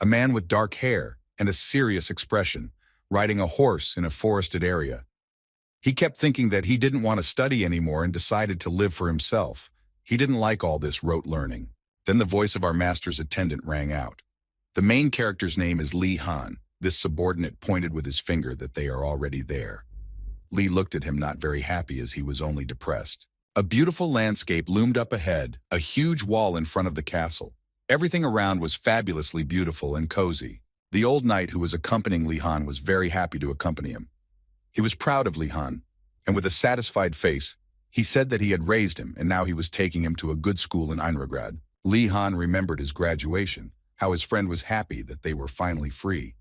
a man with dark hair and a serious expression, riding a horse in a forested area. He kept thinking that he didn't want to study anymore and decided to live for himself. He didn't like all this rote learning. Then the voice of our master's attendant rang out. The main character's name is Lee Han. This subordinate pointed with his finger that they are already there. Lee looked at him, not very happy, as he was only depressed. A beautiful landscape loomed up ahead, a huge wall in front of the castle. Everything around was fabulously beautiful and cozy. The old knight who was accompanying Lee Han was very happy to accompany him. He was proud of Lee Han, and with a satisfied face, he said that he had raised him and now he was taking him to a good school in Einrograd. Lee Han remembered his graduation, how his friend was happy that they were finally free,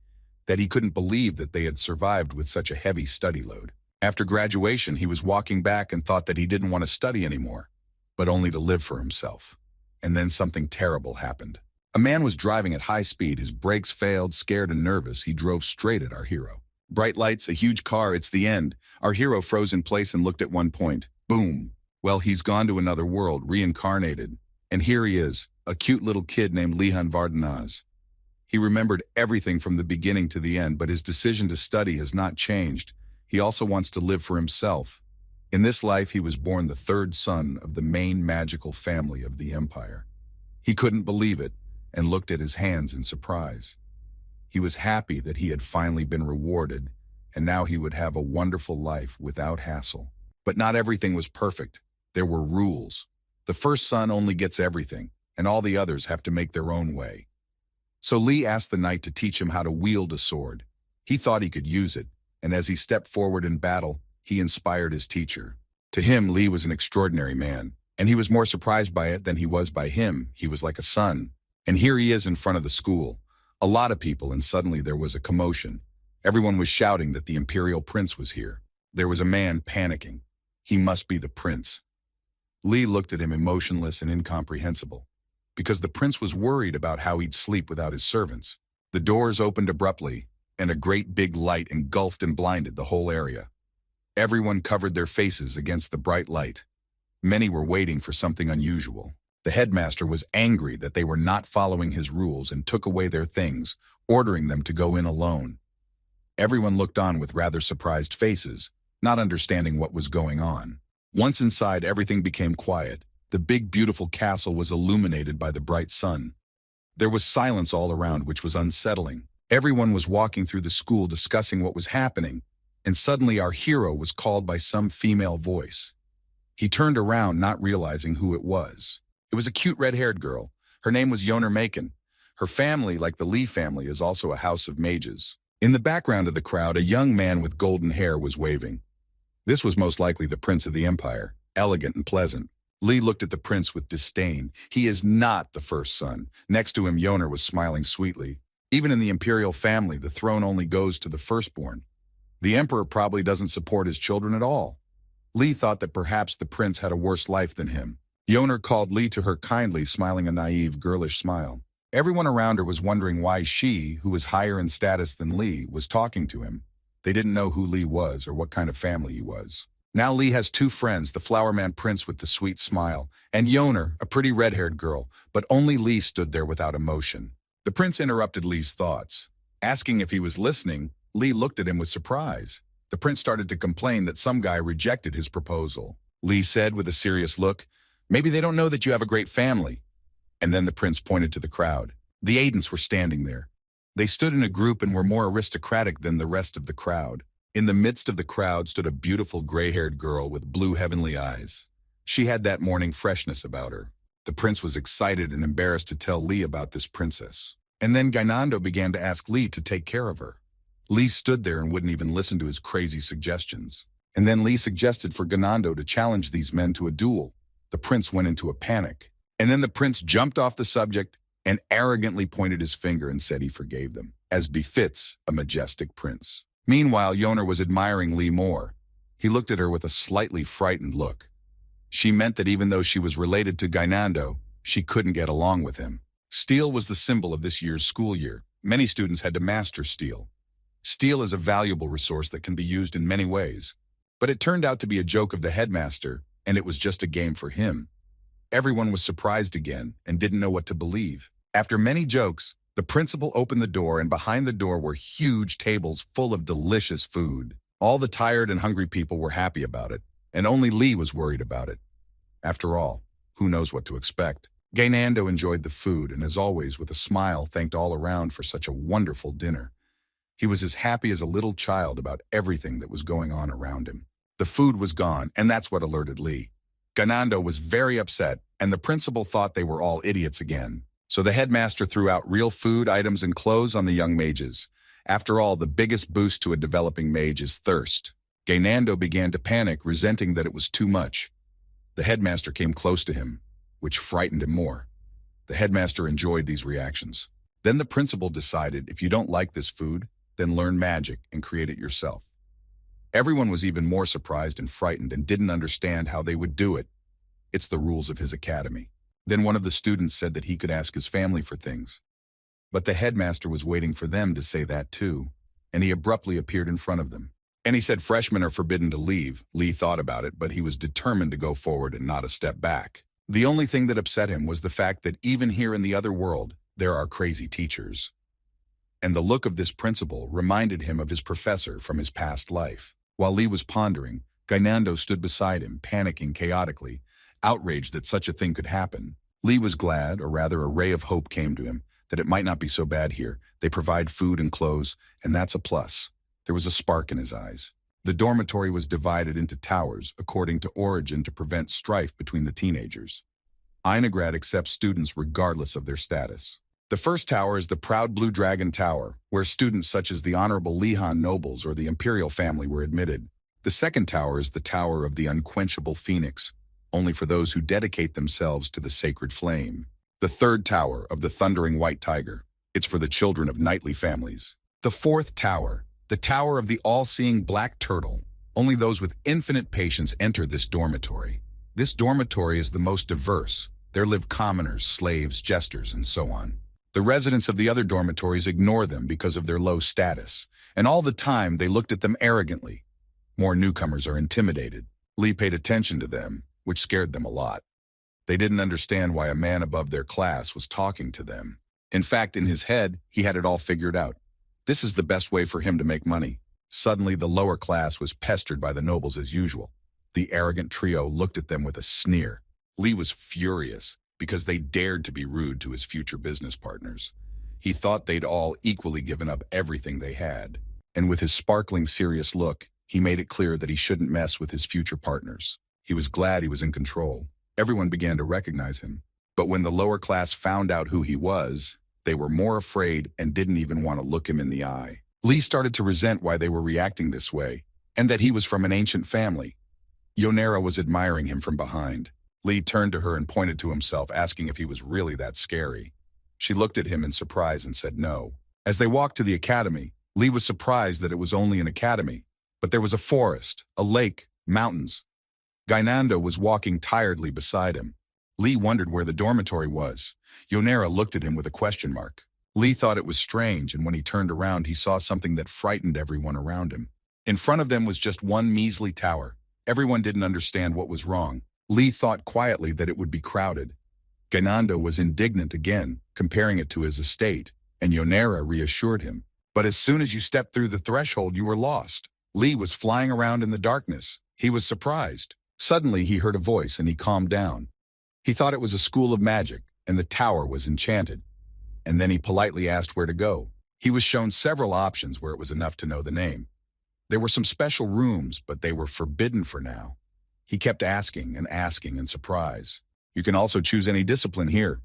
that he couldn't believe that they had survived with such a heavy study load. After graduation, he was walking back and thought that he didn't want to study anymore, but only to live for himself. And then something terrible happened. A man was driving at high speed. His brakes failed. Scared and nervous, he drove straight at our hero. Bright lights, a huge car, it's the end. Our hero froze in place and looked at one point. Boom. Well, he's gone to another world, reincarnated. And here he is, a cute little kid named Lehan Vardanaz. He remembered everything from the beginning to the end, but his decision to study has not changed. He also wants to live for himself. In this life, he was born the third son of the main magical family of the empire. He couldn't believe it and looked at his hands in surprise. He was happy that he had finally been rewarded, and now he would have a wonderful life without hassle. But not everything was perfect. There were rules. The first son only gets everything, and all the others have to make their own way. So Lee asked the knight to teach him how to wield a sword. He thought he could use it, and as he stepped forward in battle, he inspired his teacher. To him, Lee was an extraordinary man, and he was more surprised by it than he was by him. He was like a son. And here he is in front of the school. A lot of people, and suddenly there was a commotion. Everyone was shouting that the imperial prince was here. There was a man panicking. He must be the prince. Lee looked at him emotionless and incomprehensible, because the prince was worried about how he'd sleep without his servants. The doors opened abruptly, and a great big light engulfed and blinded the whole area. Everyone covered their faces against the bright light. Many were waiting for something unusual. The headmaster was angry that they were not following his rules and took away their things, ordering them to go in alone. Everyone looked on with rather surprised faces, not understanding what was going on. Once inside, everything became quiet. The big, beautiful castle was illuminated by the bright sun. There was silence all around, which was unsettling. Everyone was walking through the school discussing what was happening, and suddenly our hero was called by some female voice. He turned around, not realizing who it was. It was a cute red-haired girl. Her name was Yoner Macon. Her family, like the Lee family, is also a house of mages. In the background of the crowd, a young man with golden hair was waving. This was most likely the prince of the empire, elegant and pleasant. Lee looked at the prince with disdain. He is not the first son. Next to him, Yoner was smiling sweetly. Even in the imperial family, the throne only goes to the firstborn. The emperor probably doesn't support his children at all. Lee thought that perhaps the prince had a worse life than him. Yoner called Lee to her kindly, smiling a naive, girlish smile. Everyone around her was wondering why she, who was higher in status than Lee, was talking to him. They didn't know who Lee was or what kind of family he was. Now Lee has two friends, the flowerman prince with the sweet smile, and Yoner, a pretty red-haired girl, but only Lee stood there without emotion. The prince interrupted Lee's thoughts. Asking if he was listening, Lee looked at him with surprise. The prince started to complain that some guy rejected his proposal. Lee said with a serious look, "Maybe they don't know that you have a great family." And then the prince pointed to the crowd. The Aidents were standing there. They stood in a group and were more aristocratic than the rest of the crowd. In the midst of the crowd stood a beautiful gray-haired girl with blue heavenly eyes. She had that morning freshness about her. The prince was excited and embarrassed to tell Lee about this princess. And then Gainando began to ask Lee to take care of her. Lee stood there and wouldn't even listen to his crazy suggestions. And then Lee suggested for Gainando to challenge these men to a duel. The prince went into a panic. And then the prince jumped off the subject and arrogantly pointed his finger and said he forgave them, as befits a majestic prince. Meanwhile, Yoner was admiring Lee more. He looked at her with a slightly frightened look. She meant that even though she was related to Gainando, she couldn't get along with him. Steel was the symbol of this year's school year. Many students had to master steel. Steel is a valuable resource that can be used in many ways. But it turned out to be a joke of the headmaster, and it was just a game for him. Everyone was surprised again and didn't know what to believe. After many jokes, The principal opened the door, and behind the door were huge tables full of delicious food. All the tired and hungry people were happy about it, and only Lee was worried about it. After all, who knows what to expect? Gainando enjoyed the food and, as always, with a smile, thanked all around for such a wonderful dinner. He was as happy as a little child about everything that was going on around him. The food was gone, and that's what alerted Lee. Gainando was very upset, and the principal thought they were all idiots again. So the headmaster threw out real food, items, and clothes on the young mages. After all, the biggest boost to a developing mage is thirst. Gainando began to panic, resenting that it was too much. The headmaster came close to him, which frightened him more. The headmaster enjoyed these reactions. Then the principal decided, if you don't like this food, then learn magic and create it yourself. Everyone was even more surprised and frightened and didn't understand how they would do it. It's the rules of his academy. Then one of the students said that he could ask his family for things. But the headmaster was waiting for them to say that too, and he abruptly appeared in front of them. And he said freshmen are forbidden to leave. Lee thought about it, but he was determined to go forward and not a step back. The only thing that upset him was the fact that even here in the other world, there are crazy teachers. And the look of this principal reminded him of his professor from his past life. While Lee was pondering, Gainando stood beside him, panicking chaotically, outraged that such a thing could happen. Lee was glad, or rather a ray of hope came to him, that it might not be so bad here. They provide food and clothes, and that's a plus. There was a spark in his eyes. The dormitory was divided into towers, according to origin, to prevent strife between the teenagers. Einograd accepts students regardless of their status. The first tower is the Proud Blue Dragon Tower, where students such as the Honorable Lihan nobles or the imperial family were admitted. The second tower is the Tower of the Unquenchable Phoenix, only for those who dedicate themselves to the sacred flame. The third tower of the Thundering White Tiger. It's for the children of knightly families. The fourth tower, the Tower of the All-Seeing Black Turtle. Only those with infinite patience enter this dormitory. This dormitory is the most diverse. There live commoners, slaves, jesters, and so on. The residents of the other dormitories ignore them because of their low status, and all the time they looked at them arrogantly. More newcomers are intimidated. Lee paid attention to them, which scared them a lot. They didn't understand why a man above their class was talking to them. In fact, in his head, he had it all figured out. This is the best way for him to make money. Suddenly, the lower class was pestered by the nobles as usual. The arrogant trio looked at them with a sneer. Lee was furious because they dared to be rude to his future business partners. He thought they'd all equally given up everything they had. And with his sparkling, serious look, he made it clear that he shouldn't mess with his future partners. He was glad he was in control. Everyone began to recognize him. But when the lower class found out who he was, they were more afraid and didn't even want to look him in the eye. Lee started to resent why they were reacting this way, and that he was from an ancient family. Yonera was admiring him from behind. Lee turned to her and pointed to himself, asking if he was really that scary. She looked at him in surprise and said no. As they walked to the academy, Lee was surprised that it was only an academy. But there was a forest, a lake, mountains. Gainando was walking tiredly beside him. Lee wondered where the dormitory was. Yonera looked at him with a question mark. Lee thought it was strange, and when he turned around, he saw something that frightened everyone around him. In front of them was just one measly tower. Everyone didn't understand what was wrong. Lee thought quietly that it would be crowded. Gainando was indignant again, comparing it to his estate, and Yonera reassured him. But as soon as you stepped through the threshold, you were lost. Lee was flying around in the darkness. He was surprised. Suddenly, he heard a voice and he calmed down. He thought it was a school of magic, and the tower was enchanted. And then he politely asked where to go. He was shown several options where it was enough to know the name. There were some special rooms, but they were forbidden for now. He kept asking in surprise. You can also choose any discipline here.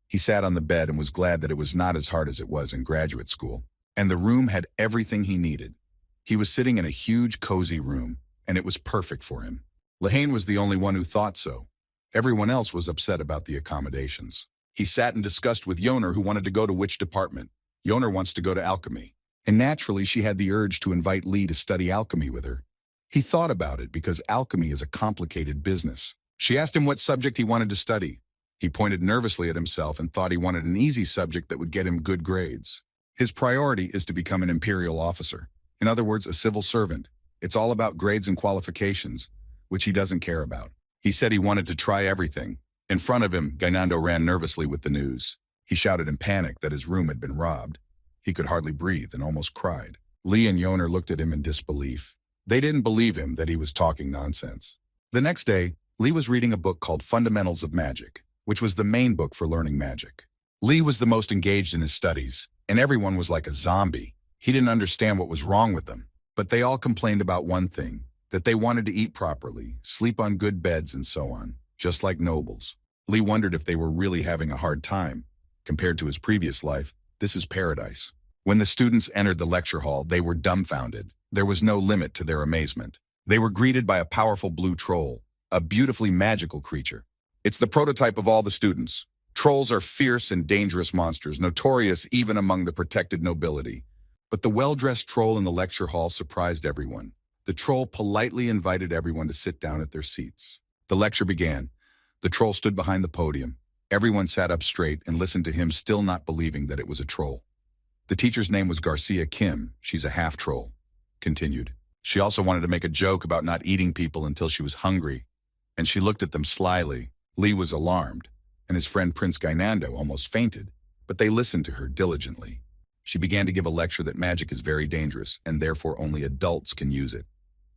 He sat on the bed and was glad that it was not as hard as it was in graduate school. And the room had everything he needed. He was sitting in a huge, cozy room, and it was perfect for him. Lehane was the only one who thought so. Everyone else was upset about the accommodations. He sat and discussed with Yoner, who wanted to go to which department. Yoner wants to go to alchemy. And naturally, she had the urge to invite Lee to study alchemy with her. He thought about it because alchemy is a complicated business. She asked him what subject he wanted to study. He pointed nervously at himself and thought he wanted an easy subject that would get him good grades. His priority is to become an imperial officer. In other words, a civil servant. It's all about grades and qualifications, which he doesn't care about. He said he wanted to try everything. In front of him, Gainando ran nervously with the news. He shouted in panic that his room had been robbed. He could hardly breathe and almost cried. Lee and Yoner looked at him in disbelief. They didn't believe him that he was talking nonsense. The next day, Lee was reading a book called Fundamentals of Magic, which was the main book for learning magic. Lee was the most engaged in his studies, and everyone was like a zombie. He didn't understand what was wrong with them, but they all complained about one thing, that they wanted to eat properly, sleep on good beds, and so on, just like nobles. Lee wondered if they were really having a hard time. Compared to his previous life, this is paradise. When the students entered the lecture hall, they were dumbfounded. There was no limit to their amazement. They were greeted by a powerful blue troll, a beautifully magical creature. It's the prototype of all the students. Trolls are fierce and dangerous monsters, notorious even among the protected nobility. But the well-dressed troll in the lecture hall surprised everyone. The troll politely invited everyone to sit down at their seats. The lecture began. The troll stood behind the podium. Everyone sat up straight and listened to him, still not believing that it was a troll. The teacher's name was Garcia Kim. She's a half-troll. Continued. She also wanted to make a joke about not eating people until she was hungry, and she looked at them slyly. Lee was alarmed, and his friend Prince Gainando almost fainted, but they listened to her diligently. She began to give a lecture that magic is very dangerous, and therefore only adults can use it.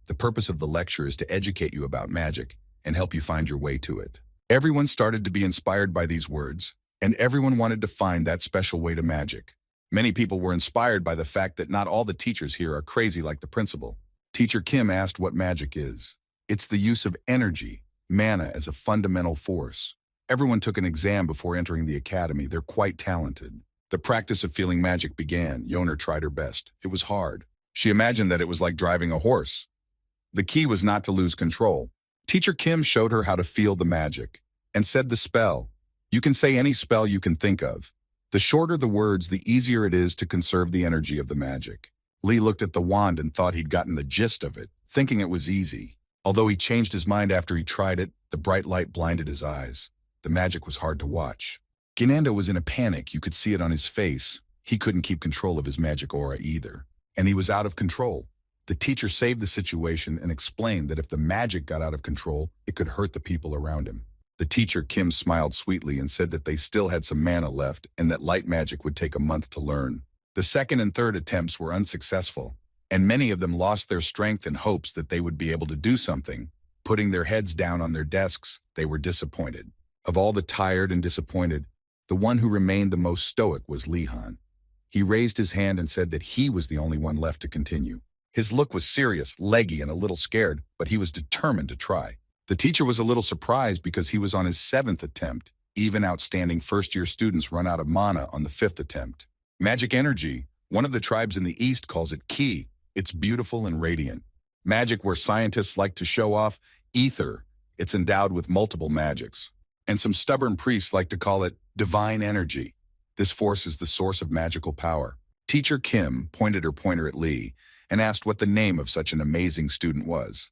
The purpose of the lecture is to educate you about magic and help you find your way to it. Everyone started to be inspired by these words, and everyone wanted to find that special way to magic. Many people were inspired by the fact that not all the teachers here are crazy like the principal. Teacher Kim asked what magic is. It's the use of energy, mana, as a fundamental force. Everyone took an exam before entering the academy. They're quite talented. The practice of feeling magic began. Yoner tried her best. It was hard. She imagined that it was like driving a horse. The key was not to lose control. Teacher Kim showed her how to feel the magic and said the spell. You can say any spell you can think of. The shorter the words, the easier it is to conserve the energy of the magic. Lee looked at the wand and thought he'd gotten the gist of it, thinking it was easy. Although he changed his mind after he tried it, the bright light blinded his eyes. The magic was hard to watch. Gainando was in a panic. You could see it on his face. He couldn't keep control of his magic aura either, and he was out of control. The teacher saved the situation and explained that if the magic got out of control, it could hurt the people around him. The teacher, Kim, smiled sweetly and said that they still had some mana left and that light magic would take a month to learn. The second and third attempts were unsuccessful, and many of them lost their strength in hopes that they would be able to do something. Putting their heads down on their desks, they were disappointed. Of all the tired and disappointed, the one who remained the most stoic was Lee Han. He raised his hand and said that he was the only one left to continue. His look was serious, leggy, and a little scared, but he was determined to try. The teacher was a little surprised because he was on his 7th attempt. Even outstanding first-year students run out of mana on the 5th attempt. Magic energy, one of the tribes in the East calls it ki. It's beautiful and radiant. Magic, where scientists like to show off, ether. It's endowed with multiple magics. And some stubborn priests like to call it divine energy. This force is the source of magical power. Teacher Kim pointed her pointer at Lee and asked what the name of such an amazing student was.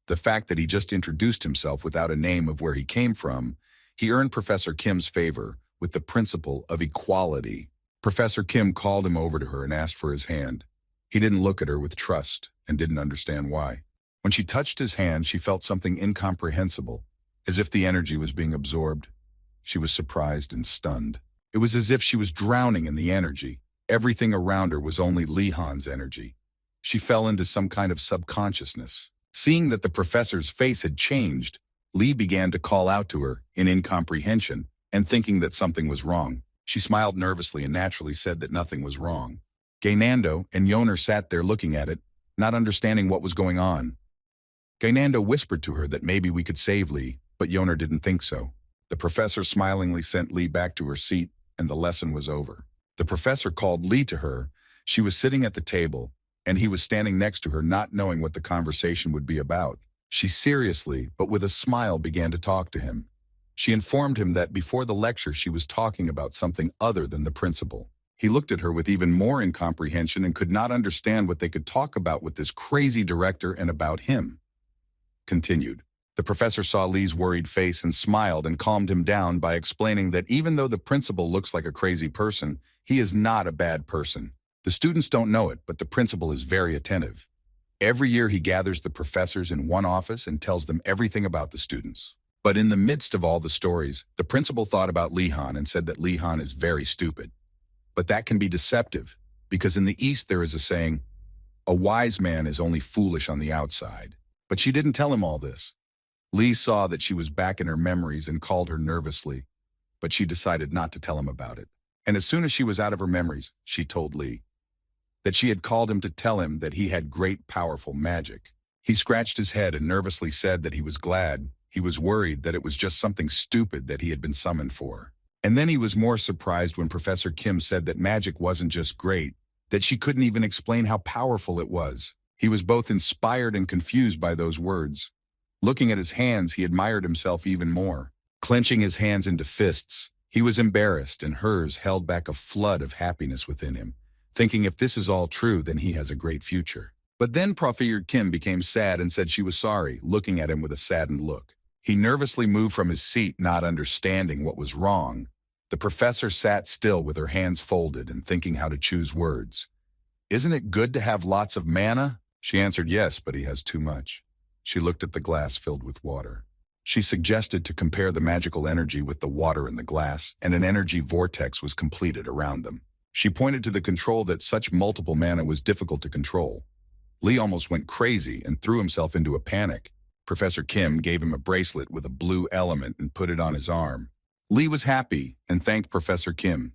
The fact that he just introduced himself without a name of where he came from, he earned Professor Kim's favor with the principle of equality. Professor Kim called him over to her and asked for his hand. He didn't look at her with trust and didn't understand why. When she touched his hand, she felt something incomprehensible, as if the energy was being absorbed. She was surprised and stunned. It was as if she was drowning in the energy. Everything around her was only Lee Han's energy. She fell into some kind of subconsciousness. Seeing that the professor's face had changed, Lee began to call out to her in incomprehension and thinking that something was wrong. She smiled nervously and naturally said that nothing was wrong. Gainando and Yoner sat there looking at it, not understanding what was going on. Gainando whispered to her that maybe we could save Lee, but Yoner didn't think so. The professor smilingly sent Lee back to her seat, and the lesson was over. The professor called Lee to her. She was sitting at the table, and he was standing next to her, not knowing what the conversation would be about. She seriously, but with a smile, began to talk to him. She informed him that before the lecture she was talking about something other than the principal. He looked at her with even more incomprehension and could not understand what they could talk about with this crazy director and about him. Continued. The professor saw Lee's worried face and smiled and calmed him down by explaining that even though the principal looks like a crazy person, he is not a bad person. The students don't know it, but the principal is very attentive. Every year he gathers the professors in one office and tells them everything about the students. But in the midst of all the stories, the principal thought about Lihan and said that Lihan is very stupid. But that can be deceptive, because in the East there is a saying, a wise man is only foolish on the outside. But she didn't tell him all this. Lee saw that she was back in her memories and called her nervously, but she decided not to tell him about it. And as soon as she was out of her memories, she told Lee that she had called him to tell him that he had great powerful magic. He scratched his head and nervously said that he was glad. He was worried that it was just something stupid that he had been summoned for. And then he was more surprised when Professor Kim said that magic wasn't just great, that she couldn't even explain how powerful it was. He was both inspired and confused by those words. Looking at his hands, he admired himself even more. Clenching his hands into fists, he was embarrassed, and hers held back a flood of happiness within him, thinking if this is all true, then he has a great future. But then Professor Kim became sad and said she was sorry, looking at him with a saddened look. He nervously moved from his seat, not understanding what was wrong. The professor sat still with her hands folded and thinking how to choose words. Isn't it good to have lots of mana? She answered yes, but he has too much. She looked at the glass filled with water. She suggested to compare the magical energy with the water in the glass, and an energy vortex was completed around them. She pointed to the control that such multiple mana was difficult to control. Lee almost went crazy and threw himself into a panic. Professor Kim gave him a bracelet with a blue element and put it on his arm. Lee was happy and thanked Professor Kim.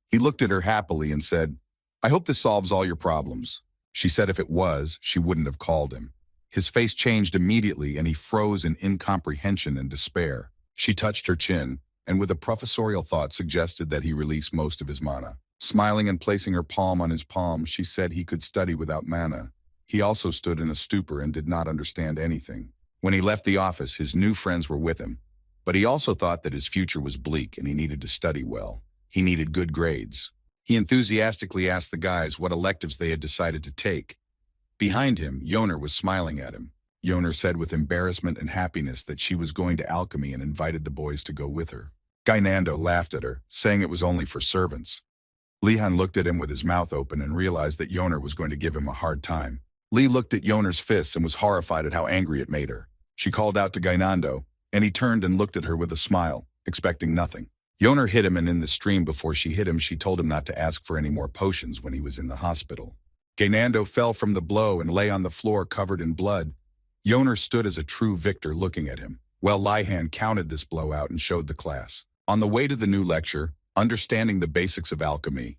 He looked at her happily and said, I hope this solves all your problems. She said if it was, she wouldn't have called him. His face changed immediately and he froze in incomprehension and despair. She touched her chin and with a professorial thought suggested that he release most of his mana. Smiling and placing her palm on his palm, she said he could study without mana. He also stood in a stupor and did not understand anything. When he left the office, his new friends were with him. But he also thought that his future was bleak and he needed to study well. He needed good grades. He enthusiastically asked the guys what electives they had decided to take. Behind him, Yoner was smiling at him. Yoner said with embarrassment and happiness that she was going to alchemy and invited the boys to go with her. Gainando laughed at her, saying it was only for servants. Lihan looked at him with his mouth open and realized that Yoner was going to give him a hard time. Lee looked at Yoner's fists and was horrified at how angry it made her. She called out to Gainando, and he turned and looked at her with a smile, expecting nothing. Yoner hit him, and in the stream before she hit him, she told him not to ask for any more potions when he was in the hospital. Gainando fell from the blow and lay on the floor covered in blood. Yoner stood as a true victor looking at him, while Lihan counted this blowout and showed the class. On the way to the new lecture, Understanding the Basics of Alchemy,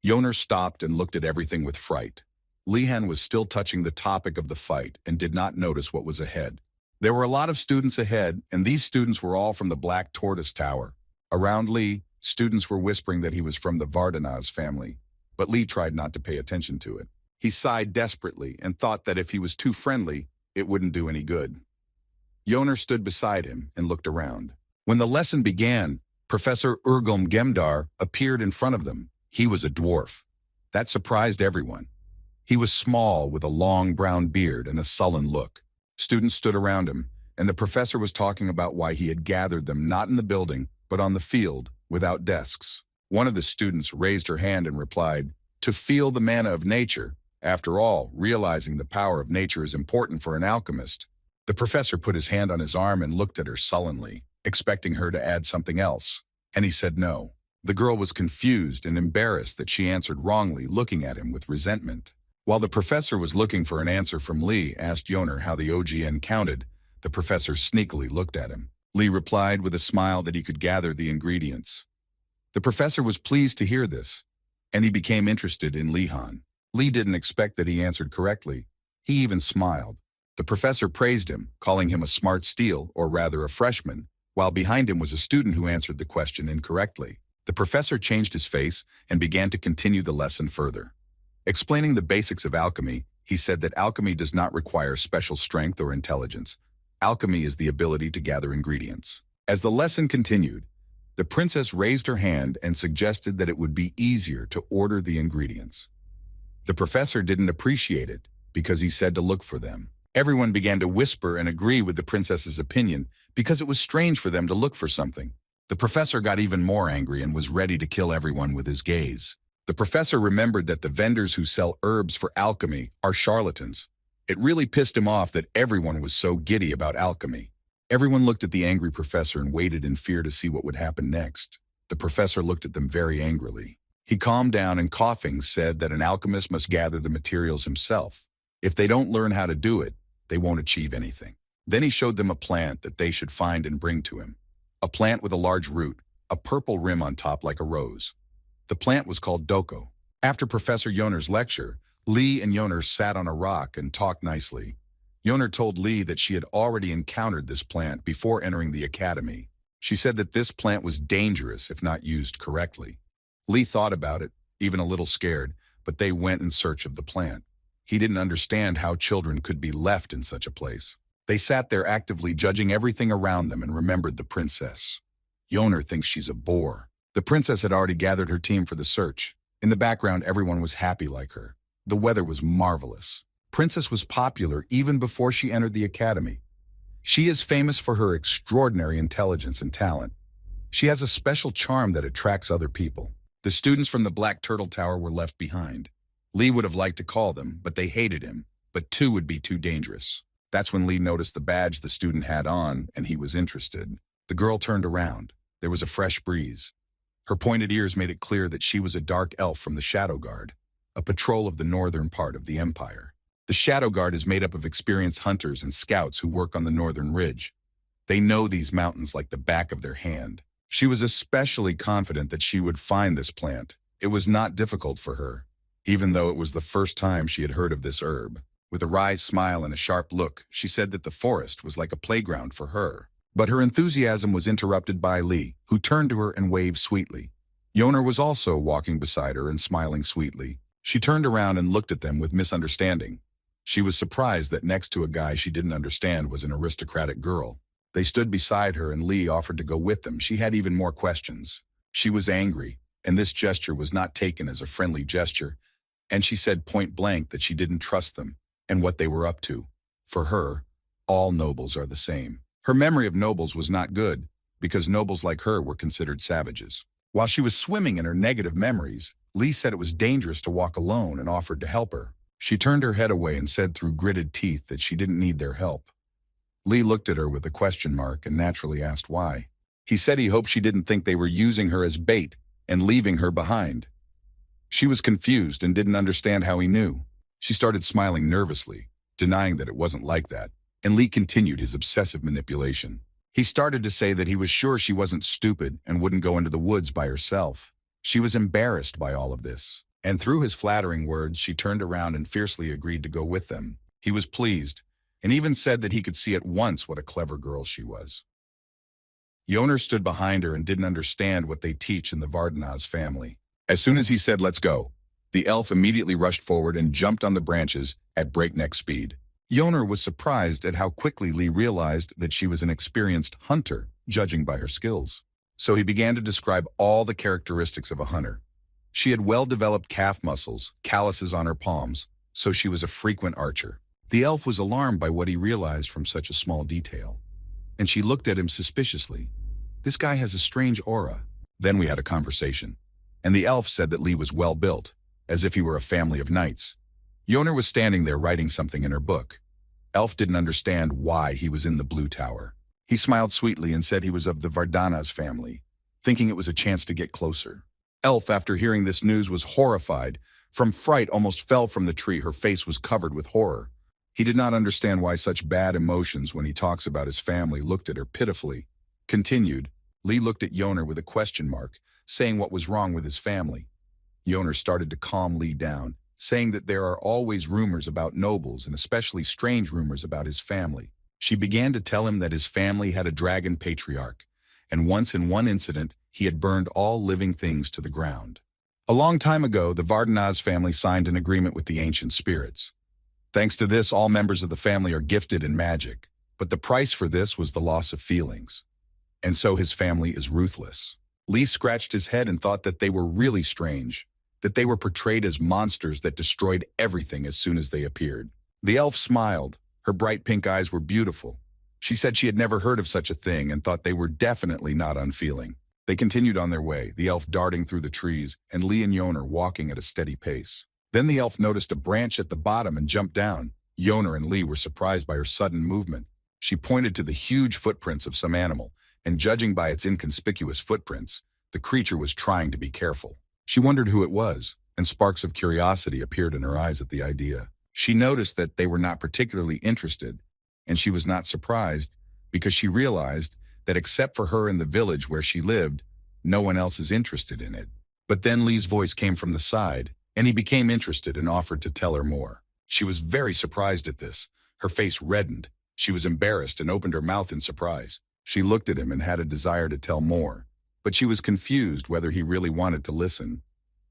Yoner stopped and looked at everything with fright. Lihan was still touching the topic of the fight and did not notice what was ahead. There were a lot of students ahead, and these students were all from the Black Tortoise Tower. Around Lee, students were whispering that he was from the Vardanaz family, but Lee tried not to pay attention to it. He sighed desperately and thought that if he was too friendly, it wouldn't do any good. Yoner stood beside him and looked around. When the lesson began, Professor Urgulm Gemdar appeared in front of them. He was a dwarf. That surprised everyone. He was small with a long brown beard and a sullen look. Students stood around him, and the professor was talking about why he had gathered them not in the building, but on the field, without desks. One of the students raised her hand and replied, "To feel the mana of nature. After all, realizing the power of nature is important for an alchemist." The professor put his hand on his arm and looked at her sullenly, expecting her to add something else, and he said no. The girl was confused and embarrassed that she answered wrongly, looking at him with resentment. While the professor was looking for an answer from Lee, asked Yoner how the OGN counted. The professor sneakily looked at him. Lee replied with a smile that he could gather the ingredients. The professor was pleased to hear this, and he became interested in Lihan. Lee didn't expect that he answered correctly. He even smiled. The professor praised him, calling him a smart steel, or rather a freshman, while behind him was a student who answered the question incorrectly. The professor changed his face and began to continue the lesson further. Explaining the basics of alchemy, he said that alchemy does not require special strength or intelligence. Alchemy is the ability to gather ingredients. As the lesson continued, the princess raised her hand and suggested that it would be easier to order the ingredients. The professor didn't appreciate it because he said to look for them. Everyone began to whisper and agree with the princess's opinion because it was strange for them to look for something. The professor got even more angry and was ready to kill everyone with his gaze. The professor remembered that the vendors who sell herbs for alchemy are charlatans. It really pissed him off that everyone was so giddy about alchemy. Everyone looked at the angry professor and waited in fear to see what would happen next. The professor looked at them very angrily. He calmed down and coughing said that an alchemist must gather the materials himself. If they don't learn how to do it, they won't achieve anything. Then he showed them a plant that they should find and bring to him. A plant with a large root, a purple rim on top like a rose. The plant was called Doko. After Professor Yoner's lecture, Lee and Yoner sat on a rock and talked nicely. Yoner told Lee that she had already encountered this plant before entering the academy. She said that this plant was dangerous if not used correctly. Lee thought about it, even a little scared, but they went in search of the plant. He didn't understand how children could be left in such a place. They sat there actively judging everything around them and remembered the princess. Yoner thinks she's a bore. The princess had already gathered her team for the search. In the background, everyone was happy like her. The weather was marvelous. Princess was popular even before she entered the academy. She is famous for her extraordinary intelligence and talent. She has a special charm that attracts other people. The students from the Black Turtle Tower were left behind. Lee would have liked to call them, but they hated him. But 2 would be too dangerous. That's when Lee noticed the badge the student had on, and he was interested. The girl turned around. There was a fresh breeze. Her pointed ears made it clear that she was a dark elf from the Shadow Guard, a patrol of the northern part of the Empire. The Shadow Guard is made up of experienced hunters and scouts who work on the northern ridge. They know these mountains like the back of their hand. She was especially confident that she would find this plant. It was not difficult for her, even though it was the first time she had heard of this herb. With a wry smile and a sharp look, she said that the forest was like a playground for her. But her enthusiasm was interrupted by Lee, who turned to her and waved sweetly. Yoner was also walking beside her and smiling sweetly. She turned around and looked at them with misunderstanding. She was surprised that next to a guy she didn't understand was an aristocratic girl. They stood beside her and Lee offered to go with them. She had even more questions. She was angry, and this gesture was not taken as a friendly gesture, and she said point blank that she didn't trust them and what they were up to. For her, all nobles are the same. Her memory of nobles was not good, because nobles like her were considered savages. While she was swimming in her negative memories, Lee said it was dangerous to walk alone and offered to help her. She turned her head away and said through gritted teeth that she didn't need their help. Lee looked at her with a question mark and naturally asked why. He said he hoped she didn't think they were using her as bait and leaving her behind. She was confused and didn't understand how he knew. She started smiling nervously, denying that it wasn't like that, and Lee continued his obsessive manipulation. He started to say that he was sure she wasn't stupid and wouldn't go into the woods by herself. She was embarrassed by all of this. And through his flattering words, she turned around and fiercely agreed to go with them. He was pleased, and even said that he could see at once what a clever girl she was. Yoner stood behind her and didn't understand what they teach in the Vardanaz family. As soon as he said, "Let's go," the elf immediately rushed forward and jumped on the branches at breakneck speed. Yoner was surprised at how quickly Lee realized that she was an experienced hunter, judging by her skills. So he began to describe all the characteristics of a hunter. She had well-developed calf muscles, calluses on her palms, so she was a frequent archer. The elf was alarmed by what he realized from such a small detail, and she looked at him suspiciously. This guy has a strange aura. Then we had a conversation, and the elf said that Lee was well-built, as if he were a family of knights. Yoner was standing there writing something in her book. Elf didn't understand why he was in the Blue Tower. He smiled sweetly and said he was of the Vardanaz family, thinking it was a chance to get closer. Elf, after hearing this news, was horrified. From fright, almost fell from the tree. Her face was covered with horror. He did not understand why such bad emotions when he talks about his family. Looked at her pitifully. Continued. Lee looked at Yoner with a question mark, saying what was wrong with his family. Yoner started to calm Lee down, saying that there are always rumors about nobles and especially strange rumors about his family. She began to tell him that his family had a dragon patriarch, and once in one incident, he had burned all living things to the ground. A long time ago, the Vardanaz family signed an agreement with the ancient spirits. Thanks to this, all members of the family are gifted in magic, but the price for this was the loss of feelings. And so his family is ruthless. Lee scratched his head and thought that they were really strange, that they were portrayed as monsters that destroyed everything as soon as they appeared. The elf smiled. Her bright pink eyes were beautiful. She said she had never heard of such a thing and thought they were definitely not unfeeling. They continued on their way, the elf darting through the trees and Lee and Yoner walking at a steady pace. Then the elf noticed a branch at the bottom and jumped down. Yoner and Lee were surprised by her sudden movement. She pointed to the huge footprints of some animal, and judging by its inconspicuous footprints, the creature was trying to be careful. She wondered who it was, and sparks of curiosity appeared in her eyes at the idea. She noticed that they were not particularly interested, and she was not surprised because she realized that except for her in the village where she lived, no one else is interested in it. But then Lee's voice came from the side, and he became interested and offered to tell her more. She was very surprised at this. Her face reddened. She was embarrassed and opened her mouth in surprise. She looked at him and had a desire to tell more, but she was confused whether he really wanted to listen.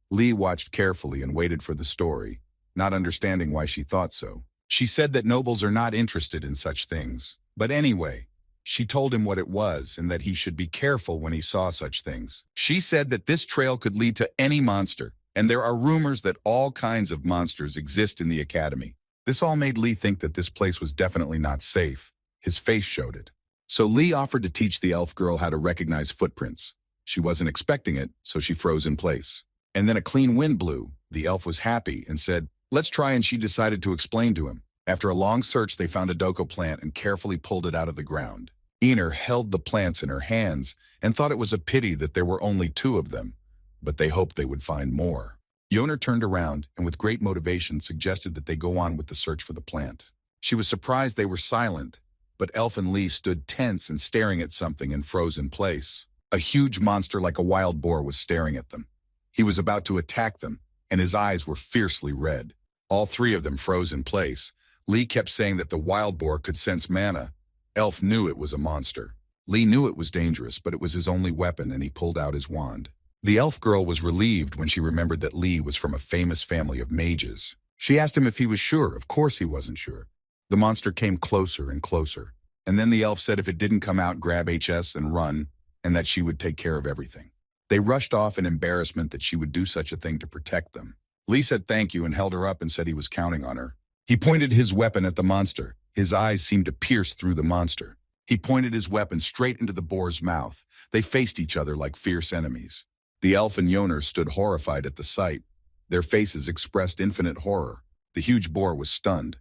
Lee watched carefully and waited for the story, not understanding why she thought so. She said that nobles are not interested in such things. But anyway, she told him what it was and that he should be careful when he saw such things. She said that this trail could lead to any monster, and there are rumors that all kinds of monsters exist in the academy. This all made Lee think that this place was definitely not safe. His face showed it. So Lee offered to teach the elf girl how to recognize footprints. She wasn't expecting it, so she froze in place. And then a clean wind blew. The elf was happy and said, "Let's try," and she decided to explain to him. After a long search, they found a doko plant and carefully pulled it out of the ground. Ener held the plants in her hands and thought it was a pity that there were only 2 of them, but they hoped they would find more. Yoner turned around and with great motivation suggested that they go on with the search for the plant. She was surprised they were silent, but Elf and Lee stood tense and staring at something and froze in place. A huge monster like a wild boar was staring at them. He was about to attack them, and his eyes were fiercely red. All 3 of them froze in place. Lee kept saying that the wild boar could sense mana. Elf knew it was a monster. Lee knew it was dangerous, but it was his only weapon, and he pulled out his wand. The elf girl was relieved when she remembered that Lee was from a famous family of mages. She asked him if he was sure. Of course he wasn't sure. The monster came closer and closer, and then the elf said if it didn't come out, grab HS and run, and that she would take care of everything. They rushed off in embarrassment that she would do such a thing to protect them. Lee said thank you and held her up and said he was counting on her. He pointed his weapon at the monster. His eyes seemed to pierce through the monster. He pointed his weapon straight into the boar's mouth. They faced each other like fierce enemies. The elf and Yoner stood horrified at the sight. Their faces expressed infinite horror. The huge boar was stunned.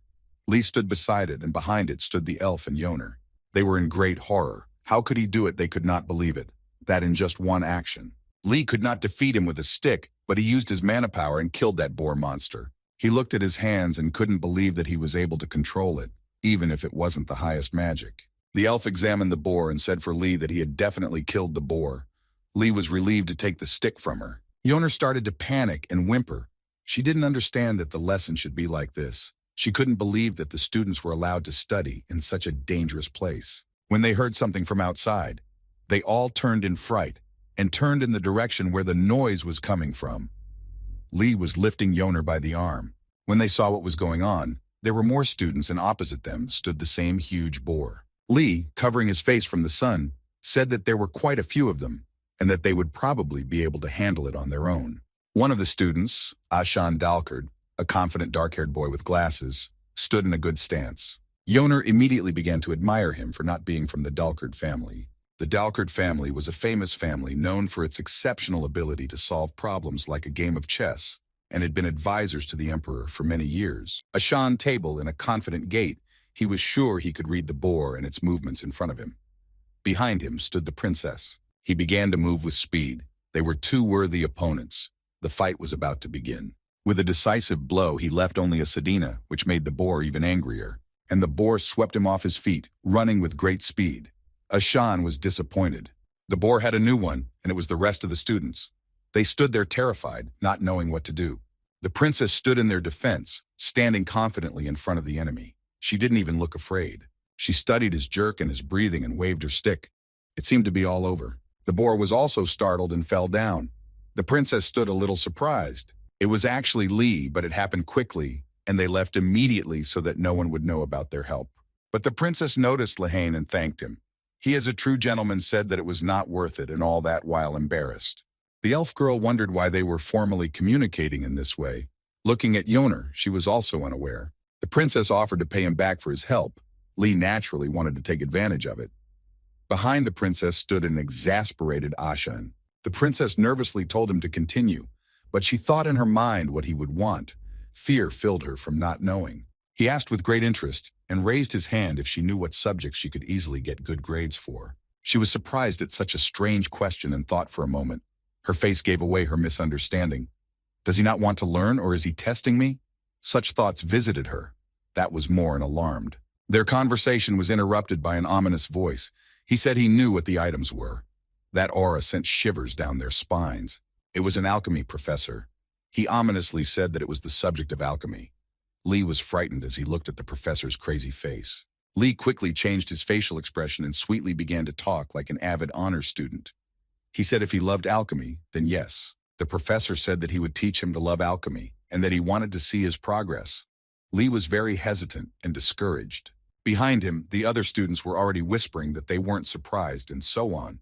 Lee stood beside it, and behind it stood the elf and Yoner. They were in great horror. How could he do it? They could not believe it. That in just one action. Lee could not defeat him with a stick, but he used his mana power and killed that boar monster. He looked at his hands and couldn't believe that he was able to control it, even if it wasn't the highest magic. The elf examined the boar and said for Lee that he had definitely killed the boar. Lee was relieved to take the stick from her. Yoner started to panic and whimper. She didn't understand that the lesson should be like this. She couldn't believe that the students were allowed to study in such a dangerous place. When they heard something from outside, they all turned in fright and turned in the direction where the noise was coming from. Lee was lifting Yoner by the arm. When they saw what was going on, there were more students, and opposite them stood the same huge boar. Lee, covering his face from the sun, said that there were quite a few of them, and that they would probably be able to handle it on their own. One of the students, Ashan Dalkard, a confident dark-haired boy with glasses, stood in a good stance. Yoner immediately began to admire him for not being from the Dalkard family. The Dalkard family was a famous family known for its exceptional ability to solve problems like a game of chess, and had been advisors to the emperor for many years. Ashan table in a confident gait, he was sure he could read the boar and its movements in front of him. Behind him stood the princess. He began to move with speed. They were 2 worthy opponents. The fight was about to begin. With a decisive blow, he left only a Sedina, which made the boar even angrier. And the boar swept him off his feet, running with great speed. Ashan was disappointed. The boar had a new one, and it was the rest of the students. They stood there terrified, not knowing what to do. The princess stood in their defense, standing confidently in front of the enemy. She didn't even look afraid. She studied his jerk and his breathing and waved her stick. It seemed to be all over. The boar was also startled and fell down. The princess stood a little surprised. It was actually Lee, but it happened quickly, and they left immediately so that no one would know about their help. But the princess noticed Lehane and thanked him. He, as a true gentleman, said that it was not worth it, and all that while embarrassed. The elf girl wondered why they were formally communicating in this way. Looking at Yoner, she was also unaware. The princess offered to pay him back for his help. Lee naturally wanted to take advantage of it. Behind the princess stood an exasperated Ashan. The princess nervously told him to continue, but she thought in her mind what he would want. Fear filled her from not knowing. He asked with great interest, and raised his hand if she knew what subjects she could easily get good grades for. She was surprised at such a strange question and thought for a moment. Her face gave away her misunderstanding. Does he not want to learn, or is he testing me? Such thoughts visited her. That was more and alarmed. Their conversation was interrupted by an ominous voice. He said he knew what the items were. That aura sent shivers down their spines. It was an alchemy professor. He ominously said that it was the subject of alchemy. Lee was frightened as he looked at the professor's crazy face. Lee quickly changed his facial expression and sweetly began to talk like an avid honors student. He said if he loved alchemy, then yes. The professor said that he would teach him to love alchemy and that he wanted to see his progress. Lee was very hesitant and discouraged. Behind him, the other students were already whispering that they weren't surprised and so on.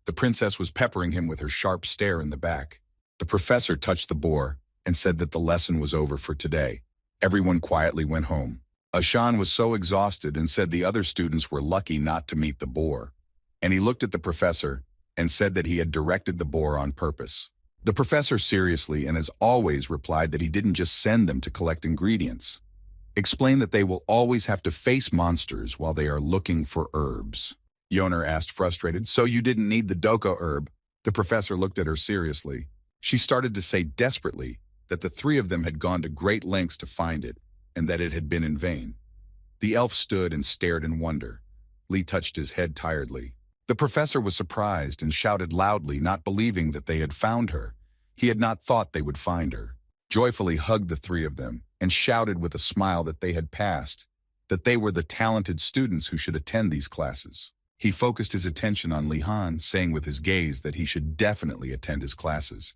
The princess was peppering him with her sharp stare in the back. The professor touched the boar and said that the lesson was over for today. Everyone quietly went home. Ashan was so exhausted and said the other students were lucky not to meet the boar. And he looked at the professor and said that he had directed the boar on purpose. The professor seriously and as always replied that he didn't just send them to collect ingredients. Explained that they will always have to face monsters while they are looking for herbs. Yoner asked frustrated, so you didn't need the doko herb? The professor looked at her seriously. She started to say desperately that the three of them had gone to great lengths to find it and that it had been in vain. The elf stood and stared in wonder. Lee touched his head tiredly. The professor was surprised and shouted loudly, not believing that they had found her. He had not thought they would find her. Joyfully hugged the three of them and shouted with a smile that they had passed, that they were the talented students who should attend these classes. He focused his attention on Li Han, saying with his gaze that he should definitely attend his classes.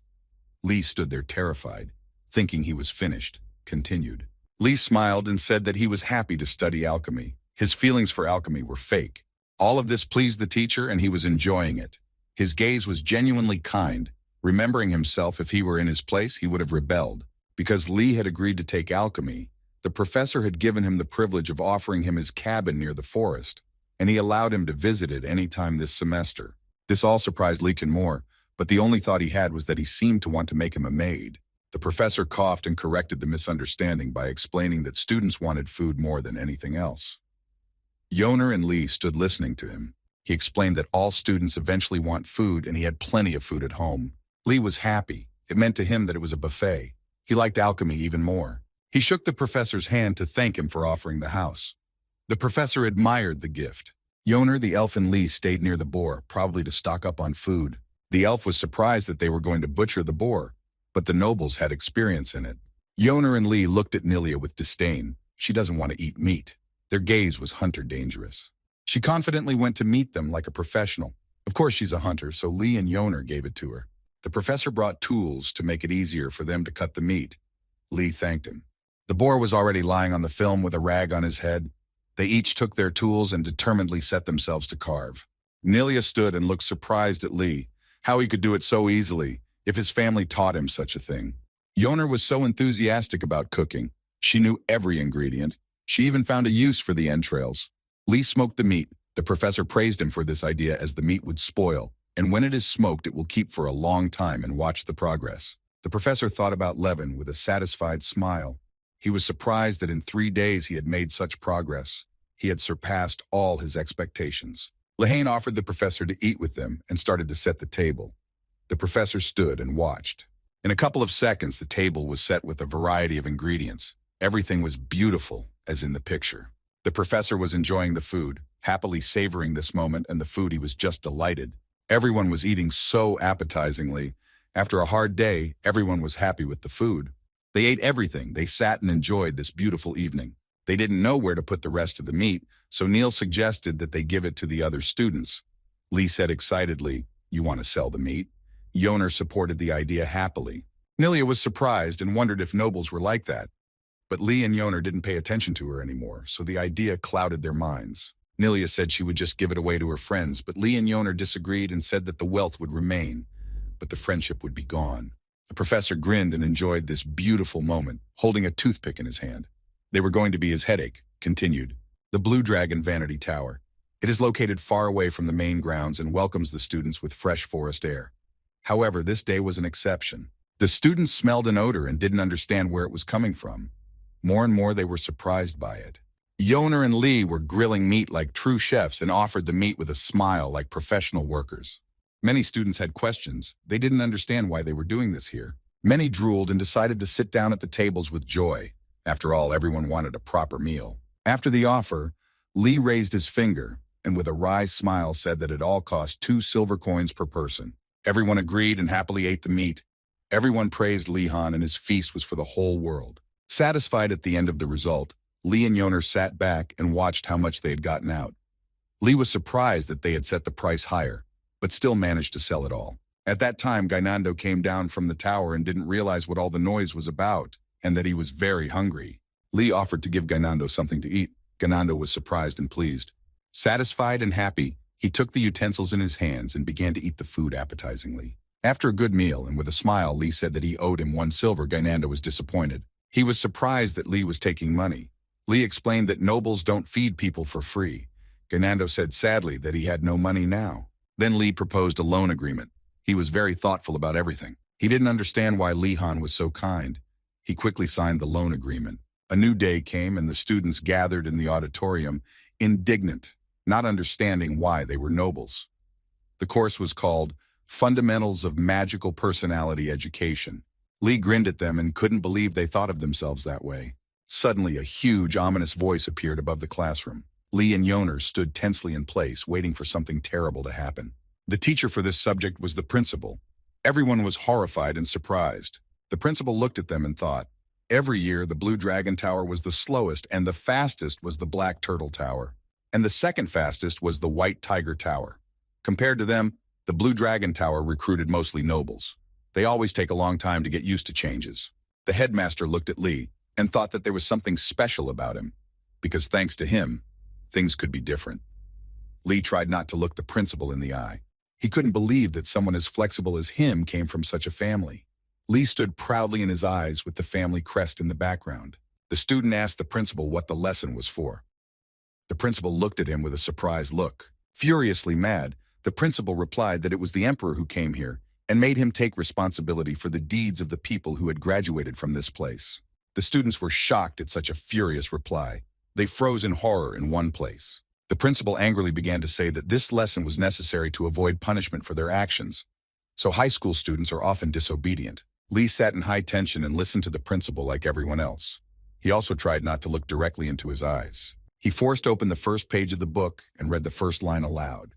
Lee stood there terrified, thinking he was finished, continued. Lee smiled and said that he was happy to study alchemy. His feelings for alchemy were fake. All of this pleased the teacher and he was enjoying it. His gaze was genuinely kind. Remembering himself, if he were in his place, he would have rebelled. Because Lee had agreed to take alchemy, the professor had given him the privilege of offering him his cabin near the forest, and he allowed him to visit it any time this semester. This all surprised Leekin more, but the only thought he had was that he seemed to want to make him a maid. The professor coughed and corrected the misunderstanding by explaining that students wanted food more than anything else. Yoner and Lee stood listening to him. He explained that all students eventually want food and he had plenty of food at home. Lee was happy. It meant to him that it was a buffet. He liked alchemy even more. He shook the professor's hand to thank him for offering the house. The professor admired the gift. Yoner, the elf, and Lee stayed near the boar, probably to stock up on food. The elf was surprised that they were going to butcher the boar, but the nobles had experience in it. Yoner and Lee looked at Nilia with disdain. She doesn't want to eat meat. Their gaze was hunter dangerous. She confidently went to meet them like a professional. Of course she's a hunter, so Lee and Yoner gave it to her. The professor brought tools to make it easier for them to cut the meat. Lee thanked him. The boar was already lying on the film with a rag on his head. They each took their tools and determinedly set themselves to carve. Nilia stood and looked surprised at Lee, how he could do it so easily, if his family taught him such a thing. Yoner was so enthusiastic about cooking. She knew every ingredient. She even found a use for the entrails. Lee smoked the meat. The professor praised him for this idea as the meat would spoil, and when it is smoked it will keep for a long time and watch the progress. The professor thought about Levin with a satisfied smile. He was surprised that in 3 days he had made such progress. He had surpassed all his expectations. Lehane offered the professor to eat with them and started to set the table. The professor stood and watched. In a couple of seconds, the table was set with a variety of ingredients. Everything was beautiful, as in the picture. The professor was enjoying the food, happily savoring this moment, and the food he was just delighted. Everyone was eating so appetizingly. After a hard day, everyone was happy with the food. They ate everything. They sat and enjoyed this beautiful evening. They didn't know where to put the rest of the meat, so Neil suggested that they give it to the other students. Lee said excitedly, "You want to sell the meat?" Yoner supported the idea happily. Nilia was surprised and wondered if nobles were like that. But Lee and Yoner didn't pay attention to her anymore, so the idea clouded their minds. Nilia said she would just give it away to her friends, but Lee and Yoner disagreed and said that the wealth would remain, but the friendship would be gone. The professor grinned and enjoyed this beautiful moment, holding a toothpick in his hand. They were going to be his headache, continued. The Blue Dragon Vanity Tower. It is located far away from the main grounds and welcomes the students with fresh forest air. However, this day was an exception. The students smelled an odor and didn't understand where it was coming from. More and more they were surprised by it. Yoner and Lee were grilling meat like true chefs and offered the meat with a smile like professional workers. Many students had questions. They didn't understand why they were doing this here. Many drooled and decided to sit down at the tables with joy. After all, everyone wanted a proper meal. After the offer, Lee raised his finger and with a wry smile said that it all cost 2 silver coins per person. Everyone agreed and happily ate the meat. Everyone praised Lee Han and his feast was for the whole world. Satisfied at the end of the result, Lee and Yoner sat back and watched how much they had gotten out. Lee was surprised that they had set the price higher, but still managed to sell it all. At that time, Gainando came down from the tower and didn't realize what all the noise was about, and that he was very hungry. Lee offered to give Gainando something to eat. Gainando was surprised and pleased. Satisfied and happy, he took the utensils in his hands and began to eat the food appetizingly. After a good meal and with a smile, Lee said that he owed him 1 silver. Gainando was disappointed. He was surprised that Lee was taking money. Lee explained that nobles don't feed people for free. Gainando said sadly that he had no money now. Then Lee proposed a loan agreement. He was very thoughtful about everything. He didn't understand why Lee Han was so kind. He quickly signed the loan agreement. A new day came and the students gathered in the auditorium, indignant, not understanding why they were nobles. The course was called Fundamentals of Magical Personality Education. Lee grinned at them and couldn't believe they thought of themselves that way. Suddenly, a huge, ominous voice appeared above the classroom. Lee and Yoner stood tensely in place, waiting for something terrible to happen. The teacher for this subject was the principal. Everyone was horrified and surprised. The principal looked at them and thought, every year the Blue Dragon Tower was the slowest and the fastest was the Black Turtle Tower. And the second fastest was the White Tiger Tower. Compared to them, the Blue Dragon Tower recruited mostly nobles. They always take a long time to get used to changes. The headmaster looked at Lee and thought that there was something special about him, because thanks to him, things could be different. Lee tried not to look the principal in the eye. He couldn't believe that someone as flexible as him came from such a family. Lee stood proudly in his eyes with the family crest in the background. The student asked the principal what the lesson was for. The principal looked at him with a surprised look. Furiously mad, the principal replied that it was the emperor who came here and made him take responsibility for the deeds of the people who had graduated from this place. The students were shocked at such a furious reply. They froze in horror in one place. The principal angrily began to say that this lesson was necessary to avoid punishment for their actions. So high school students are often disobedient. Lee sat in high tension and listened to the principal like everyone else. He also tried not to look directly into his eyes. He forced open the first page of the book and read the first line aloud.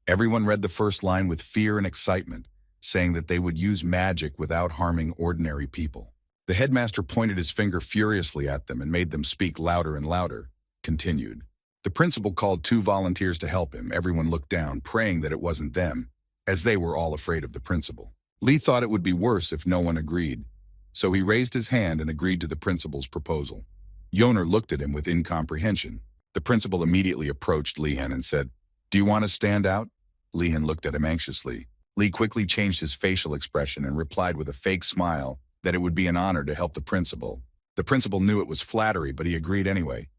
Everyone read the first line with fear and excitement, saying that they would use magic without harming ordinary people. The headmaster pointed his finger furiously at them and made them speak louder and louder. Continued. The principal called 2 volunteers to help him. Everyone looked down, praying that it wasn't them, as they were all afraid of the principal. Lee thought it would be worse if no one agreed, so he raised his hand and agreed to the principal's proposal. Yoner looked at him with incomprehension. The principal immediately approached Lehan and said, "Do you want to stand out?" Lehan looked at him anxiously. Lee quickly changed his facial expression and replied with a fake smile that it would be an honor to help the principal. The principal knew it was flattery, but he agreed anyway.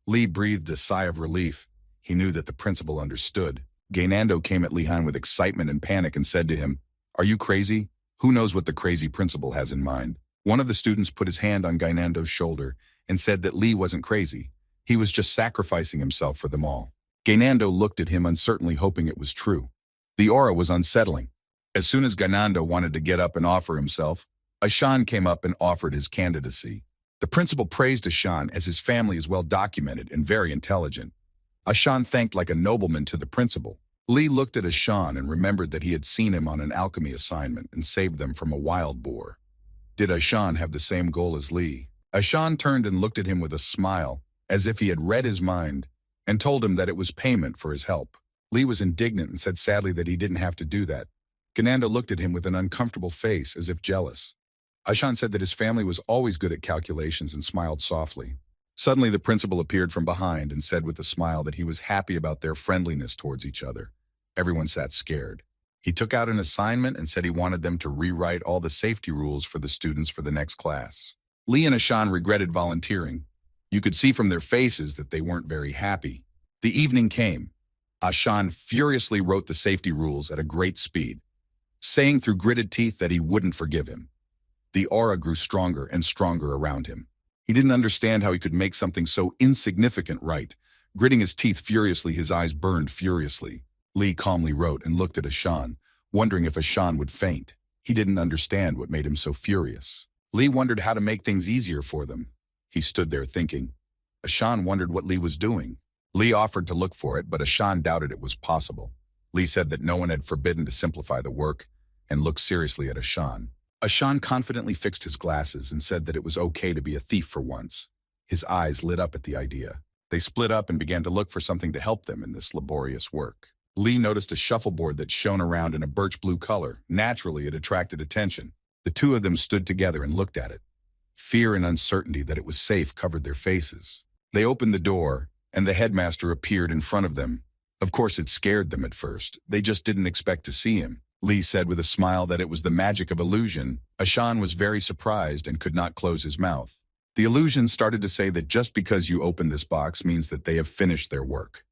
Lee breathed a sigh of relief. He knew that the principal understood. Gainando came at Lehan with excitement and panic and said to him, "Are you crazy? Who knows what the crazy principal has in mind?" One of the students put his hand on Gainando's shoulder and said that Lee wasn't crazy. He was just sacrificing himself for them all. Gainando looked at him uncertainly, hoping it was true. The aura was unsettling. As soon as Gainando wanted to get up and offer himself, Ashan came up and offered his candidacy. The principal praised Ashan as his family is well documented and very intelligent. Ashan thanked like a nobleman to the principal. Lee looked at Ashan and remembered that he had seen him on an alchemy assignment and saved them from a wild boar. Did Ashan have the same goal as Lee? Ashan turned and looked at him with a smile, as if he had read his mind, and told him that it was payment for his help. Lee was indignant and said sadly that he didn't have to do that. Gainando looked at him with an uncomfortable face, as if jealous. Ashan said that his family was always good at calculations and smiled softly. Suddenly the principal appeared from behind and said with a smile that he was happy about their friendliness towards each other. Everyone sat scared. He took out an assignment and said he wanted them to rewrite all the safety rules for the students for the next class. Lee and Ashan regretted volunteering. You could see from their faces that they weren't very happy. The evening came. Ashan furiously wrote the safety rules at a great speed, saying through gritted teeth that he wouldn't forgive him. The aura grew stronger and stronger around him. He didn't understand how he could make something so insignificant right. Gritting his teeth furiously, his eyes burned furiously. Lee calmly wrote and looked at Ashan, wondering if Ashan would faint. He didn't understand what made him so furious. Lee wondered how to make things easier for them. He stood there thinking. Ashan wondered what Lee was doing. Lee offered to look for it, but Ashan doubted it was possible. Lee said that no one had forbidden to simplify the work and looked seriously at Ashan. Ashan confidently fixed his glasses and said that it was okay to be a thief for once. His eyes lit up at the idea. They split up and began to look for something to help them in this laborious work. Lee noticed a shuffleboard that shone around in a birch blue color. Naturally, it attracted attention. The two of them stood together and looked at it. Fear and uncertainty that it was safe covered their faces. They opened the door, and the headmaster appeared in front of them. Of course, it scared them at first. They just didn't expect to see him. Lee said with a smile that it was the magic of illusion. Ashan was very surprised and could not close his mouth. The illusion started to say that just because you open this box means that they have finished their work.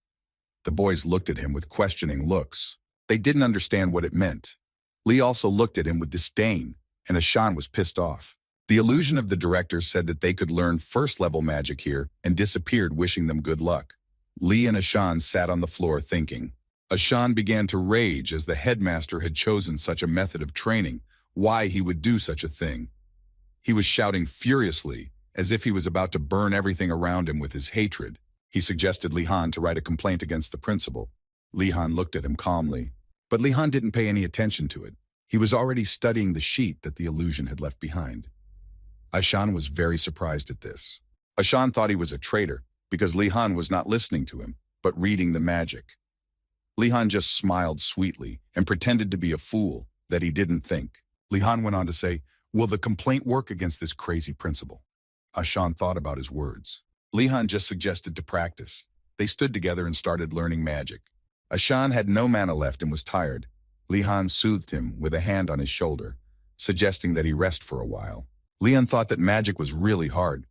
The boys looked at him with questioning looks. They didn't understand what it meant. Lee also looked at him with disdain, and Ashan was pissed off. The illusion of the director said that they could learn first-level magic here and disappeared, wishing them good luck. Lee and Ashan sat on the floor thinking. Ashan began to rage as the headmaster had chosen such a method of training, why he would do such a thing. He was shouting furiously, as if he was about to burn everything around him with his hatred. He suggested Lihan to write a complaint against the principal. Lihan looked at him calmly, but Lihan didn't pay any attention to it. He was already studying the sheet that the illusion had left behind. Ashan was very surprised at this. Ashan thought he was a traitor because Lihan was not listening to him, but reading the magic. Lihan just smiled sweetly and pretended to be a fool that he didn't think. Lihan went on to say, "Will the complaint work against this crazy principal?" Ashan thought about his words. Lihan just suggested to practice. They stood together and started learning magic. Ashan had no mana left and was tired. Lihan soothed him with a hand on his shoulder, suggesting that he rest for a while. Lihan thought that magic was really hard.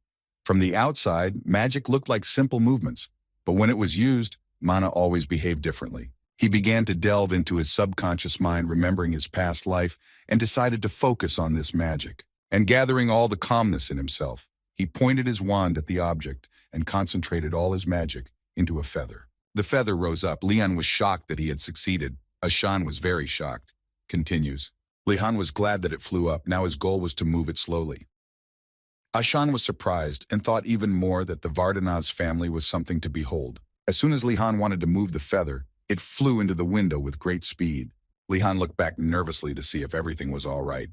From the outside, magic looked like simple movements, but when it was used, mana always behaved differently. He began to delve into his subconscious mind, remembering his past life, and decided to focus on this magic. And gathering all the calmness in himself, he pointed his wand at the object and concentrated all his magic into a feather. The feather rose up. Lihan was shocked that he had succeeded. Ashan was very shocked. Continues. Lihan was glad that it flew up. Now his goal was to move it slowly. Ashan was surprised and thought even more that the Vardanaz family was something to behold. As soon as Lihan wanted to move the feather, it flew into the window with great speed. Lihan looked back nervously to see if everything was all right.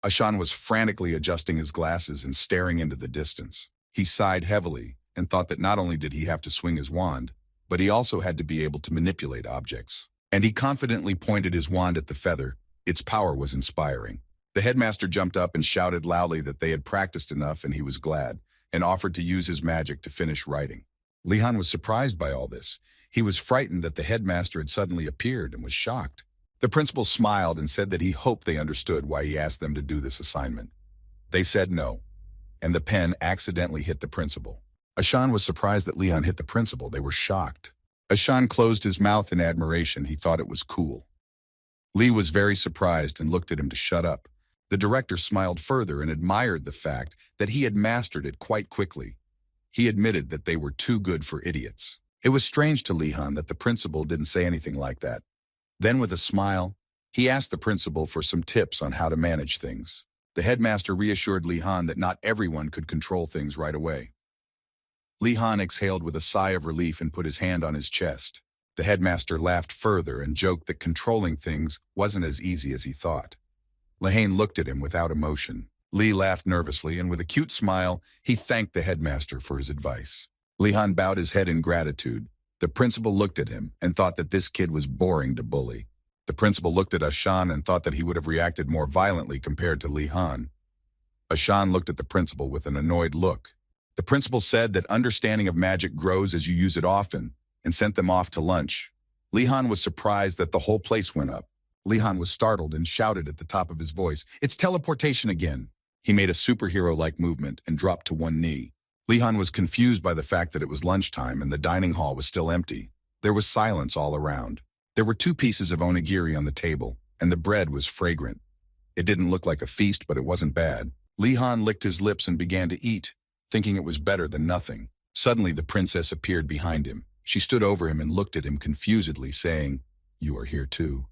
Ashan was frantically adjusting his glasses and staring into the distance. He sighed heavily and thought that not only did he have to swing his wand, but he also had to be able to manipulate objects. And he confidently pointed his wand at the feather. Its power was inspiring. The headmaster jumped up and shouted loudly that they had practiced enough and he was glad, and offered to use his magic to finish writing. Lihan was surprised by all this. He was frightened that the headmaster had suddenly appeared and was shocked. The principal smiled and said that he hoped they understood why he asked them to do this assignment. They said no, and the pen accidentally hit the principal. Ashan was surprised that Lihan hit the principal. They were shocked. Ashan closed his mouth in admiration. He thought it was cool. Lee was very surprised and looked at him to shut up. The director smiled further and admired the fact that he had mastered it quite quickly. He admitted that they were too good for idiots. It was strange to Lihan that the principal didn't say anything like that. Then with a smile, he asked the principal for some tips on how to manage things. The headmaster reassured Lihan that not everyone could control things right away. Lihan exhaled with a sigh of relief and put his hand on his chest. The headmaster laughed further and joked that controlling things wasn't as easy as he thought. Lihan looked at him without emotion. Lee laughed nervously, and with a cute smile, he thanked the headmaster for his advice. Lihan bowed his head in gratitude. The principal looked at him and thought that this kid was boring to bully. The principal looked at Ashan and thought that he would have reacted more violently compared to Lihan. Ashan looked at the principal with an annoyed look. The principal said that understanding of magic grows as you use it often, and sent them off to lunch. Lihan was surprised that the whole place went up. Lihan was startled and shouted at the top of his voice, "It's teleportation again!" He made a superhero-like movement and dropped to one knee. Lihan was confused by the fact that it was lunchtime and the dining hall was still empty. There was silence all around. There were 2 pieces of onigiri on the table, and the bread was fragrant. It didn't look like a feast, but it wasn't bad. Lihan licked his lips and began to eat. thinking it was better than nothing. Suddenly, the princess appeared behind him. She stood over him and looked at him confusedly, saying, "You are here too."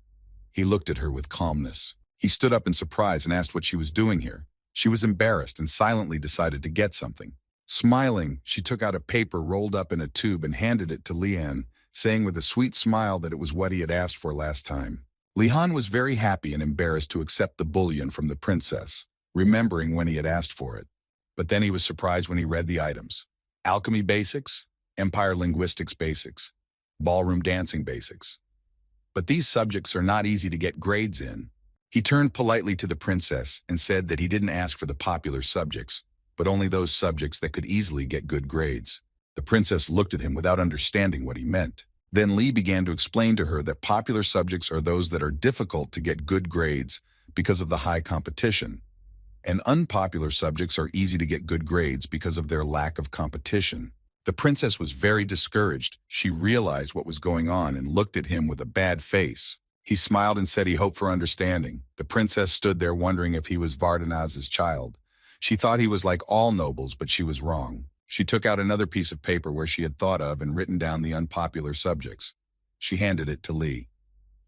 He looked at her with calmness. He stood up in surprise and asked what she was doing here. She was embarrassed and silently decided to get something. Smiling, she took out a paper rolled up in a tube and handed it to Lian, saying with a sweet smile that it was what he had asked for last time. Lihan was very happy and embarrassed to accept the bullion from the princess, remembering when he had asked for it. But then he was surprised when he read the items. Alchemy Basics, Empire Linguistics Basics, Ballroom Dancing Basics. But these subjects are not easy to get grades in. He turned politely to the princess and said that he didn't ask for the popular subjects, but only those subjects that could easily get good grades. The princess looked at him without understanding what he meant. Then Li began to explain to her that popular subjects are those that are difficult to get good grades because of the high competition, and unpopular subjects are easy to get good grades because of their lack of competition. The princess was very discouraged. She realized what was going on and looked at him with a bad face. He smiled and said he hoped for understanding. The princess stood there wondering if he was Vardanaz's child. She thought he was like all nobles, but she was wrong. She took out another piece of paper where she had thought of and written down the unpopular subjects. She handed it to Li.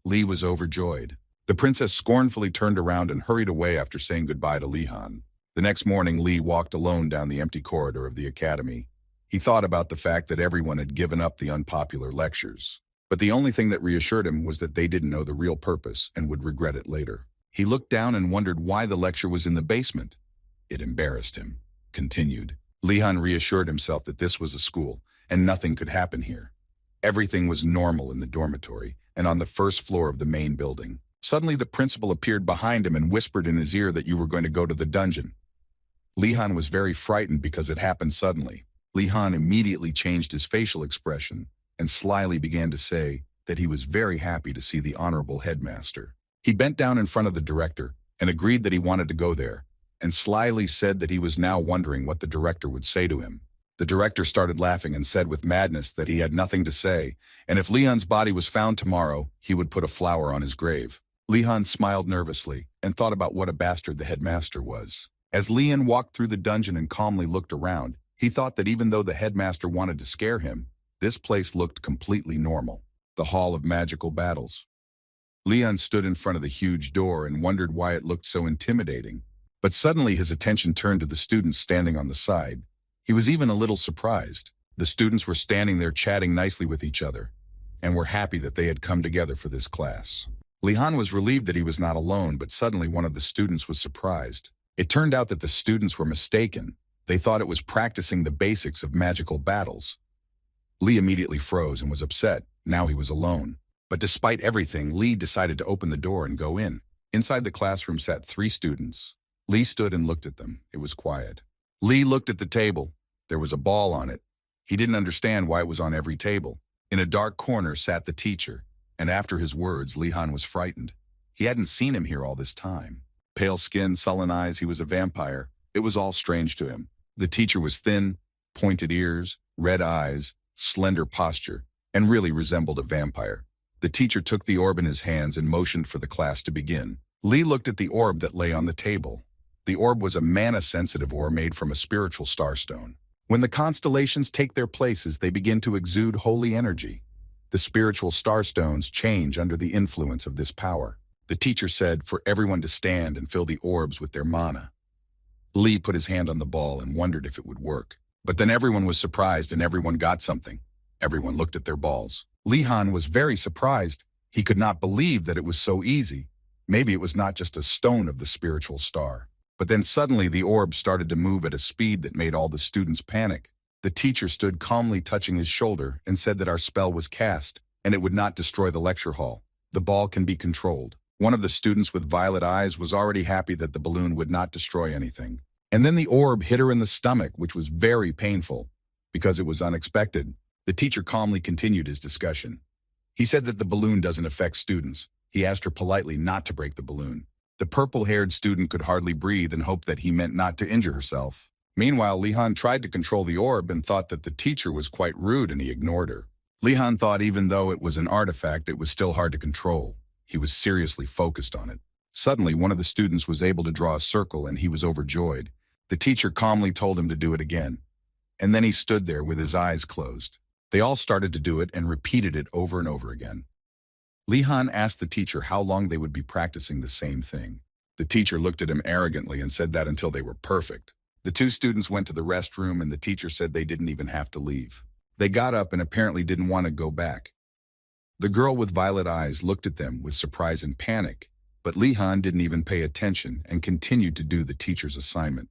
Li was overjoyed. The princess scornfully turned around and hurried away after saying goodbye to Lihan. The next morning, Li walked alone down the empty corridor of the academy. He thought about the fact that everyone had given up the unpopular lectures. But the only thing that reassured him was that they didn't know the real purpose and would regret it later. He looked down and wondered why the lecture was in the basement. It embarrassed him. Continued. Lihan reassured himself that this was a school and nothing could happen here. Everything was normal in the dormitory and on the first floor of the main building. Suddenly the principal appeared behind him and whispered in his ear that you were going to go to the dungeon. Lihan was very frightened because it happened suddenly. Lihan immediately changed his facial expression and slyly began to say that he was very happy to see the honorable headmaster. He bent down in front of the director and agreed that he wanted to go there, and slyly said that he was now wondering what the director would say to him. The director started laughing and said with madness that he had nothing to say, and if Leon's body was found tomorrow, he would put a flower on his grave. Leon smiled nervously and thought about what a bastard the headmaster was. As Leon walked through the dungeon and calmly looked around, he thought that even though the headmaster wanted to scare him, this place looked completely normal. The Hall of Magical Battles. Leon stood in front of the huge door and wondered why it looked so intimidating. But suddenly his attention turned to the students standing on the side. He was even a little surprised. The students were standing there chatting nicely with each other and were happy that they had come together for this class. Lihan was relieved that he was not alone, but suddenly one of the students was surprised. It turned out that the students were mistaken. They thought it was practicing the basics of magical battles. Lee immediately froze and was upset. Now he was alone. But despite everything, Lee decided to open the door and go in. Inside the classroom sat 3 students. Lee stood and looked at them. It was quiet. Lee looked at the table. There was a ball on it. He didn't understand why it was on every table. In a dark corner sat the teacher, and after his words, Lihan was frightened. He hadn't seen him here all this time. Pale skin, sullen eyes, he was a vampire. It was all strange to him. The teacher was thin, pointed ears, red eyes, slender posture, and really resembled a vampire. The teacher took the orb in his hands and motioned for the class to begin. Lee looked at the orb that lay on the table. The orb was a mana-sensitive orb made from a spiritual starstone. When the constellations take their places, they begin to exude holy energy. The spiritual starstones change under the influence of this power. The teacher said for everyone to stand and fill the orbs with their mana. Lee put his hand on the ball and wondered if it would work. But then everyone was surprised and everyone got something. Everyone looked at their balls. Lihan was very surprised. He could not believe that it was so easy. Maybe it was not just a stone of the spiritual star. But then suddenly the orb started to move at a speed that made all the students panic. The teacher stood calmly touching his shoulder and said that our spell was cast, and it would not destroy the lecture hall. The ball can be controlled. One of the students with violet eyes was already happy that the balloon would not destroy anything. And then the orb hit her in the stomach, which was very painful, because it was unexpected. The teacher calmly continued his discussion. He said that the balloon doesn't affect students. He asked her politely not to break the balloon. The purple-haired student could hardly breathe and hoped that he meant not to injure herself. Meanwhile, Lihan tried to control the orb and thought that the teacher was quite rude and he ignored her. Lihan thought even though it was an artifact, it was still hard to control. He was seriously focused on it. Suddenly, one of the students was able to draw a circle and he was overjoyed. The teacher calmly told him to do it again, and then he stood there with his eyes closed. They all started to do it and repeated it over and over again. Lihan asked the teacher how long they would be practicing the same thing. The teacher looked at him arrogantly and said that until they were perfect. The two students went to the restroom and the teacher said they didn't even have to leave. They got up and apparently didn't want to go back. The girl with violet eyes looked at them with surprise and panic, but Lihan didn't even pay attention and continued to do the teacher's assignment.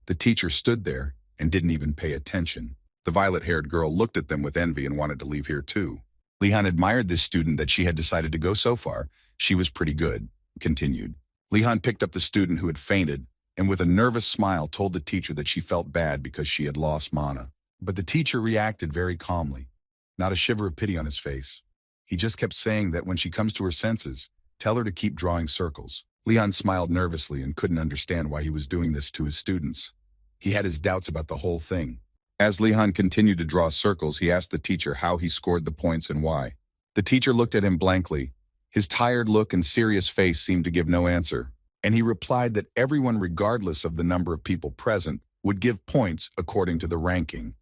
The teacher stood there and didn't even pay attention. The violet-haired girl looked at them with envy and wanted to leave here too. Lihan admired this student that she had decided to go so far. She was pretty good, continued. Lihan picked up the student who had fainted and with a nervous smile told the teacher that she felt bad because she had lost mana. But the teacher reacted very calmly, not a shiver of pity on his face. He just kept saying that when she comes to her senses, tell her to keep drawing circles. Lihan smiled nervously and couldn't understand why he was doing this to his students. He had his doubts about the whole thing. As Lihan continued to draw circles, he asked the teacher how he scored the points and why. The teacher looked at him blankly. His tired look and serious face seemed to give no answer, and he replied that everyone, regardless of the number of people present, would give points according to the ranking.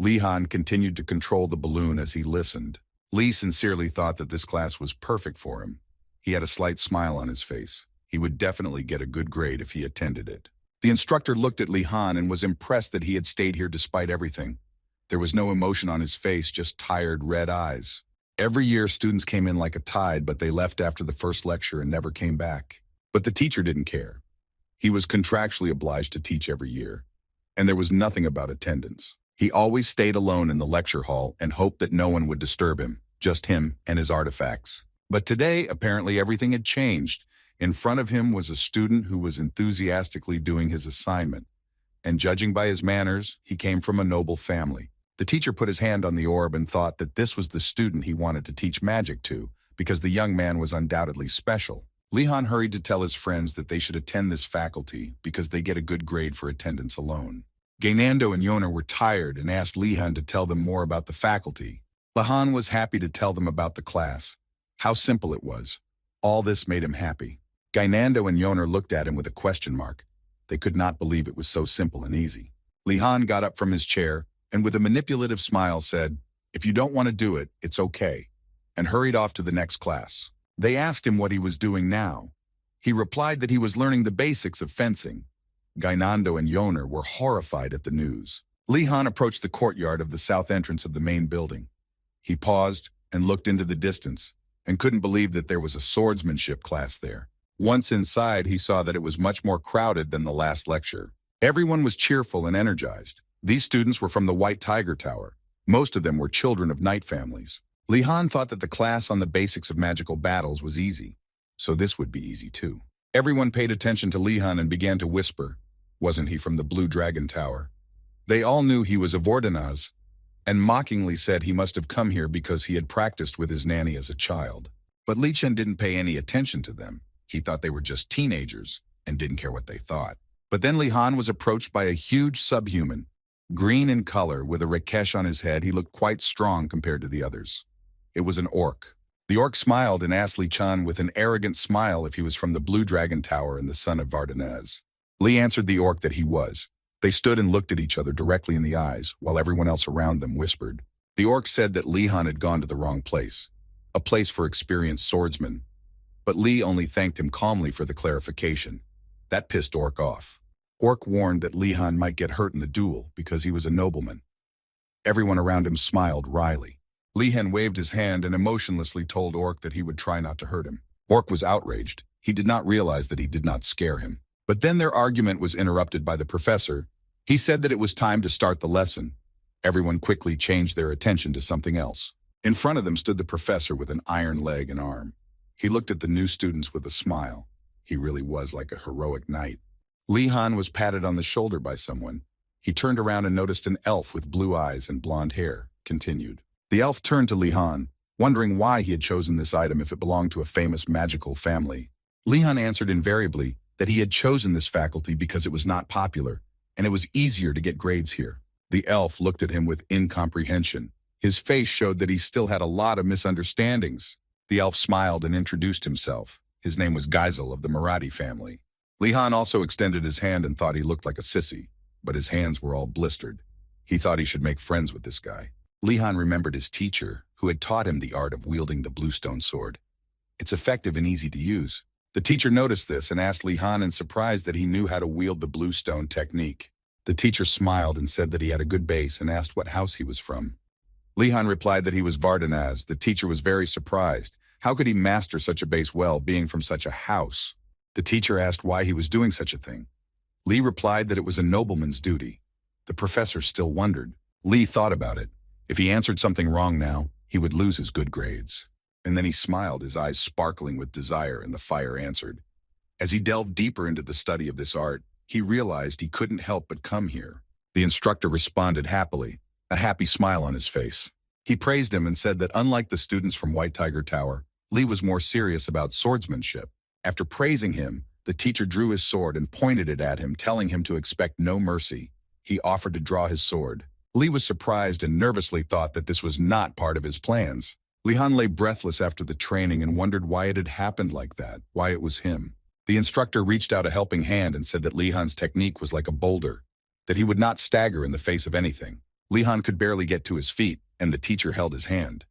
Lihan continued to control the balloon as he listened. Lee sincerely thought that this class was perfect for him. He had a slight smile on his face. He would definitely get a good grade if he attended it. The instructor looked at Lihan and was impressed that he had stayed here despite everything. There was no emotion on his face, just tired red eyes. Every year, students came in like a tide, but they left after the first lecture and never came back. But the teacher didn't care. He was contractually obliged to teach every year, and there was nothing about attendance. He always stayed alone in the lecture hall and hoped that no one would disturb him, just him and his artifacts. But today, apparently everything had changed. In front of him was a student who was enthusiastically doing his assignment, and judging by his manners, he came from a noble family. The teacher put his hand on the orb and thought that this was the student he wanted to teach magic to, because the young man was undoubtedly special. Lihan hurried to tell his friends that they should attend this faculty because they get a good grade for attendance alone. Gainando and Yoner were tired and asked Lihan to tell them more about the faculty. Lihan was happy to tell them about the class. How simple it was. All this made him happy. Gainando and Yoner looked at him with a question mark. They could not believe it was so simple and easy. Lihan got up from his chair and with a manipulative smile said, "If you don't want to do it, it's okay," and hurried off to the next class. They asked him what he was doing now. He replied that he was learning the basics of fencing. Gainando and Yoner were horrified at the news. Lihan approached the courtyard of the south entrance of the main building. He paused and looked into the distance and couldn't believe that there was a swordsmanship class there. Once inside, he saw that it was much more crowded than the last lecture. Everyone was cheerful and energized. These students were from the White Tiger Tower. Most of them were children of knight families. Lihan thought that the class on the basics of magical battles was easy, so this would be easy too. Everyone paid attention to Lihan and began to whisper, "Wasn't he from the Blue Dragon Tower?" They all knew he was a Vordanaz, and mockingly said he must have come here because he had practiced with his nanny as a child. But Li Chen didn't pay any attention to them. He thought they were just teenagers and didn't care what they thought. But then Lihan was approached by a huge subhuman. Green in color, with a rakesh on his head, he looked quite strong compared to the others. It was an orc. The orc smiled and asked Li Chen with an arrogant smile if he was from the Blue Dragon Tower and the son of Vardanez. Li answered the orc that he was. They stood and looked at each other directly in the eyes, while everyone else around them whispered. The orc said that Lihan had gone to the wrong place, a place for experienced swordsmen. But Li only thanked him calmly for the clarification. That pissed Orc off. Orc warned that Lihan might get hurt in the duel because he was a nobleman. Everyone around him smiled wryly. Lihan waved his hand and emotionlessly told Orc that he would try not to hurt him. Orc was outraged. He did not realize that he did not scare him. But then their argument was interrupted by the professor. He said that it was time to start the lesson. Everyone quickly changed their attention to something else. In front of them stood the professor with an iron leg and arm. He looked at the new students with a smile. He really was like a heroic knight. Lihan was patted on the shoulder by someone. He turned around and noticed an elf with blue eyes and blonde hair, continued. The elf turned to Lihan, wondering why he had chosen this item if it belonged to a famous magical family. Lihan answered invariably that he had chosen this faculty because it was not popular, and it was easier to get grades here. The elf looked at him with incomprehension. His face showed that he still had a lot of misunderstandings. The elf smiled and introduced himself. His name was Geisel of the Marathi family. Li Han also extended his hand and thought he looked like a sissy, but his hands were all blistered. He thought he should make friends with this guy. Li Han remembered his teacher, who had taught him the art of wielding the bluestone sword. It's effective and easy to use. The teacher noticed this and asked Li Han in surprise that he knew how to wield the bluestone technique. The teacher smiled and said that he had a good base and asked what house he was from. Li Han replied that he was Vardanaz. The teacher was very surprised. How could he master such a base well, being from such a house? The teacher asked why he was doing such a thing. Li replied that it was a nobleman's duty. The professor still wondered. Li thought about it. If he answered something wrong now, he would lose his good grades. And then he smiled, his eyes sparkling with desire, and the fire answered. As he delved deeper into the study of this art, he realized he couldn't help but come here. The instructor responded happily, a happy smile on his face. He praised him and said that unlike the students from White Tiger Tower, Li was more serious about swordsmanship. After praising him, the teacher drew his sword and pointed it at him, telling him to expect no mercy. He offered to draw his sword. Li was surprised and nervously thought that this was not part of his plans. Li Han lay breathless after the training and wondered why it had happened like that, why it was him. The instructor reached out a helping hand and said that Li Han's technique was like a boulder, that he would not stagger in the face of anything. Li Han could barely get to his feet, and the teacher held his hand.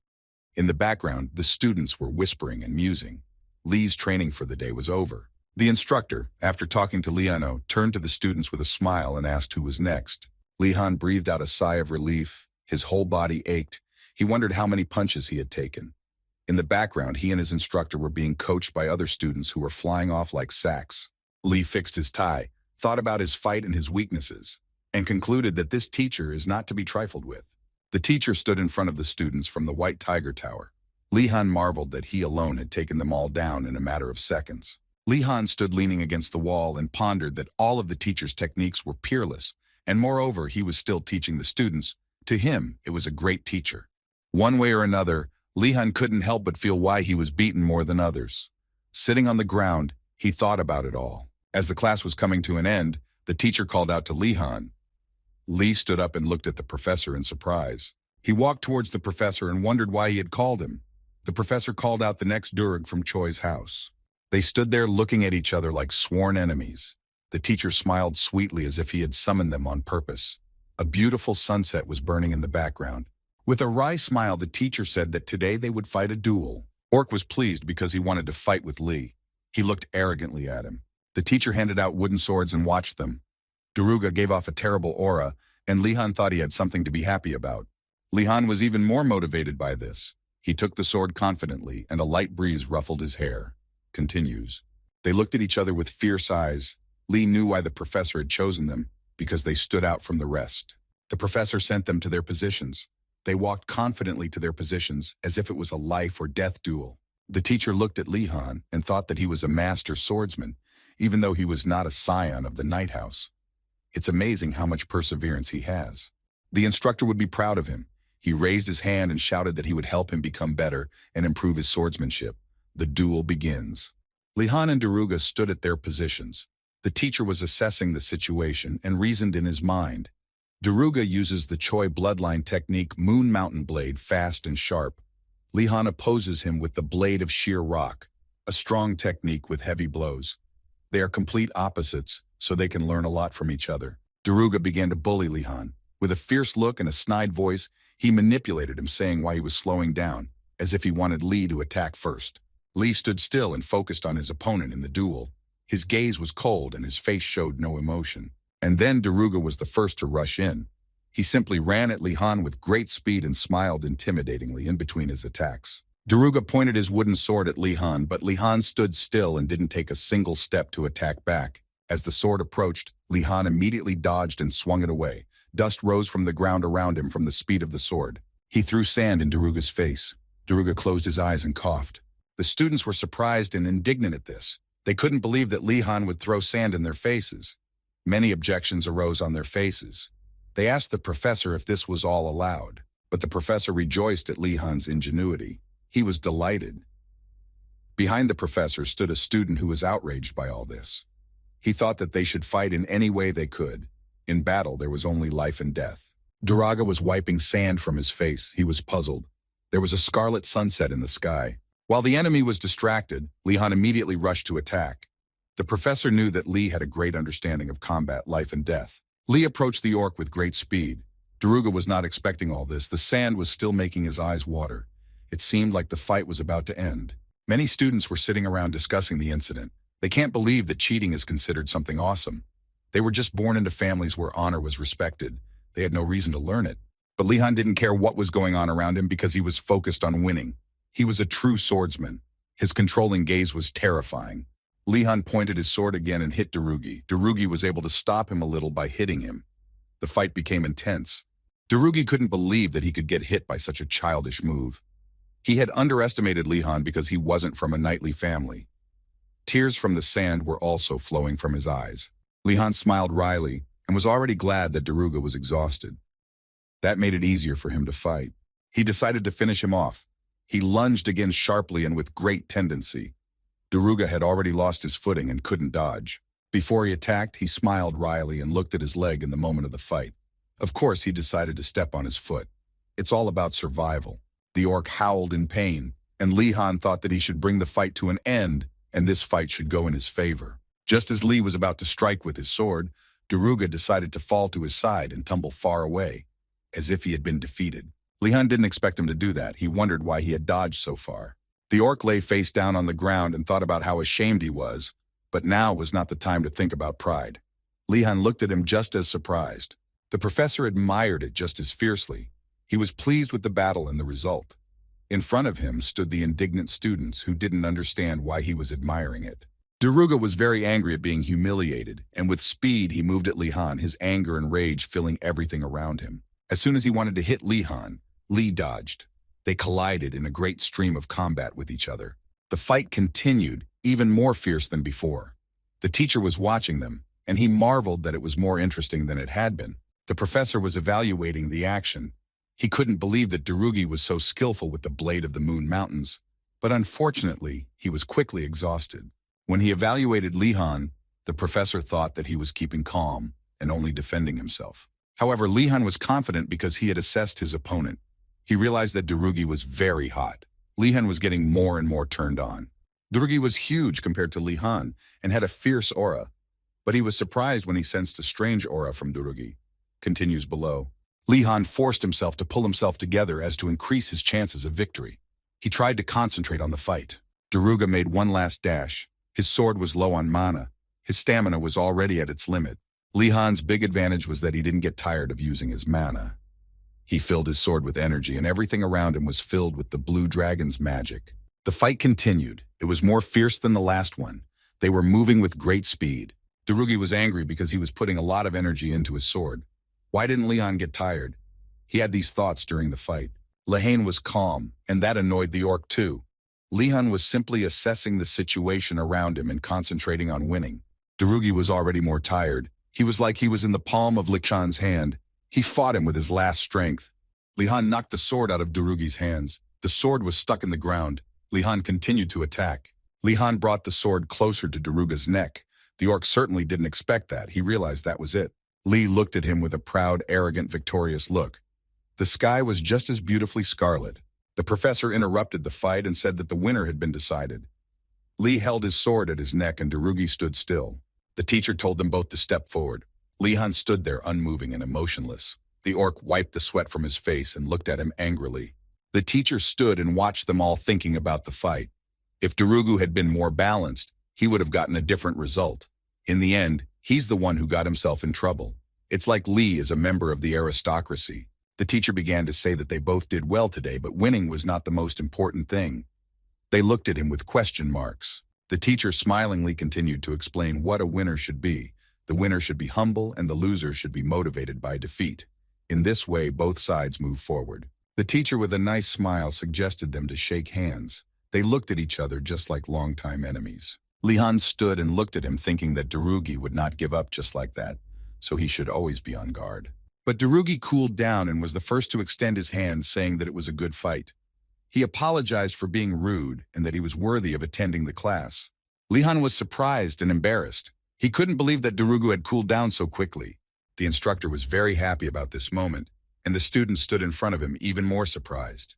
In the background, the students were whispering and musing. Li's training for the day was over. The instructor, after talking to Liano, turned to the students with a smile and asked who was next. Li Han breathed out a sigh of relief. His whole body ached. He wondered how many punches he had taken. In the background, he and his instructor were being coached by other students who were flying off like sacks. Li fixed his tie, thought about his fight and his weaknesses, and concluded that this teacher is not to be trifled with. The teacher stood in front of the students from the White Tiger Tower. Li Han marveled that he alone had taken them all down in a matter of seconds. Li Han stood leaning against the wall and pondered that all of the teacher's techniques were peerless, and moreover, he was still teaching the students. To him, it was a great teacher. One way or another, Li Han couldn't help but feel why he was beaten more than others. Sitting on the ground, he thought about it all. As the class was coming to an end, the teacher called out to Li Han. Li stood up and looked at the professor in surprise. He walked towards the professor and wondered why he had called him. The professor called out the next Durug from Choi's house. They stood there looking at each other like sworn enemies. The teacher smiled sweetly as if he had summoned them on purpose. A beautiful sunset was burning in the background. With a wry smile, the teacher said that today they would fight a duel. Orc was pleased because he wanted to fight with Li. He looked arrogantly at him. The teacher handed out wooden swords and watched them. Daruga gave off a terrible aura, and Li Han thought he had something to be happy about. Li Han was even more motivated by this. He took the sword confidently, and a light breeze ruffled his hair. Continues. They looked at each other with fierce eyes. Li knew why the professor had chosen them, because they stood out from the rest. The professor sent them to their positions. They walked confidently to their positions as if it was a life or death duel. The teacher looked at Li Han and thought that he was a master swordsman, even though he was not a scion of the Night House. It's amazing how much perseverance he has. The instructor would be proud of him. He raised his hand and shouted that he would help him become better and improve his swordsmanship. The duel begins. Li Han and Daruga stood at their positions. The teacher was assessing the situation and reasoned in his mind. Daruga uses the Choi bloodline technique Moon Mountain Blade, fast and sharp. Li Han opposes him with the Blade of Sheer Rock, a strong technique with heavy blows. They are complete opposites, so they can learn a lot from each other. Daruga began to bully Li Han. With a fierce look and a snide voice, he manipulated him, saying why he was slowing down, as if he wanted Li to attack first. Li stood still and focused on his opponent in the duel. His gaze was cold and his face showed no emotion. And then Daruga was the first to rush in. He simply ran at Li Han with great speed and smiled intimidatingly in between his attacks. Daruga pointed his wooden sword at Li Han, but Li Han stood still and didn't take a single step to attack back. As the sword approached, Li Han immediately dodged and swung it away. Dust rose from the ground around him from the speed of the sword. He threw sand in Daruga's face. Daruga closed his eyes and coughed. The students were surprised and indignant at this. They couldn't believe that Li Han would throw sand in their faces. Many objections arose on their faces. They asked the professor if this was all allowed, but the professor rejoiced at Li Han's ingenuity. He was delighted. Behind the professor stood a student who was outraged by all this. He thought that they should fight in any way they could. In battle, there was only life and death. Daruga was wiping sand from his face. He was puzzled. There was a scarlet sunset in the sky. While the enemy was distracted, Li Han immediately rushed to attack. The professor knew that Lee had a great understanding of combat, life and death. Lee approached the orc with great speed. Daruga was not expecting all this. The sand was still making his eyes water. It seemed like the fight was about to end. Many students were sitting around discussing the incident. They can't believe that cheating is considered something awesome. They were just born into families where honor was respected. They had no reason to learn it. But Lee Han didn't care what was going on around him because he was focused on winning. He was a true swordsman. His controlling gaze was terrifying. Lee Han pointed his sword again and hit Darugi. Darugi was able to stop him a little by hitting him. The fight became intense. Darugi couldn't believe that he could get hit by such a childish move. He had underestimated Lee Han because he wasn't from a knightly family. Tears from the sand were also flowing from his eyes. Lee Han smiled wryly and was already glad that Daruga was exhausted. That made it easier for him to fight. He decided to finish him off. He lunged again sharply and with great tendency. Daruga had already lost his footing and couldn't dodge. Before he attacked, he smiled wryly and looked at his leg in the moment of the fight. Of course, he decided to step on his foot. It's all about survival. The orc howled in pain, and Lee Han thought that he should bring the fight to an end, and this fight should go in his favor. Just as Lee was about to strike with his sword, Daruga decided to fall to his side and tumble far away, as if he had been defeated. Lee Han didn't expect him to do that. He wondered why he had dodged so far. The orc lay face down on the ground and thought about how ashamed he was, but now was not the time to think about pride. Lee Han looked at him just as surprised. The professor admired it just as fiercely. He was pleased with the battle and the result. In front of him stood the indignant students who didn't understand why he was admiring it. Daruga was very angry at being humiliated, and with speed he moved at Lee Han, his anger and rage filling everything around him. As soon as he wanted to hit Lee Han, Lee dodged. They collided in a great stream of combat with each other. The fight continued, even more fierce than before. The teacher was watching them, and he marveled that it was more interesting than it had been. The professor was evaluating the action. He couldn't believe that Darugi was so skillful with the blade of the Moon Mountains, but unfortunately, he was quickly exhausted. When he evaluated Lee Han, the professor thought that he was keeping calm and only defending himself. However, Lee Han was confident because he had assessed his opponent. He realized that Darugi was very hot. Lee Han was getting more and more turned on. Darugi was huge compared to Lee Han and had a fierce aura, but he was surprised when he sensed a strange aura from Darugi. Continues below. Lee Han forced himself to pull himself together as to increase his chances of victory. He tried to concentrate on the fight. Daruga made one last dash. His sword was low on mana. His stamina was already at its limit. Lee Han's big advantage was that he didn't get tired of using his mana. He filled his sword with energy, and everything around him was filled with the blue dragon's magic. The fight continued. It was more fierce than the last one. They were moving with great speed. Darugi was angry because he was putting a lot of energy into his sword. Why didn't Lee Han get tired? He had these thoughts during the fight. Lehane was calm, and that annoyed the orc too. Lee Han was simply assessing the situation around him and concentrating on winning. Darugi was already more tired. He was like he was in the palm of Lichan's hand. He fought him with his last strength. Lee Han knocked the sword out of Darugi's hands. The sword was stuck in the ground. Lee Han continued to attack. Lee Han brought the sword closer to Daruga's neck. The orc certainly didn't expect that. He realized that was it. Lee looked at him with a proud, arrogant, victorious look. The sky was just as beautifully scarlet. The professor interrupted the fight and said that the winner had been decided. Lee held his sword at his neck and Darugi stood still. The teacher told them both to step forward. Lee Han stood there unmoving and emotionless. The orc wiped the sweat from his face and looked at him angrily. The teacher stood and watched them all thinking about the fight. If Darugu had been more balanced, he would have gotten a different result. In the end, he's the one who got himself in trouble. It's like Lee is a member of the aristocracy. The teacher began to say that they both did well today, but winning was not the most important thing. They looked at him with question marks. The teacher smilingly continued to explain what a winner should be. The winner should be humble and the loser should be motivated by defeat. In this way, both sides move forward. The teacher with a nice smile suggested them to shake hands. They looked at each other just like longtime enemies. Lee Han stood and looked at him thinking that Darugi would not give up just like that, so he should always be on guard. But Darugi cooled down and was the first to extend his hand, saying that it was a good fight. He apologized for being rude and that he was worthy of attending the class. Lee Han was surprised and embarrassed. He couldn't believe that Darugu had cooled down so quickly. The instructor was very happy about this moment, and the students stood in front of him even more surprised.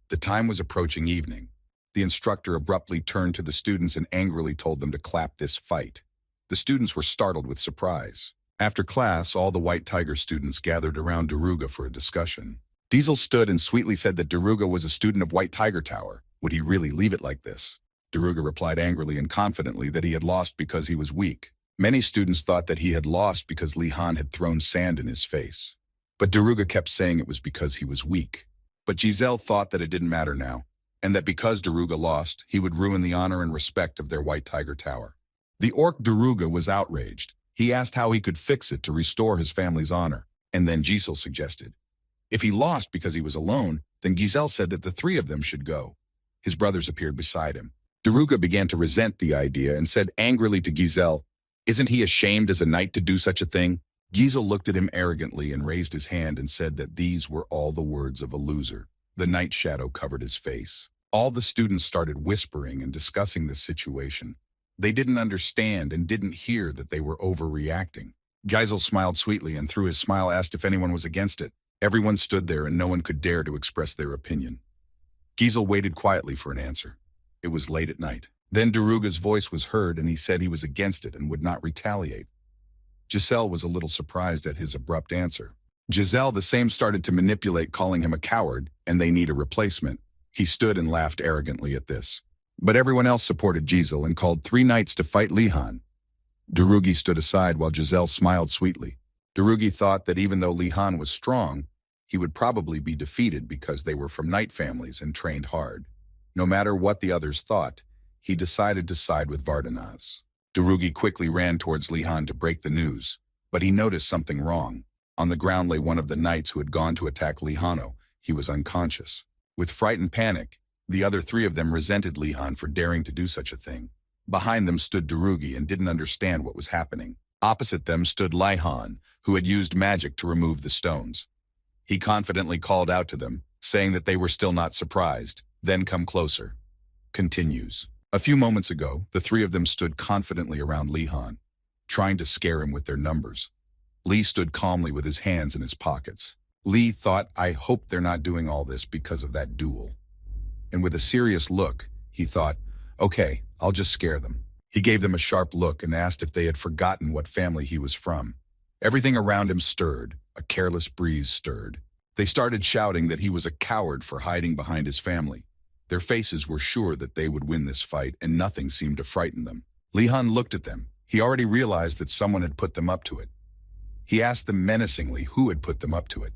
The time was approaching evening. The instructor abruptly turned to the students and angrily told them to clap this fight. The students were startled with surprise. After class, all the White Tiger students gathered around Daruga for a discussion. Diesel stood and sweetly said that Daruga was a student of White Tiger Tower. Would he really leave it like this? Daruga replied angrily and confidently that he had lost because he was weak. Many students thought that he had lost because Li-Han had thrown sand in his face. But Daruga kept saying it was because he was weak. But Giselle thought that it didn't matter now, and that because Daruga lost, he would ruin the honor and respect of their White Tiger Tower. The orc Daruga was outraged. He asked how he could fix it to restore his family's honor, and then Giselle suggested. If he lost because he was alone, then Giselle said that the three of them should go. His brothers appeared beside him. Daruga began to resent the idea and said angrily to Giselle, "Isn't he ashamed as a knight to do such a thing?" Giselle looked at him arrogantly and raised his hand and said that these were all the words of a loser. The night shadow covered his face. All the students started whispering and discussing this situation. They didn't understand and didn't hear that they were overreacting. Giselle smiled sweetly and through his smile asked if anyone was against it. Everyone stood there and no one could dare to express their opinion. Giselle waited quietly for an answer. It was late at night. Then Daruga's voice was heard and he said he was against it and would not retaliate. Giselle was a little surprised at his abrupt answer. Giselle the same started to manipulate, calling him a coward and they need a replacement. He stood and laughed arrogantly at this. But everyone else supported Giselle and called 3 knights to fight Li-Han. Darugi stood aside while Giselle smiled sweetly. Darugi thought that even though Li-Han was strong, he would probably be defeated because they were from knight families and trained hard. No matter what the others thought, he decided to side with Vardanaz. Darugi quickly ran towards Li-Han to break the news, but he noticed something wrong. On the ground lay one of the knights who had gone to attack Li-Han. He was unconscious. With fright and panic, the other 3 of them resented Li-Han for daring to do such a thing. Behind them stood Darugi and didn't understand what was happening. Opposite them stood Li-Han, who had used magic to remove the stones. He confidently called out to them, saying that they were still not surprised. Then come closer. Continues. A few moments ago, the 3 of them stood confidently around Li-Han, trying to scare him with their numbers. Li stood calmly with his hands in his pockets. Li thought, I hope they're not doing all this because of that duel. And with a serious look, he thought, okay, I'll just scare them. He gave them a sharp look and asked if they had forgotten what family he was from. Everything around him stirred. A careless breeze stirred. They started shouting that he was a coward for hiding behind his family. Their faces were sure that they would win this fight and nothing seemed to frighten them. Li-Han looked at them. He already realized that someone had put them up to it. He asked them menacingly who had put them up to it.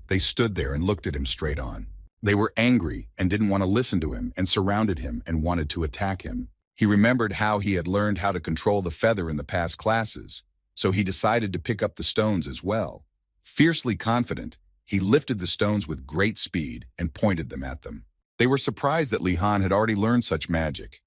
They stood there and looked at him straight on. They were angry and didn't want to listen to him and surrounded him and wanted to attack him. He remembered how he had learned how to control the feather in the past classes, so he decided to pick up the stones as well. Fiercely confident, he lifted the stones with great speed and pointed them at them. They were surprised that Li-Han had already learned such magic.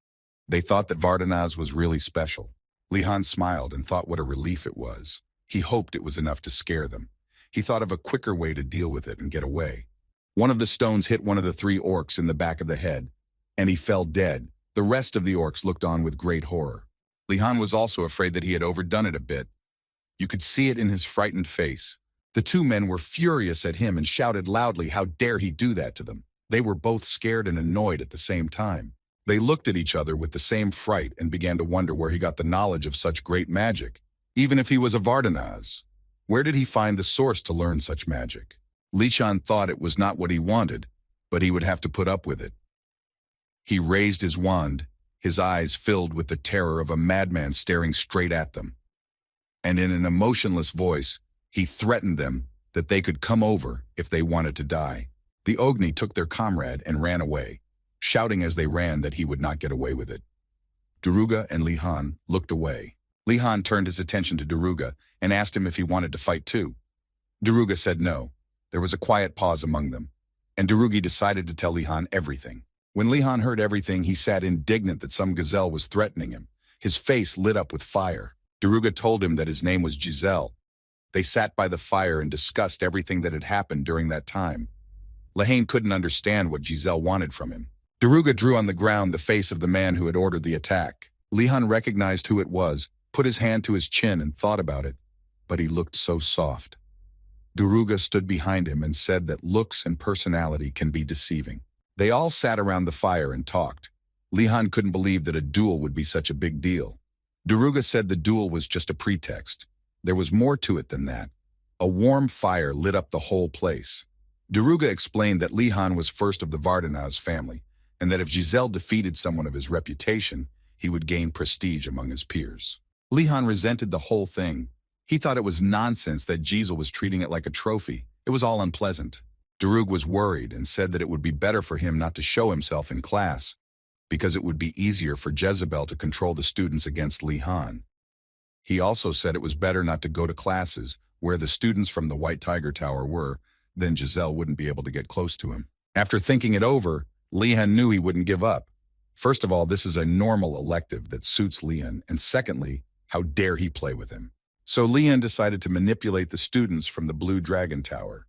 They thought that Vardanaz was really special. Li-Han smiled and thought what a relief it was. He hoped it was enough to scare them. He thought of a quicker way to deal with it and get away. One of the stones hit one of the 3 orcs in the back of the head, and he fell dead. The rest of the orcs looked on with great horror. Li-Han was also afraid that he had overdone it a bit. You could see it in his frightened face. The 2 men were furious at him and shouted loudly, how dare he do that to them. They were both scared and annoyed at the same time. They looked at each other with the same fright and began to wonder where he got the knowledge of such great magic. Even if he was a Vardanaz, where did he find the source to learn such magic? Li-Han thought it was not what he wanted, but he would have to put up with it. He raised his wand, his eyes filled with the terror of a madman staring straight at them. And in an emotionless voice, he threatened them that they could come over if they wanted to die. The Ogni took their comrade and ran away, shouting as they ran that he would not get away with it. Daruga and Li-Han looked away. Li-Han turned his attention to Daruga and asked him if he wanted to fight too. Daruga said no. There was a quiet pause among them, and Darugi decided to tell Li-Han everything. When Li-Han heard everything, he sat indignant that some gazelle was threatening him. His face lit up with fire. Daruga told him that his name was Giselle. They sat by the fire and discussed everything that had happened during that time. Lehane couldn't understand what Giselle wanted from him. Daruga drew on the ground the face of the man who had ordered the attack. Li-Han recognized who it was, put his hand to his chin and thought about it, but he looked so soft. Daruga stood behind him and said that looks and personality can be deceiving. They all sat around the fire and talked. Li-Han couldn't believe that a duel would be such a big deal. Daruga said the duel was just a pretext. There was more to it than that. A warm fire lit up the whole place. Daruga explained that Lihan was first of the Vardanaz family, and that if Giselle defeated someone of his reputation, he would gain prestige among his peers. Lihan resented the whole thing. He thought it was nonsense that Giselle was treating it like a trophy. It was all unpleasant. Darug was worried and said that it would be better for him not to show himself in class, because it would be easier for Jezebel to control the students against Lihan. He also said it was better not to go to classes where the students from the White Tiger Tower were, then Giselle wouldn't be able to get close to him. After thinking it over, Lihan knew he wouldn't give up. First of all, this is a normal elective that suits Lihan, and secondly, how dare he play with him? So Lihan decided to manipulate the students from the Blue Dragon Tower.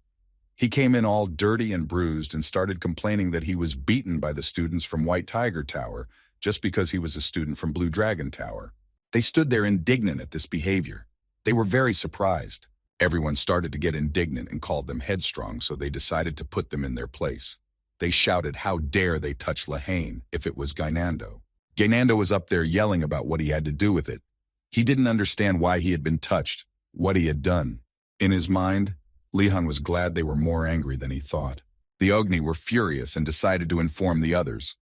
He came in all dirty and bruised and started complaining that he was beaten by the students from White Tiger Tower just because he was a student from Blue Dragon Tower. They stood there indignant at this behavior. They were very surprised. Everyone started to get indignant and called them headstrong, so they decided to put them in their place. They shouted, how dare they touch Lehane, if it was Gainando. Gainando was up there yelling about what he had to do with it. He didn't understand why he had been touched, what he had done. In his mind, Lihan was glad they were more angry than he thought. The Ogni were furious and decided to inform the others.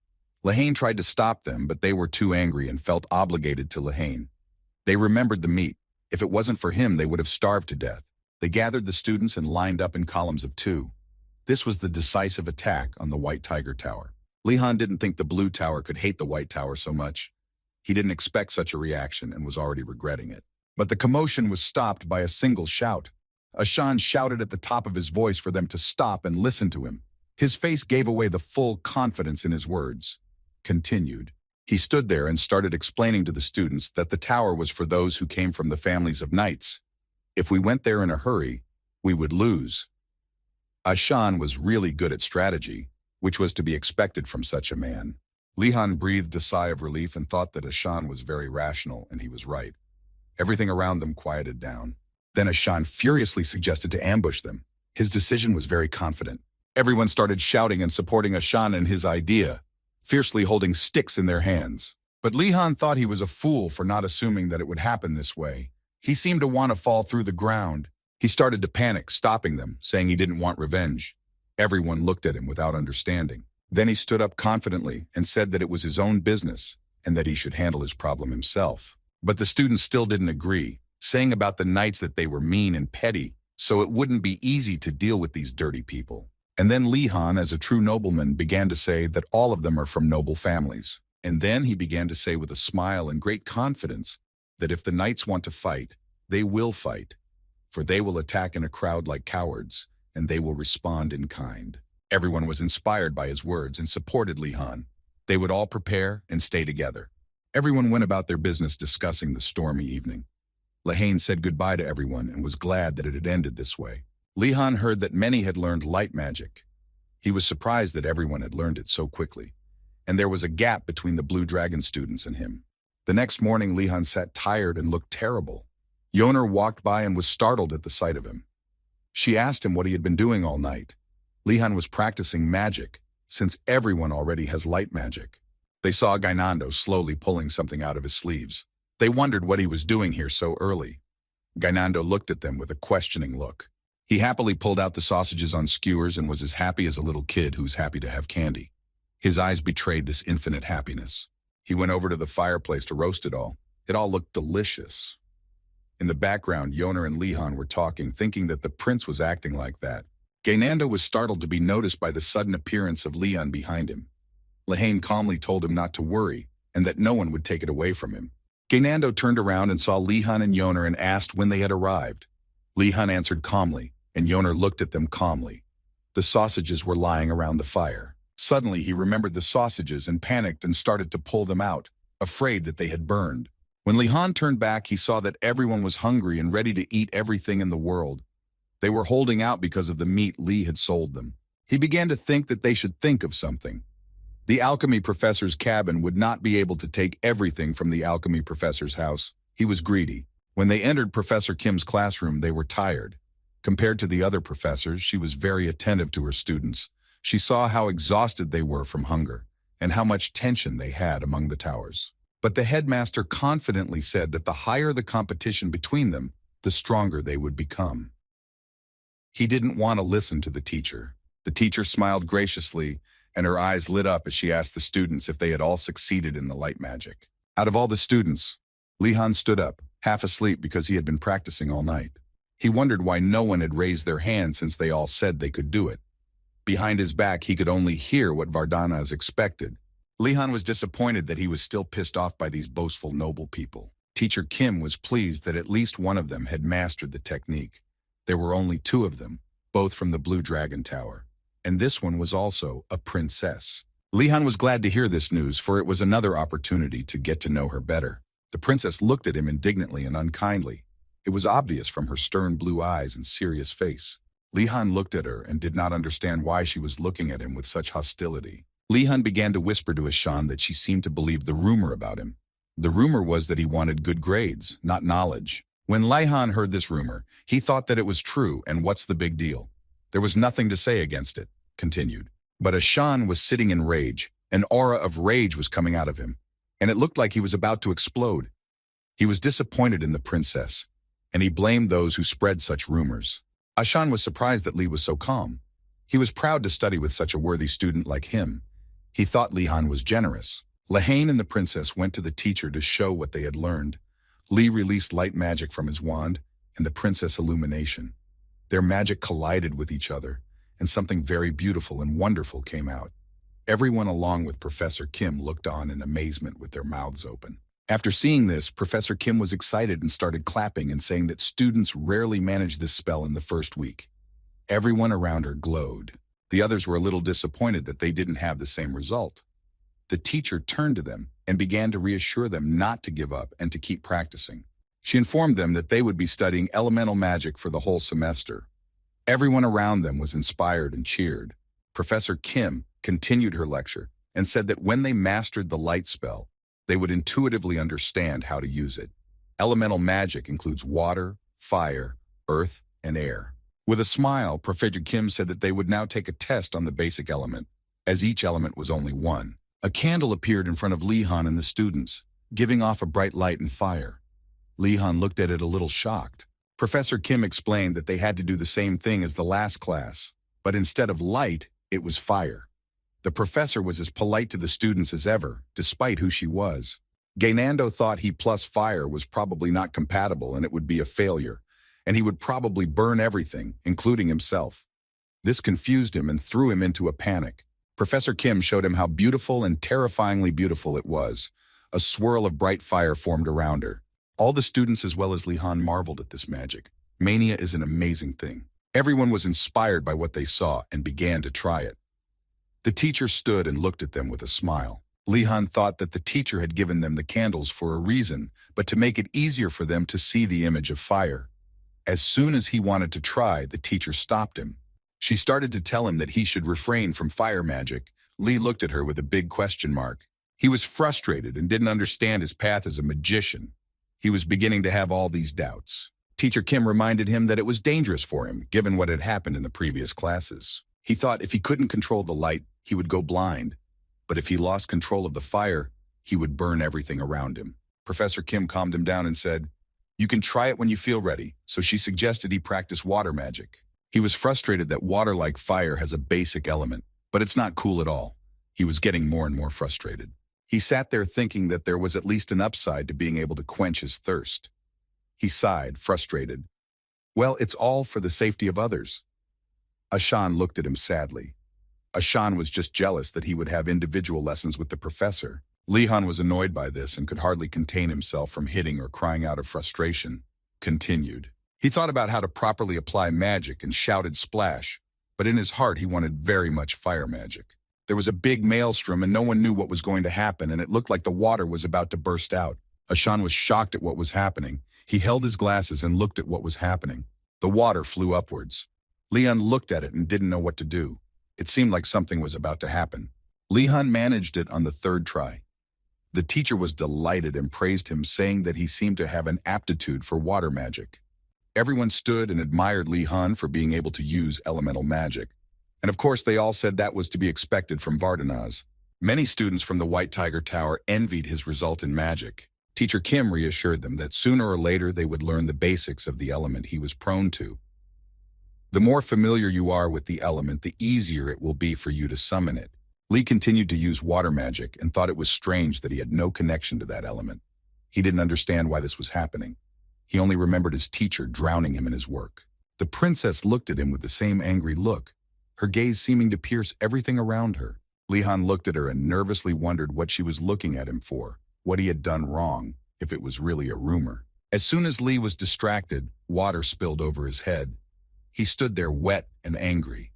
Lehane tried to stop them, but they were too angry and felt obligated to Lehane. They remembered the meat. If it wasn't for him, they would have starved to death. They gathered the students and lined up in columns of 2. This was the decisive attack on the White Tiger Tower. Lihan didn't think the Blue Tower could hate the White Tower so much. He didn't expect such a reaction and was already regretting it. But the commotion was stopped by a single shout. Ashan shouted at the top of his voice for them to stop and listen to him. His face gave away the full confidence in his words. Continued. He stood there and started explaining to the students that the tower was for those who came from the families of knights. If we went there in a hurry, we would lose. Ashan was really good at strategy, which was to be expected from such a man. Lihan breathed a sigh of relief and thought that Ashan was very rational, and he was right. Everything around them quieted down. Then Ashan furiously suggested to ambush them. His decision was very confident. Everyone started shouting and supporting Ashan and his idea, fiercely holding sticks in their hands. But Lihan thought he was a fool for not assuming that it would happen this way. He seemed to want to fall through the ground. He started to panic, stopping them, saying he didn't want revenge. Everyone looked at him without understanding. Then he stood up confidently and said that it was his own business and that he should handle his problem himself. But the students still didn't agree, saying about the knights that they were mean and petty, so it wouldn't be easy to deal with these dirty people. And then Lihan, as a true nobleman, began to say that all of them are from noble families. And then he began to say with a smile and great confidence that if the knights want to fight, they will fight, for they will attack in a crowd like cowards, and they will respond in kind. Everyone was inspired by his words and supported Lihan. They would all prepare and stay together. Everyone went about their business discussing the stormy evening. Lehane said goodbye to everyone and was glad that it had ended this way. Lihan heard that many had learned light magic. He was surprised that everyone had learned it so quickly, and there was a gap between the Blue Dragon students and him. The next morning, Lihan sat tired and looked terrible. Yoner walked by and was startled at the sight of him. She asked him what he had been doing all night. Lihan was practicing magic, since everyone already has light magic. They saw Gainando slowly pulling something out of his sleeves. They wondered what he was doing here so early. Gainando looked at them with a questioning look. He happily pulled out the sausages on skewers and was as happy as a little kid who's happy to have candy. His eyes betrayed this infinite happiness. He went over to the fireplace to roast it all. It all looked delicious. In the background, Yoner and Lihan were talking, thinking that the prince was acting like that. Gainando was startled to be noticed by the sudden appearance of Lihan behind him. Lehane calmly told him not to worry, and that no one would take it away from him. Gainando turned around and saw Lihan and Yoner and asked when they had arrived. Lihan answered calmly, and Yoner looked at them calmly. The sausages were lying around the fire. Suddenly, he remembered the sausages and panicked and started to pull them out, afraid that they had burned. When Lihan turned back, he saw that everyone was hungry and ready to eat everything in the world. They were holding out because of the meat Li had sold them. He began to think that they should think of something. The alchemy professor's cabin would not be able to take everything from the alchemy professor's house. He was greedy. When they entered Professor Kim's classroom, they were tired. Compared to the other professors, she was very attentive to her students. She saw how exhausted they were from hunger and how much tension they had among the towers. But the headmaster confidently said that the higher the competition between them, the stronger they would become. He didn't want to listen to the teacher. The teacher smiled graciously, and her eyes lit up as she asked the students if they had all succeeded in the light magic. Out of all the students, Lihan stood up, half asleep because he had been practicing all night. He wondered why no one had raised their hand since they all said they could do it. Behind his back, he could only hear what Vardhana's expected. Lihan was disappointed that he was still pissed off by these boastful noble people. Teacher Kim was pleased that at least one of them had mastered the technique. There were only 2 of them, both from the Blue Dragon Tower. And this one was also a princess. Lihan was glad to hear this news, for it was another opportunity to get to know her better. The princess looked at him indignantly and unkindly. It was obvious from her stern blue eyes and serious face. Lihan looked at her and did not understand why she was looking at him with such hostility. Lihan began to whisper to Ashan that she seemed to believe the rumor about him. The rumor was that he wanted good grades, not knowledge. When Lihan heard this rumor, he thought that it was true, and what's the big deal? There was nothing to say against it, continued. But Ashan was sitting in rage. An aura of rage was coming out of him, and it looked like he was about to explode. He was disappointed in the princess, and he blamed those who spread such rumors. Ashan was surprised that Li was so calm. He was proud to study with such a worthy student like him. He thought Lihan was generous. Lehane and the princess went to the teacher to show what they had learned. Li released light magic from his wand, and the princess illumination. Their magic collided with each other, and something very beautiful and wonderful came out. Everyone along with Professor Kim looked on in amazement with their mouths open. After seeing this, Professor Kim was excited and started clapping and saying that students rarely manage this spell in the first week. Everyone around her glowed. The others were a little disappointed that they didn't have the same result. The teacher turned to them and began to reassure them not to give up and to keep practicing. She informed them that they would be studying elemental magic for the whole semester. Everyone around them was inspired and cheered. Professor Kim continued her lecture and said that when they mastered the light spell, they would intuitively understand how to use it. Elemental magic includes water, fire, earth, and air. With a smile, Professor Kim said that they would now take a test on the basic element, as each element was only one. A candle appeared in front of Lihan and the students, giving off a bright light and fire. Lihan looked at it a little shocked. Professor Kim explained that they had to do the same thing as the last class, but instead of light, it was fire. The professor was as polite to the students as ever, despite who she was. Gaynando thought he plus fire was probably not compatible and it would be a failure, and he would probably burn everything, including himself. This confused him and threw him into a panic. Professor Kim showed him how beautiful and terrifyingly beautiful it was. A swirl of bright fire formed around her. All the students as well as Lihan marveled at this magic. Mania is an amazing thing. Everyone was inspired by what they saw and began to try it. The teacher stood and looked at them with a smile. Lihan thought that the teacher had given them the candles for a reason, but to make it easier for them to see the image of fire. As soon as he wanted to try, the teacher stopped him. She started to tell him that he should refrain from fire magic. Li looked at her with a big question mark. He was frustrated and didn't understand his path as a magician. He was beginning to have all these doubts. Teacher Kim reminded him that it was dangerous for him, given what had happened in the previous classes. He thought if he couldn't control the light, he would go blind. But if he lost control of the fire, he would burn everything around him. Professor Kim calmed him down and said, "You can try it when you feel ready," so she suggested he practice water magic. He was frustrated that water, like fire, has a basic element, but it's not cool at all. He was getting more and more frustrated. He sat there thinking that there was at least an upside to being able to quench his thirst. He sighed, frustrated. Well, it's all for the safety of others. Ashan looked at him sadly. Ashan was just jealous that he would have individual lessons with the professor. Lihan was annoyed by this and could hardly contain himself from hitting or crying out of frustration. Continued. He thought about how to properly apply magic and shouted splash, but in his heart he wanted very much fire magic. There was a big maelstrom and no one knew what was going to happen, and it looked like the water was about to burst out. Ashan was shocked at what was happening. He held his glasses and looked at what was happening. The water flew upwards. Lihan looked at it and didn't know what to do. It seemed like something was about to happen. Lihan managed it on the third try. The teacher was delighted and praised him, saying that he seemed to have an aptitude for water magic. Everyone stood and admired Lihan for being able to use elemental magic. And of course they all said that was to be expected from Vardhana's. Many students from the White Tiger Tower envied his result in magic. Teacher Kim reassured them that sooner or later they would learn the basics of the element he was prone to. The more familiar you are with the element, the easier it will be for you to summon it. Lee continued to use water magic and thought it was strange that he had no connection to that element. He didn't understand why this was happening. He only remembered his teacher drowning him in his work. The princess looked at him with the same angry look, her gaze seeming to pierce everything around her. Lee-han looked at her and nervously wondered what she was looking at him for, what he had done wrong, if it was really a rumor. As soon as Lee was distracted, water spilled over his head. He stood there wet and angry.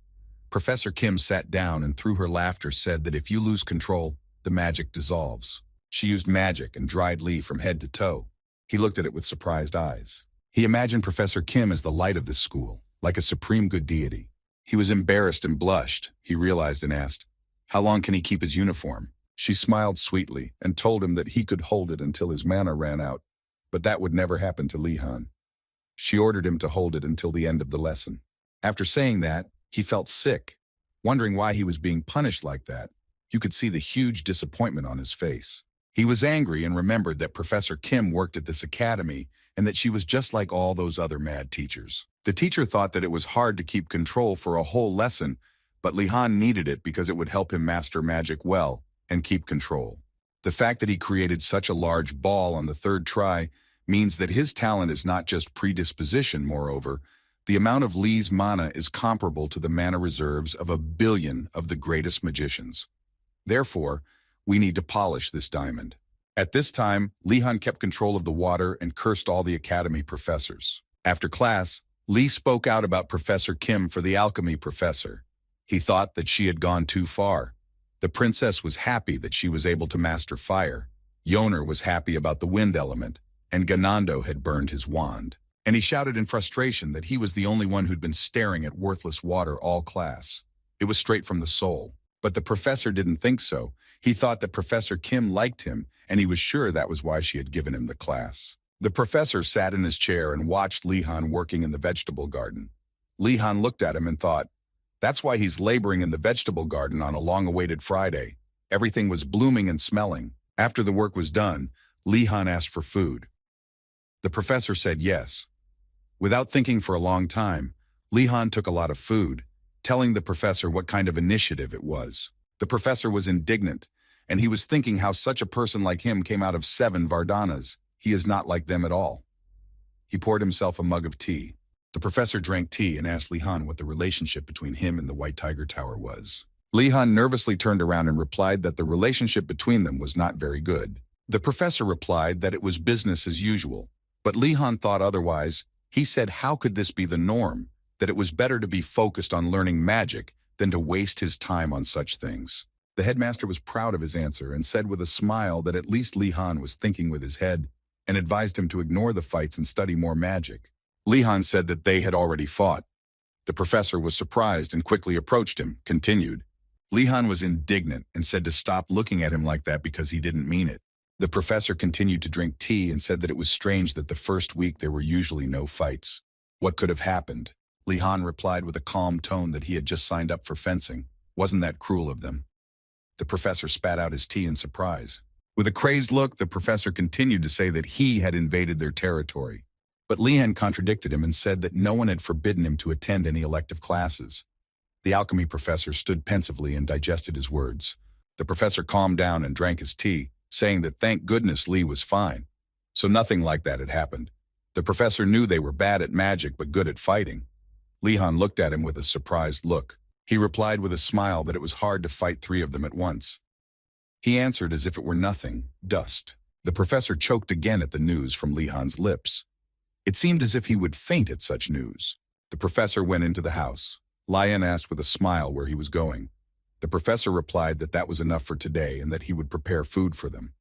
Professor Kim sat down and through her laughter said that if you lose control, the magic dissolves. She used magic and dried Lee from head to toe. He looked at it with surprised eyes. He imagined Professor Kim as the light of this school, like a supreme good deity. He was embarrassed and blushed, he realized, and asked, "How long can he keep his uniform?" She smiled sweetly and told him that he could hold it until his mana ran out, but that would never happen to Lee-han. She ordered him to hold it until the end of the lesson. After saying that, he felt sick, wondering why he was being punished like that. You could see the huge disappointment on his face. He was angry and remembered that Professor Kim worked at this academy and that she was just like all those other mad teachers. The teacher thought that it was hard to keep control for a whole lesson, but Lee-han needed it because it would help him master magic well and keep control. The fact that he created such a large ball on the third try means that his talent is not just predisposition. Moreover, the amount of Lee's mana is comparable to the mana reserves of 1 billion of the greatest magicians. Therefore, we need to polish this diamond. At this time, Lee-han kept control of the water and cursed all the academy professors. After class, Lee spoke out about Professor Kim for the alchemy professor. He thought that she had gone too far. The princess was happy that she was able to master fire. Yoner was happy about the wind element, and Ganando had burned his wand. And he shouted in frustration that he was the only one who'd been staring at worthless water all class. It was straight from the soul. But the professor didn't think so. He thought that Professor Kim liked him, and he was sure that was why she had given him the class. The professor sat in his chair and watched Lee-han working in the vegetable garden. Lee-han looked at him and thought, that's why he's laboring in the vegetable garden on a long-awaited Friday. Everything was blooming and smelling. After the work was done, Lee-han asked for food. The professor said yes. Without thinking for a long time, Lee-han took a lot of food, telling the professor what kind of initiative it was. The professor was indignant, and he was thinking how such a person like him came out of 7 Vardanas. He is not like them at all. He poured himself a mug of tea. The professor drank tea and asked Lee-han what the relationship between him and the White Tiger Tower was. Lee-han nervously turned around and replied that the relationship between them was not very good. The professor replied that it was business as usual, but Lee-han thought otherwise. He said how could this be the norm, that it was better to be focused on learning magic than to waste his time on such things. The headmaster was proud of his answer and said with a smile that at least Lee-han was thinking with his head and advised him to ignore the fights and study more magic. Lee-han said that they had already fought. The professor was surprised and quickly approached him, continued. Lee-han was indignant and said to stop looking at him like that because he didn't mean it. The professor continued to drink tea and said that it was strange that the first week there were usually no fights. What could have happened? Lee-han replied with a calm tone that he had just signed up for fencing. Wasn't that cruel of them? The professor spat out his tea in surprise. With a crazed look, the professor continued to say that he had invaded their territory. But Lee-han contradicted him and said that no one had forbidden him to attend any elective classes. The alchemy professor stood pensively and digested his words. The professor calmed down and drank his tea, saying that thank goodness Lee was fine. So nothing like that had happened. The professor knew they were bad at magic but good at fighting. Lee-han looked at him with a surprised look. He replied with a smile that it was hard to fight 3 of them at once. He answered as if it were nothing, dust. The professor choked again at the news from Lee-han's lips. It seemed as if he would faint at such news. The professor went into the house. Lion asked with a smile where he was going. The professor replied that that was enough for today and that he would prepare food for them.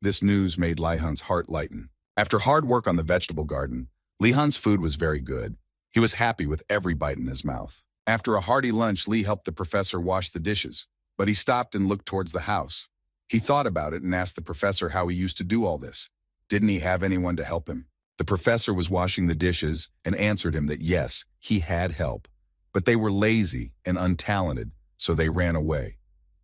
This news made Lee-han's heart lighten. After hard work on the vegetable garden, Lee-han's food was very good. He was happy with every bite in his mouth. After a hearty lunch, Lee helped the professor wash the dishes, but he stopped and looked towards the house. He thought about it and asked the professor how he used to do all this. Didn't he have anyone to help him? The professor was washing the dishes and answered him that yes, he had help, but they were lazy and untalented, so they ran away.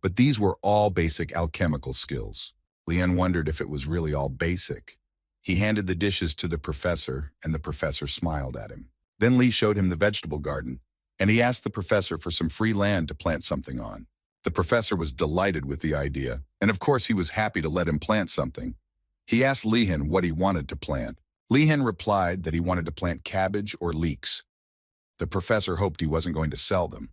But these were all basic alchemical skills. Lian wondered if it was really all basic. He handed the dishes to the professor, and the professor smiled at him. Then Li showed him the vegetable garden, and he asked the professor for some free land to plant something on. The professor was delighted with the idea, and of course he was happy to let him plant something. He asked Lihan what he wanted to plant. Lihan replied that he wanted to plant cabbage or leeks. The professor hoped he wasn't going to sell them.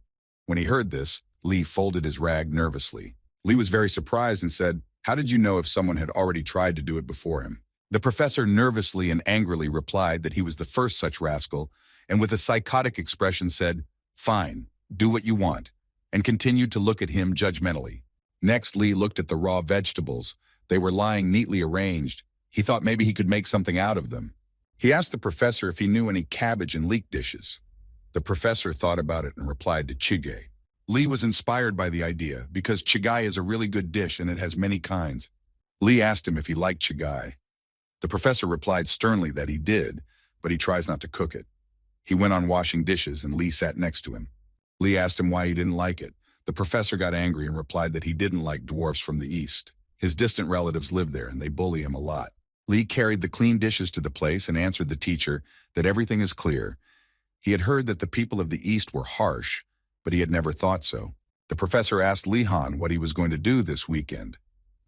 When he heard this, Li folded his rag nervously. Li was very surprised and said, "How did you know if someone had already tried to do it before him?" The professor nervously and angrily replied that he was the first such rascal, and with a psychotic expression said, "Fine, do what you want," and continued to look at him judgmentally. Next, Li looked at the raw vegetables. They were lying neatly arranged. He thought maybe he could make something out of them. He asked the professor if he knew any cabbage and leek dishes. The professor thought about it and replied to chigai. Li was inspired by the idea because chigai is a really good dish and it has many kinds. Li asked him if he liked chigai. The professor replied sternly that he did, but he tries not to cook it. He went on washing dishes and Li sat next to him. Li asked him why he didn't like it. The professor got angry and replied that he didn't like dwarfs from the east. His distant relatives live there and they bully him a lot. Li carried the clean dishes to the place and answered the teacher that everything is clear. He had heard that the people of the east were harsh, but he had never thought so. The professor asked Lihan what he was going to do this weekend.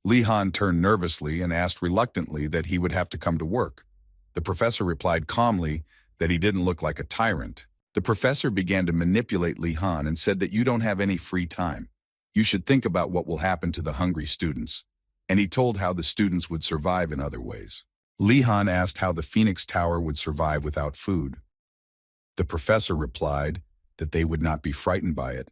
Lihan turned nervously and asked reluctantly that he would have to come to work. The professor replied calmly that he didn't look like a tyrant. The professor began to manipulate Lihan and said that you don't have any free time. You should think about what will happen to the hungry students. And he told how the students would survive in other ways. Lihan asked how the Phoenix Tower would survive without food. The professor replied that they would not be frightened by it.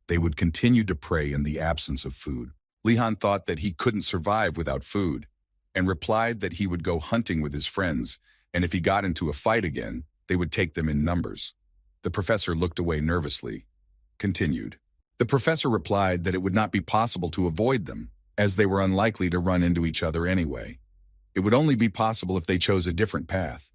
They would continue to pray in the absence of food. Lihan thought that he couldn't survive without food and replied that he would go hunting with his friends, and if he got into a fight again, they would take them in numbers. The professor looked away nervously, continued. The professor replied that it would not be possible to avoid them, as they were unlikely to run into each other anyway. It would only be possible if they chose a different path.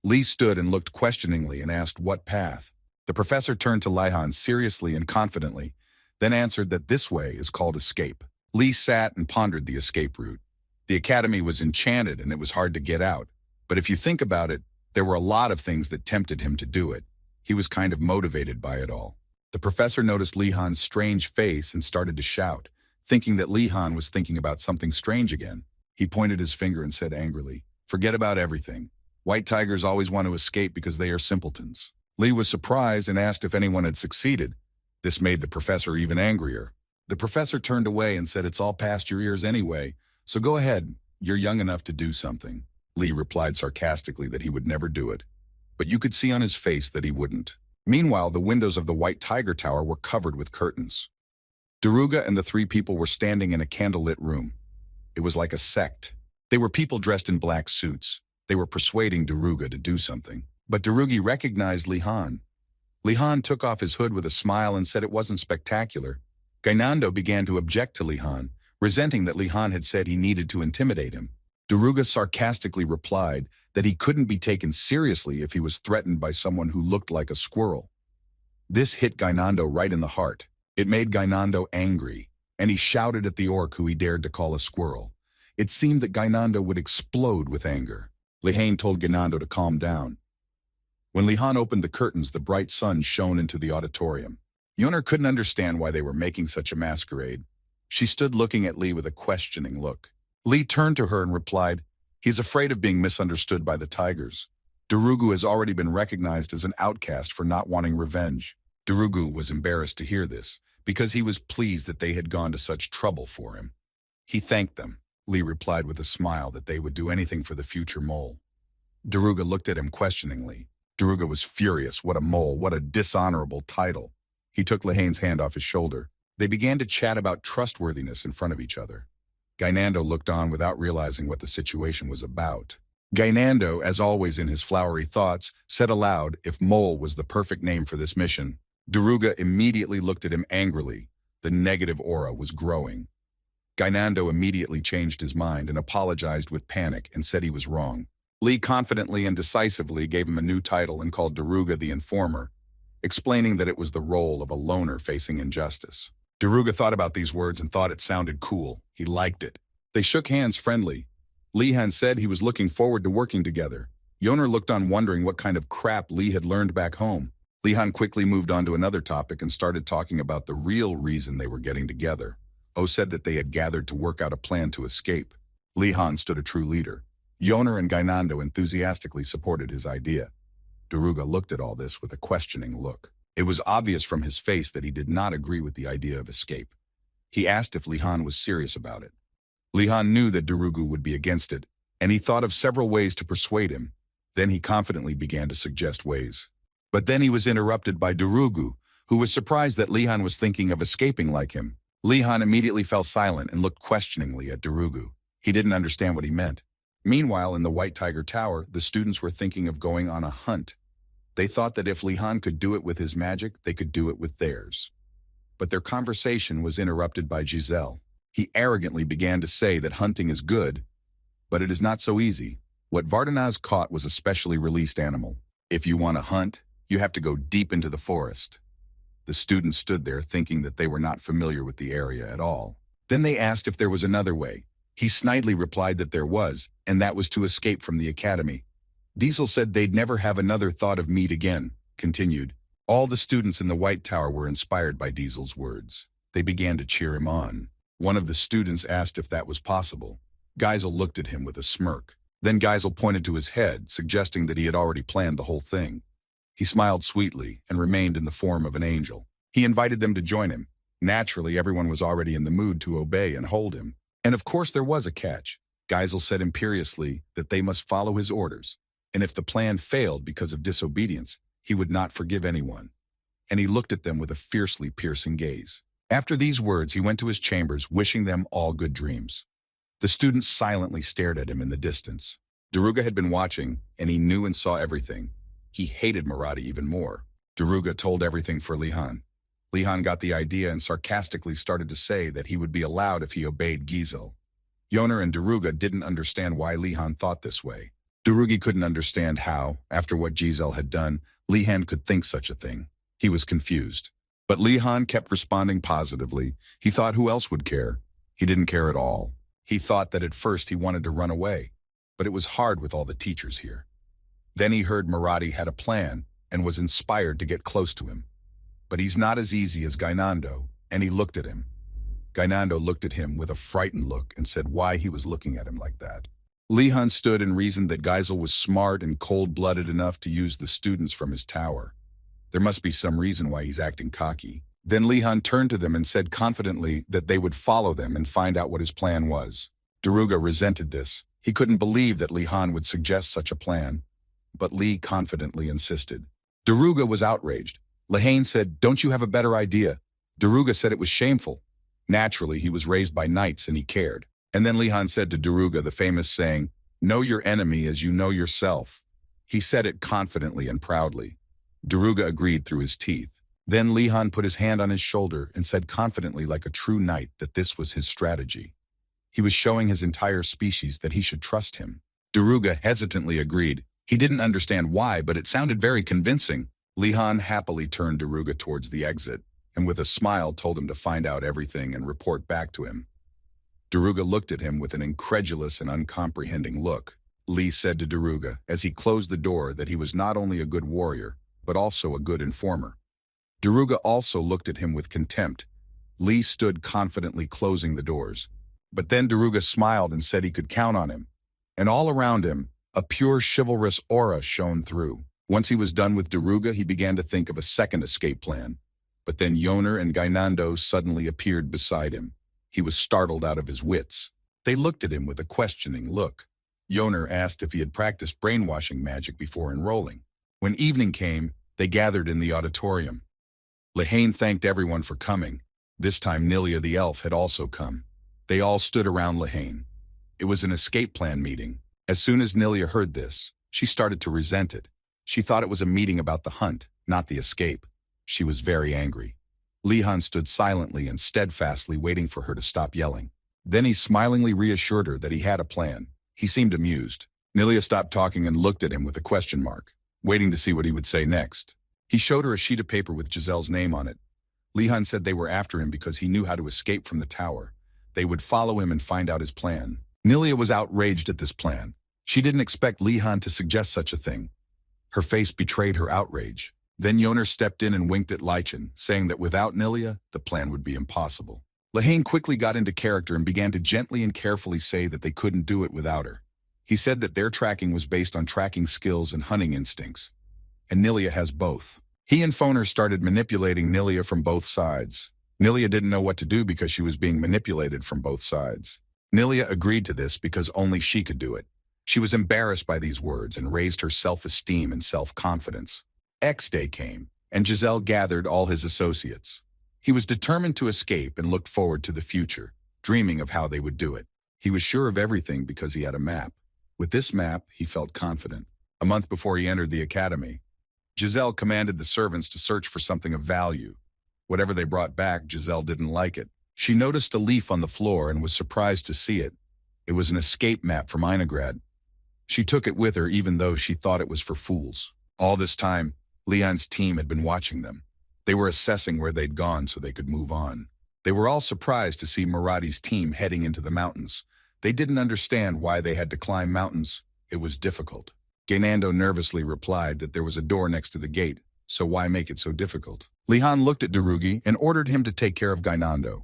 Li stood and looked questioningly and asked what path. The professor turned to Lihan seriously and confidently, then answered that this way is called escape. Li sat and pondered the escape route. The academy was enchanted and it was hard to get out. But if you think about it, there were a lot of things that tempted him to do it. He was kind of motivated by it all. The professor noticed Lihan's strange face and started to shout, thinking that Lihan was thinking about something strange again. He pointed his finger and said angrily, "Forget about everything. White tigers always want to escape because they are simpletons." Li was surprised and asked if anyone had succeeded. This made the professor even angrier. The professor turned away and said, "It's all past your ears anyway, so go ahead. You're young enough to do something." Li replied sarcastically that he would never do it, but you could see on his face that he wouldn't. Meanwhile, the windows of the White Tiger Tower were covered with curtains. Daruga and the three people were standing in a candlelit room. It was like a sect. They were people dressed in black suits. They were persuading Daruga to do something. But Darugi recognized Lihan. Lihan took off his hood with a smile and said it wasn't spectacular. Gainando began to object to Lihan, resenting that Lihan had said he needed to intimidate him. Daruga sarcastically replied that he couldn't be taken seriously if he was threatened by someone who looked like a squirrel. This hit Gainando right in the heart. It made Gainando angry, and he shouted at the orc who he dared to call a squirrel. It seemed that Gainando would explode with anger. Lihan told Gainando to calm down. When Lihan opened the curtains, the bright sun shone into the auditorium. Yoner couldn't understand why they were making such a masquerade. She stood looking at Li with a questioning look. Li turned to her and replied, "He's afraid of being misunderstood by the tigers. Darugu has already been recognized as an outcast for not wanting revenge." Darugu was embarrassed to hear this, because he was pleased that they had gone to such trouble for him. He thanked them. Li replied with a smile that they would do anything for the future mole. Daruga looked at him questioningly. Daruga was furious. What a mole, what a dishonorable title. He took Lihane's hand off his shoulder. They began to chat about trustworthiness in front of each other. Gainando looked on without realizing what the situation was about. Gainando, as always in his flowery thoughts, said aloud if mole was the perfect name for this mission. Daruga immediately looked at him angrily. The negative aura was growing. Gainando immediately changed his mind and apologized with panic and said he was wrong. Li confidently and decisively gave him a new title and called Daruga the Informer, explaining that it was the role of a loner facing injustice. Daruga thought about these words and thought it sounded cool. He liked it. They shook hands friendly. Lee-han said he was looking forward to working together. Yoner looked on wondering what kind of crap Lee had learned back home. Lee-han quickly moved on to another topic and started talking about the real reason they were getting together. Oh said that they had gathered to work out a plan to escape. Lee-han stood a true leader. Yoner and Gainando enthusiastically supported his idea. Daruga looked at all this with a questioning look. It was obvious from his face that he did not agree with the idea of escape. He asked if Lee-han was serious about it. Lee-han knew that Daruga would be against it, and he thought of several ways to persuade him. Then he confidently began to suggest ways. But then he was interrupted by Daruga, who was surprised that Lee-han was thinking of escaping like him. Lee-han immediately fell silent and looked questioningly at Daruga. He didn't understand what he meant. Meanwhile, in the White Tiger Tower, the students were thinking of going on a hunt. They thought that if Lee-han could do it with his magic, they could do it with theirs. But their conversation was interrupted by Giselle. He arrogantly began to say that hunting is good, but it is not so easy. What Vardanaz caught was a specially released animal. If you want to hunt, you have to go deep into the forest. The students stood there thinking that they were not familiar with the area at all. Then they asked if there was another way. He snidely replied that there was, and that was to escape from the academy. Diesel said they'd never have another thought of meat again, continued. All the students in the White Tower were inspired by Diesel's words. They began to cheer him on. One of the students asked if that was possible. Geisel looked at him with a smirk. Then Geisel pointed to his head, suggesting that he had already planned the whole thing. He smiled sweetly and remained in the form of an angel. He invited them to join him. Naturally, everyone was already in the mood to obey and hold him. And of course there was a catch. Geisel said imperiously that they must follow his orders. And if the plan failed because of disobedience, he would not forgive anyone. And he looked at them with a fiercely piercing gaze. After these words, he went to his chambers, wishing them all good dreams. The students silently stared at him in the distance. Daruga had been watching, and he knew and saw everything. He hated Marathi even more. Daruga told everything for Lee-han. Lee-han got the idea and sarcastically started to say that he would be allowed if he obeyed Giselle. Yoner and Daruga didn't understand why Lee-han thought this way. Daruga couldn't understand how, after what Giselle had done, Lee-han could think such a thing. He was confused. But Lee-han kept responding positively. He thought who else would care? He didn't care at all. He thought that at first he wanted to run away, but it was hard with all the teachers here. Then he heard Marathi had a plan and was inspired to get close to him. But he's not as easy as Gainando, and he looked at him. Gainando looked at him with a frightened look and said why he was looking at him like that. Lee-han stood and reasoned that Geisel was smart and cold-blooded enough to use the students from his tower. There must be some reason why he's acting cocky. Then Lee-han turned to them and said confidently that they would follow them and find out what his plan was. Daruga resented this. He couldn't believe that Lee-han would suggest such a plan. But Lee confidently insisted. Daruga was outraged. Lehane said, "Don't you have a better idea?" Daruga said it was shameful. Naturally, he was raised by knights and he cared. And then Lee-han said to Daruga the famous saying, "Know your enemy as you know yourself." He said it confidently and proudly. Daruga agreed through his teeth. Then Lee-han put his hand on his shoulder and said confidently like a true knight that this was his strategy. He was showing his entire species that he should trust him. Daruga hesitantly agreed. He didn't understand why, but it sounded very convincing. Lee-han happily turned Daruga towards the exit, and with a smile told him to find out everything and report back to him. Daruga looked at him with an incredulous and uncomprehending look. Lee said to Daruga, as he closed the door, that he was not only a good warrior, but also a good informer. Daruga also looked at him with contempt. Lee stood confidently closing the doors. But then Daruga smiled and said he could count on him. And all around him, a pure chivalrous aura shone through. Once he was done with Daruga, he began to think of a second escape plan. But then Yoner and Gainando suddenly appeared beside him. He was startled out of his wits. They looked at him with a questioning look. Yoner asked if he had practiced brainwashing magic before enrolling. When evening came, they gathered in the auditorium. Lehane thanked everyone for coming. This time Nilia the elf had also come. They all stood around Lehane. It was an escape plan meeting. As soon as Nilia heard this, she started to resent it. She thought it was a meeting about the hunt, not the escape. She was very angry. Lee-han stood silently and steadfastly waiting for her to stop yelling. Then he smilingly reassured her that he had a plan. He seemed amused. Nilia stopped talking and looked at him with a question mark, waiting to see what he would say next. He showed her a sheet of paper with Giselle's name on it. Li-han said they were after him because he knew how to escape from the tower. They would follow him and find out his plan. Nilia was outraged at this plan. She didn't expect Li-han to suggest such a thing. Her face betrayed her outrage. Then Yoner stepped in and winked at Li-chan, saying that without Nilia, the plan would be impossible. Li-han quickly got into character and began to gently and carefully say that they couldn't do it without her. He said that their tracking was based on tracking skills and hunting instincts. And Nilia has both. He and Foner started manipulating Nilia from both sides. Nilia didn't know what to do because she was being manipulated from both sides. Nilia agreed to this because only she could do it. She was embarrassed by these words and raised her self-esteem and self-confidence. X Day came, and Giselle gathered all his associates. He was determined to escape and looked forward to the future, dreaming of how they would do it. He was sure of everything because he had a map. With this map, he felt confident. A month before he entered the academy, Giselle commanded the servants to search for something of value. Whatever they brought back, Giselle didn't like it. She noticed a leaf on the floor and was surprised to see it. It was an escape map from Einograd. She took it with her even though she thought it was for fools. All this time, Leon's team had been watching them. They were assessing where they'd gone so they could move on. They were all surprised to see Murati's team heading into the mountains. They didn't understand why they had to climb mountains. It was difficult. Gainando nervously replied that there was a door next to the gate, so why make it so difficult? Li-han looked at Darugi and ordered him to take care of Gainando.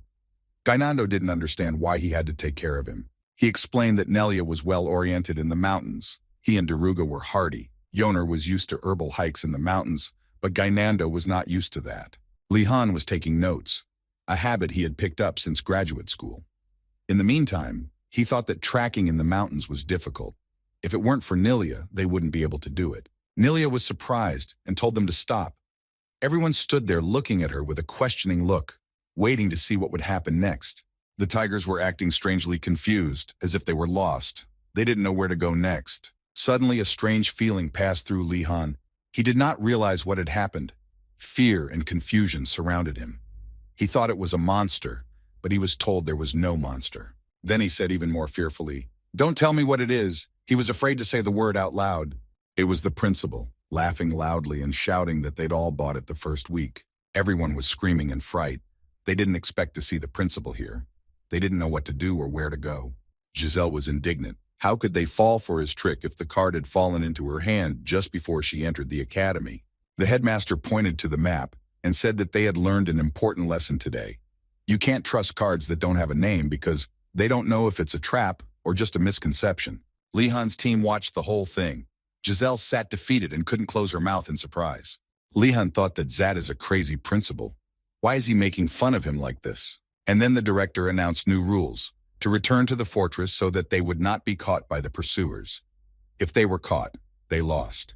Gainando didn't understand why he had to take care of him. He explained that Nelia was well-oriented in the mountains. He and Daruga were hardy. Yoner was used to herbal hikes in the mountains, but Gainando was not used to that. Li-han was taking notes, a habit he had picked up since graduate school. In the meantime, he thought that tracking in the mountains was difficult. If it weren't for Nilia, they wouldn't be able to do it. Nilia was surprised and told them to stop. Everyone stood there looking at her with a questioning look, waiting to see what would happen next. The tigers were acting strangely confused, as if they were lost. They didn't know where to go next. Suddenly, a strange feeling passed through Li-han. He did not realize what had happened. Fear and confusion surrounded him. He thought it was a monster, but he was told there was no monster. Then he said even more fearfully, "Don't tell me what it is." He was afraid to say the word out loud. It was the principal, laughing loudly and shouting that they'd all bought it the first week. Everyone was screaming in fright. They didn't expect to see the principal here. They didn't know what to do or where to go. Giselle was indignant. How could they fall for his trick if the card had fallen into her hand just before she entered the academy? The headmaster pointed to the map and said that they had learned an important lesson today. You can't trust cards that don't have a name because they don't know if it's a trap or just a misconception. Li-han's team watched the whole thing. Giselle sat defeated and couldn't close her mouth in surprise. Li-han thought that Zad is a crazy principal. Why is he making fun of him like this? And then the director announced new rules, to return to the fortress so that they would not be caught by the pursuers. If they were caught, they lost.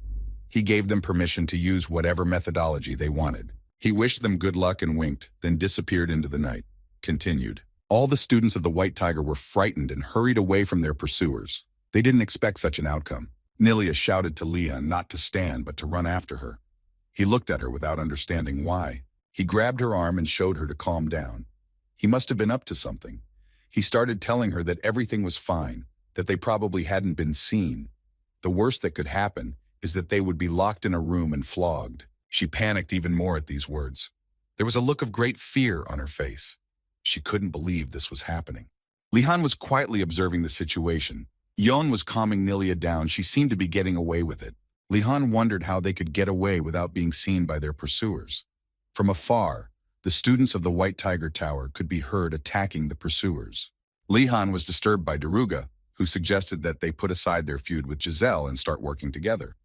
He gave them permission to use whatever methodology they wanted. He wished them good luck and winked, then disappeared into the night. Continued. All the students of the White Tiger were frightened and hurried away from their pursuers. They didn't expect such an outcome. Nilia shouted to Leah not to stand but to run after her. He looked at her without understanding why. He grabbed her arm and showed her to calm down. He must have been up to something. He started telling her that everything was fine, that they probably hadn't been seen. The worst that could happen is that they would be locked in a room and flogged. She panicked even more at these words. There was a look of great fear on her face. She couldn't believe this was happening. Li-han was quietly observing the situation. Yon was calming Nilia down. She seemed to be getting away with it. Li-han wondered how they could get away without being seen by their pursuers. From afar, the students of the White Tiger Tower could be heard attacking the pursuers. Li-han was disturbed by Daruga, who suggested that they put aside their feud with Giselle and start working together.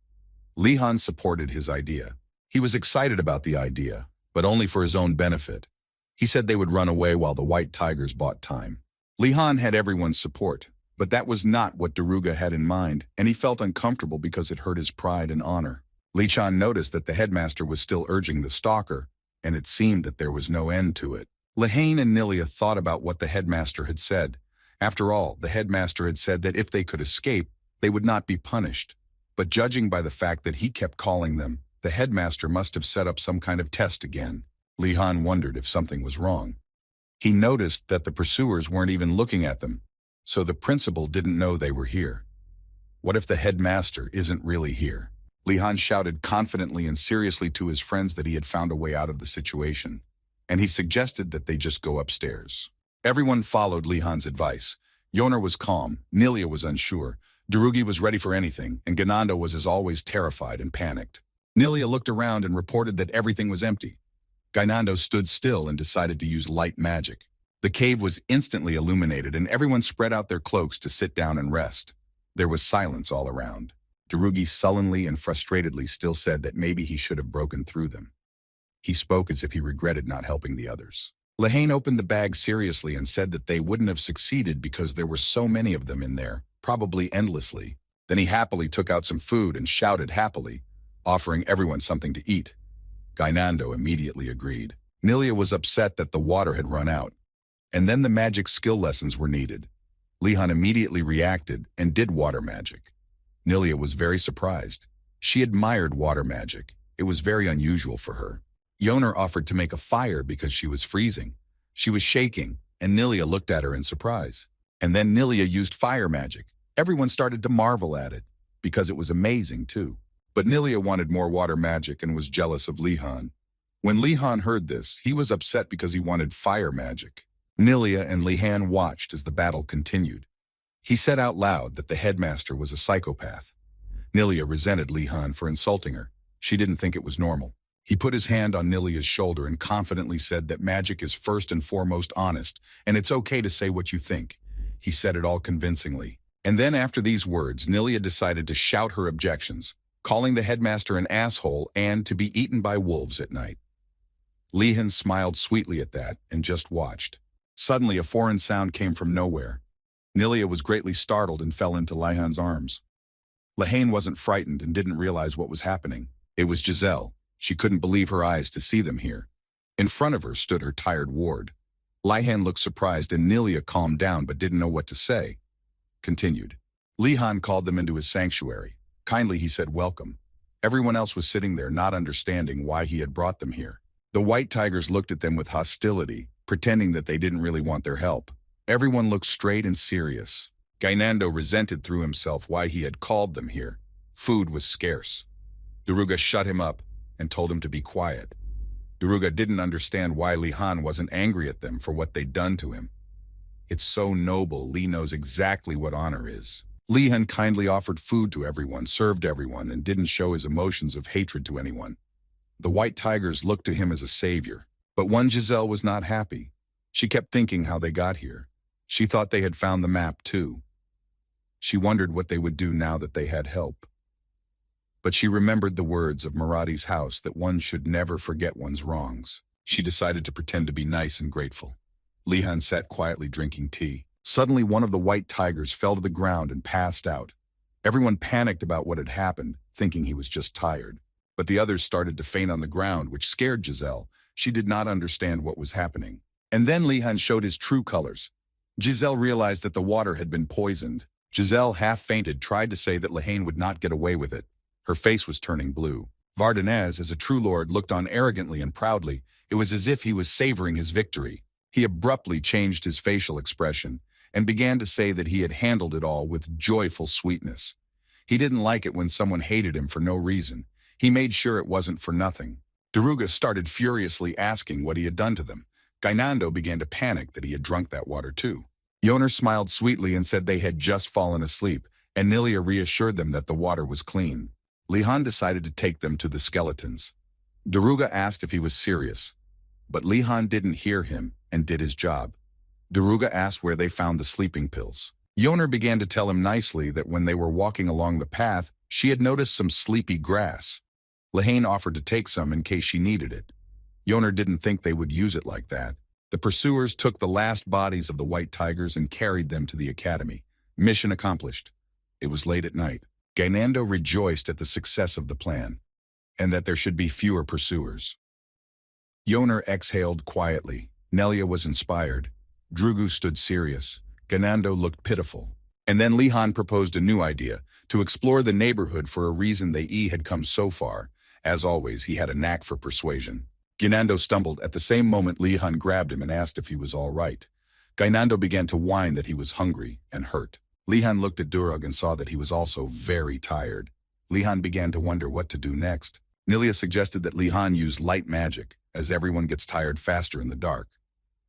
Li-han supported his idea. He was excited about the idea, but only for his own benefit. He said they would run away while the White Tigers bought time. Li-han had everyone's support, but that was not what Daruga had in mind, and he felt uncomfortable because it hurt his pride and honor. Li-chan noticed that the headmaster was still urging the stalker, and it seemed that there was no end to it. Lehane and Nilia thought about what the headmaster had said. After all, the headmaster had said that if they could escape, they would not be punished. But judging by the fact that he kept calling them, the headmaster must have set up some kind of test again. Li-han wondered if something was wrong. He noticed that the pursuers weren't even looking at them, so the principal didn't know they were here. What if the headmaster isn't really here? Li-han shouted confidently and seriously to his friends that he had found a way out of the situation. and he suggested that they just go upstairs. Everyone followed Lihan's advice. Yoner was calm, Nilia was unsure, Darugi was ready for anything, and Ganando was as always terrified and panicked. Nilia looked around and reported that everything was empty. Gainando stood still and decided to use light magic. The cave was instantly illuminated and everyone spread out their cloaks to sit down and rest. There was silence all around. Darugi sullenly and frustratedly still said that maybe he should have broken through them. He spoke as if he regretted not helping the others. Lehane opened the bag seriously and said that they wouldn't have succeeded because there were so many of them in there, probably endlessly. Then he happily took out some food and shouted happily, offering everyone something to eat. Gainando immediately agreed. Nilia was upset that the water had run out. And then the magic skill lessons were needed. Lihan immediately reacted and did water magic. Nilia was very surprised. She admired water magic. It was very unusual for her. Yoner offered to make a fire because she was freezing. She was shaking, and Nilia looked at her in surprise. And then Nilia used fire magic. Everyone started to marvel at it, because it was amazing too. But Nilia wanted more water magic and was jealous of Lihan. When Lihan heard this, he was upset because he wanted fire magic. Nilia and Lihan watched as the battle continued. He said out loud that the headmaster was a psychopath. Nilia resented Lihan for insulting her. She didn't think it was normal. He put his hand on Nilia's shoulder and confidently said that magic is first and foremost honest, and it's okay to say what you think. He said it all convincingly. And then after these words, Nilia decided to shout her objections, calling the headmaster an asshole and to be eaten by wolves at night. Lihan smiled sweetly at that and just watched. Suddenly, a foreign sound came from nowhere. Nilia was greatly startled and fell into Lihan's arms. Lehane wasn't frightened and didn't realize what was happening. It was Giselle. She couldn't believe her eyes to see them here. In front of her stood her tired ward. Lihan looked surprised and Nilia calmed down but didn't know what to say. Continued. Lihan called them into his sanctuary. Kindly he said welcome. Everyone else was sitting there not understanding why he had brought them here. The white tigers looked at them with hostility, pretending that they didn't really want their help. Everyone looked straight and serious. Gainando resented through himself why he had called them here. Food was scarce. Daruga shut him up and told him to be quiet. Daruga didn't understand why Lihan wasn't angry at them for what they'd done to him. It's so noble, Li knows exactly what honor is. Lihan kindly offered food to everyone, served everyone, and didn't show his emotions of hatred to anyone. The white tigers looked to him as a savior, but one Giselle was not happy. She kept thinking how they got here. She thought they had found the map too. She wondered what they would do now that they had help. But she remembered the words of Maradi's house that one should never forget one's wrongs. She decided to pretend to be nice and grateful. Lihan sat quietly drinking tea. Suddenly, one of the white tigers fell to the ground and passed out. Everyone panicked about what had happened, thinking he was just tired. But the others started to faint on the ground, which scared Giselle. She did not understand what was happening. And then Lihan showed his true colors. Giselle realized that the water had been poisoned. Giselle, half fainted, tried to say that Lehane would not get away with it. Her face was turning blue. Vardanez, as a true lord, looked on arrogantly and proudly. It was as if he was savoring his victory. He abruptly changed his facial expression and began to say that he had handled it all with joyful sweetness. He didn't like it when someone hated him for no reason. He made sure it wasn't for nothing. Daruga started furiously asking what he had done to them. Gainando began to panic that he had drunk that water too. Yoner smiled sweetly and said they had just fallen asleep, and Nilia reassured them that the water was clean. Lihan decided to take them to the skeletons. Daruga asked if he was serious, but Lihan didn't hear him and did his job. Daruga asked where they found the sleeping pills. Yoner began to tell him nicely that when they were walking along the path, she had noticed some sleepy grass. Lehane offered to take some in case she needed it. Yoner didn't think they would use it like that. The pursuers took the last bodies of the white tigers and carried them to the academy. Mission accomplished. It was late at night. Gainando rejoiced at the success of the plan, and that there should be fewer pursuers. Yoner exhaled quietly. Nelia was inspired. Drugu stood serious. Gainando looked pitiful. And then Lihan proposed a new idea, to explore the neighborhood for a reason they had come so far. As always, he had a knack for persuasion. Gainando stumbled. At the same moment, Lihan grabbed him and asked if he was all right. Gainando began to whine that he was hungry and hurt. Lihan looked at Durug and saw that he was also very tired. Lihan began to wonder what to do next. Nilia suggested that Lihan use light magic. as everyone gets tired faster in the dark.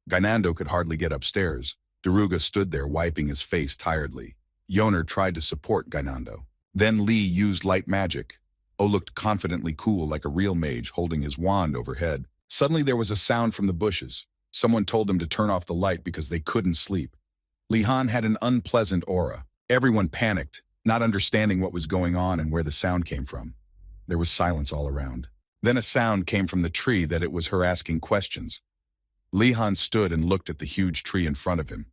Gainando could hardly get upstairs. Daruga stood there wiping his face tiredly. Yoner tried to support Gainando. Then Lee used light magic. O looked confidently cool like a real mage holding his wand overhead. Suddenly there was a sound from the bushes. Someone told them to turn off the light because they couldn't sleep. Li Han had an unpleasant aura. Everyone panicked, not understanding what was going on and where the sound came from. There was silence all around. Then a sound came from the tree that it was her asking questions. Li Han stood and looked at the huge tree in front of him.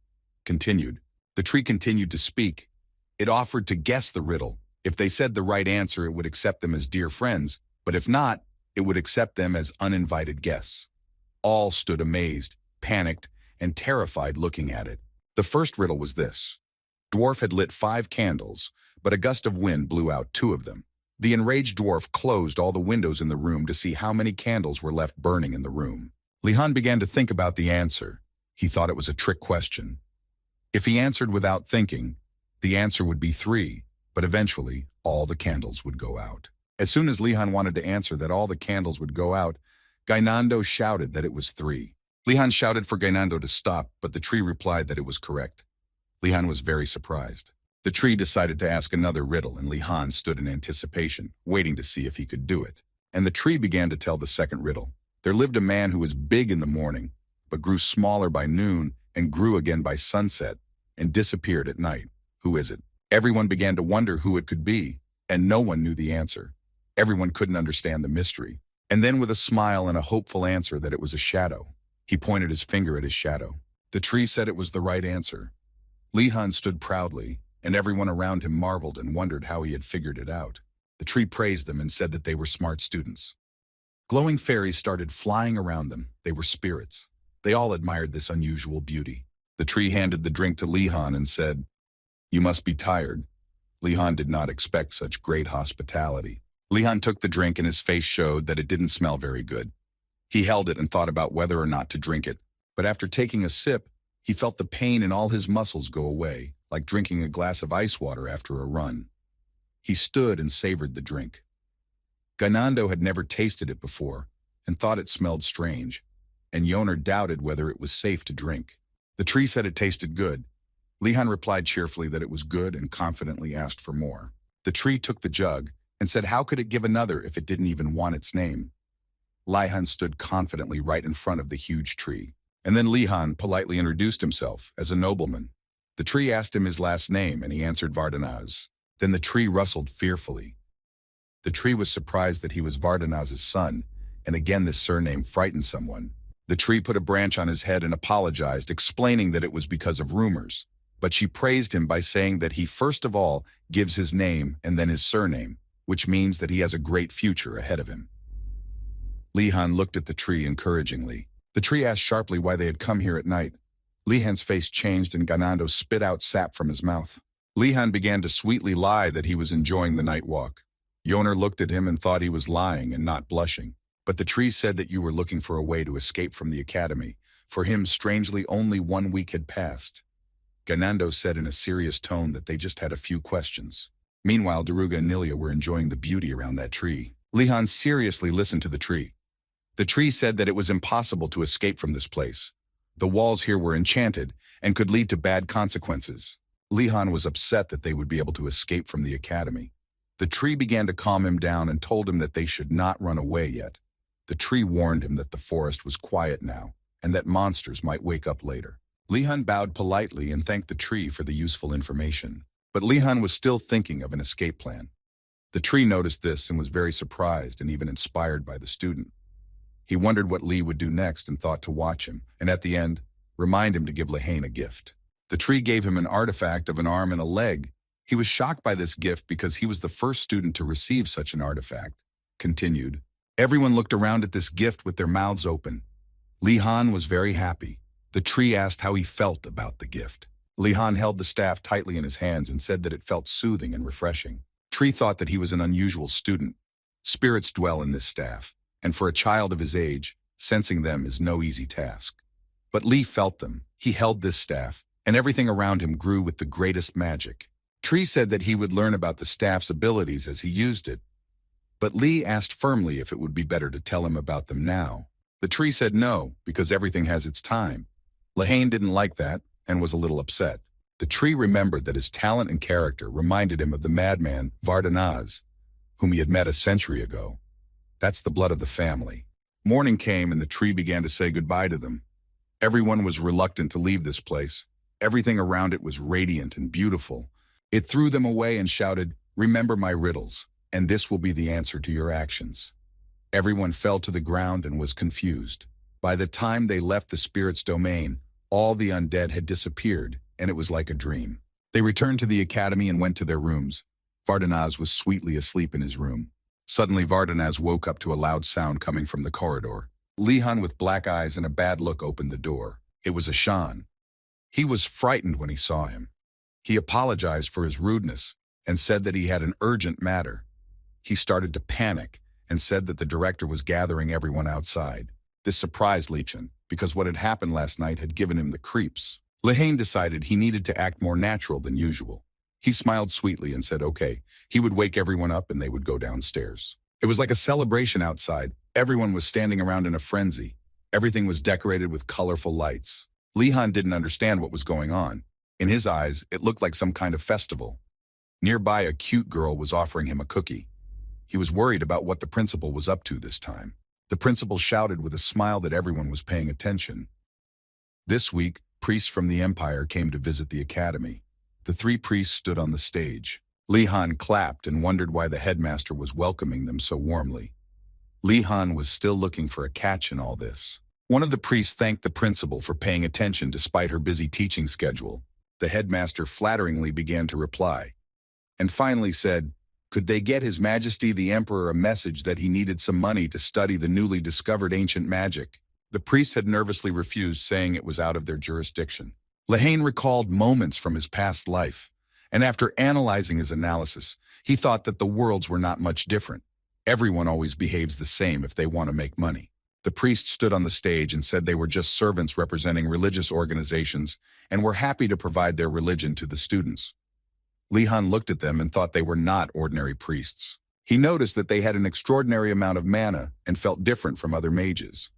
Continued. The tree continued to speak. It offered to guess the riddle. If they said the right answer, it would accept them as dear friends, but if not, it would accept them as uninvited guests. All stood amazed, panicked, and terrified looking at it. The first riddle was this. Dwarf had lit 5 candles, but a gust of wind blew out 2 of them. The enraged dwarf closed all the windows in the room to see how many candles were left burning in the room. Li Han began to think about the answer. He thought it was a trick question. If he answered without thinking, the answer would be 3, but eventually all the candles would go out. As soon as Li Han wanted to answer that all the candles would go out, Gainando shouted that it was 3. Li Han shouted for Gainando to stop, but the tree replied that it was correct. Li Han was very surprised. The tree decided to ask another riddle, and Li Han stood in anticipation, waiting to see if he could do it. And the tree began to tell the second riddle. There lived a man who was big in the morning, but grew smaller by noon and grew again by sunset and disappeared at night. Who is it? Everyone began to wonder who it could be, and no one knew the answer. Everyone couldn't understand the mystery. And then with a smile and a hopeful answer that it was a shadow. He pointed his finger at his shadow. The tree said it was the right answer. Li Han stood proudly, and everyone around him marveled and wondered how he had figured it out. The tree praised them and said that they were smart students. Glowing fairies started flying around them. They were spirits. They all admired this unusual beauty. The tree handed the drink to Li Han and said, "You must be tired." Li Han did not expect such great hospitality. Li Han took the drink and his face showed that it didn't smell very good. He held it and thought about whether or not to drink it. But after taking a sip, he felt the pain in all his muscles go away, like drinking a glass of ice water after a run. He stood and savored the drink. Gainando had never tasted it before and thought it smelled strange, and Yoner doubted whether it was safe to drink. The tree said it tasted good. Li Han replied cheerfully that it was good and confidently asked for more. The tree took the jug and said how could it give another if it didn't even want its name? Li Han stood confidently right in front of the huge tree. And then Li Han politely introduced himself as a nobleman. The tree asked him his last name, and he answered Vardanaz. Then the tree rustled fearfully. The tree was surprised that he was Vardanaz's son, and again this surname frightened someone. The tree put a branch on his head and apologized, explaining that it was because of rumors. But she praised him by saying that he first of all gives his name and then his surname, which means that he has a great future ahead of him. Li Han looked at the tree encouragingly. The tree asked sharply why they had come here at night. Li Han's face changed and Gainando spit out sap from his mouth. Li Han began to sweetly lie that he was enjoying the night walk. Yoner looked at him and thought he was lying and not blushing. But the tree said that you were looking for a way to escape from the academy. For him, strangely, only 1 week had passed. Gainando said in a serious tone that they just had a few questions. Meanwhile, Daruga and Nilia were enjoying the beauty around that tree. Li Han seriously listened to the tree. The tree said that it was impossible to escape from this place. The walls here were enchanted and could lead to bad consequences. Li Han was upset that they would be able to escape from the academy. The tree began to calm him down and told him that they should not run away yet. The tree warned him that the forest was quiet now and that monsters might wake up later. Li Han bowed politely and thanked the tree for the useful information. But Li Han was still thinking of an escape plan. The tree noticed this and was very surprised and even inspired by the student. He wondered what Li would do next and thought to watch him, and at the end, remind him to give Lehane a gift. The tree gave him an artifact of an arm and a leg. He was shocked by this gift because he was the first student to receive such an artifact. Continued. Everyone looked around at this gift with their mouths open. Li Han was very happy. The tree asked how he felt about the gift. Li Han held the staff tightly in his hands and said that it felt soothing and refreshing. Tree thought that he was an unusual student. Spirits dwell in this staff, and for a child of his age, sensing them is no easy task. But Li felt them. He held this staff, and everything around him grew with the greatest magic. Tree said that he would learn about the staff's abilities as he used it. But Li asked firmly if it would be better to tell him about them now. The tree said no, because everything has its time. Lehane didn't like that and was a little upset. The tree remembered that his talent and character reminded him of the madman Vardanaz, whom he had met a century ago. That's the blood of the family. Morning came and the tree began to say goodbye to them. Everyone was reluctant to leave this place. Everything around it was radiant and beautiful. It threw them away and shouted, "Remember my riddles, and this will be the answer to your actions." Everyone fell to the ground and was confused. By the time they left the spirit's domain, all the undead had disappeared, and it was like a dream. They returned to the academy and went to their rooms. Vardanaz was sweetly asleep in his room. Suddenly, Vardanaz woke up to a loud sound coming from the corridor. Lihan, with black eyes and a bad look, opened the door. It was Ashan. He was frightened when he saw him. He apologized for his rudeness and said that he had an urgent matter. He started to panic and said that the director was gathering everyone outside. This surprised Lichan, because what had happened last night had given him the creeps. Lehane decided he needed to act more natural than usual. He smiled sweetly and said okay. He would wake everyone up and they would go downstairs. It was like a celebration outside. Everyone was standing around in a frenzy. Everything was decorated with colorful lights. Lihan didn't understand what was going on. In his eyes, it looked like some kind of festival. Nearby, a cute girl was offering him a cookie. He was worried about what the principal was up to this time. The principal shouted with a smile that everyone was paying attention. This week, priests from the Empire came to visit the academy. The 3 priests stood on the stage. Lihan clapped and wondered why the headmaster was welcoming them so warmly. Lihan was still looking for a catch in all this. One of the priests thanked the principal for paying attention despite her busy teaching schedule. The headmaster flatteringly began to reply, and finally said, "Could they get His Majesty the Emperor a message that he needed some money to study the newly discovered ancient magic?" The priest had nervously refused, saying it was out of their jurisdiction. Lehane recalled moments from his past life, and after analyzing his analysis, he thought that the worlds were not much different. Everyone always behaves the same if they want to make money. The priest stood on the stage and said they were just servants representing religious organizations and were happy to provide their religion to the students. Lihan looked at them and thought they were not ordinary priests. He noticed that they had an extraordinary amount of mana and felt different from other mages.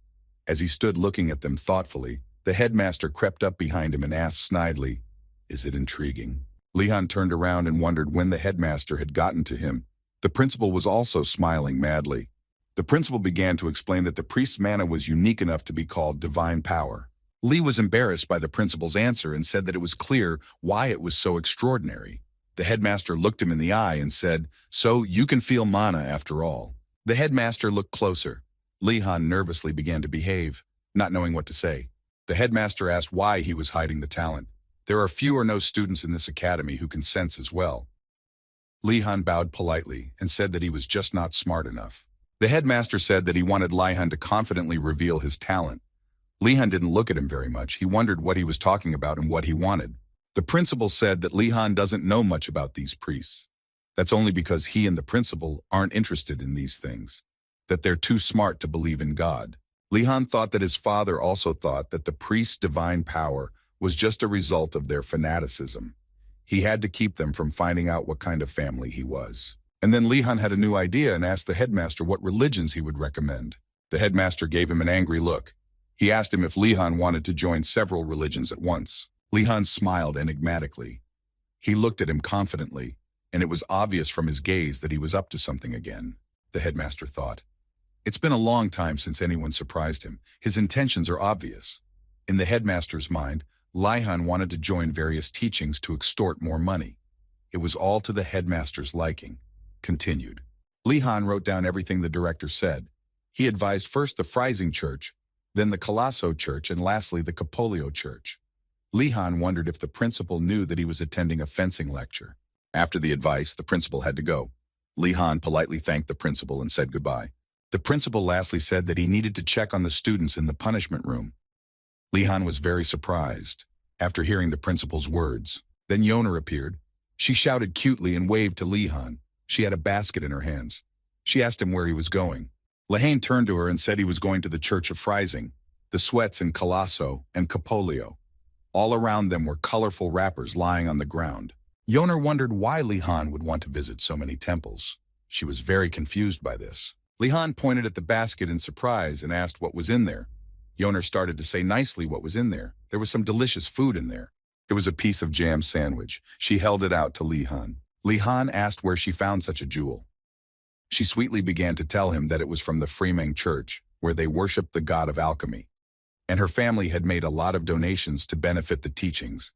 As he stood looking at them thoughtfully, the headmaster crept up behind him and asked snidely, "Is it intriguing?" Lihan turned around and wondered when the headmaster had gotten to him. The principal was also smiling madly. The principal began to explain that the priest's mana was unique enough to be called divine power. Li was embarrassed by the principal's answer and said that it was clear why it was so extraordinary. The headmaster looked him in the eye and said, "So you can feel mana after all." The headmaster looked closer. Lihan nervously began to behave, not knowing what to say. The headmaster asked why he was hiding the talent. "There are few or no students in this academy who can sense as well." Lihan bowed politely and said that he was just not smart enough. The headmaster said that he wanted Lihan to confidently reveal his talent. Lihan didn't look at him very much. He wondered what he was talking about and what he wanted. The principal said that Lihan doesn't know much about these priests. That's only because he and the principal aren't interested in these things, that they're too smart to believe in God. Lihan thought that his father also thought that the priest's divine power was just a result of their fanaticism. He had to keep them from finding out what kind of family he was. And then Lihan had a new idea and asked the headmaster what religions he would recommend. The headmaster gave him an angry look. He asked him if Lihan wanted to join several religions at once. Lihan smiled enigmatically. He looked at him confidently, and it was obvious from his gaze that he was up to something again. The headmaster thought. It's been a long time since anyone surprised him. His intentions are obvious. In the headmaster's mind, Lihan wanted to join various teachings to extort more money. It was all to the headmaster's liking. Continued. Lihan wrote down everything the director said. He advised first the Freising Church, then the Colosso Church, and lastly the Capolio Church. Lihan wondered if the principal knew that he was attending a fencing lecture. After the advice, the principal had to go. Lihan politely thanked the principal and said goodbye. The principal lastly said that he needed to check on the students in the punishment room. Lihan was very surprised after hearing the principal's words. Then Yoner appeared. She shouted cutely and waved to Lihan. She had a basket in her hands. She asked him where he was going. Lehane turned to her and said he was going to the Church of Freising, the Sweats in Colosso and Capolio. All around them were colorful wrappers lying on the ground. Yoner wondered why Lihan would want to visit so many temples. She was very confused by this. Li-han pointed at the basket in surprise and asked what was in there. Yoner started to say nicely what was in there. There was some delicious food in there. It was a piece of jam sandwich. She held it out to Li-han. Li-han asked where she found such a jewel. She sweetly began to tell him that it was from the Freemeng Church, where they worshipped the god of alchemy. And her family had made a lot of donations to benefit the teachings.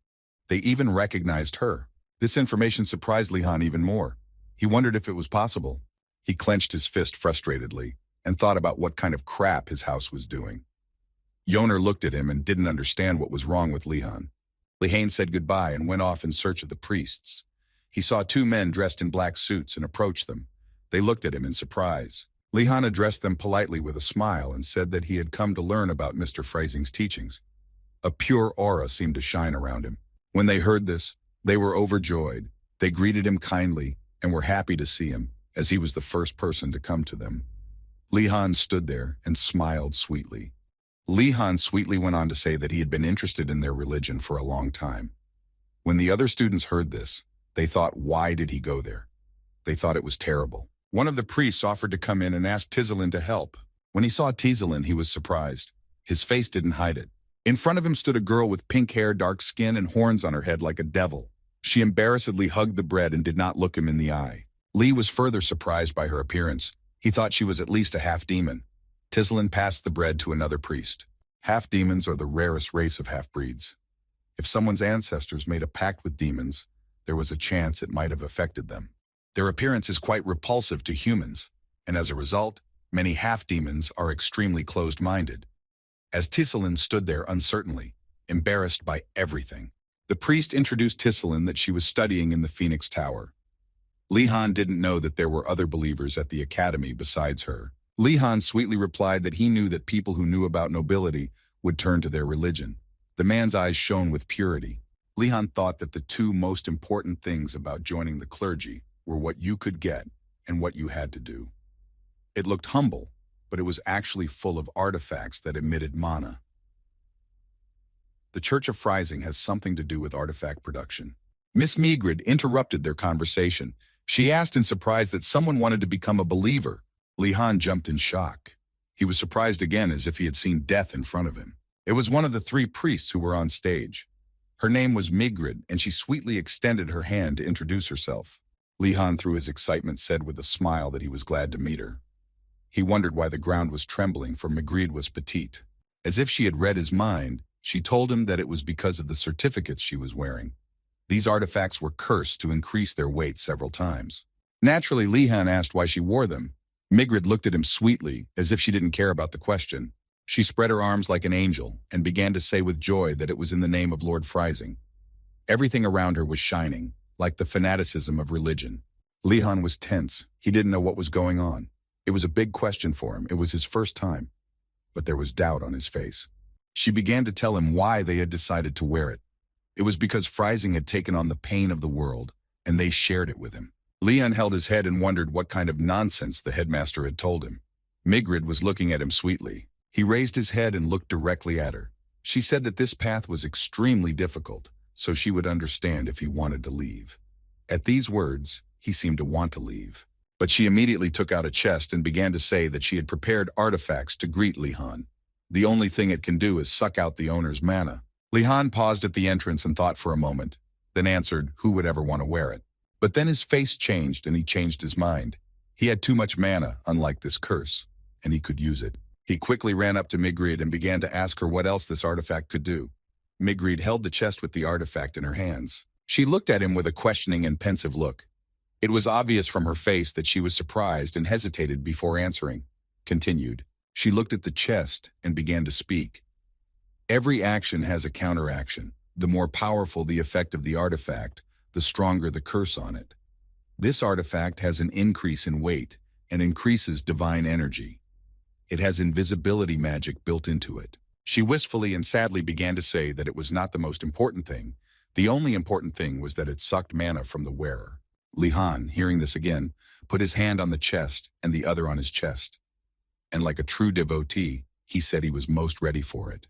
They even recognized her. This information surprised Li-han even more. He wondered if it was possible. He clenched his fist frustratedly and thought about what kind of crap his house was doing. Yoner looked at him and didn't understand what was wrong with Li-han. Li-han said goodbye and went off in search of the priests. He saw two men dressed in black suits and approached them. They looked at him in surprise. Li-han addressed them politely with a smile and said that he had come to learn about Mr. Freising's teachings. A pure aura seemed to shine around him. When they heard this, they were overjoyed. They greeted him kindly and were happy to see him, as he was the first person to come to them. Li-han stood there and smiled sweetly. Li-han sweetly went on to say that he had been interested in their religion for a long time. When the other students heard this, they thought, why did he go there? They thought it was terrible. One of the priests offered to come in and ask Tizalin to help. When he saw Tizalin, he was surprised. His face didn't hide it. In front of him stood a girl with pink hair, dark skin, and horns on her head like a devil. She embarrassedly hugged the bread and did not look him in the eye. Li was further surprised by her appearance. He thought she was at least a half-demon. Tizalin passed the bread to another priest. Half-demons are the rarest race of half-breeds. If someone's ancestors made a pact with demons, there was a chance it might have affected them. Their appearance is quite repulsive to humans, and as a result, many half-demons are extremely closed-minded. As Tizalin stood there uncertainly, embarrassed by everything, the priest introduced Tizalin that she was studying in the Phoenix Tower. Li-han didn't know that there were other believers at the academy besides her. Li-han sweetly replied that he knew that people who knew about nobility would turn to their religion. The man's eyes shone with purity. Li-han thought that the two most important things about joining the clergy were what you could get and what you had to do. It looked humble, but it was actually full of artifacts that emitted mana. The Church of Freising has something to do with artifact production. Miss Migrid interrupted their conversation. She asked in surprise that someone wanted to become a believer. Li-han jumped in shock. He was surprised again, as if he had seen death in front of him. It was one of the three priests who were on stage. Her name was Migrid, and she sweetly extended her hand to introduce herself. Li-han, through his excitement, said with a smile that he was glad to meet her. He wondered why the ground was trembling, for Migrid was petite. As if she had read his mind, she told him that it was because of the certificates she was wearing. These artifacts were cursed to increase their weight several times. Naturally, Li-han asked why she wore them. Migrid looked at him sweetly, as if she didn't care about the question. She spread her arms like an angel and began to say with joy that it was in the name of Lord Freising. Everything around her was shining, like the fanaticism of religion. Li-han was tense. He didn't know what was going on. It was a big question for him. It was his first time. But there was doubt on his face. She began to tell him why they had decided to wear it. It was because Freising had taken on the pain of the world, and they shared it with him. Li-han held his head and wondered what kind of nonsense the headmaster had told him. Migrid was looking at him sweetly. He raised his head and looked directly at her. She said that this path was extremely difficult, so she would understand if he wanted to leave. At these words, he seemed to want to leave. But she immediately took out a chest and began to say that she had prepared artifacts to greet Li-han. The only thing it can do is suck out the owner's mana. Li-han paused at the entrance and thought for a moment, then answered, who would ever want to wear it? But then his face changed and he changed his mind. He had too much mana, unlike this curse, and he could use it. He quickly ran up to Migrid and began to ask her what else this artifact could do. Migrid held the chest with the artifact in her hands. She looked at him with a questioning and pensive look. It was obvious from her face that she was surprised and hesitated before answering. Continued. She looked at the chest and began to speak. Every action has a counteraction. The more powerful the effect of the artifact, the stronger the curse on it. This artifact has an increase in weight and increases divine energy. It has invisibility magic built into it. She wistfully and sadly began to say that it was not the most important thing. The only important thing was that it sucked mana from the wearer. Li-han, hearing this again, put his hand on the chest and the other on his chest. And like a true devotee, he said he was most ready for it.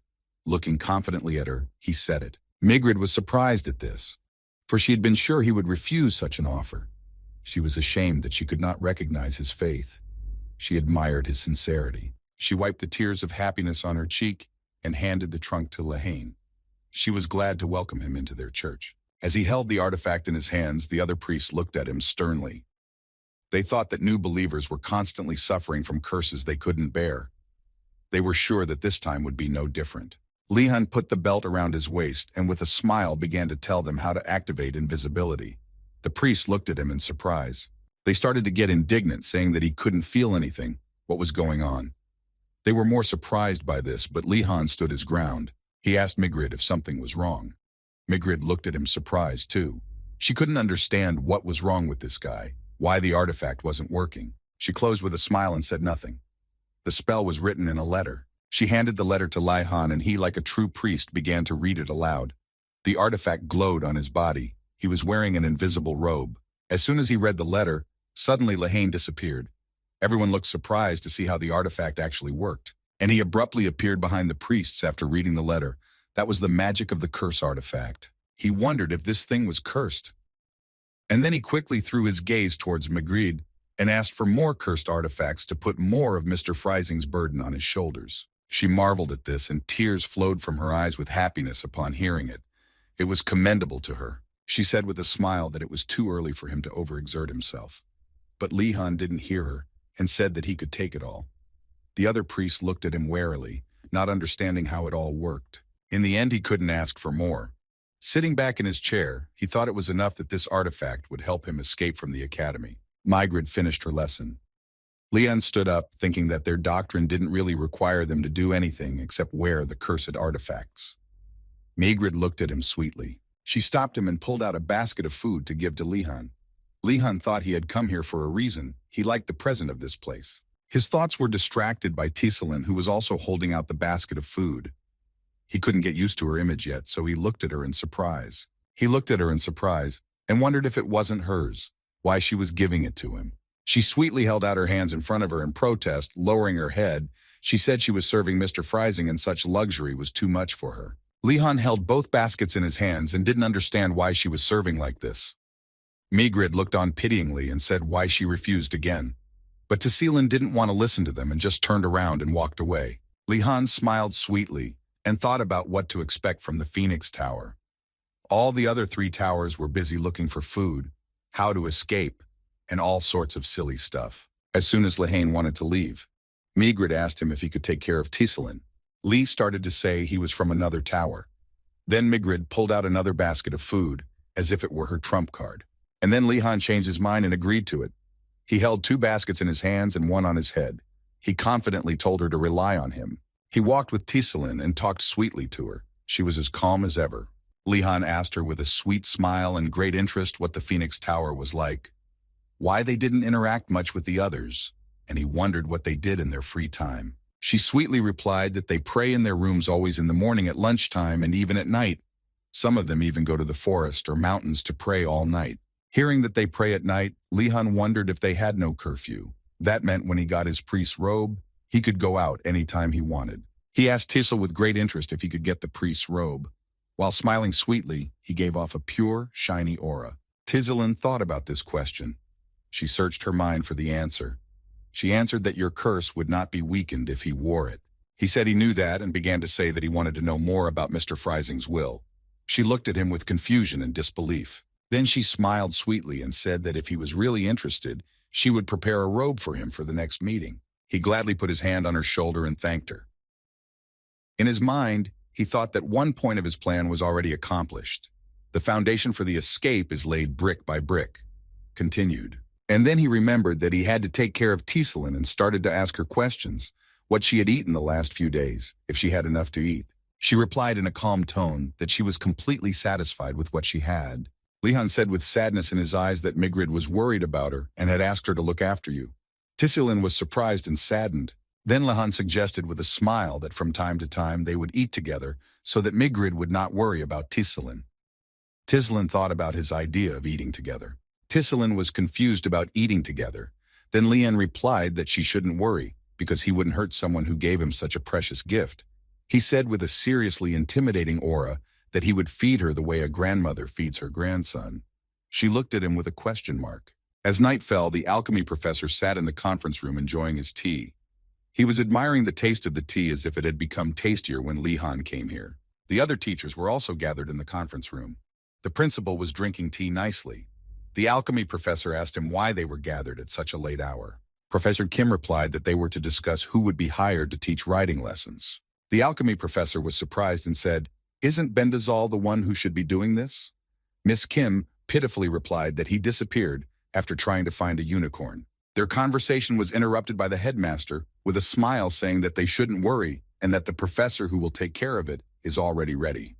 Looking confidently at her, he said it. Migrid was surprised at this, for she had been sure he would refuse such an offer. She was ashamed that she could not recognize his faith. She admired his sincerity. She wiped the tears of happiness on her cheek and handed the trunk to Lehane. She was glad to welcome him into their church. As he held the artifact in his hands, the other priests looked at him sternly. They thought that new believers were constantly suffering from curses they couldn't bear. They were sure that this time would be no different. Lehane put the belt around his waist and with a smile began to tell them how to activate invisibility. The priests looked at him in surprise. They started to get indignant, saying that he couldn't feel anything. What was going on? They were more surprised by this, but Lehane stood his ground. He asked Migrid if something was wrong. Migrid looked at him surprised too. She couldn't understand what was wrong with this guy, why the artifact wasn't working. She closed with a smile and said nothing. The spell was written in a letter. She handed the letter to Lehane and he, like a true priest, began to read it aloud. The artifact glowed on his body. He was wearing an invisible robe. As soon as he read the letter, suddenly Lehane disappeared. Everyone looked surprised to see how the artifact actually worked. And he abruptly appeared behind the priests after reading the letter. That was the magic of the curse artifact. He wondered if this thing was cursed. And then he quickly threw his gaze towards Migrid and asked for more cursed artifacts to put more of Mr. Freising's burden on his shoulders. She marveled at this, and tears flowed from her eyes with happiness upon hearing it. It was commendable to her. She said with a smile that it was too early for him to overexert himself. But Lehane didn't hear her and said that he could take it all. The other priests looked at him warily, not understanding how it all worked. In the end, he couldn't ask for more. Sitting back in his chair, he thought it was enough that this artifact would help him escape from the academy. Migrid finished her lesson. Lehane stood up, thinking that their doctrine didn't really require them to do anything except wear the cursed artifacts. Migrid looked at him sweetly. She stopped him and pulled out a basket of food to give to Lehane. Lehane thought he had come here for a reason. He liked the present of this place. His thoughts were distracted by Tiselin, who was also holding out the basket of food. He couldn't get used to her image yet, so he looked at her in surprise. He looked at her in surprise and wondered if it wasn't hers, why she was giving it to him. She sweetly held out her hands in front of her in protest, lowering her head. She said she was serving Mr. Freising and such luxury was too much for her. Lehane held both baskets in his hands and didn't understand why she was serving like this. Migrid looked on pityingly and said why she refused again. But Tiselin didn't want to listen to them and just turned around and walked away. Lehane smiled sweetly and thought about what to expect from the Phoenix Tower. All the other 3 towers were busy looking for food, how to escape, and all sorts of silly stuff. As soon as Lehane wanted to leave, Migrid asked him if he could take care of Tiselin. Lee started to say he was from another tower. Then Migrid pulled out another basket of food, as if it were her trump card. And then Lehane changed his mind and agreed to it. He held 2 baskets in his hands and 1 on his head. He confidently told her to rely on him. He walked with Tiselin and talked sweetly to her. She was as calm as ever. Lehane asked her with a sweet smile and great interest what the Phoenix Tower was like, why they didn't interact much with the others, and he wondered what they did in their free time. She sweetly replied that they pray in their rooms always in the morning, at lunchtime, and even at night. Some of them even go to the forest or mountains to pray all night. Hearing that they pray at night, Lehane wondered if they had no curfew. That meant when he got his priest's robe, he could go out any time he wanted. He asked Tisel with great interest if he could get the priest's robe. While smiling sweetly, he gave off a pure, shiny aura. Tiselin thought about this question. She searched her mind for the answer. She answered that your curse would not be weakened if he wore it. He said he knew that and began to say that he wanted to know more about Mr. Freising's will. She looked at him with confusion and disbelief. Then she smiled sweetly and said that if he was really interested, she would prepare a robe for him for the next meeting. He gladly put his hand on her shoulder and thanked her. In his mind, he thought that one point of his plan was already accomplished. The foundation for the escape is laid brick by brick. Continued. And then he remembered that he had to take care of Tiselin and started to ask her questions, what she had eaten the last few days, if she had enough to eat. She replied in a calm tone that she was completely satisfied with what she had. Lehane said with sadness in his eyes that Migrid was worried about her and had asked her to look after you. Tiselin was surprised and saddened. Then Lehane suggested with a smile that from time to time they would eat together so that Migrid would not worry about Tiselin. Tiselin thought about his idea of eating together. Tiselin was confused about eating together. Then Lehane replied that she shouldn't worry because he wouldn't hurt someone who gave him such a precious gift. He said with a seriously intimidating aura that he would feed her the way a grandmother feeds her grandson. She looked at him with a question mark. As night fell, the alchemy professor sat in the conference room enjoying his tea. He was admiring the taste of the tea as if it had become tastier when Li-Han came here. The other teachers were also gathered in the conference room. The principal was drinking tea nicely. The alchemy professor asked him why they were gathered at such a late hour. Professor Kim replied that they were to discuss who would be hired to teach writing lessons. The alchemy professor was surprised and said, "Isn't Bendazal the one who should be doing this?" Miss Kim pitifully replied that he disappeared after trying to find a unicorn. Their conversation was interrupted by the headmaster with a smile saying that they shouldn't worry and that the professor who will take care of it is already ready.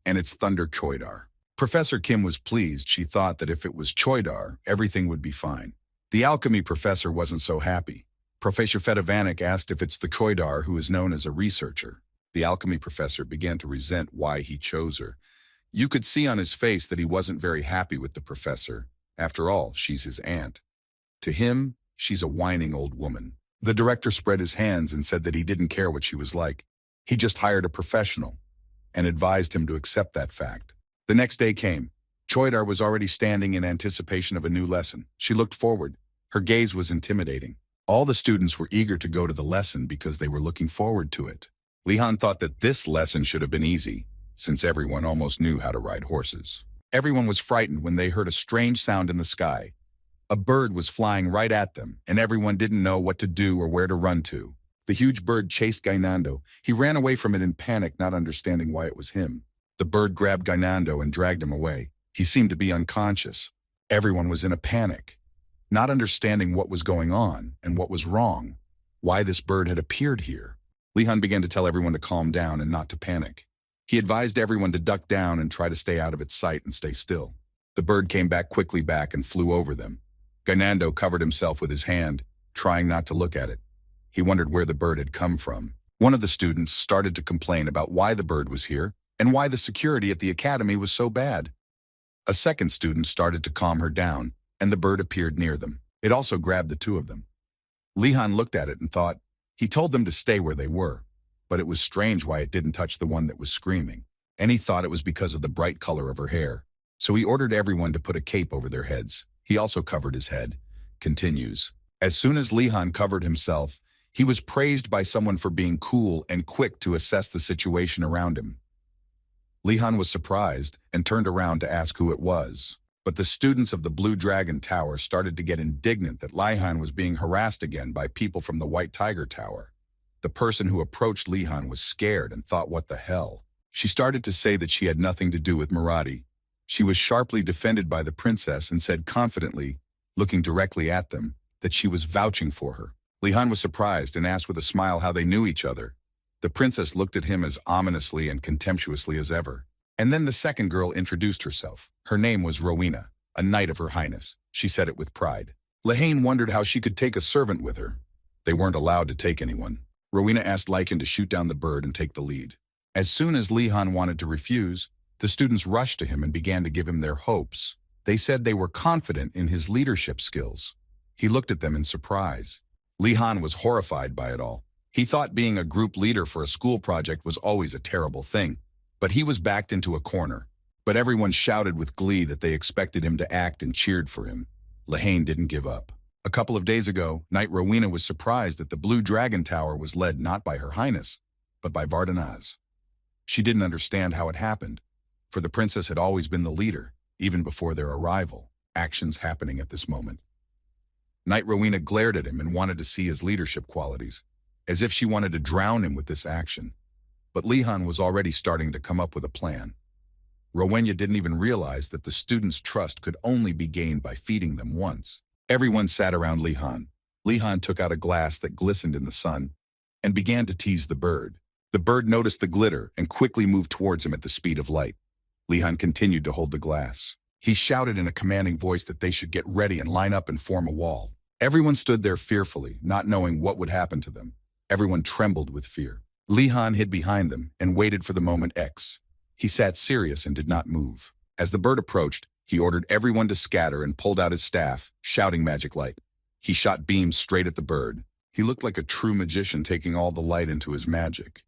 And it's Thunder Choidar. Professor Kim was pleased. She thought that if it was Choidar, everything would be fine. The alchemy professor wasn't so happy. Professor Fedavanik asked if it's the Choidar who is known as a researcher. The alchemy professor began to resent why he chose her. You could see on his face that he wasn't very happy with the professor. After all, she's his aunt. To him, she's a whining old woman. The director spread his hands and said that he didn't care what she was like. He just hired a professional and advised him to accept that fact. The next day came. Choidar was already standing in anticipation of a new lesson. She looked forward. Her gaze was intimidating. All the students were eager to go to the lesson because they were looking forward to it. Li-Han thought that this lesson should have been easy, since everyone almost knew how to ride horses. Everyone was frightened when they heard a strange sound in the sky. A bird was flying right at them, and everyone didn't know what to do or where to run to. The huge bird chased Gainando. He ran away from it in panic, not understanding why it was him. The bird grabbed Gainando and dragged him away. He seemed to be unconscious. Everyone was in a panic, not understanding what was going on and what was wrong, why this bird had appeared here. Li-Han began to tell everyone to calm down and not to panic. He advised everyone to duck down and try to stay out of its sight and stay still. The bird came quickly back and flew over them. Gainando covered himself with his hand, trying not to look at it. He wondered where the bird had come from. One of the students started to complain about why the bird was here and why the security at the academy was so bad. A second student started to calm her down, and the bird appeared near them. It also grabbed the two of them. Li-Han looked at it and thought, he told them to stay where they were, but it was strange why it didn't touch the one that was screaming. And he thought it was because of the bright color of her hair. So he ordered everyone to put a cape over their heads. He also covered his head. Continues. As soon as Li-Han covered himself, he was praised by someone for being cool and quick to assess the situation around him. Li-Han was surprised and turned around to ask who it was. But the students of the Blue Dragon Tower started to get indignant that Li-Han was being harassed again by people from the White Tiger Tower. The person who approached Li-Han was scared and thought, what the hell? She started to say that she had nothing to do with Marathi. She was sharply defended by the princess and said confidently, looking directly at them, that she was vouching for her. Li-Han was surprised and asked with a smile how they knew each other. The princess looked at him as ominously and contemptuously as ever. And then the second girl introduced herself. Her name was Rowena, a knight of her highness. She said it with pride. Lehane wondered how she could take a servant with her. They weren't allowed to take anyone. Rowena asked Lycan to shoot down the bird and take the lead. As soon as Li-Han wanted to refuse, the students rushed to him and began to give him their hopes. They said they were confident in his leadership skills. He looked at them in surprise. Li-Han was horrified by it all. He thought being a group leader for a school project was always a terrible thing. But he was backed into a corner. But everyone shouted with glee that they expected him to act and cheered for him. Lehane didn't give up. A couple of days ago, Knight Rowena was surprised that the Blue Dragon Tower was led not by her highness, but by Vardanaz. She didn't understand how it happened, for the princess had always been the leader, even before their arrival, actions happening at this moment. Knight Rowena glared at him and wanted to see his leadership qualities, as if she wanted to drown him with this action. But Li-Han was already starting to come up with a plan. Rowena didn't even realize that the students' trust could only be gained by feeding them once. Everyone sat around Li-Han. Li-Han took out a glass that glistened in the sun and began to tease the bird. The bird noticed the glitter and quickly moved towards him at the speed of light. Li-Han continued to hold the glass. He shouted in a commanding voice that they should get ready and line up and form a wall. Everyone stood there fearfully, not knowing what would happen to them. Everyone trembled with fear. Li-Han hid behind them and waited for the moment X. He sat serious and did not move. As the bird approached, he ordered everyone to scatter and pulled out his staff, shouting magic light. He shot beams straight at the bird. He looked like a true magician taking all the light into his magic.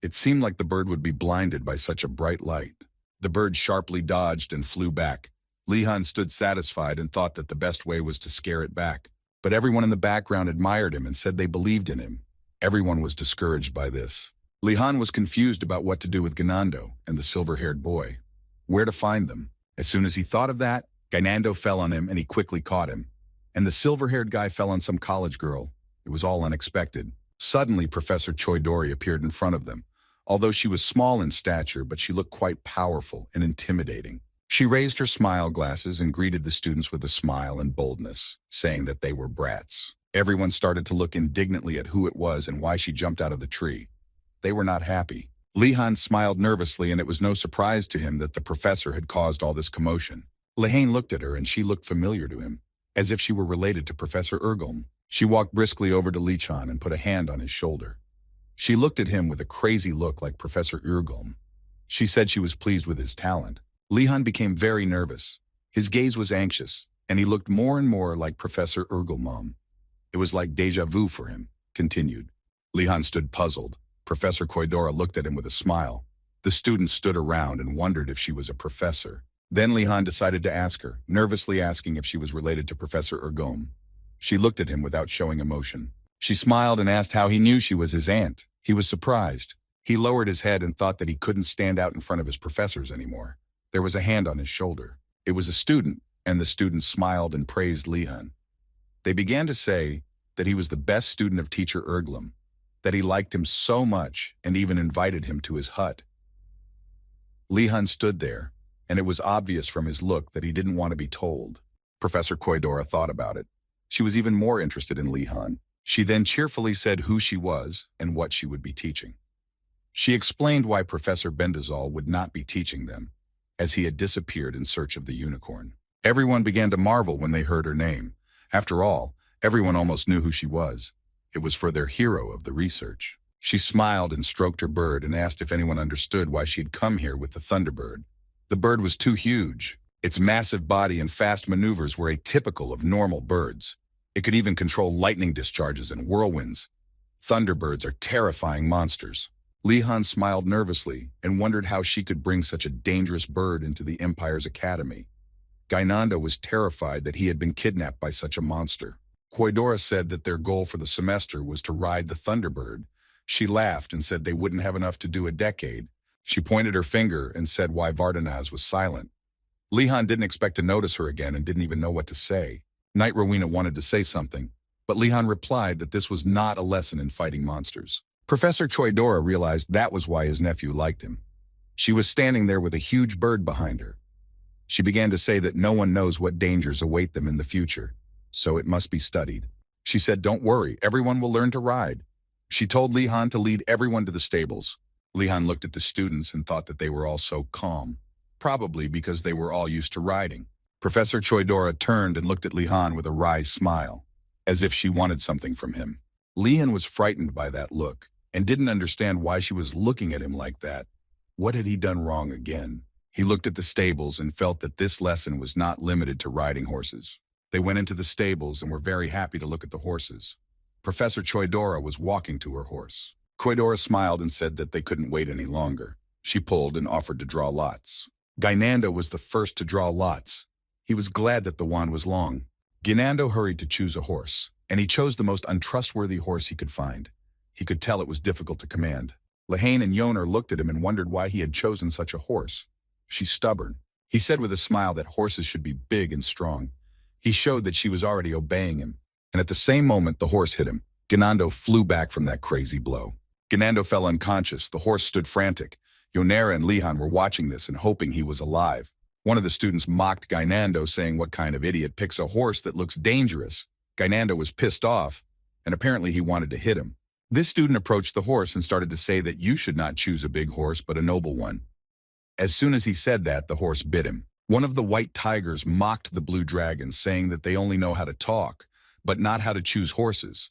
It seemed like the bird would be blinded by such a bright light. The bird sharply dodged and flew back. Li-han stood satisfied and thought that the best way was to scare it back. But everyone in the background admired him and said they believed in him. Everyone was discouraged by this. Li-han was confused about what to do with Ganando and the silver-haired boy. Where to find them? As soon as he thought of that, Ganando fell on him and he quickly caught him. And the silver-haired guy fell on some college girl. It was all unexpected. Suddenly, Professor Choidori appeared in front of them. Although she was small in stature, but she looked quite powerful and intimidating. She raised her smile glasses and greeted the students with a smile and boldness, saying that they were brats. Everyone started to look indignantly at who it was and why she jumped out of the tree. They were not happy. Li-han smiled nervously, and it was no surprise to him that the professor had caused all this commotion. Li-han looked at her, and she looked familiar to him, as if she were related to Professor Ergolm. She walked briskly over to Li-chan and put a hand on his shoulder. She looked at him with a crazy look like Professor Ergolm. She said she was pleased with his talent. Li-han became very nervous. His gaze was anxious, and he looked more and more like Professor Ergolm. It was like déjà vu for him, continued. Li-han stood puzzled. Professor Koidora looked at him with a smile. The students stood around and wondered if she was a professor. Then Li-han decided to ask her, nervously asking if she was related to Professor Ergolm. She looked at him without showing emotion. She smiled and asked how he knew she was his aunt. He was surprised. He lowered his head and thought that he couldn't stand out in front of his professors anymore. There was a hand on his shoulder. It was a student, and the student smiled and praised Li-han. They began to say that he was the best student of teacher Ergolm, that he liked him so much and even invited him to his hut. Li-han stood there, and it was obvious from his look that he didn't want to be told. Professor Koidora thought about it. She was even more interested in Li-han. She then cheerfully said who she was and what she would be teaching. She explained why Professor Bendazol would not be teaching them, as he had disappeared in search of the unicorn. Everyone began to marvel when they heard her name. After all, everyone almost knew who she was. It was for their hero of the research. She smiled and stroked her bird and asked if anyone understood why she had come here with the Thunderbird. The bird was too huge. Its massive body and fast maneuvers were atypical of normal birds. It could even control lightning discharges and whirlwinds. Thunderbirds are terrifying monsters. Li-han smiled nervously and wondered how she could bring such a dangerous bird into the Empire's academy. Gainando was terrified that he had been kidnapped by such a monster. Koidora said that their goal for the semester was to ride the Thunderbird. She laughed and said they wouldn't have enough to do a decade. She pointed her finger and said why Vardanaz was silent. Li-han didn't expect to notice her again and didn't even know what to say. Knight Rowena wanted to say something, but Li-han replied that this was not a lesson in fighting monsters. Professor Choidora realized that was why his nephew liked him. She was standing there with a huge bird behind her. She began to say that no one knows what dangers await them in the future, so it must be studied. She said, "Don't worry, everyone will learn to ride." She told Li-han to lead everyone to the stables. Li-han looked at the students and thought that they were all so calm, probably because they were all used to riding. Professor Choidora turned and looked at Li-han with a wry smile, as if she wanted something from him. Li-han was frightened by that look and didn't understand why she was looking at him like that. What had he done wrong again? He looked at the stables and felt that this lesson was not limited to riding horses. They went into the stables and were very happy to look at the horses. Professor Choidora was walking to her horse. Koidora smiled and said that they couldn't wait any longer. She pulled and offered to draw lots. Gainando was the first to draw lots. He was glad that the wand was long. Gainando hurried to choose a horse, and he chose the most untrustworthy horse he could find. He could tell it was difficult to command. Lehane and Yoner looked at him and wondered why he had chosen such a horse. She's stubborn. He said with a smile that horses should be big and strong. He showed that she was already obeying him, and at the same moment the horse hit him. Gainando flew back from that crazy blow. Gainando fell unconscious. The horse stood frantic. Yonera and Li-han were watching this and hoping he was alive. One of the students mocked Gainando, saying what kind of idiot picks a horse that looks dangerous. Gainando was pissed off, and apparently he wanted to hit him. This student approached the horse and started to say that you should not choose a big horse but a noble one. As soon as he said that, the horse bit him. One of the white tigers mocked the blue dragon, saying that they only know how to talk, but not how to choose horses.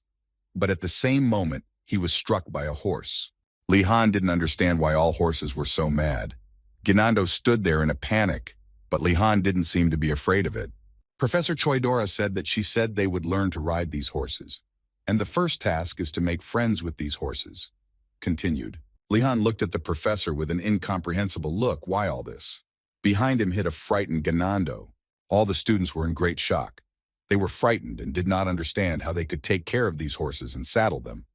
But at the same moment, he was struck by a horse. Li-han didn't understand why all horses were so mad. Gainando stood there in a panic, but Li-han didn't seem to be afraid of it. Professor Choidora said that she said they would learn to ride these horses, and the first task is to make friends with these horses. Continued. Li-han looked at the professor with an incomprehensible look. Why all this? Behind him hid a frightened Gainando. All the students were in great shock. They were frightened and did not understand how they could take care of these horses and saddle them.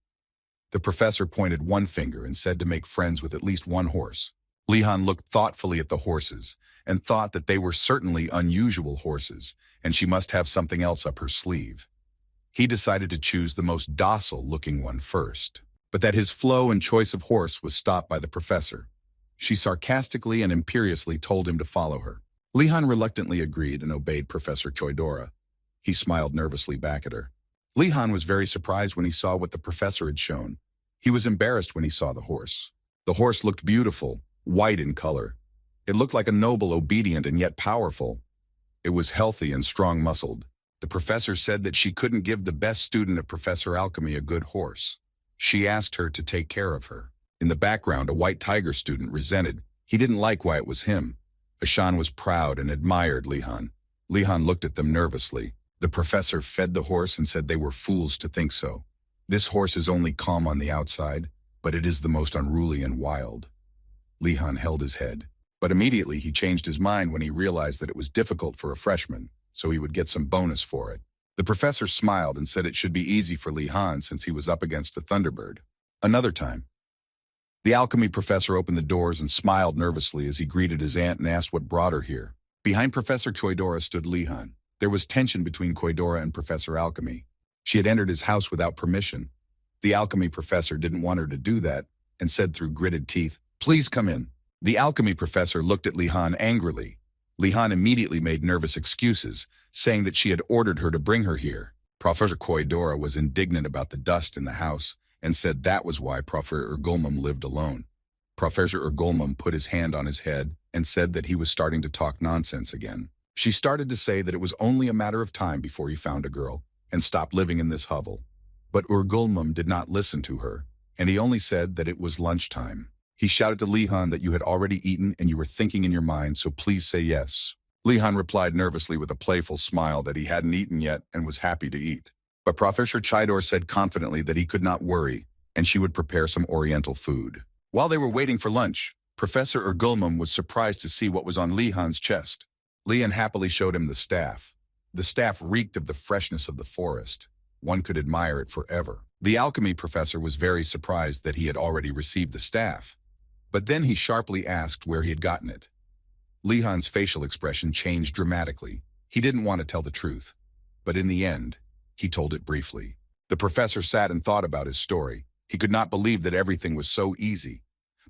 The professor pointed one finger and said to make friends with at least one horse. Li-han looked thoughtfully at the horses and thought that they were certainly unusual horses, and she must have something else up her sleeve. He decided to choose the most docile-looking one first, but that his flow and choice of horse was stopped by the professor. She sarcastically and imperiously told him to follow her. Li-han reluctantly agreed and obeyed Professor Choidora. He smiled nervously back at her. Li-han was very surprised when he saw what the professor had shown. He was embarrassed when he saw the horse. The horse looked beautiful, white in color. It looked like a noble, obedient, and yet powerful. It was healthy and strong-muscled. The professor said that she couldn't give the best student of Professor Alchemy a good horse. She asked her to take care of her. In the background, a white tiger student resented. He didn't like why it was him. Ashan was proud and admired Li-han. Li-han looked at them nervously. The professor fed the horse and said they were fools to think so. This horse is only calm on the outside, but it is the most unruly and wild. Li-han held his head. But immediately he changed his mind when he realized that it was difficult for a freshman, so he would get some bonus for it. The professor smiled and said it should be easy for Li-han since he was up against a Thunderbird. Another time. The alchemy professor opened the doors and smiled nervously as he greeted his aunt and asked what brought her here. Behind Professor Choidora stood Li-han. There was tension between Choidora and Professor Alchemy. She had entered his house without permission. The alchemy professor didn't want her to do that and said through gritted teeth, "Please come in." The alchemy professor looked at Li-han angrily. Li-han immediately made nervous excuses, saying that she had ordered her to bring her here. Professor Choidora was indignant about the dust in the house and said that was why Professor Urgulmum lived alone. Professor Urgulmum put his hand on his head and said that he was starting to talk nonsense again. She started to say that it was only a matter of time before he found a girl and stopped living in this hovel. But Urgulmum did not listen to her, and he only said that it was lunchtime. He shouted to Li-han that you had already eaten and you were thinking in your mind, so please say yes. Li-han replied nervously with a playful smile that he hadn't eaten yet and was happy to eat. But Professor Chidor said confidently that he could not worry, and she would prepare some oriental food. While they were waiting for lunch, Professor Urgulmum was surprised to see what was on Li-han's chest. Li-han happily showed him the staff. The staff reeked of the freshness of the forest. One could admire it forever. The alchemy professor was very surprised that he had already received the staff. But then he sharply asked where he had gotten it. Li-han's facial expression changed dramatically. He didn't want to tell the truth. But in the end, he told it briefly. The professor sat and thought about his story. He could not believe that everything was so easy.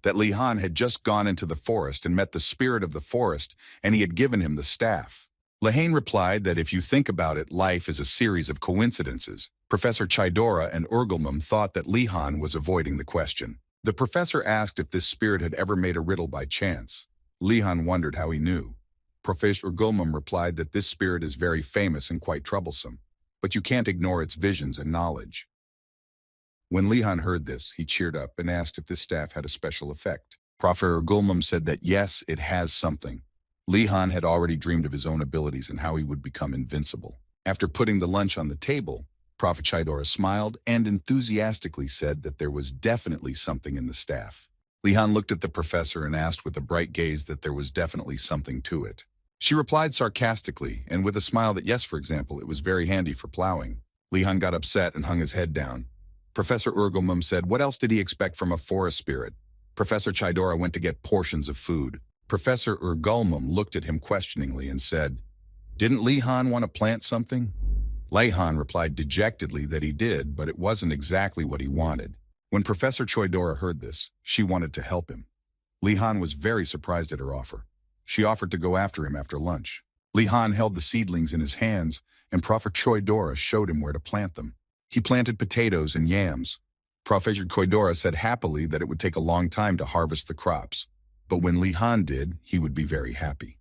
That Li-han had just gone into the forest and met the spirit of the forest, and he had given him the staff. Lehane replied that if you think about it, life is a series of coincidences. Professor Chidora and Urgulmum thought that Li-han was avoiding the question. The professor asked if this spirit had ever made a riddle by chance. Li-han wondered how he knew. Professor Urgulmum replied that this spirit is very famous and quite troublesome, but you can't ignore its visions and knowledge. When Li-han heard this, he cheered up and asked if this staff had a special effect. Professor Urgulmum said that yes, it has something. Li-han had already dreamed of his own abilities and how he would become invincible. After putting the lunch on the table, Prophet Chidora smiled and enthusiastically said that there was definitely something in the staff. Li-han looked at the professor and asked with a bright gaze that there was definitely something to it. She replied sarcastically and with a smile that yes, for example, it was very handy for plowing. Li-han got upset and hung his head down. Professor Urgulmum said what else did he expect from a forest spirit? Professor Chidora went to get portions of food. Professor Urgulmum looked at him questioningly and said, "Didn't Li-han want to plant something?" Li-han replied dejectedly that he did, but it wasn't exactly what he wanted. When Professor Choidora heard this, she wanted to help him. Li-han was very surprised at her offer. She offered to go after him after lunch. Li-han held the seedlings in his hands, and Professor Choidora showed him where to plant them. He planted potatoes and yams. Professor Choidora said happily that it would take a long time to harvest the crops, but when Li-han did, he would be very happy.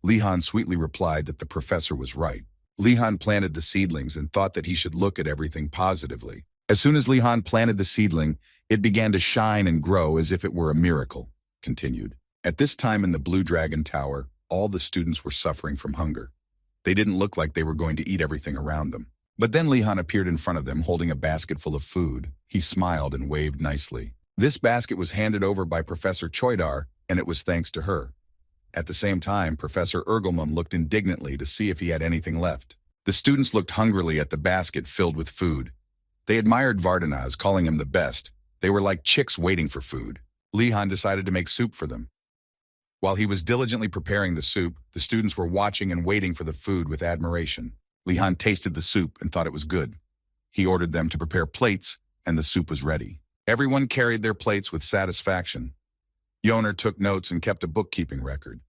Li-han sweetly replied that the professor was right. Li-han planted the seedlings and thought that he should look at everything positively. As soon as Li-han planted the seedling, it began to shine and grow as if it were a miracle, continued. At this time in the Blue Dragon Tower, all the students were suffering from hunger. They didn't look like they were going to eat everything around them. But then Li-han appeared in front of them holding a basket full of food. He smiled and waved nicely. This basket was handed over by Professor Choidar, and it was thanks to her. At the same time, Professor Ergelmum looked indignantly to see if he had anything left. The students looked hungrily at the basket filled with food. They admired Vardanaz, calling him the best. They were like chicks waiting for food. Lihan decided to make soup for them. While he was diligently preparing the soup, the students were watching and waiting for the food with admiration. Lihan tasted the soup and thought it was good. He ordered them to prepare plates, and the soup was ready. Everyone carried their plates with satisfaction. Yoner took notes and kept a bookkeeping record.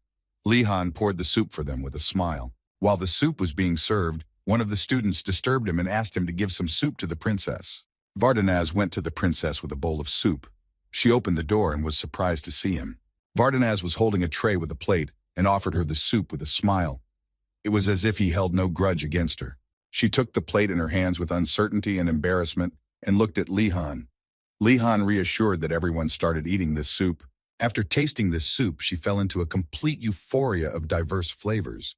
Lihan poured the soup for them with a smile. While the soup was being served, one of the students disturbed him and asked him to give some soup to the princess. Vardanaz went to the princess with a bowl of soup. She opened the door and was surprised to see him. Vardanaz was holding a tray with a plate and offered her the soup with a smile. It was as if he held no grudge against her. She took the plate in her hands with uncertainty and embarrassment and looked at Lihan. Lihan reassured that everyone started eating this soup. After tasting this soup, she fell into a complete euphoria of diverse flavors.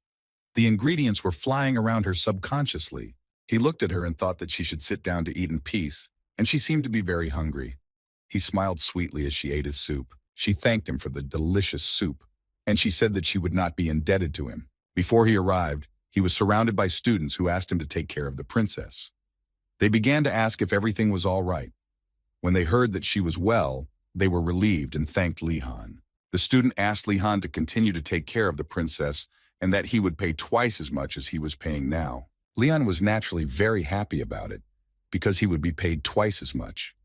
The ingredients were flying around her subconsciously. He looked at her and thought that she should sit down to eat in peace, and she seemed to be very hungry. He smiled sweetly as she ate his soup. She thanked him for the delicious soup, and she said that she would not be indebted to him. Before he arrived, he was surrounded by students who asked him to take care of the princess. They began to ask if everything was all right. When they heard that she was well, they were relieved and thanked Lihan. The student asked Lihan to continue to take care of the princess and that he would pay twice as much as he was paying now. Lihan was naturally very happy about it because he would be paid twice as much.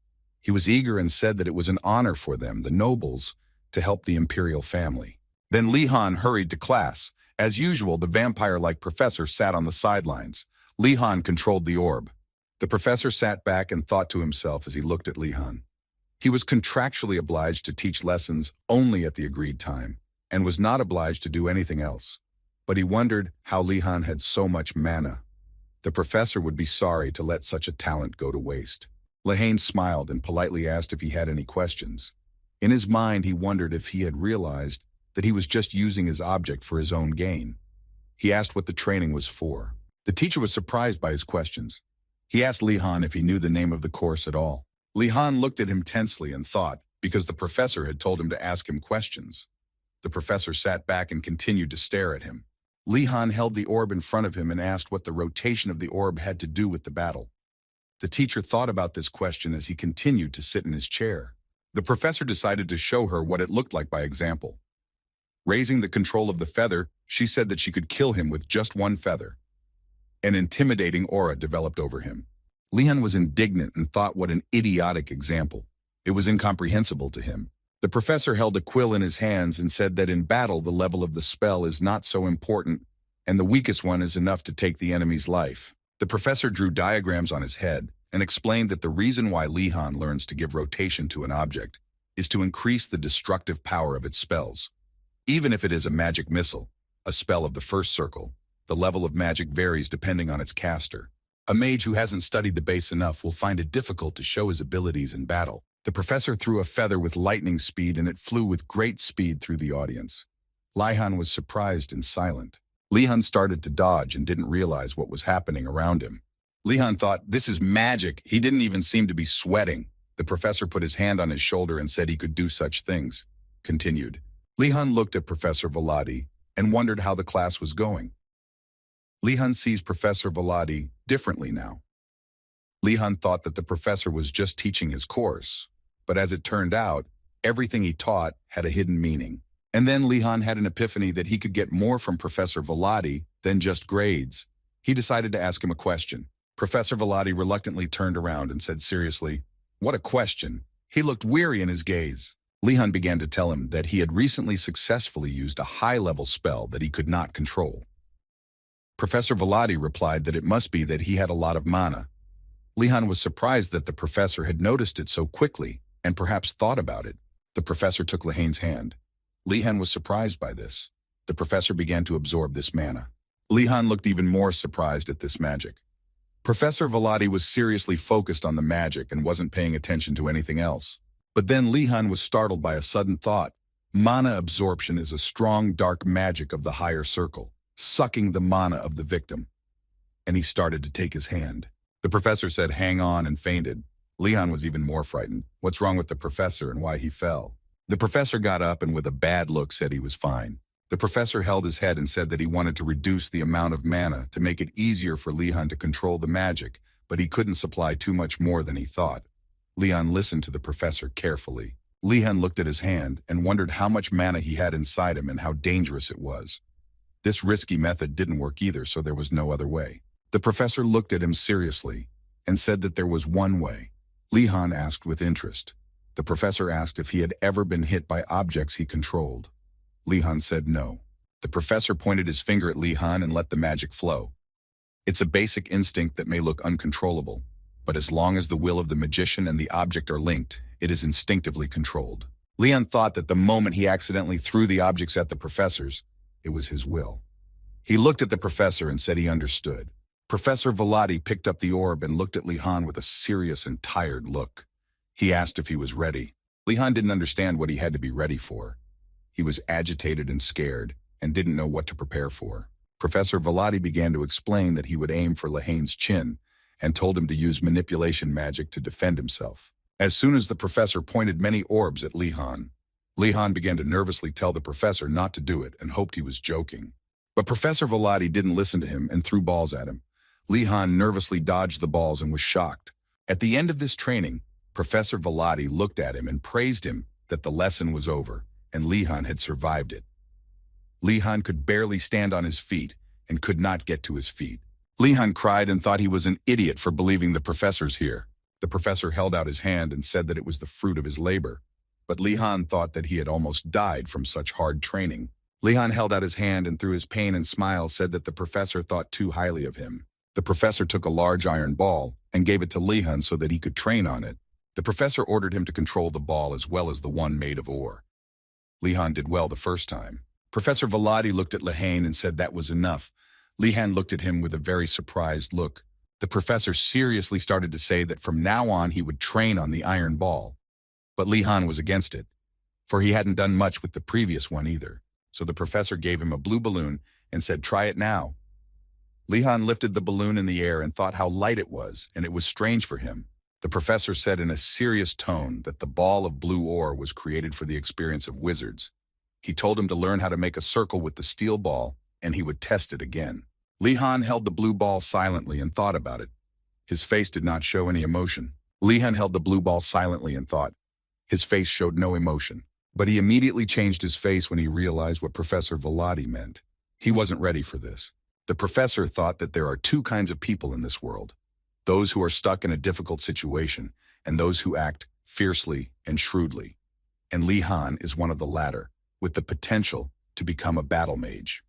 He was eager and said that it was an honor for them, the nobles, to help the imperial family. Then Lihan hurried to class. As usual, the vampire-like professor sat on the sidelines. Lihan controlled the orb. The professor sat back and thought to himself as he looked at Lihan. He was contractually obliged to teach lessons only at the agreed time and was not obliged to do anything else. But he wondered how Lihan had so much mana. The professor would be sorry to let such a talent go to waste. Lehane smiled and politely asked if he had any questions. In his mind, he wondered if he had realized that he was just using his object for his own gain. He asked what the training was for. The teacher was surprised by his questions. He asked Lihan if he knew the name of the course at all. Lihan looked at him tensely and thought, because the professor had told him to ask him questions. The professor sat back and continued to stare at him. Lihan held the orb in front of him and asked what the rotation of the orb had to do with the battle. The teacher thought about this question as he continued to sit in his chair. The professor decided to show her what it looked like by example. Raising the control of the feather, she said that she could kill him with just one feather. An intimidating aura developed over him. Lihan was indignant and thought what an idiotic example. It was incomprehensible to him. The professor held a quill in his hands and said that in battle the level of the spell is not so important and the weakest one is enough to take the enemy's life. The professor drew diagrams on his head and explained that the reason why Lihan learns to give rotation to an object is to increase the destructive power of its spells. Even if it is a magic missile, a spell of the first circle, the level of magic varies depending on its caster. A mage who hasn't studied the base enough will find it difficult to show his abilities in battle. The professor threw a feather with lightning speed and it flew with great speed through the audience. Lihan was surprised and silent. Lihan started to dodge and didn't realize what was happening around him. Lihan thought, this is magic. He didn't even seem to be sweating. The professor put his hand on his shoulder and said he could do such things. Continued. Lihan looked at Professor Velati and wondered how the class was going. Lihan sees Professor Velati differently now. Lihan thought that the professor was just teaching his course, but as it turned out, everything he taught had a hidden meaning. And then Lihan had an epiphany that he could get more from Professor Velati than just grades. He decided to ask him a question. Professor Velati reluctantly turned around and said seriously, "What a question." He looked weary in his gaze. Lihan began to tell him that he had recently successfully used a high-level spell that he could not control. Professor Velati replied that it must be that he had a lot of mana. Lihan was surprised that the professor had noticed it so quickly and perhaps thought about it. The professor took Lehane's hand. Lihan was surprised by this. The professor began to absorb this mana. Lihan looked even more surprised at this magic. Professor Velati was seriously focused on the magic and wasn't paying attention to anything else. But then Lihan was startled by a sudden thought. Mana absorption is a strong, dark magic of the higher circle, sucking the mana of the victim. And he started to take his hand. The professor said, "Hang on," and fainted. Lihan was even more frightened. What's wrong with the professor and why he fell? The professor got up and with a bad look said he was fine. The professor held his head and said that he wanted to reduce the amount of mana to make it easier for Li-Han to control the magic, but he couldn't supply too much more than he thought. Li-Han listened to the professor carefully. Li-Han looked at his hand and wondered how much mana he had inside him and how dangerous it was. This risky method didn't work either, so there was no other way. The professor looked at him seriously and said that there was one way. Li-Han asked with interest. The professor asked if he had ever been hit by objects he controlled. Li-Han said no. The professor pointed his finger at Li-Han and let the magic flow. It's a basic instinct that may look uncontrollable, but as long as the will of the magician and the object are linked, it is instinctively controlled. Li-Han thought that the moment he accidentally threw the objects at the professors, it was his will. He looked at the professor and said he understood. Professor Velati picked up the orb and looked at Li-Han with a serious and tired look. He asked if he was ready. Li-Han didn't understand what he had to be ready for. He was agitated and scared and didn't know what to prepare for. Professor Velati began to explain that he would aim for Li-Han's chin and told him to use manipulation magic to defend himself. As soon as the professor pointed many orbs at Li-Han, Li-Han began to nervously tell the professor not to do it and hoped he was joking. But Professor Velati didn't listen to him and threw balls at him. Li-Han nervously dodged the balls and was shocked. At the end of this training, Professor Velati looked at him and praised him that the lesson was over and Li-Han had survived it. Li-Han could barely stand on his feet and could not get to his feet. Li-Han cried and thought he was an idiot for believing the professor's here. The professor held out his hand and said that it was the fruit of his labor. But Li-Han thought that he had almost died from such hard training. Li-Han held out his hand and through his pain and smile said that the professor thought too highly of him. The professor took a large iron ball and gave it to Li-Han so that he could train on it. The professor ordered him to control the ball as well as the one made of ore. Li-Han did well the first time. Professor Velati looked at Li-Han and said that was enough. Li-Han looked at him with a very surprised look. The professor seriously started to say that from now on he would train on the iron ball. But Li-Han was against it, for he hadn't done much with the previous one either. So the professor gave him a blue balloon and said, "Try it now." Li-Han lifted the balloon in the air and thought how light it was, and it was strange for him. The professor said in a serious tone that the ball of blue ore was created for the experience of wizards. He told him to learn how to make a circle with the steel ball, and he would test it again. Li-Han held the blue ball silently and thought about it. His face did not show any emotion. Li-Han held the blue ball silently and thought. His face showed no emotion. But he immediately changed his face when he realized what Professor Velati meant. He wasn't ready for this. The professor thought that there are two kinds of people in this world. Those who are stuck in a difficult situation, and those who act fiercely and shrewdly. And Li-Han is one of the latter, with the potential to become a battle mage.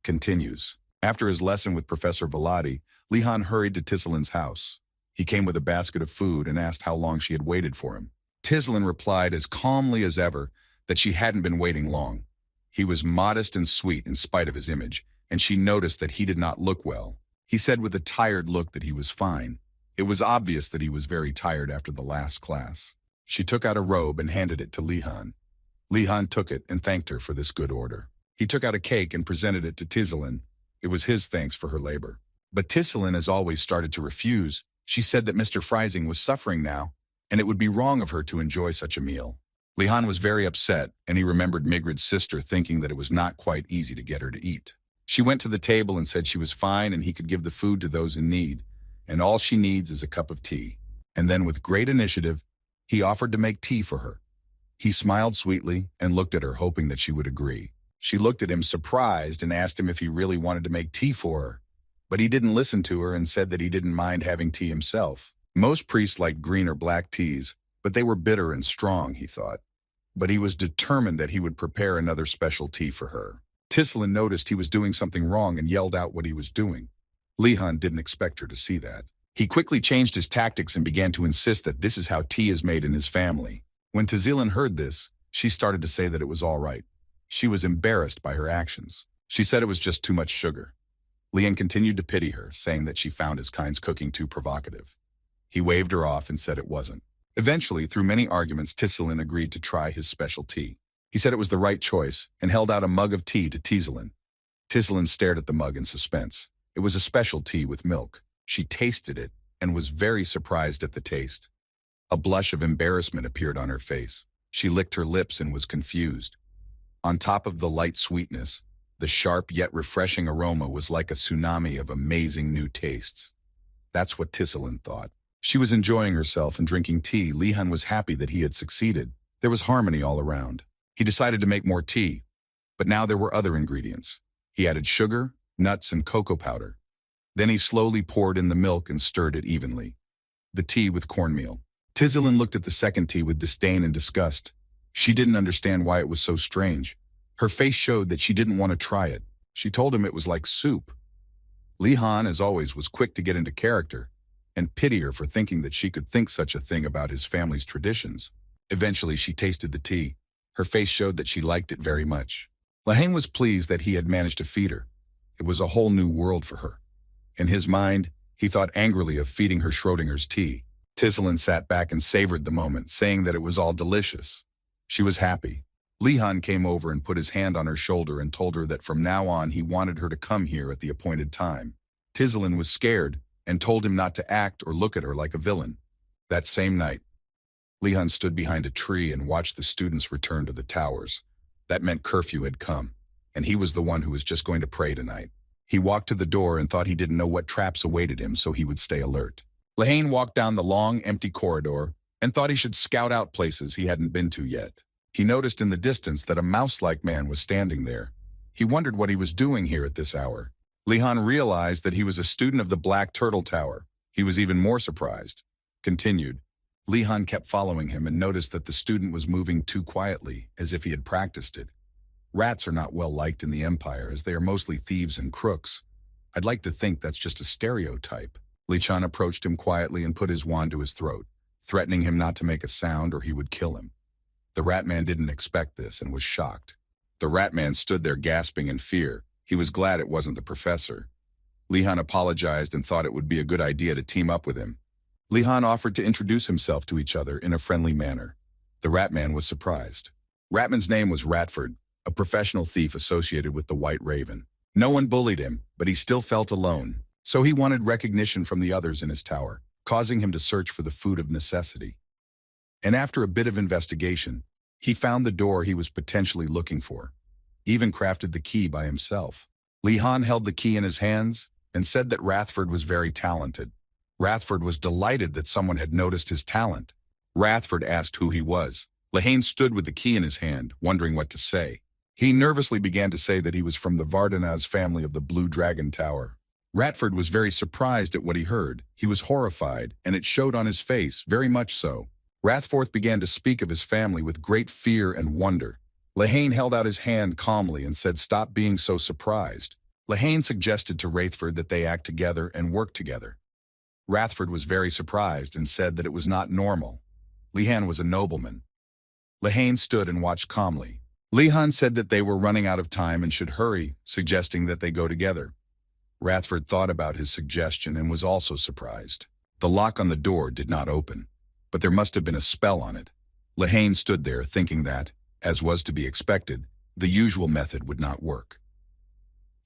Continues. After his lesson with Professor Velati, Li-Han hurried to Tisselin's house. He came with a basket of food and asked how long she had waited for him. Tisselin replied as calmly as ever that she hadn't been waiting long. He was modest and sweet in spite of his image, and she noticed that he did not look well. He said with a tired look that he was fine. It was obvious that he was very tired after the last class. She took out a robe and handed it to Li-Han. Li-Han took it and thanked her for this good order. He took out a cake and presented it to Tisselin. It was his thanks for her labor. But Tisselin, as always, started to refuse. She said that Mr. Freising was suffering now, and it would be wrong of her to enjoy such a meal. Li-Han was very upset, and he remembered Migrid's sister thinking that it was not quite easy to get her to eat. She went to the table and said she was fine and he could give the food to those in need, and all she needs is a cup of tea. And then with great initiative, he offered to make tea for her. He smiled sweetly and looked at her, hoping that she would agree. She looked at him surprised and asked him if he really wanted to make tea for her. But he didn't listen to her and said that he didn't mind having tea himself. Most priests liked green or black teas, but they were bitter and strong, he thought. But he was determined that he would prepare another special tea for her. Tisselin noticed he was doing something wrong and yelled out what he was doing. Li-Han didn't expect her to see that. He quickly changed his tactics and began to insist that this is how tea is made in his family. When Tisselin heard this, she started to say that it was all right. She was embarrassed by her actions. She said it was just too much sugar. Li-Han continued to pity her, saying that she found his kind's cooking too provocative. He waved her off and said it wasn't. Eventually, through many arguments, Tisselin agreed to try his special tea. He said it was the right choice and held out a mug of tea to Tisselin. Tisselin stared at the mug in suspense. It was a special tea with milk. She tasted it and was very surprised at the taste. A blush of embarrassment appeared on her face. She licked her lips and was confused. On top of the light sweetness, the sharp yet refreshing aroma was like a tsunami of amazing new tastes. That's what Tisselin thought. She was enjoying herself and drinking tea. Lihan was happy that he had succeeded. There was harmony all around. He decided to make more tea, but now there were other ingredients. He added sugar, nuts, and cocoa powder. Then he slowly poured in the milk and stirred it evenly. The tea with cornmeal. Tisselin looked at the second tea with disdain and disgust. She didn't understand why it was so strange. Her face showed that she didn't want to try it. She told him it was like soup. Lihan, as always, was quick to get into character and pity her for thinking that she could think such a thing about his family's traditions. Eventually, she tasted the tea. Her face showed that she liked it very much. Lihan was pleased that he had managed to feed her. It was a whole new world for her. In his mind, he thought angrily of feeding her Schrodinger's tea. Tisselin sat back and savored the moment, saying that it was all delicious. She was happy. Lihan came over and put his hand on her shoulder and told her that from now on he wanted her to come here at the appointed time. Tisselin was scared and told him not to act or look at her like a villain. That same night, Lihan stood behind a tree and watched the students return to the towers. That meant curfew had come, and he was the one who was just going to pray tonight. He walked to the door and thought he didn't know what traps awaited him, so he would stay alert. Lihan walked down the long, empty corridor and thought he should scout out places he hadn't been to yet. He noticed in the distance that a mouse-like man was standing there. He wondered what he was doing here at this hour. Lihan realized that he was a student of the Black Turtle Tower. He was even more surprised. Continued. Lihan kept following him and noticed that the student was moving too quietly, as if he had practiced it. Rats are not well liked in the Empire, as they are mostly thieves and crooks. I'd like to think that's just a stereotype. Lichan approached him quietly and put his wand to his throat, threatening him not to make a sound or he would kill him. The rat man didn't expect this and was shocked. The rat man stood there gasping in fear. He was glad it wasn't the professor. Lihan apologized and thought it would be a good idea to team up with him. Lihan offered to introduce himself to each other in a friendly manner. The rat man was surprised. Ratman's name was Ratford, a professional thief associated with the White Raven. No one bullied him, but he still felt alone. So he wanted recognition from the others in his tower, causing him to search for the food of necessity. And after a bit of investigation, he found the door he was potentially looking for. Even crafted the key by himself. Lihan held the key in his hands and said that Rathford was very talented. Rathford was delighted that someone had noticed his talent. Rathford asked who he was. Lihan stood with the key in his hand, wondering what to say. He nervously began to say that he was from the Vardanaz family of the Blue Dragon Tower. Ratford was very surprised at what he heard. He was horrified, and it showed on his face, very much so. Rathforth began to speak of his family with great fear and wonder. Lihan held out his hand calmly and said, "Stop being so surprised." Lihan suggested to Rathford that they act together and work together. Rathford was very surprised and said that it was not normal. Lihan was a nobleman. Lihan stood and watched calmly. Lihan said that they were running out of time and should hurry, suggesting that they go together. Rathford thought about his suggestion and was also surprised. The lock on the door did not open, but there must have been a spell on it. Lihan stood there thinking that, as was to be expected, the usual method would not work.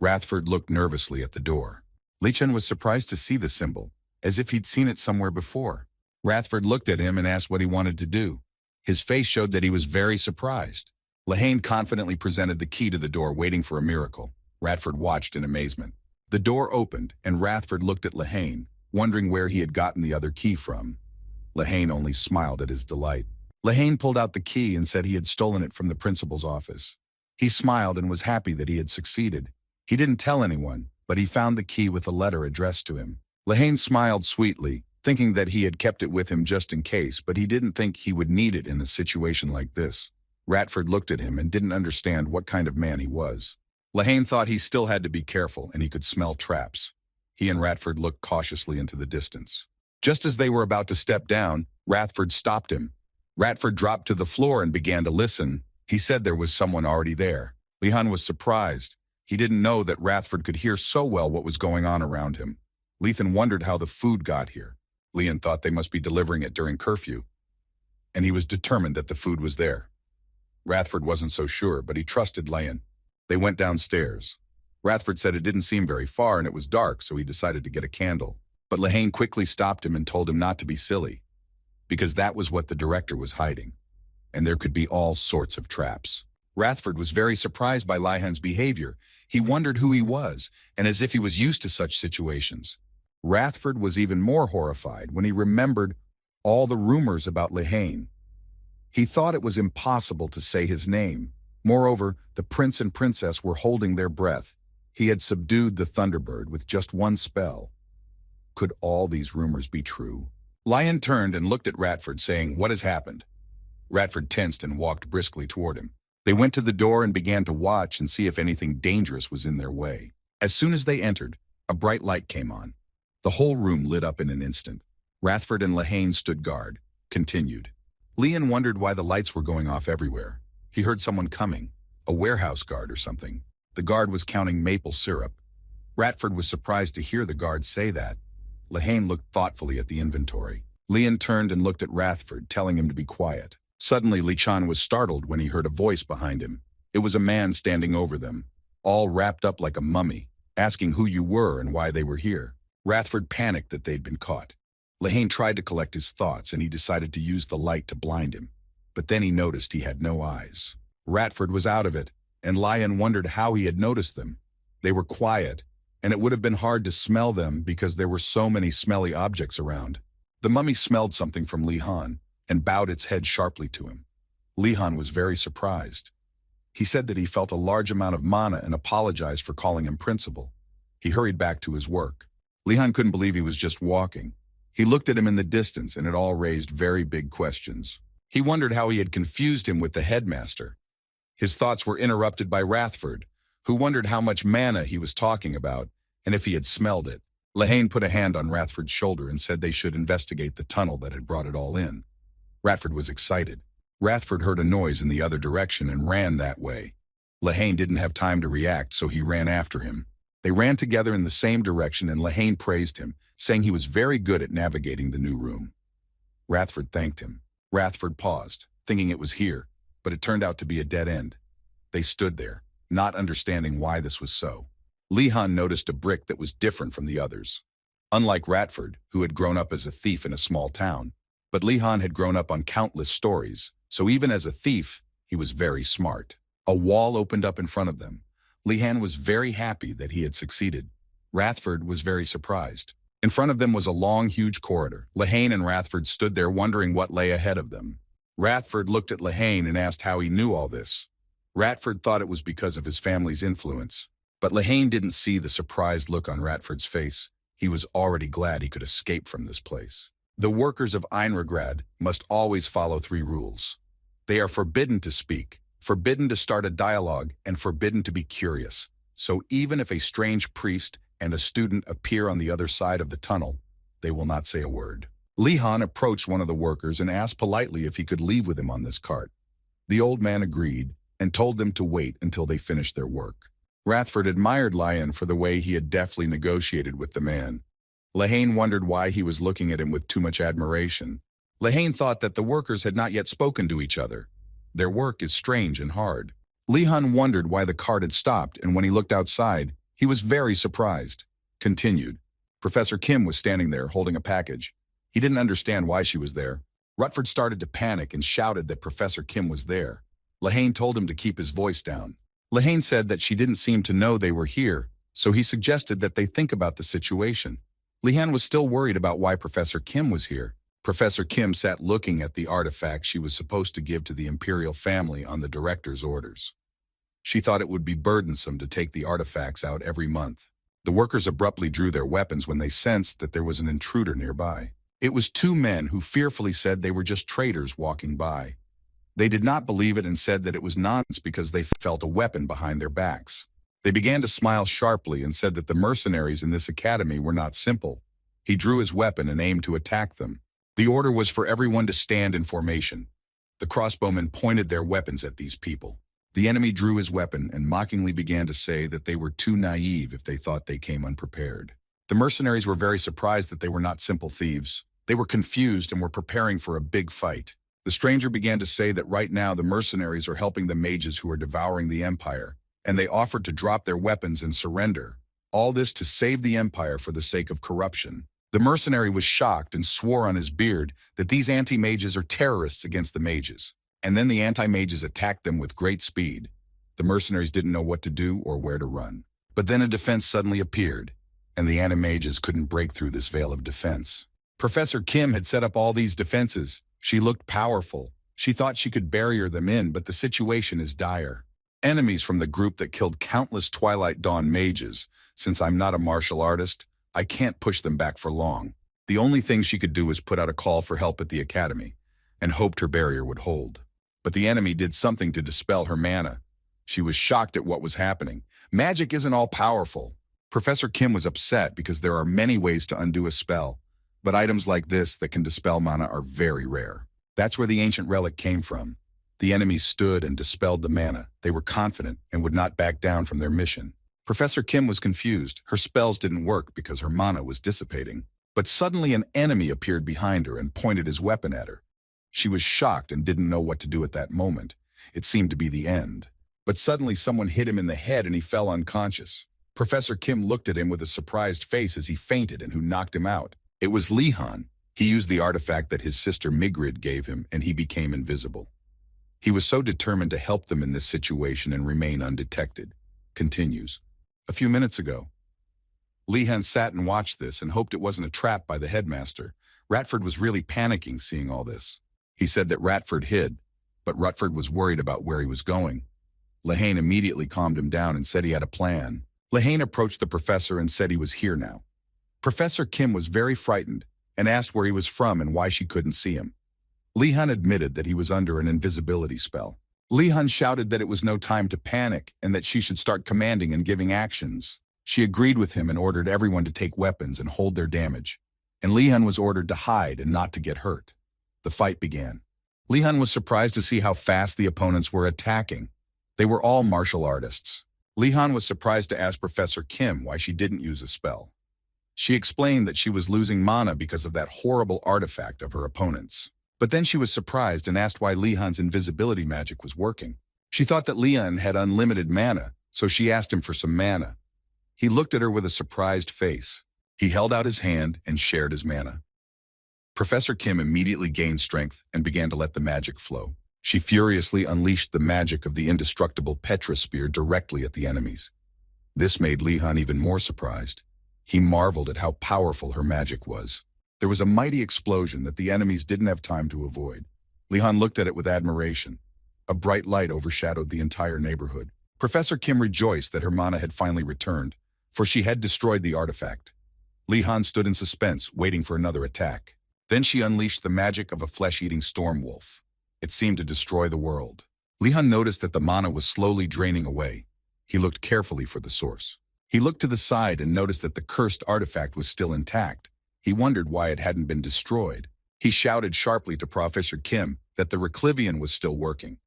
Rathford looked nervously at the door. Lichen was surprised to see the symbol, as if he'd seen it somewhere before. Rathford looked at him and asked what he wanted to do. His face showed that he was very surprised. Lihan confidently presented the key to the door, waiting for a miracle. Rathford watched in amazement. The door opened, and Rathford looked at Lihan, wondering where he had gotten the other key from. Lihan only smiled at his delight. Lihan pulled out the key and said he had stolen it from the principal's office. He smiled and was happy that he had succeeded. He didn't tell anyone, but he found the key with a letter addressed to him. Lihan smiled sweetly, thinking that he had kept it with him just in case, but he didn't think he would need it in a situation like this. Ratford looked at him and didn't understand what kind of man he was. Lihan thought he still had to be careful and he could smell traps. He and Ratford looked cautiously into the distance. Just as they were about to step down, Rathford stopped him. Ratford dropped to the floor and began to listen. He said there was someone already there. Lihan was surprised. He didn't know that Rathford could hear so well what was going on around him. Lethan wondered how the food got here. Lihan thought they must be delivering it during curfew, and he was determined that the food was there. Rathford wasn't so sure, but he trusted Lihan. They went downstairs. Rathford said it didn't seem very far and it was dark, so he decided to get a candle. But Lihan quickly stopped him and told him not to be silly, because that was what the director was hiding, and there could be all sorts of traps. Rathford was very surprised by Lihan's behavior. He wondered who he was, and as if he was used to such situations. Rathford was even more horrified when he remembered all the rumors about Lihan. He thought it was impossible to say his name. Moreover, the prince and princess were holding their breath. He had subdued the Thunderbird with just one spell. Could all these rumors be true? Lihan turned and looked at Rathford, saying, "What has happened?" Rathford tensed and walked briskly toward him. They went to the door and began to watch and see if anything dangerous was in their way. As soon as they entered, a bright light came on. The whole room lit up in an instant. Rathford and Lihan stood guard. Continued. Lihan wondered why the lights were going off everywhere. He heard someone coming, a warehouse guard or something. The guard was counting maple syrup. Rathford was surprised to hear the guard say that. Lihan looked thoughtfully at the inventory. Lihan turned and looked at Rathford, telling him to be quiet. Suddenly, Lichan was startled when he heard a voice behind him. It was a man standing over them, all wrapped up like a mummy, asking who you were and why they were here. Rathford panicked that they'd been caught. Lihan tried to collect his thoughts, and he decided to use the light to blind him. But then he noticed he had no eyes. Rathford was out of it, and Lihan wondered how he had noticed them. They were quiet, and it would have been hard to smell them because there were so many smelly objects around. The mummy smelled something from Lihan and bowed its head sharply to him. Lihan was very surprised. He said that he felt a large amount of mana and apologized for calling him principal. He hurried back to his work. Lihan couldn't believe he was just walking. He looked at him in the distance, and it all raised very big questions. He wondered how he had confused him with the headmaster. His thoughts were interrupted by Rathford, who wondered how much mana he was talking about and if he had smelled it. Lihan put a hand on Rathford's shoulder and said they should investigate the tunnel that had brought it all in. Rathford was excited. Rathford heard a noise in the other direction and ran that way. Lihan didn't have time to react, so he ran after him. They ran together in the same direction, and Lihan praised him, saying he was very good at navigating the new room. Rathford thanked him. Rathford paused, thinking it was here, but it turned out to be a dead end. They stood there, not understanding why this was so. Lihan noticed a brick that was different from the others. Unlike Rathford, who had grown up as a thief in a small town, but Lihan had grown up on countless stories, so even as a thief, he was very smart. A wall opened up in front of them. Lihan was very happy that he had succeeded. Rathford was very surprised. In front of them was a long, huge corridor. Lihan and Rathford stood there wondering what lay ahead of them. Rathford looked at Lihan and asked how he knew all this. Rathford thought it was because of his family's influence. But Lihan didn't see the surprised look on Rathford's face. He was already glad he could escape from this place. The workers of Einregrad must always follow 3 rules. They are forbidden to speak, forbidden to start a dialogue, and forbidden to be curious. So even if a strange priest and a student appear on the other side of the tunnel, they will not say a word. Lihan approached one of the workers and asked politely if he could leave with him on this cart. The old man agreed and told them to wait until they finished their work. Rathford admired Lihan for the way he had deftly negotiated with the man. Lihan wondered why he was looking at him with too much admiration. Lihan thought that the workers had not yet spoken to each other. Their work is strange and hard. Lihan wondered why the cart had stopped, and when he looked outside, he was very surprised. Continued. Professor Kim was standing there holding a package. He didn't understand why she was there. Rathford started to panic and shouted that Professor Kim was there. Lihan told him to keep his voice down. Lihan said that she didn't seem to know they were here, so he suggested that they think about the situation. Lihan was still worried about why Professor Kim was here. Professor Kim sat looking at the artifact she was supposed to give to the imperial family on the director's orders. She thought it would be burdensome to take the artifacts out every month. The workers abruptly drew their weapons when they sensed that there was an intruder nearby. It was 2 men who fearfully said they were just traders walking by. They did not believe it and said that it was nonsense because they felt a weapon behind their backs. They began to smile sharply and said that the mercenaries in this academy were not simple. He drew his weapon and aimed to attack them. The order was for everyone to stand in formation. The crossbowmen pointed their weapons at these people. The enemy drew his weapon and mockingly began to say that they were too naive if they thought they came unprepared. The mercenaries were very surprised that they were not simple thieves. They were confused and were preparing for a big fight. The stranger began to say that right now the mercenaries are helping the mages who are devouring the empire, and they offered to drop their weapons and surrender. All this to save the empire for the sake of corruption. The mercenary was shocked and swore on his beard that these anti-mages are terrorists against the mages. And then the anti-mages attacked them with great speed. The mercenaries didn't know what to do or where to run. But then a defense suddenly appeared, and the anti-mages couldn't break through this veil of defense. Professor Kim had set up all these defenses. She looked powerful. She thought she could barrier them in, but the situation is dire. Enemies from the group that killed countless Twilight Dawn mages. Since I'm not a martial artist, I can't push them back for long. The only thing she could do was put out a call for help at the academy, and hoped her barrier would hold. But the enemy did something to dispel her mana. She was shocked at what was happening. Magic isn't all powerful. Professor Kim was upset because there are many ways to undo a spell, but items like this that can dispel mana are very rare. That's where the ancient relic came from. The enemies stood and dispelled the mana. They were confident and would not back down from their mission. Professor Kim was confused. Her spells didn't work because her mana was dissipating. But suddenly an enemy appeared behind her and pointed his weapon at her. She was shocked and didn't know what to do at that moment. It seemed to be the end. But suddenly someone hit him in the head and he fell unconscious. Professor Kim looked at him with a surprised face as he fainted, and who knocked him out? It was Lee Han. He used the artifact that his sister Migrid gave him, and he became invisible. He was so determined to help them in this situation and remain undetected. Continues. A few minutes ago, Lee Han sat and watched this and hoped it wasn't a trap by the headmaster. Ratford was really panicking seeing all this. He said that Ratford hid, but Rutford was worried about where he was going. Lehane immediately calmed him down and said he had a plan. Lehane approached the professor and said he was here now. Professor Kim was very frightened and asked where he was from and why she couldn't see him. Lee Han admitted that he was under an invisibility spell. Lee Han shouted that it was no time to panic and that she should start commanding and giving actions. She agreed with him and ordered everyone to take weapons and hold their damage. And Lee Han was ordered to hide and not to get hurt. The fight began. Lee Han was surprised to see how fast the opponents were attacking. They were all martial artists. Lee Han was surprised to ask Professor Kim why she didn't use a spell. She explained that she was losing mana because of that horrible artifact of her opponents. But then she was surprised and asked why Lee Han's invisibility magic was working. She thought that Lee Han had unlimited mana, so she asked him for some mana. He looked at her with a surprised face. He held out his hand and shared his mana. Professor Kim immediately gained strength and began to let the magic flow. She furiously unleashed the magic of the indestructible Petra Spear directly at the enemies. This made Lee Han even more surprised. He marveled at how powerful her magic was. There was a mighty explosion that the enemies didn't have time to avoid. Lee Han looked at it with admiration. A bright light overshadowed the entire neighborhood. Professor Kim rejoiced that her mana had finally returned, for she had destroyed the artifact. Lee Han stood in suspense, waiting for another attack. Then she unleashed the magic of a flesh-eating storm wolf. It seemed to destroy the world. Lee Han noticed that the mana was slowly draining away. He looked carefully for the source. He looked to the side and noticed that the cursed artifact was still intact. He wondered why it hadn't been destroyed. He shouted sharply to Professor Kim that the Reclivian was still working.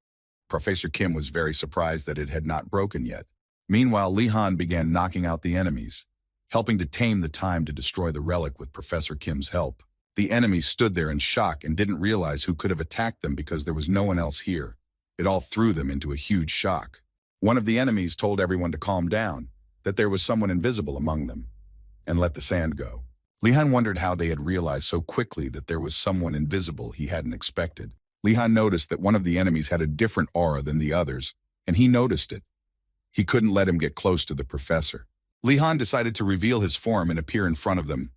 Professor Kim was very surprised that it had not broken yet. Meanwhile, Lee Han began knocking out the enemies, helping to tame the time to destroy the relic with Professor Kim's help. The enemies stood there in shock and didn't realize who could have attacked them because there was no one else here. It all threw them into a huge shock. One of the enemies told everyone to calm down, that there was someone invisible among them, and let the sand go. Lee Han wondered how they had realized so quickly that there was someone invisible he hadn't expected. Lee Han noticed that one of the enemies had a different aura than the others, and he noticed it. He couldn't let him get close to the professor. Lee Han decided to reveal his form and appear in front of them.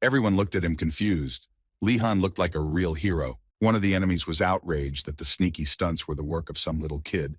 Everyone looked at him confused. Lee Han looked like a real hero. One of the enemies was outraged that the sneaky stunts were the work of some little kid.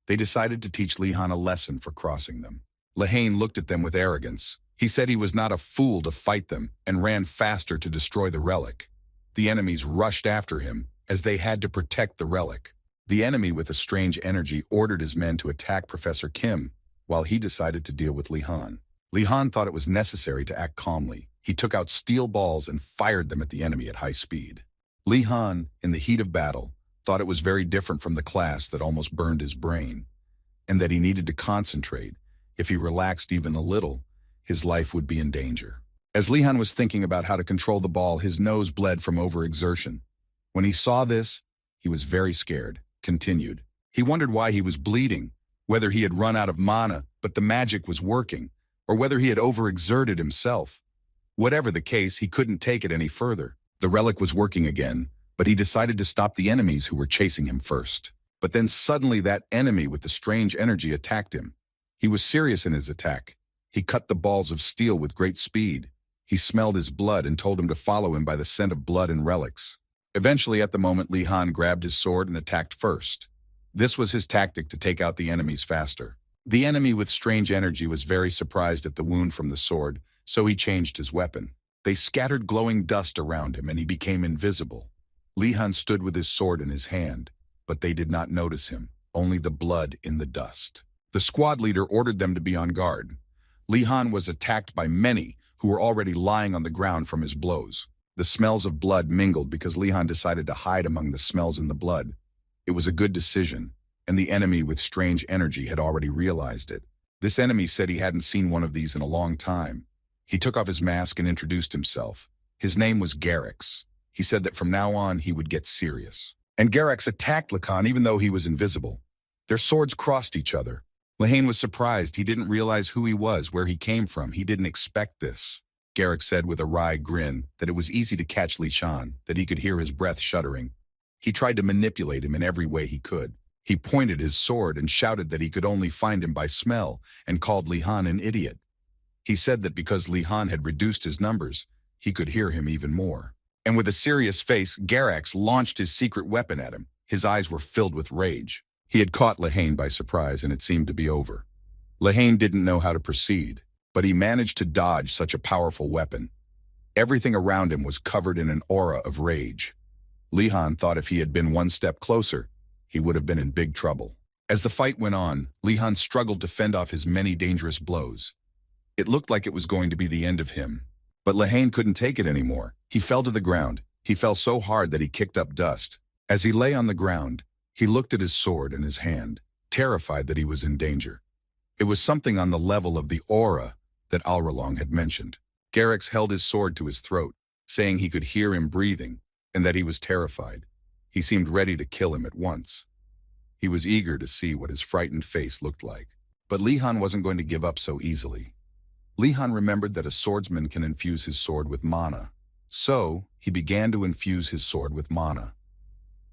They decided to teach Lee Han a lesson for crossing them. Lehane looked at them with arrogance. He said he was not a fool to fight them and ran faster to destroy the relic. The enemies rushed after him as they had to protect the relic. The enemy with a strange energy ordered his men to attack Professor Kim, while he decided to deal with Lee Han. Lee Han thought it was necessary to act calmly. He took out steel balls and fired them at the enemy at high speed. Lee Han, in the heat of battle, thought it was very different from the class that almost burned his brain, and that he needed to concentrate. If he relaxed even a little, his life would be in danger. As Lee Han was thinking about how to control the ball, his nose bled from overexertion. When he saw this, he was very scared. Continued. He wondered why he was bleeding, whether he had run out of mana, but the magic was working, or whether he had overexerted himself. Whatever the case, he couldn't take it any further. The relic was working again, but he decided to stop the enemies who were chasing him first. But then suddenly that enemy with the strange energy attacked him. He was serious in his attack. He cut the balls of steel with great speed. He smelled his blood and told him to follow him by the scent of blood and relics. Eventually, at the moment, Li Han grabbed his sword and attacked first. This was his tactic to take out the enemies faster. The enemy with strange energy was very surprised at the wound from the sword, so he changed his weapon. They scattered glowing dust around him and he became invisible. Li Han stood with his sword in his hand, but they did not notice him, only the blood in the dust. The squad leader ordered them to be on guard. Li Han was attacked by many who were already lying on the ground from his blows. The smells of blood mingled because Li Han decided to hide among the smells in the blood. It was a good decision, and the enemy with strange energy had already realized it. This enemy said he hadn't seen one of these in a long time. He took off his mask and introduced himself. His name was Garrix. He said that from now on he would get serious. And Garrix attacked Lacan even though he was invisible. Their swords crossed each other. Lehane was surprised. He didn't realize who he was, where he came from. He didn't expect this. Garrix said with a wry grin that it was easy to catch Li Shan, that he could hear his breath shuddering. He tried to manipulate him in every way he could. He pointed his sword and shouted that he could only find him by smell and called Li Han an idiot. He said that because Li Han had reduced his numbers, he could hear him even more. And with a serious face, Garrix launched his secret weapon at him. His eyes were filled with rage. He had caught Lehane by surprise and it seemed to be over. Lehane didn't know how to proceed, but he managed to dodge such a powerful weapon. Everything around him was covered in an aura of rage. Li Han thought if he had been one step closer, he would have been in big trouble. As the fight went on, Li Han struggled to fend off his many dangerous blows. It looked like it was going to be the end of him. But Lehane couldn't take it anymore. He fell to the ground. He fell so hard that he kicked up dust. As he lay on the ground, he looked at his sword in his hand, terrified that he was in danger. It was something on the level of the aura that Alralong had mentioned. Garrix held his sword to his throat, saying he could hear him breathing and that he was terrified. He seemed ready to kill him at once. He was eager to see what his frightened face looked like. But Li Han wasn't going to give up so easily. Li Han remembered that a swordsman can infuse his sword with mana. So, he began to infuse his sword with mana.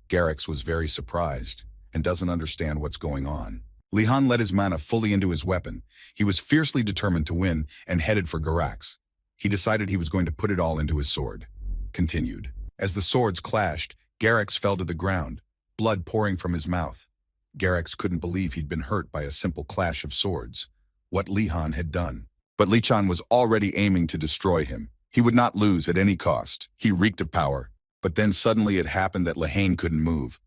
Garrix was very surprised and doesn't understand what's going on. Li Han let his mana fully into his weapon. He was fiercely determined to win and headed for Garrix. He decided he was going to put it all into his sword. Continued. As the swords clashed, Garrix fell to the ground, blood pouring from his mouth. Garrix couldn't believe he'd been hurt by a simple clash of swords. What Li Han had done. But Li Chan was already aiming to destroy him. He would not lose at any cost. He reeked of power. But then suddenly it happened that Lehane couldn't move,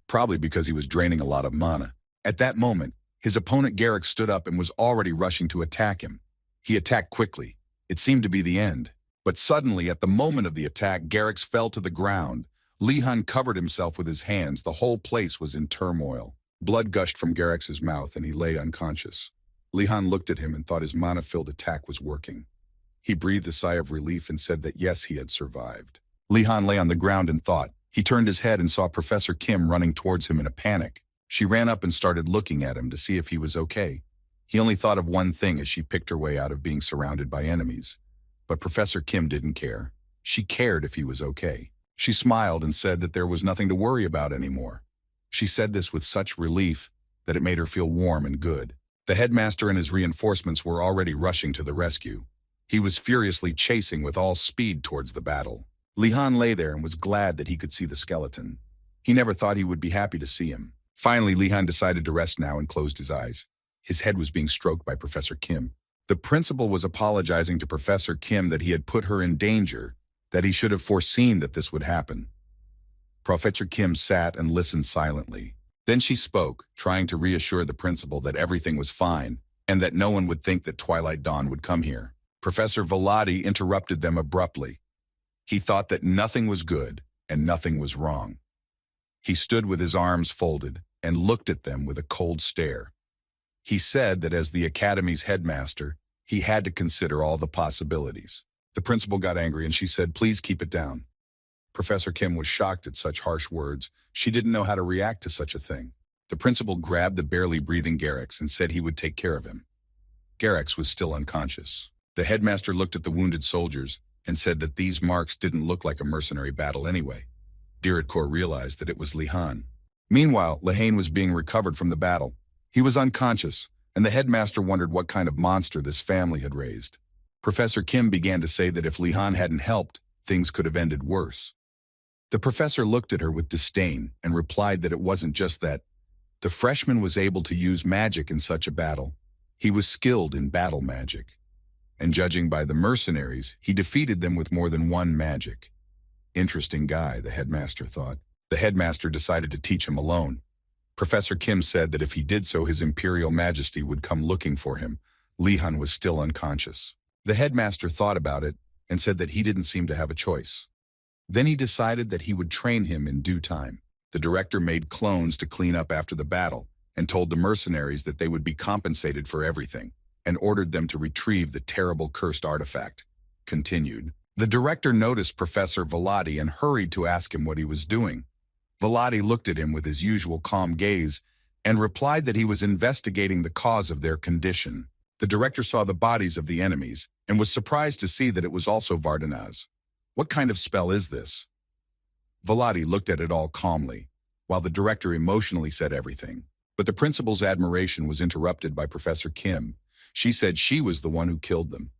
probably because he was draining a lot of mana. At that moment, his opponent Garrix stood up and was already rushing to attack him. He attacked quickly. It seemed to be the end. But suddenly, at the moment of the attack, Garrix fell to the ground. Li Han covered himself with his hands. The whole place was in turmoil. Blood gushed from Garrix's mouth and he lay unconscious. Li Han looked at him and thought his mana-filled attack was working. He breathed a sigh of relief and said that yes, he had survived. Li Han lay on the ground and thought. He turned his head and saw Professor Kim running towards him in a panic. She ran up and started looking at him to see if he was okay. He only thought of one thing as she picked her way out of being surrounded by enemies. But Professor Kim didn't care. She cared if he was okay. She smiled and said that there was nothing to worry about anymore. She said this with such relief that it made her feel warm and good. The headmaster and his reinforcements were already rushing to the rescue. He was furiously chasing with all speed towards the battle. Li Han lay there and was glad that he could see the skeleton. He never thought he would be happy to see him. Finally, Li Han decided to rest now and closed his eyes. His head was being stroked by Professor Kim. The principal was apologizing to Professor Kim that he had put her in danger, that he should have foreseen that this would happen. Professor Kim sat and listened silently. Then she spoke, trying to reassure the principal that everything was fine and that no one would think that Twilight Dawn would come here. Professor Velati interrupted them abruptly. He thought that nothing was good and nothing was wrong. He stood with his arms folded and looked at them with a cold stare. He said that as the academy's headmaster, he had to consider all the possibilities. The principal got angry and she said, "Please keep it down." Professor Kim was shocked at such harsh words. She didn't know how to react to such a thing. The principal grabbed the barely breathing Garrix and said he would take care of him. Garrix was still unconscious. The headmaster looked at the wounded soldiers and said that these marks didn't look like a mercenary battle anyway. Diritkor realized that it was Lihan. Meanwhile, Lehane was being recovered from the battle. He was unconscious, and the headmaster wondered what kind of monster this family had raised. Professor Kim began to say that if Lihan hadn't helped, things could have ended worse. The professor looked at her with disdain and replied that it wasn't just that. The freshman was able to use magic in such a battle. He was skilled in battle magic. And judging by the mercenaries, he defeated them with more than one magic. Interesting guy, the headmaster thought. The headmaster decided to teach him alone. Professor Kim said that if he did so, his Imperial Majesty would come looking for him. Lihan was still unconscious. The headmaster thought about it and said that he didn't seem to have a choice. Then he decided that he would train him in due time. The director made clones to clean up after the battle and told the mercenaries that they would be compensated for everything and ordered them to retrieve the terrible cursed artifact. Continued. The director noticed Professor Velati and hurried to ask him what he was doing. Velati looked at him with his usual calm gaze and replied that he was investigating the cause of their condition. The director saw the bodies of the enemies and was surprised to see that it was also Vardanaz. What kind of spell is this? Velati looked at it all calmly, while the director emotionally said everything. But the principal's admiration was interrupted by Professor Kim. She said she was the one who killed them.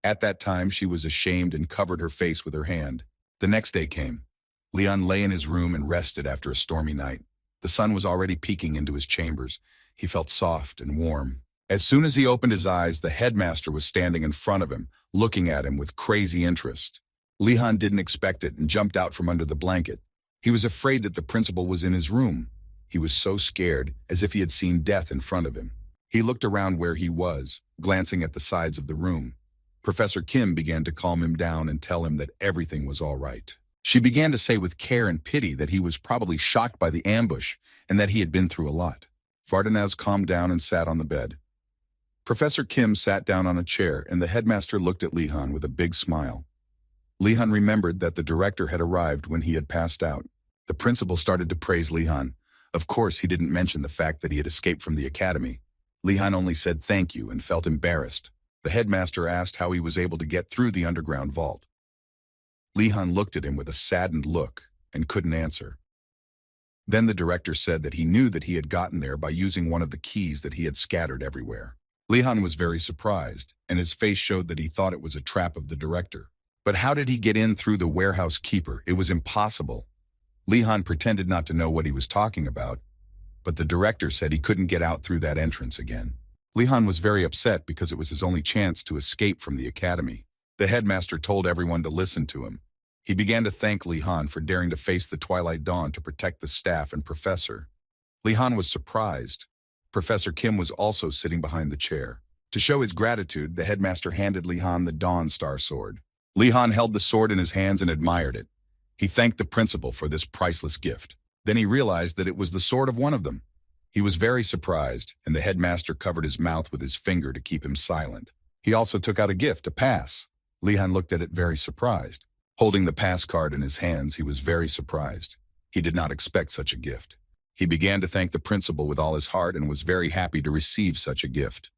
At that time, she was ashamed and covered her face with her hand. The next day came. Leon lay in his room and rested after a stormy night. The sun was already peeking into his chambers. He felt soft and warm. As soon as he opened his eyes, the headmaster was standing in front of him, looking at him with crazy interest. Lihan didn't expect it and jumped out from under the blanket. He was afraid that the principal was in his room. He was so scared, as if he had seen death in front of him. He looked around where he was, glancing at the sides of the room. Professor Kim began to calm him down and tell him that everything was all right. She began to say with care and pity that he was probably shocked by the ambush and that he had been through a lot. Vardanaz calmed down and sat on the bed. Professor Kim sat down on a chair and the headmaster looked at Lihan with a big smile. Lihan remembered that the director had arrived when he had passed out. The principal started to praise Lihan. Of course, he didn't mention the fact that he had escaped from the academy. Lihan only said thank you and felt embarrassed. The headmaster asked how he was able to get through the underground vault. Lihan looked at him with a saddened look and couldn't answer. Then the director said that he knew that he had gotten there by using one of the keys that he had scattered everywhere. Lihan was very surprised, and his face showed that he thought it was a trap of the director. But how did he get in through the warehouse keeper? It was impossible. Lihan pretended not to know what he was talking about, but the director said he couldn't get out through that entrance again. Lihan was very upset because it was his only chance to escape from the academy. The headmaster told everyone to listen to him. He began to thank Lihan for daring to face the twilight dawn to protect the staff and professor. Lihan was surprised. Professor Kim was also sitting behind the chair. To show his gratitude, the headmaster handed Lihan the Dawn Star sword. Lihan held the sword in his hands and admired it. He thanked the principal for this priceless gift. Then he realized that it was the sword of one of them. He was very surprised, and the headmaster covered his mouth with his finger to keep him silent. He also took out a gift, a pass. Lihan looked at it very surprised. Holding the pass card in his hands, he was very surprised. He did not expect such a gift. He began to thank the principal with all his heart and was very happy to receive such a gift.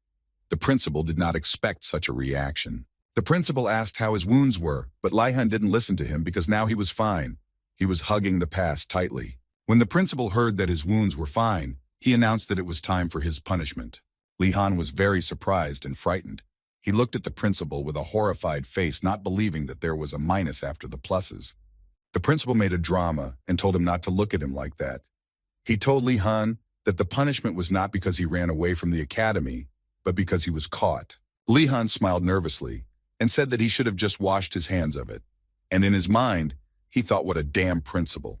The principal did not expect such a reaction. The principal asked how his wounds were, but Lihan didn't listen to him because now he was fine. He was hugging the pass tightly. When the principal heard that his wounds were fine, he announced that it was time for his punishment. Lihan was very surprised and frightened. He looked at the principal with a horrified face, not believing that there was a minus after the pluses. The principal made a drama and told him not to look at him like that. He told Lihan that the punishment was not because he ran away from the academy, but because he was caught. Lihan smiled nervously and said that he should have just washed his hands of it. And in his mind, he thought, what a damn principal.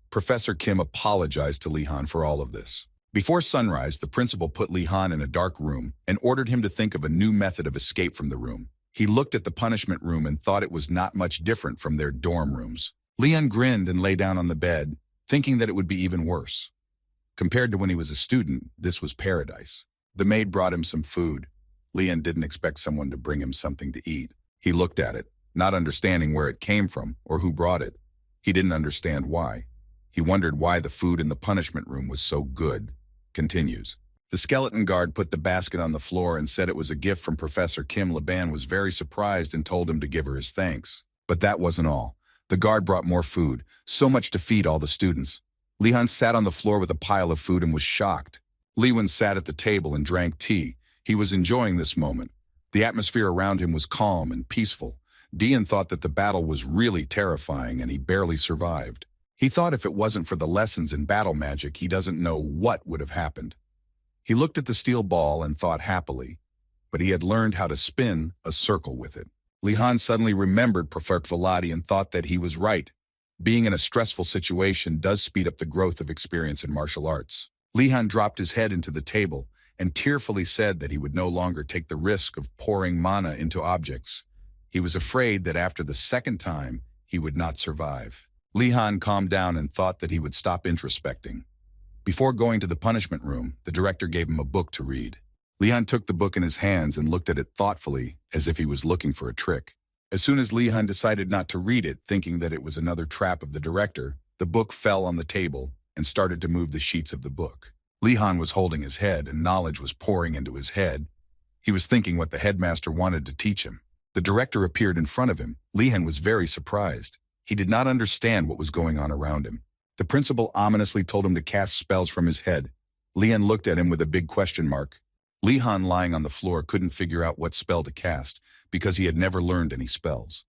Professor Kim apologized to Lihan for all of this. Before sunrise, the principal put Lihan in a dark room and ordered him to think of a new method of escape from the room. He looked at the punishment room and thought it was not much different from their dorm rooms. Lihan grinned and lay down on the bed, thinking that it would be even worse. Compared to when he was a student, this was paradise. The maid brought him some food. Lihan didn't expect someone to bring him something to eat. He looked at it, not understanding where it came from or who brought it. He didn't understand why. He wondered why the food in the punishment room was so good. Continues. The skeleton guard put the basket on the floor and said it was a gift from Professor Kim. Laban was very surprised and told him to give her his thanks. But that wasn't all. The guard brought more food, so much to feed all the students. Li-han sat on the floor with a pile of food and was shocked. Li-wen sat at the table and drank tea. He was enjoying this moment. The atmosphere around him was calm and peaceful. Dian thought that the battle was really terrifying and he barely survived. He thought if it wasn't for the lessons in battle magic, he doesn't know what would have happened. He looked at the steel ball and thought happily, but he had learned how to spin a circle with it. Li-han suddenly remembered Professor Velati and thought that he was right. Being in a stressful situation does speed up the growth of experience in martial arts. Li-han dropped his head into the table and tearfully said that he would no longer take the risk of pouring mana into objects. He was afraid that after the second time, he would not survive. Li-han calmed down and thought that he would stop introspecting. Before going to the punishment room, the director gave him a book to read. Li-han took the book in his hands and looked at it thoughtfully, as if he was looking for a trick. As soon as Li-han decided not to read it, thinking that it was another trap of the director, the book fell on the table and started to move the sheets of the book. Li-han was holding his head and knowledge was pouring into his head. He was thinking what the headmaster wanted to teach him. The director appeared in front of him. Li-han was very surprised. He did not understand what was going on around him. The principal ominously told him to cast spells from his head. Li-han looked at him with a big question mark. Li-han, lying on the floor, couldn't figure out what spell to cast because he had never learned any spells.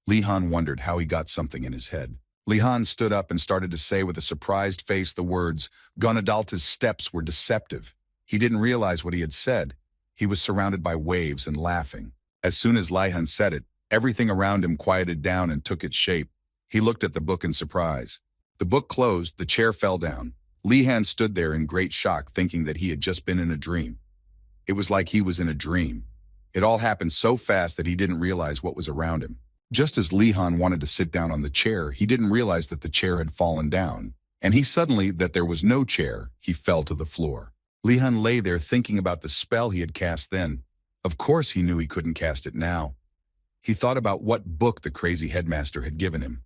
Li-han wondered how he got something in his head. Li-han stood up and started to say with a surprised face the words, "Gonadalta's steps were deceptive." He didn't realize what he had said. He was surrounded by waves and laughing. As soon as Li-han said it, everything around him quieted down and took its shape. He looked at the book in surprise. The book closed, the chair fell down. Li-han stood there in great shock, thinking that he had just been in a dream. It was like he was in a dream. It all happened so fast that he didn't realize what was around him. Just as Li-han wanted to sit down on the chair, he didn't realize that the chair had fallen down. And that there was no chair, he fell to the floor. Li-han lay there thinking about the spell he had cast then. Of course he knew he couldn't cast it now. He thought about what book the crazy headmaster had given him.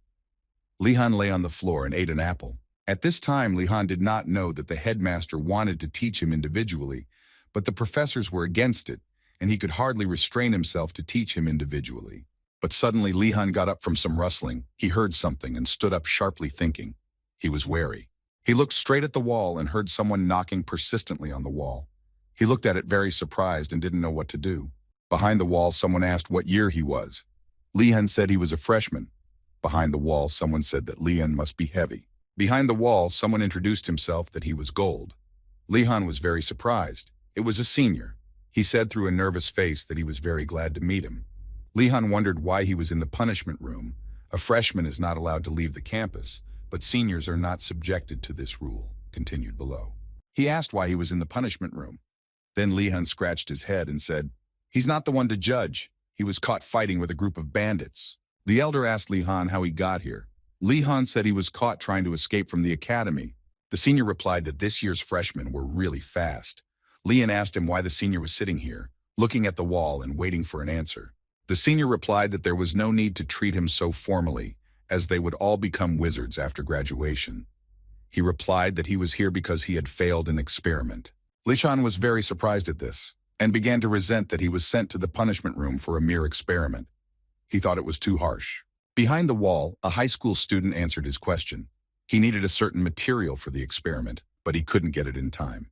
Li-han lay on the floor and ate an apple. At this time, Li-han did not know that the headmaster wanted to teach him individually, but the professors were against it, and he could hardly restrain himself to teach him individually. But suddenly Li-han got up from some rustling. He heard something and stood up sharply, thinking. He was wary. He looked straight at the wall and heard someone knocking persistently on the wall. He looked at it very surprised and didn't know what to do. Behind the wall, someone asked what year he was. Li-han said he was a freshman. Behind the wall, someone said that Li-han must be heavy. Behind the wall, someone introduced himself that he was gold. Li-han was very surprised. It was a senior. He said through a nervous face that he was very glad to meet him. Li-han wondered why he was in the punishment room. A freshman is not allowed to leave the campus, but seniors are not subjected to this rule, continued below. He asked why he was in the punishment room. Then Li-han scratched his head and said, "He's not the one to judge. He was caught fighting with a group of bandits." The elder asked Li-han how he got here. Li-han said he was caught trying to escape from the academy. The senior replied that this year's freshmen were really fast. Li-han asked him why the senior was sitting here, looking at the wall and waiting for an answer. The senior replied that there was no need to treat him so formally, as they would all become wizards after graduation. He replied that he was here because he had failed an experiment. Li-han was very surprised at this, and began to resent that he was sent to the punishment room for a mere experiment. He thought it was too harsh. Behind the wall, a high school student answered his question. He needed a certain material for the experiment, but he couldn't get it in time.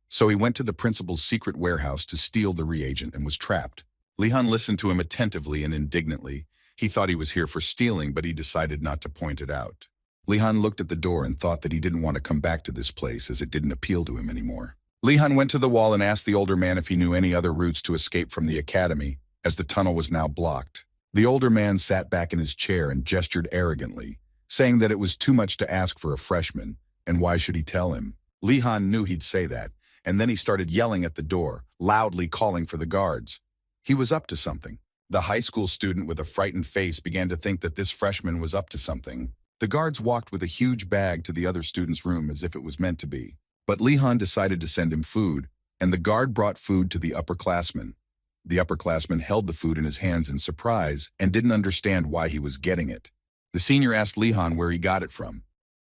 So he went to the principal's secret warehouse to steal the reagent and was trapped. Li-han listened to him attentively and indignantly. He thought he was here for stealing, but he decided not to point it out. Li-han looked at the door and thought that he didn't want to come back to this place as it didn't appeal to him anymore. Li-han went to the wall and asked the older man if he knew any other routes to escape from the academy, as the tunnel was now blocked. The older man sat back in his chair and gestured arrogantly, saying that it was too much to ask for a freshman, and why should he tell him? Li-han knew he'd say that, and then he started yelling at the door, loudly calling for the guards. He was up to something. The high school student with a frightened face began to think that this freshman was up to something. The guards walked with a huge bag to the other student's room as if it was meant to be. But Li-han decided to send him food, and the guard brought food to the upperclassman. The upperclassman held the food in his hands in surprise and didn't understand why he was getting it. The senior asked Li-han where he got it from.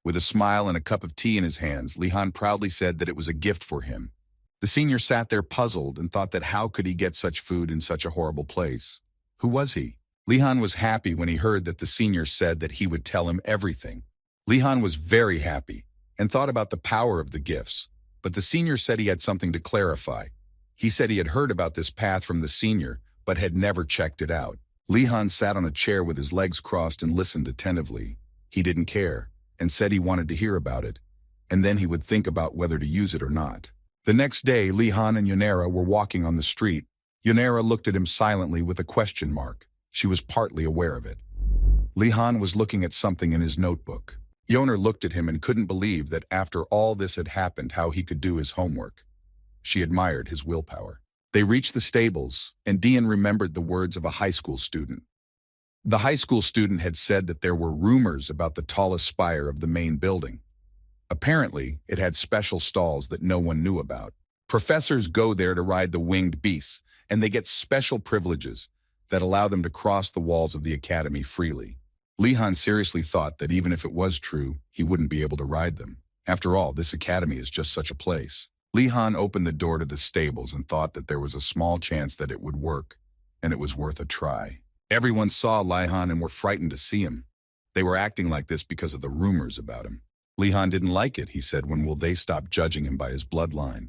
With a smile and a cup of tea in his hands, Li-han proudly said that it was a gift for him. The senior sat there puzzled and thought that how could he get such food in such a horrible place? Who was he? Lihan was happy when he heard that the senior said that he would tell him everything. Lihan was very happy and thought about the power of the gifts, but the senior said he had something to clarify. He said he had heard about this path from the senior, but had never checked it out. Lihan sat on a chair with his legs crossed and listened attentively. He didn't care, and said he wanted to hear about it, and then he would think about whether to use it or not. The next day, Lihan and Yonera were walking on the street. Yonera looked at him silently with a question mark. She was partly aware of it. Lihan was looking at something in his notebook. Yoner looked at him and couldn't believe that after all this had happened, how he could do his homework. She admired his willpower. They reached the stables, and Dian remembered the words of a high school student. The high school student had said that there were rumors about the tallest spire of the main building. Apparently, it had special stalls that no one knew about. Professors go there to ride the winged beasts, and they get special privileges that allow them to cross the walls of the academy freely. Lihan seriously thought that even if it was true, he wouldn't be able to ride them. After all, this academy is just such a place. Lihan opened the door to the stables and thought that there was a small chance that it would work, and it was worth a try. Everyone saw Lihan and were frightened to see him. They were acting like this because of the rumors about him. Lihan didn't like it, he said. When will they stop judging him by his bloodline?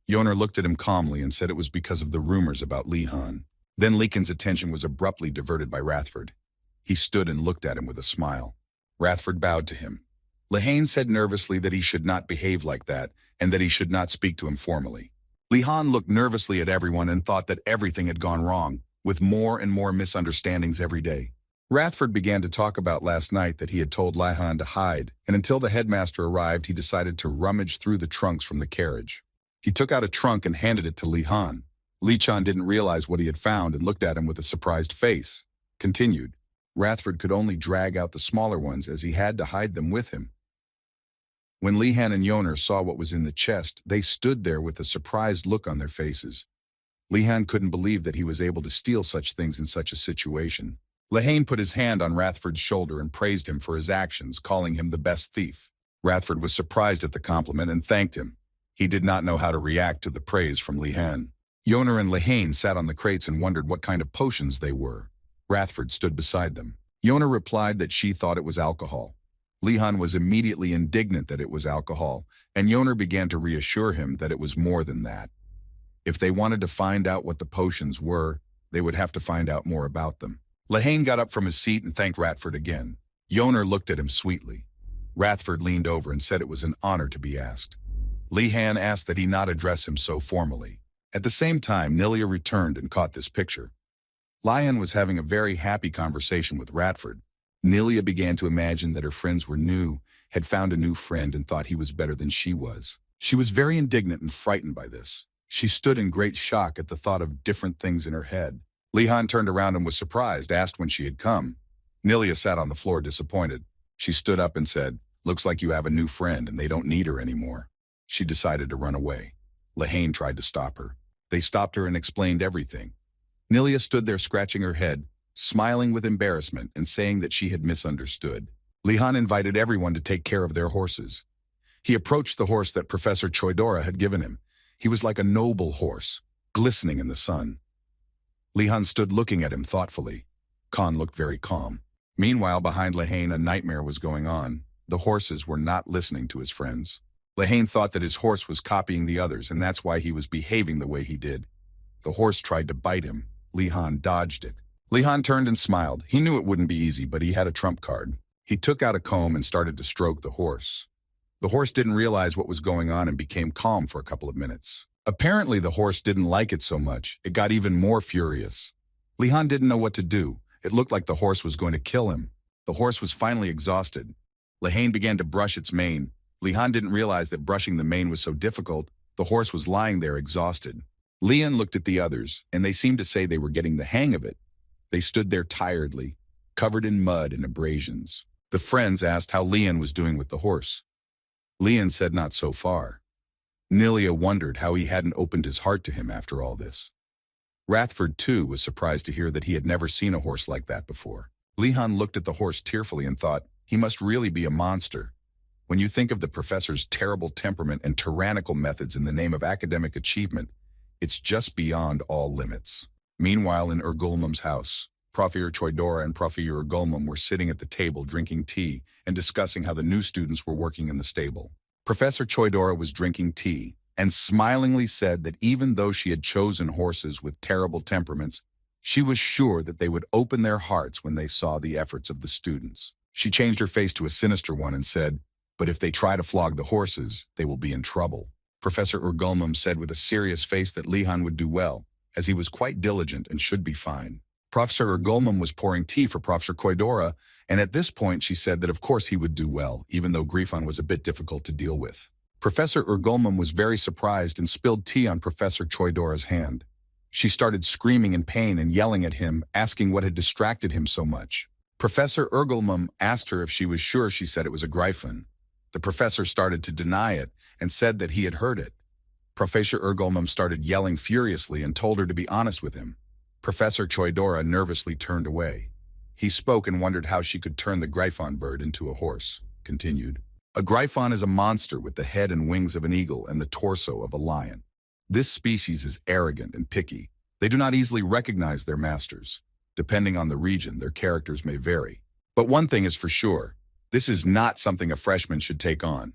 Yoner looked at him calmly and said it was because of the rumors about Lihan. Then Lihan's attention was abruptly diverted by Rathford. He stood and looked at him with a smile. Rathford bowed to him. Lihan said nervously that he should not behave like that and that he should not speak to him formally. Lihan looked nervously at everyone and thought that everything had gone wrong, with more and more misunderstandings every day. Rathford began to talk about last night that he had told Lihan to hide, and until the headmaster arrived, he decided to rummage through the trunks from the carriage. He took out a trunk and handed it to Lihan. Lihan didn't realize what he had found and looked at him with a surprised face. Continued. Rathford could only drag out the smaller ones as he had to hide them with him. When Lihan and Yoner saw what was in the chest, they stood there with a surprised look on their faces. Lihan couldn't believe that he was able to steal such things in such a situation. Lihan put his hand on Rathford's shoulder and praised him for his actions, calling him the best thief. Rathford was surprised at the compliment and thanked him. He did not know how to react to the praise from Lihan. Yoner and Lihan sat on the crates and wondered what kind of potions they were. Rathford stood beside them. Yoner replied that she thought it was alcohol. Lihan was immediately indignant that it was alcohol, and Yoner began to reassure him that it was more than that. If they wanted to find out what the potions were, they would have to find out more about them. Lihan got up from his seat and thanked Rathford again. Yoner looked at him sweetly. Rathford leaned over and said it was an honor to be asked. Lihan asked that he not address him so formally. At the same time, Nilia returned and caught this picture. Lihan was having a very happy conversation with Rathford. Nilia began to imagine that her friends were new, had found a new friend, and thought he was better than she was. She was very indignant and frightened by this. She stood in great shock at the thought of different things in her head. Lihan turned around and was surprised, asked when she had come. Nilia sat on the floor disappointed. She stood up and said, "Looks like you have a new friend and they don't need her anymore." She decided to run away. Lihan tried to stop her. They stopped her and explained everything. Nilia stood there scratching her head, smiling with embarrassment and saying that she had misunderstood. Lihan invited everyone to take care of their horses. He approached the horse that Professor Choidora had given him. He was like a noble horse, glistening in the sun. Lihan stood looking at him thoughtfully. Khan looked very calm. Meanwhile, behind Lihan, a nightmare was going on. The horses were not listening to his friends. Lihan thought that his horse was copying the others, and that's why he was behaving the way he did. The horse tried to bite him. Lihan dodged it. Lihan turned and smiled. He knew it wouldn't be easy, but he had a trump card. He took out a comb and started to stroke the horse. The horse didn't realize what was going on and became calm for a couple of minutes. Apparently, the horse didn't like it so much. It got even more furious. Lihan didn't know what to do. It looked like the horse was going to kill him. The horse was finally exhausted. Lihan began to brush its mane. Lihan didn't realize that brushing the mane was so difficult. The horse was lying there exhausted. Lihan looked at the others, and they seemed to say they were getting the hang of it. They stood there tiredly, covered in mud and abrasions. The friends asked how Lihan was doing with the horse. Lihan said not so far. Nilia wondered how he hadn't opened his heart to him after all this. Rathford, too, was surprised to hear that he had never seen a horse like that before. Lihan looked at the horse tearfully and thought, he must really be a monster. When you think of the professor's terrible temperament and tyrannical methods in the name of academic achievement, it's just beyond all limits. Meanwhile, in Ergulmum's house, Professor Choidora and Professor Gulmum were sitting at the table drinking tea and discussing how the new students were working in the stable. Professor Choidora was drinking tea and smilingly said that even though she had chosen horses with terrible temperaments, she was sure that they would open their hearts when they saw the efforts of the students. She changed her face to a sinister one and said, "But if they try to flog the horses, they will be in trouble." Professor Urgulmum said with a serious face that Lihan would do well, as he was quite diligent and should be fine. Professor Urgulmum was pouring tea for Professor Koidora, and at this point she said that of course he would do well, even though Griffon was a bit difficult to deal with. Professor Urgulmum was very surprised and spilled tea on Professor Choidora's hand. She started screaming in pain and yelling at him, asking what had distracted him so much. Professor Urgulmum asked her if she was sure. She said it was a Griffon. The professor started to deny it and said that he had heard it. Professor Urgulmum started yelling furiously and told her to be honest with him. Professor Choidora nervously turned away. He spoke and wondered how she could turn the Griffon bird into a horse. Continued. A Griffon is a monster with the head and wings of an eagle and the torso of a lion. This species is arrogant and picky. They do not easily recognize their masters. Depending on the region, their characters may vary. But one thing is for sure, this is not something a freshman should take on.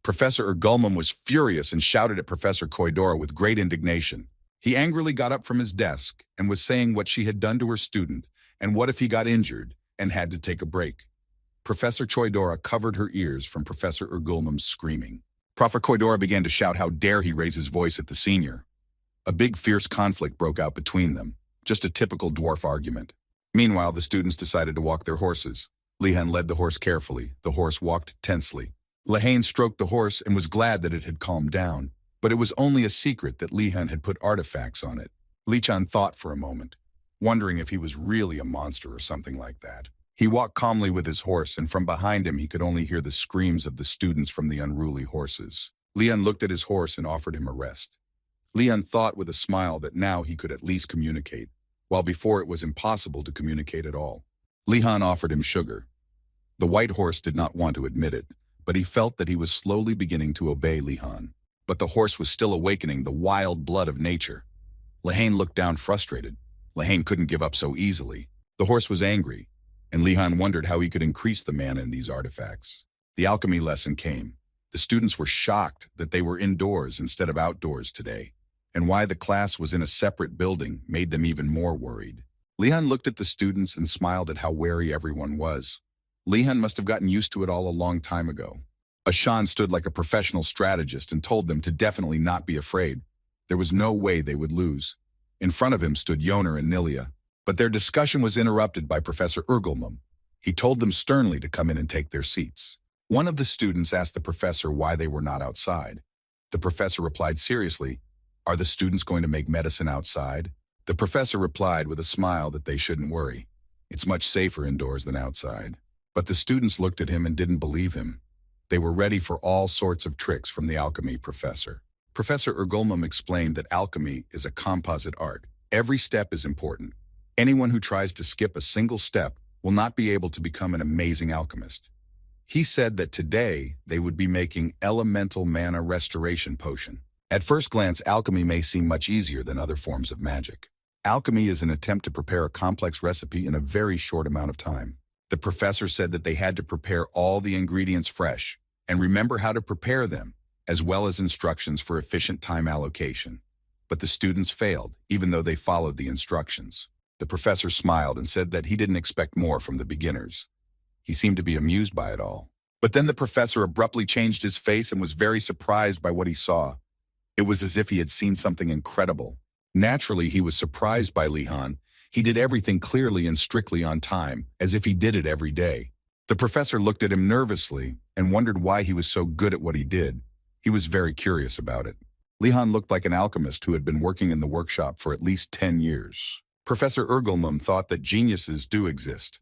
Professor Urgulmum was furious and shouted at Professor Koidora with great indignation. He angrily got up from his desk and was saying what she had done to her student and what if he got injured and had to take a break. Professor Choidora covered her ears from Professor Urgulmum's screaming. Professor Koidora began to shout how dare he raise his voice at the senior. A big fierce conflict broke out between them, just a typical dwarf argument. Meanwhile, the students decided to walk their horses. Lihan led the horse carefully. The horse walked tensely. Lihan stroked the horse and was glad that it had calmed down, but it was only a secret that Lihan had put artifacts on it. Lichan thought for a moment, wondering if he was really a monster or something like that. He walked calmly with his horse, and from behind him he could only hear the screams of the students from the unruly horses. Lihan looked at his horse and offered him a rest. Lihan thought with a smile that now he could at least communicate, while before it was impossible to communicate at all. Lihan offered him sugar. The white horse did not want to admit it, but he felt that he was slowly beginning to obey Lihan. But the horse was still awakening the wild blood of nature. Lihan looked down frustrated. Lihan couldn't give up so easily. The horse was angry, and Lihan wondered how he could increase the mana in these artifacts. The alchemy lesson came. The students were shocked that they were indoors instead of outdoors today, and why the class was in a separate building made them even more worried. Lihan looked at the students and smiled at how wary everyone was. Lihan must have gotten used to it all a long time ago. Ashan stood like a professional strategist and told them to definitely not be afraid. There was no way they would lose. In front of him stood Yoner and Nilia, but their discussion was interrupted by Professor Urgulmum. He told them sternly to come in and take their seats. One of the students asked the professor why they were not outside. The professor replied seriously, "Are the students going to make medicine outside?" The professor replied with a smile that they shouldn't worry. It's much safer indoors than outside. But the students looked at him and didn't believe him. They were ready for all sorts of tricks from the alchemy professor. Professor Urgulmum explained that alchemy is a composite art. Every step is important. Anyone who tries to skip a single step will not be able to become an amazing alchemist. He said that today they would be making elemental mana restoration potion. At first glance, alchemy may seem much easier than other forms of magic. Alchemy is an attempt to prepare a complex recipe in a very short amount of time. The professor said that they had to prepare all the ingredients fresh and remember how to prepare them, as well as instructions for efficient time allocation. But the students failed, even though they followed the instructions. The professor smiled and said that he didn't expect more from the beginners. He seemed to be amused by it all. But then the professor abruptly changed his face and was very surprised by what he saw. It was as if he had seen something incredible. Naturally, he was surprised by Lihan. He did everything clearly and strictly on time, as if he did it every day. The professor looked at him nervously and wondered why he was so good at what he did. He was very curious about it. Lihan looked like an alchemist who had been working in the workshop for at least 10 years. Professor Urgulmum thought that geniuses do exist,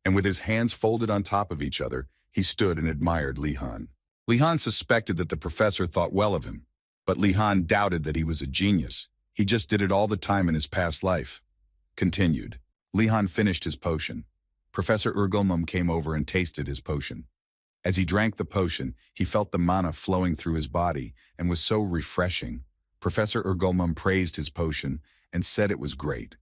and with his hands folded on top of each other, he stood and admired Lihan. Lihan suspected that the professor thought well of him, but Lihan doubted that he was a genius. He just did it all the time in his past life. Continued. Lihan finished his potion. Professor Urgulmum came over and tasted his potion. As he drank the potion, he felt the mana flowing through his body and was so refreshing. Professor Urgulmum praised his potion and said it was great.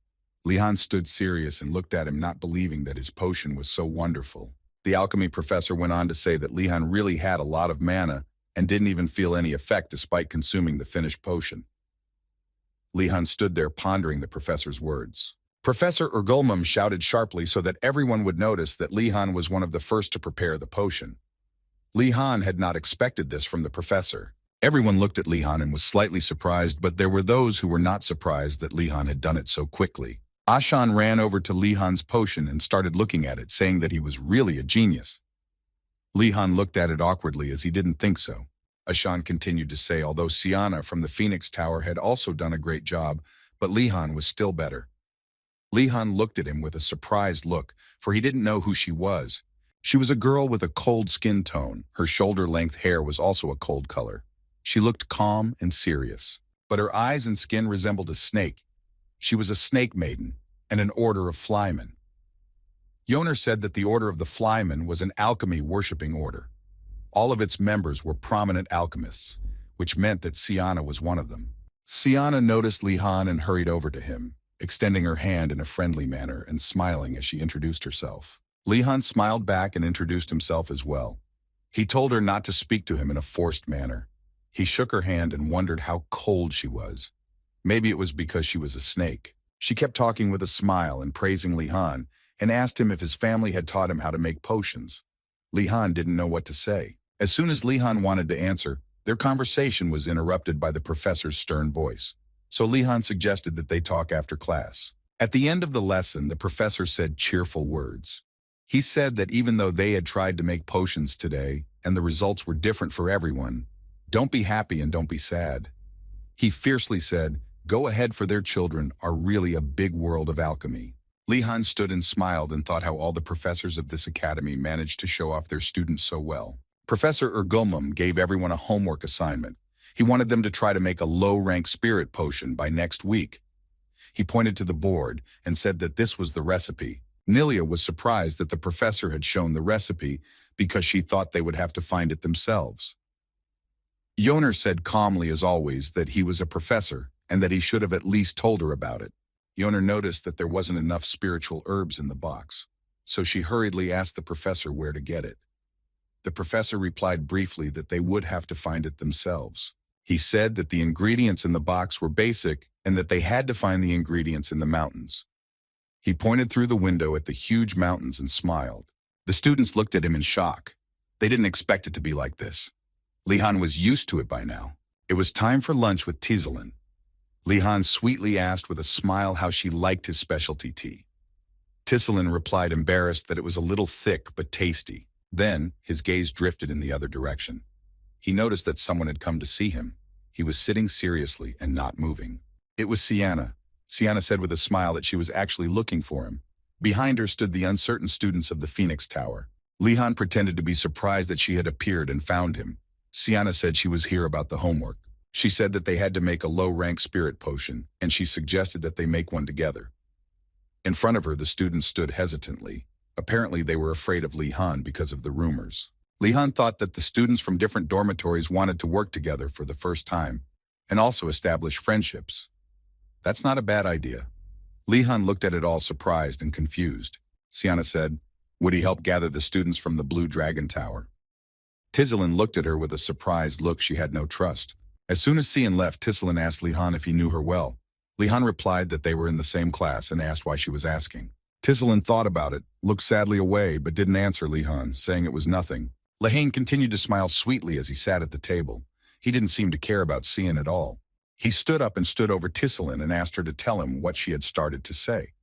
Li-Han stood serious and looked at him, not believing that his potion was so wonderful. The alchemy professor went on to say that Li-Han really had a lot of mana and didn't even feel any effect despite consuming the finished potion. Li-Han stood there pondering the professor's words. Professor Urgulmum shouted sharply so that everyone would notice that Li-Han was one of the first to prepare the potion. Li-Han had not expected this from the professor. Everyone looked at Li-Han and was slightly surprised, but there were those who were not surprised that Li-Han had done it so quickly. Ashan ran over to Li-Han's potion and started looking at it, saying that he was really a genius. Li-Han looked at it awkwardly as he didn't think so. Ashan continued to say, although Siana from the Phoenix Tower had also done a great job, but Li-Han was still better. Li-Han looked at him with a surprised look, for he didn't know who she was. She was a girl with a cold skin tone. Her shoulder-length hair was also a cold color. She looked calm and serious, but her eyes and skin resembled a snake. She was a snake maiden and an order of flymen. Yoner said that the Order of the Flymen was an alchemy-worshipping order. All of its members were prominent alchemists, which meant that Siana was one of them. Siana noticed Li-Han and hurried over to him, extending her hand in a friendly manner and smiling as she introduced herself. Li-Han smiled back and introduced himself as well. He told her not to speak to him in a forced manner. He shook her hand and wondered how cold she was. Maybe it was because she was a snake. She kept talking with a smile and praising Li-Han and asked him if his family had taught him how to make potions. Li-Han didn't know what to say. As soon as Li-Han wanted to answer, their conversation was interrupted by the professor's stern voice. So Li-Han suggested that they talk after class. At the end of the lesson, the professor said cheerful words. He said that even though they had tried to make potions today and the results were different for everyone, don't be happy and don't be sad. He fiercely said, go ahead, for their children are really a big world of alchemy. Li-Han stood and smiled and thought how all the professors of this academy managed to show off their students so well. Professor Urgulmum gave everyone a homework assignment. He wanted them to try to make a low-rank spirit potion by next week. He pointed to the board and said that this was the recipe. Nilia was surprised that the professor had shown the recipe because she thought they would have to find it themselves. Yoner said calmly as always that he was a professor and that he should have at least told her about it. Yoner noticed that there wasn't enough spiritual herbs in the box, so she hurriedly asked the professor where to get it. The professor replied briefly that they would have to find it themselves. He said that the ingredients in the box were basic and that they had to find the ingredients in the mountains. He pointed through the window at the huge mountains and smiled. The students looked at him in shock. They didn't expect it to be like this. Li-Han was used to it by now. It was time for lunch with Tizalin. Li-Han sweetly asked with a smile how she liked his specialty tea. Tizalin replied, embarrassed, that it was a little thick but tasty. Then, his gaze drifted in the other direction. He noticed that someone had come to see him. He was sitting seriously and not moving. It was Siana. Siana said with a smile that she was actually looking for him. Behind her stood the uncertain students of the Phoenix Tower. Li-Han pretended to be surprised that she had appeared and found him. Siana said she was here about the homework. She said that they had to make a low-rank spirit potion, and she suggested that they make one together. In front of her, the students stood hesitantly. Apparently, they were afraid of Li-Han because of the rumors. Li-Han thought that the students from different dormitories wanted to work together for the first time, and also establish friendships. That's not a bad idea. Li-Han looked at it all surprised and confused. Siana said, would he help gather the students from the Blue Dragon Tower? Tizalin looked at her with a surprised look. She had no trust. As soon as Sian left, Tizalin asked Li-Han if he knew her well. Li-Han replied that they were in the same class and asked why she was asking. Tizalin thought about it, looked sadly away, but didn't answer Li-Han, saying it was nothing. Lehane continued to smile sweetly as he sat at the table. He didn't seem to care about Sian at all. He stood up and stood over Tizalin and asked her to tell him what she had started to say.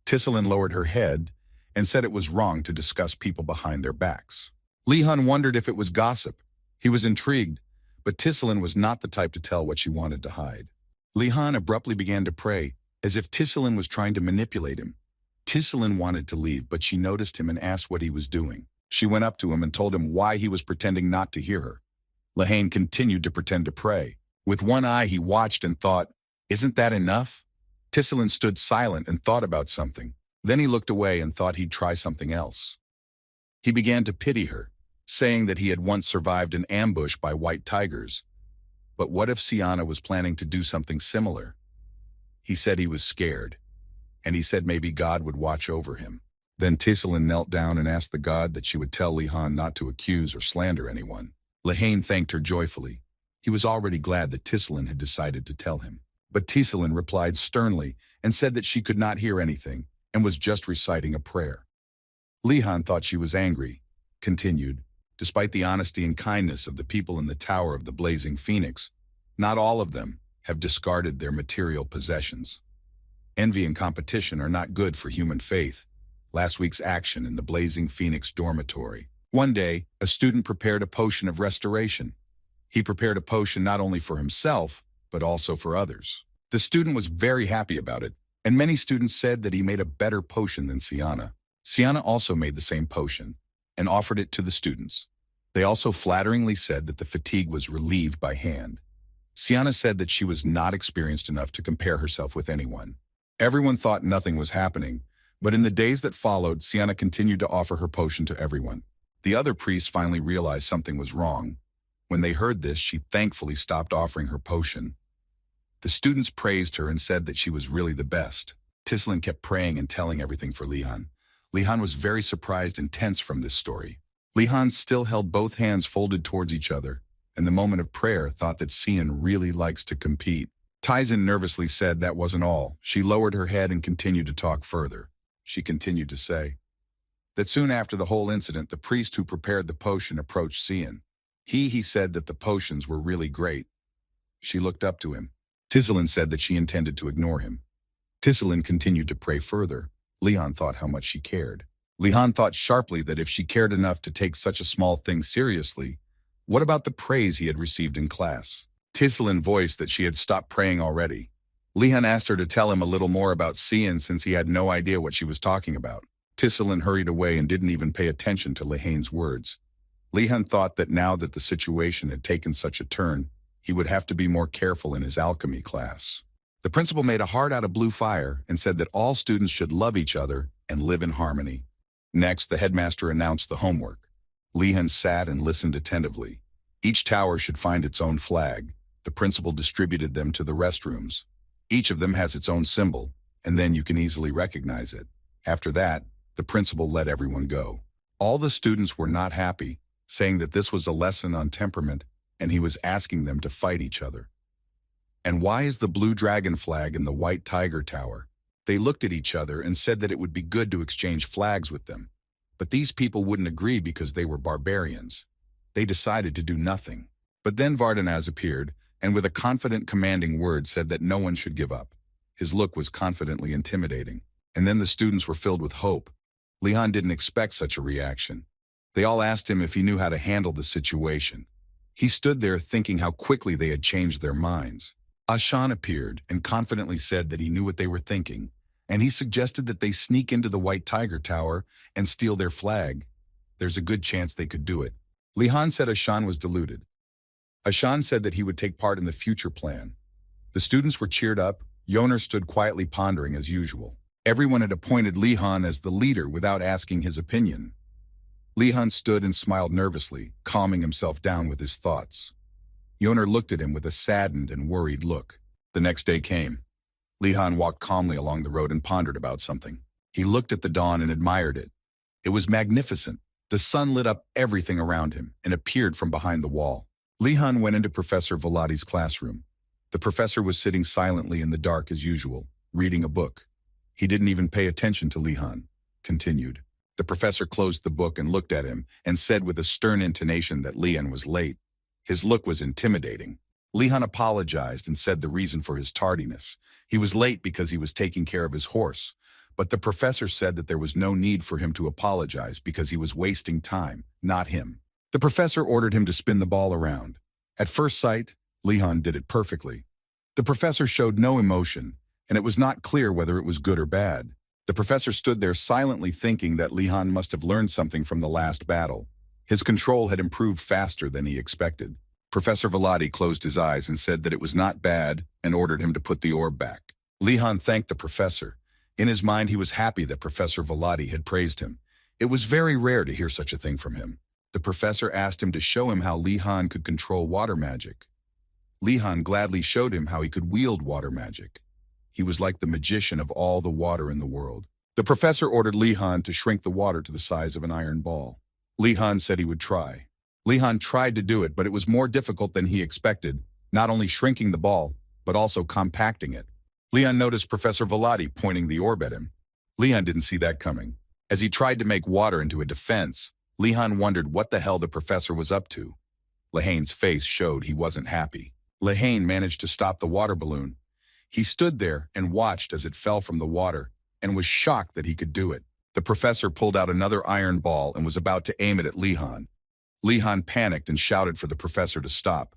Tizalin lowered her head and said it was wrong to discuss people behind their backs. Li-Han wondered if it was gossip. He was intrigued, but Tizalin was not the type to tell what she wanted to hide. Li-Han abruptly began to pray, as if Tizalin was trying to manipulate him. Tizalin wanted to leave, but she noticed him and asked what he was doing. She went up to him and told him why he was pretending not to hear her. Lehane continued to pretend to pray. With one eye, he watched and thought, isn't that enough? Tizalin stood silent and thought about something. Then he looked away and thought he'd try something else. He began to pity her, saying that he had once survived an ambush by white tigers. But what if Siana was planning to do something similar? He said he was scared, and he said maybe God would watch over him. Then Tisselin knelt down and asked the god that she would tell Lihan not to accuse or slander anyone. Lehane thanked her joyfully. He was already glad that Tisselin had decided to tell him. But Tisselin replied sternly and said that she could not hear anything and was just reciting a prayer. Lihan thought she was angry, continued, despite the honesty and kindness of the people in the Tower of the Blazing Phoenix, not all of them have discarded their material possessions. Envy and competition are not good for human faith. Last week's action in the Blazing Phoenix dormitory. One day, a student prepared a potion of restoration. He prepared a potion not only for himself, but also for others. The student was very happy about it, and many students said that he made a better potion than Sienna. Sienna also made the same potion and offered it to the students. They also flatteringly said that the fatigue was relieved by hand. Sienna said that she was not experienced enough to compare herself with anyone. Everyone thought nothing was happening, but in the days that followed, Sienna continued to offer her potion to everyone. The other priests finally realized something was wrong. When they heard this, she thankfully stopped offering her potion. The students praised her and said that she was really the best. Tisselin kept praying and telling everything for Lihan. Lihan was very surprised and tense from this story. Lihan still held both hands folded towards each other, and the moment of prayer thought that Sian really likes to compete. Taizen nervously said that wasn't all. She lowered her head and continued to talk further. She continued to say that soon after the whole incident, the priest who prepared the potion approached Sian. He said that the potions were really great. She looked up to him. Tisselin said that she intended to ignore him. Tisselin continued to pray further. Lihan thought how much she cared. Lihan thought sharply that if she cared enough to take such a small thing seriously, what about the praise he had received in class? Tisselin voiced that she had stopped praying already. Lihan asked her to tell him a little more about Sian since he had no idea what she was talking about. Tisselin hurried away and didn't even pay attention to Lehane's words. Lihan thought that now that the situation had taken such a turn, he would have to be more careful in his alchemy class. The principal made a heart out of blue fire and said that all students should love each other and live in harmony. Next, the headmaster announced the homework. Lihan sat and listened attentively. Each tower should find its own flag. The principal distributed them to the restrooms. Each of them has its own symbol, and then you can easily recognize it. After that, the principal let everyone go. All the students were not happy, saying that this was a lesson on temperament, and he was asking them to fight each other. And why is the blue dragon flag in the white tiger tower? They looked at each other and said that it would be good to exchange flags with them. But these people wouldn't agree because they were barbarians. They decided to do nothing. But then Vardanaz appeared, and with a confident, commanding word said that no one should give up. His look was confidently intimidating. And then the students were filled with hope. Lihan didn't expect such a reaction. They all asked him if he knew how to handle the situation. He stood there thinking how quickly they had changed their minds. Ashan appeared and confidently said that he knew what they were thinking, and he suggested that they sneak into the White Tiger Tower and steal their flag. There's a good chance they could do it. Lihan said Ashan was deluded. Ashan said that he would take part in the future plan. The students were cheered up. Yoner stood quietly pondering as usual. Everyone had appointed Lihan as the leader without asking his opinion. Lihan stood and smiled nervously, calming himself down with his thoughts. Yoner looked at him with a saddened and worried look. The next day came. Lihan walked calmly along the road and pondered about something. He looked at the dawn and admired it. It was magnificent. The sun lit up everything around him and appeared from behind the wall. Lihan went into Professor Velati's classroom. The professor was sitting silently in the dark as usual, reading a book. He didn't even pay attention to Lihan. Continued. The professor closed the book and looked at him and said with a stern intonation that Lihan was late. His look was intimidating. Lihan apologized and said the reason for his tardiness. He was late because he was taking care of his horse. But the professor said that there was no need for him to apologize because he was wasting time, not him. The professor ordered him to spin the ball around. At first sight, Lihan did it perfectly. The professor showed no emotion, and it was not clear whether it was good or bad. The professor stood there silently thinking that Lihan must have learned something from the last battle. His control had improved faster than he expected. Professor Velati closed his eyes and said that it was not bad and ordered him to put the orb back. Lihan thanked the professor. In his mind, he was happy that Professor Velati had praised him. It was very rare to hear such a thing from him. The professor asked him to show him how Lihan could control water magic. Lihan gladly showed him how he could wield water magic. He was like the magician of all the water in the world. The professor ordered Li Han to shrink the water to the size of an iron ball. Li Han said he would try. Li Han tried to do it, but it was more difficult than he expected, not only shrinking the ball, but also compacting it. Li Han noticed Professor Velati pointing the orb at him. Li Han didn't see that coming. As he tried to make water into a defense, Li Han wondered what the hell the professor was up to. Lehane's face showed he wasn't happy. Lehane managed to stop the water balloon. He stood there and watched as it fell from the water and was shocked that he could do it. The professor pulled out another iron ball and was about to aim it at Li Han. Li Han panicked and shouted for the professor to stop.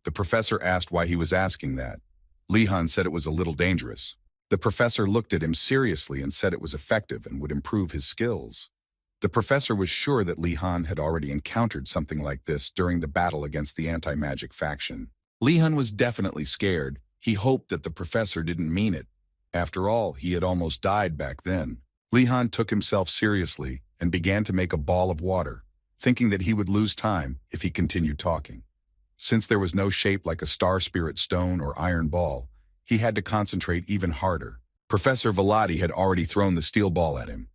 The professor asked why he was asking that. Li Han said it was a little dangerous. The professor looked at him seriously and said it was effective and would improve his skills. The professor was sure that Li Han had already encountered something like this during the battle against the anti-magic faction. Li Han was definitely scared. He hoped that the professor didn't mean it. After all, he had almost died back then. Li Han took himself seriously and began to make a ball of water, thinking that he would lose time if he continued talking. Since there was no shape like a star spirit stone or iron ball, he had to concentrate even harder. Professor Velati had already thrown the steel ball at him.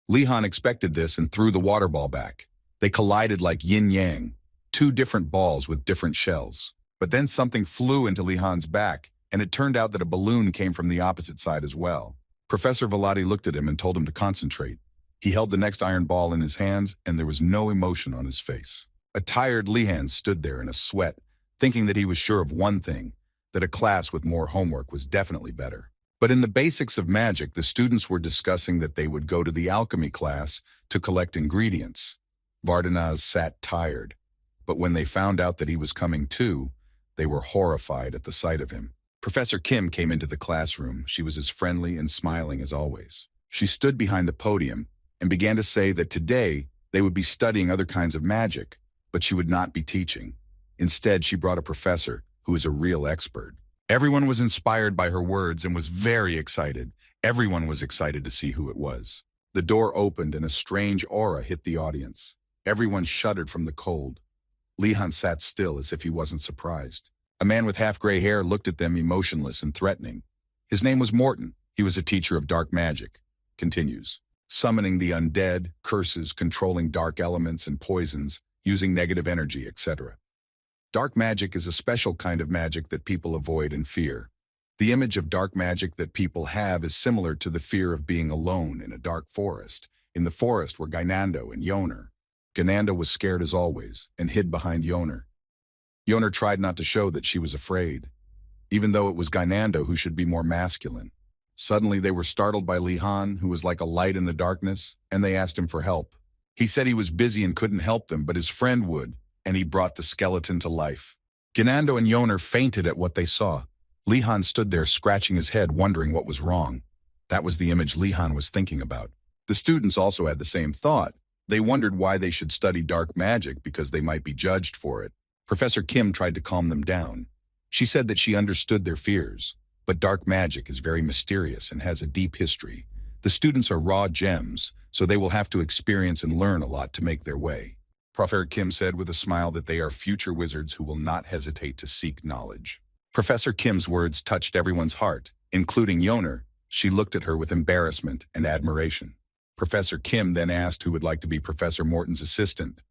Li Han expected this and threw the water ball back. They collided like yin-yang, two different balls with different shells. But then something flew into Li Han's back, and it turned out that a balloon came from the opposite side as well. Professor Velati looked at him and told him to concentrate. He held the next iron ball in his hands, and there was no emotion on his face. A tired Li Han stood there in a sweat, thinking that he was sure of one thing, that a class with more homework was definitely better. But in the basics of magic, the students were discussing that they would go to the alchemy class to collect ingredients. Vardanaz sat tired, but when they found out that he was coming too, they were horrified at the sight of him. Professor Kim came into the classroom. She was as friendly and smiling as always. She stood behind the podium and began to say that today they would be studying other kinds of magic, but she would not be teaching. Instead, she brought a professor who is a real expert. Everyone was inspired by her words and was very excited. Everyone was excited to see who it was. The door opened and a strange aura hit the audience. Everyone shuddered from the cold. Li Han sat still as if he wasn't surprised. A man with half-gray hair looked at them emotionless and threatening. His name was Morton. He was a teacher of dark magic. Continues. Summoning the undead, curses, controlling dark elements and poisons, using negative energy, etc. Dark magic is a special kind of magic that people avoid and fear. The image of dark magic that people have is similar to the fear of being alone in a dark forest. In the forest were Gainando and Yoner. Gananda was scared as always and hid behind Yoner. Yoner tried not to show that she was afraid, even though it was Gainando who should be more masculine. Suddenly they were startled by Li Han, who was like a light in the darkness, and they asked him for help. He said he was busy and couldn't help them, but his friend would, and he brought the skeleton to life. Ganando and Yoner fainted at what they saw. Li Han stood there scratching his head, wondering what was wrong. That was the image Li Han was thinking about. The students also had the same thought. They wondered why they should study dark magic because they might be judged for it. Professor Kim tried to calm them down. She said that she understood their fears, but dark magic is very mysterious and has a deep history. The students are raw gems, so they will have to experience and learn a lot to make their way. Professor Kim said with a smile that they are future wizards who will not hesitate to seek knowledge. Professor Kim's words touched everyone's heart, including Yoner. She looked at her with embarrassment and admiration. Professor Kim then asked who would like to be Professor Morton's assistant.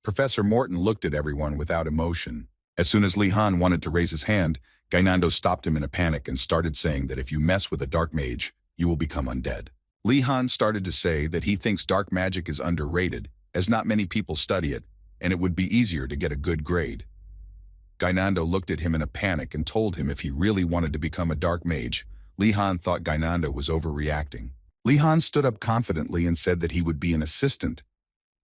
Professor Morton looked at everyone without emotion. As soon as Li Han wanted to raise his hand, Gainando stopped him in a panic and started saying that if you mess with a dark mage, you will become undead. Li Han started to say that he thinks dark magic is underrated, as not many people study it, and it would be easier to get a good grade. Gainando looked at him in a panic and told him if he really wanted to become a dark mage. Li Han thought Gainando was overreacting. Li Han stood up confidently and said that he would be an assistant,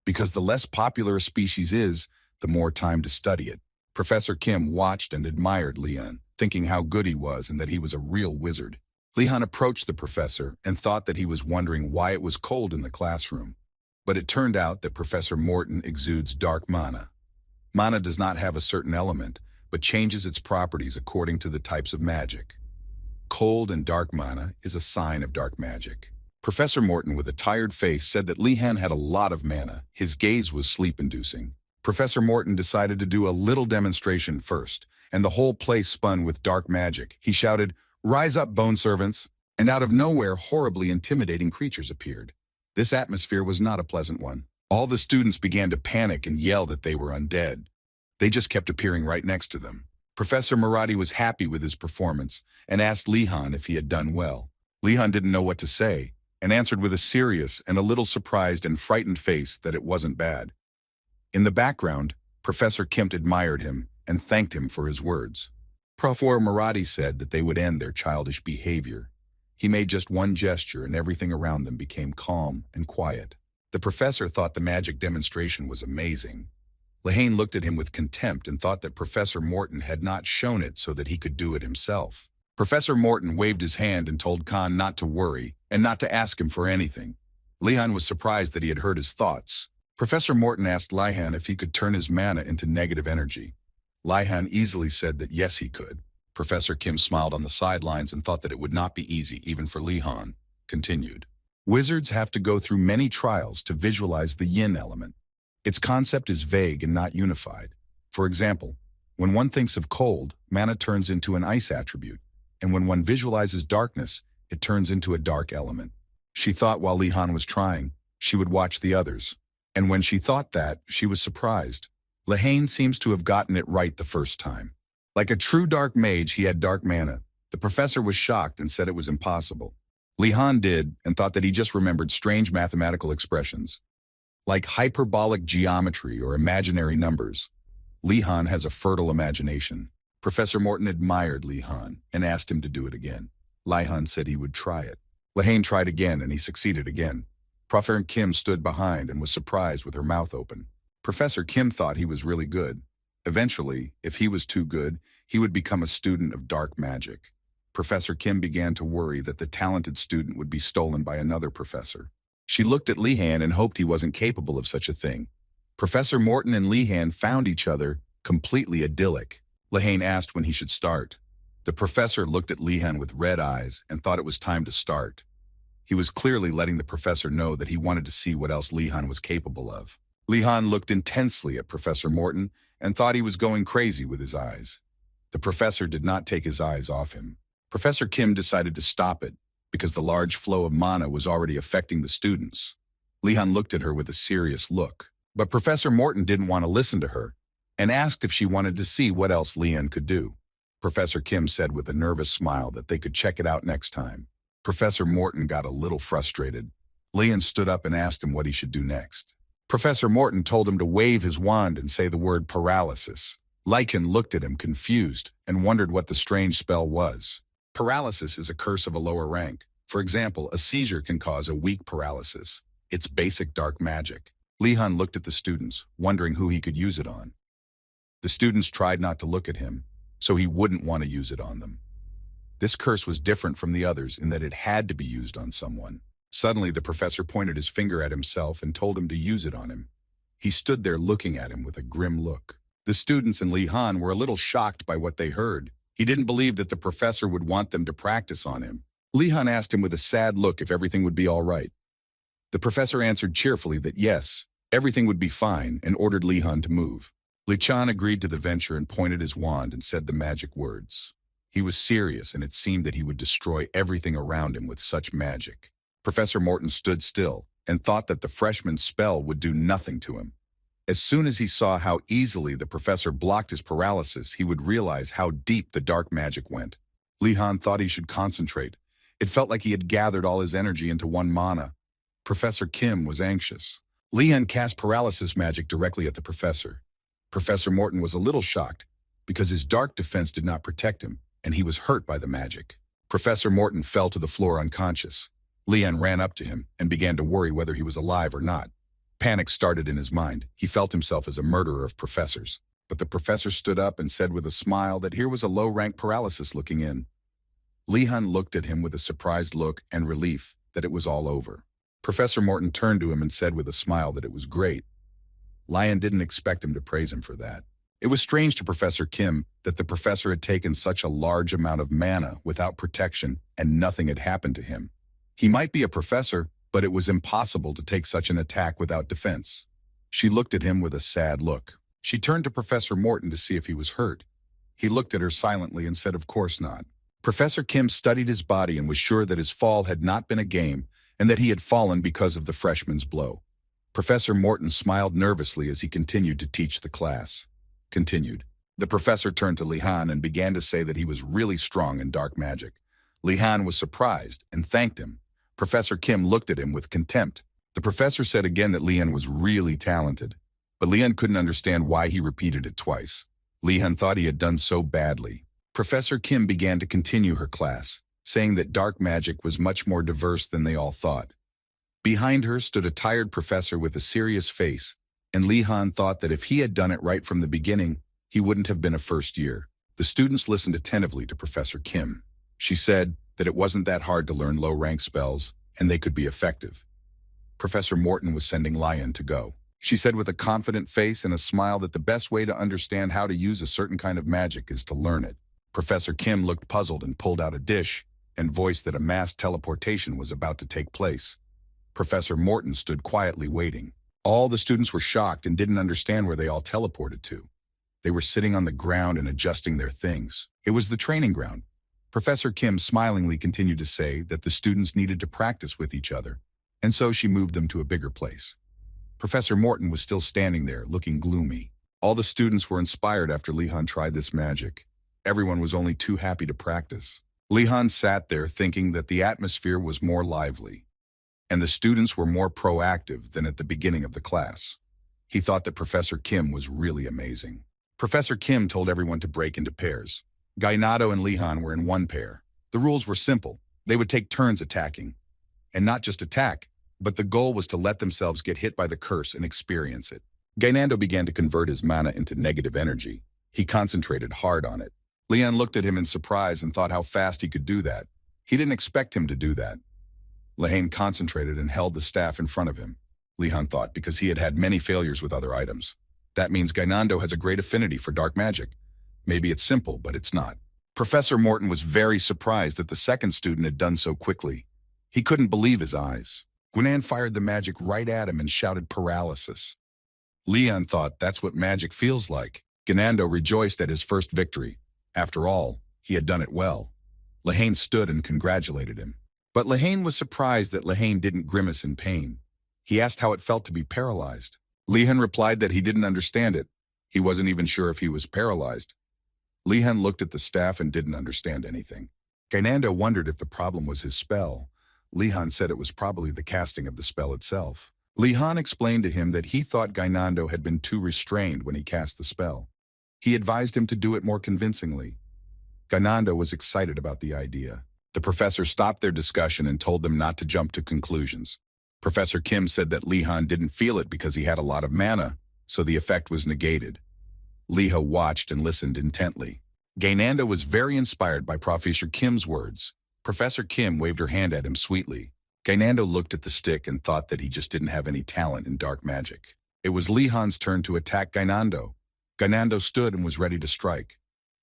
because the less popular a species is, the more time to study it. Professor Kim watched and admired Li Han, thinking how good he was and that he was a real wizard. Li Han approached the professor and thought that he was wondering why it was cold in the classroom. But it turned out that Professor Morton exudes dark mana. Mana does not have a certain element, but changes its properties according to the types of magic. Cold and dark mana is a sign of dark magic. Professor Morton, with a tired face, said that Li Han had a lot of mana. His gaze was sleep-inducing. Professor Morton decided to do a little demonstration first, and the whole place spun with dark magic. He shouted, Rise up, bone servants! And out of nowhere, horribly intimidating creatures appeared. This atmosphere was not a pleasant one. All the students began to panic and yell that they were undead. They just kept appearing right next to them. Professor Marathi was happy with his performance and asked Lihan if he had done well. Lihan didn't know what to say and answered with a serious and a little surprised and frightened face that it wasn't bad. In the background, Professor Kim admired him and thanked him for his words. Professor Marathi said that they would end their childish behavior. He made just one gesture and everything around them became calm and quiet. The professor thought the magic demonstration was amazing. Lehane looked at him with contempt and thought that Professor Morton had not shown it so that he could do it himself. Professor Morton waved his hand and told Khan not to worry and not to ask him for anything. Lihan was surprised that he had heard his thoughts. Professor Morton asked Lihan if he could turn his mana into negative energy. Lihan easily said that yes, he could. Professor Kim smiled on the sidelines and thought that it would not be easy even for Lihan. Continued. Wizards have to go through many trials to visualize the yin element. Its concept is vague and not unified. For example, when one thinks of cold, mana turns into an ice attribute, and when one visualizes darkness, it turns into a dark element. She thought while Lihan was trying, she would watch the others. And when she thought that, she was surprised. Lehane seems to have gotten it right the first time. Like a true dark mage, he had dark mana. The professor was shocked and said it was impossible. Lihan did, and thought that he just remembered strange mathematical expressions, like hyperbolic geometry or imaginary numbers. Lihan has a fertile imagination. Professor Morton admired Lihan and asked him to do it again. Lihan said he would try it. Lehane tried again and he succeeded again. Professor Kim stood behind and was surprised with her mouth open. Professor Kim thought he was really good. Eventually, if he was too good, he would become a student of dark magic. Professor Kim began to worry that the talented student would be stolen by another professor. She looked at Lihan and hoped he wasn't capable of such a thing. Professor Morton and Lihan found each other completely idyllic. Lehane asked when he should start. The professor looked at Lihan with red eyes and thought it was time to start. He was clearly letting the professor know that he wanted to see what else Lihan was capable of. Lihan looked intensely at Professor Morton and thought he was going crazy with his eyes. The professor did not take his eyes off him. Professor Kim decided to stop it because the large flow of mana was already affecting the students. Lihan looked at her with a serious look, but Professor Morton didn't want to listen to her and asked if she wanted to see what else Lihan could do. Professor Kim said with a nervous smile that they could check it out next time. Professor Morton got a little frustrated. Lihan stood up and asked him what he should do next. Professor Morton told him to wave his wand and say the word paralysis. Lihan looked at him confused and wondered what the strange spell was. Paralysis is a curse of a lower rank. For example, a seizure can cause a weak paralysis. It's basic dark magic. Lihan looked at the students, wondering who he could use it on. The students tried not to look at him, so he wouldn't want to use it on them. This curse was different from the others in that it had to be used on someone. Suddenly, the professor pointed his finger at himself and told him to use it on him. He stood there looking at him with a grim look. The students and Lihan were a little shocked by what they heard. He didn't believe that the professor would want them to practice on him. Lihan asked him with a sad look if everything would be all right. The professor answered cheerfully that yes, everything would be fine and ordered Lihan to move. Lichan agreed to the venture and pointed his wand and said the magic words. He was serious and it seemed that he would destroy everything around him with such magic. Professor Morton stood still and thought that the freshman's spell would do nothing to him. As soon as he saw how easily the professor blocked his paralysis, he would realize how deep the dark magic went. Lihan thought he should concentrate. It felt like he had gathered all his energy into one mana. Professor Kim was anxious. Lihan cast paralysis magic directly at the professor. Professor Morton was a little shocked because his dark defense did not protect him, and he was hurt by the magic. Professor Morton fell to the floor unconscious. Lihan ran up to him and began to worry whether he was alive or not. Panic started in his mind. He felt himself as a murderer of professors. But the professor stood up and said with a smile that here was a low-rank paralysis looking in. Lihan looked at him with a surprised look and relief that it was all over. Professor Morton turned to him and said with a smile that it was great. Lihan didn't expect him to praise him for that. It was strange to Professor Kim that the professor had taken such a large amount of mana without protection and nothing had happened to him. He might be a professor, but it was impossible to take such an attack without defense. She looked at him with a sad look. She turned to Professor Morton to see if he was hurt. He looked at her silently and said, "Of course not." Professor Kim studied his body and was sure that his fall had not been a game and that he had fallen because of the freshman's blow. Professor Morton smiled nervously as he continued to teach the class. Continued. The professor turned to Li Han and began to say that he was really strong in dark magic. Li Han was surprised and thanked him. Professor Kim looked at him with contempt. The professor said again that Li Han was really talented, but Li Han couldn't understand why he repeated it twice. Li Han thought he had done so badly. Professor Kim began to continue her class, saying that dark magic was much more diverse than they all thought. Behind her stood a tired professor with a serious face, and Li Han thought that if he had done it right from the beginning, he wouldn't have been a first year. The students listened attentively to Professor Kim. She said that it wasn't that hard to learn low-rank spells, and they could be effective. Professor Morton was sending Lion to go. She said with a confident face and a smile that the best way to understand how to use a certain kind of magic is to learn it. Professor Kim looked puzzled and pulled out a dish and voiced that a mass teleportation was about to take place. Professor Morton stood quietly waiting. All the students were shocked and didn't understand where they all teleported to. They were sitting on the ground and adjusting their things. It was the training ground. Professor Kim smilingly continued to say that the students needed to practice with each other, and so she moved them to a bigger place. Professor Morton was still standing there, looking gloomy. All the students were inspired after Li Han tried this magic. Everyone was only too happy to practice. Li Han sat there thinking that the atmosphere was more lively, and the students were more proactive than at the beginning of the class. He thought that Professor Kim was really amazing. Professor Kim told everyone to break into pairs. Gainado and Li Han were in one pair. The rules were simple. They would take turns attacking. And not just attack, but the goal was to let themselves get hit by the curse and experience it. Gainando began to convert his mana into negative energy. He concentrated hard on it. Li Han looked at him in surprise and thought how fast he could do that. He didn't expect him to do that. Li Han concentrated and held the staff in front of him. Li Han thought because he had had many failures with other items. That means Gainando has a great affinity for dark magic. Maybe it's simple, but it's not. Professor Morton was very surprised that the second student had done so quickly. He couldn't believe his eyes. Guinan fired the magic right at him and shouted paralysis. Leon thought that's what magic feels like. Ganando rejoiced at his first victory. After all, he had done it well. Lehane stood and congratulated him. But Lehane was surprised that Lehane didn't grimace in pain. He asked how it felt to be paralyzed. Lehan replied that he didn't understand it. He wasn't even sure if he was paralyzed. Lehan looked at the staff and didn't understand anything. Gainando wondered if the problem was his spell. Lehan said it was probably the casting of the spell itself. Lehan explained to him that he thought Gainando had been too restrained when he cast the spell. He advised him to do it more convincingly. Gainando was excited about the idea. The professor stopped their discussion and told them not to jump to conclusions. Professor Kim said that Lehan didn't feel it because he had a lot of mana, so the effect was negated. Leha watched and listened intently. Gainando was very inspired by Professor Kim's words. Professor Kim waved her hand at him sweetly. Gainando looked at the stick and thought that he just didn't have any talent in dark magic. It was Lehan's turn to attack Gainando. Gainando stood and was ready to strike.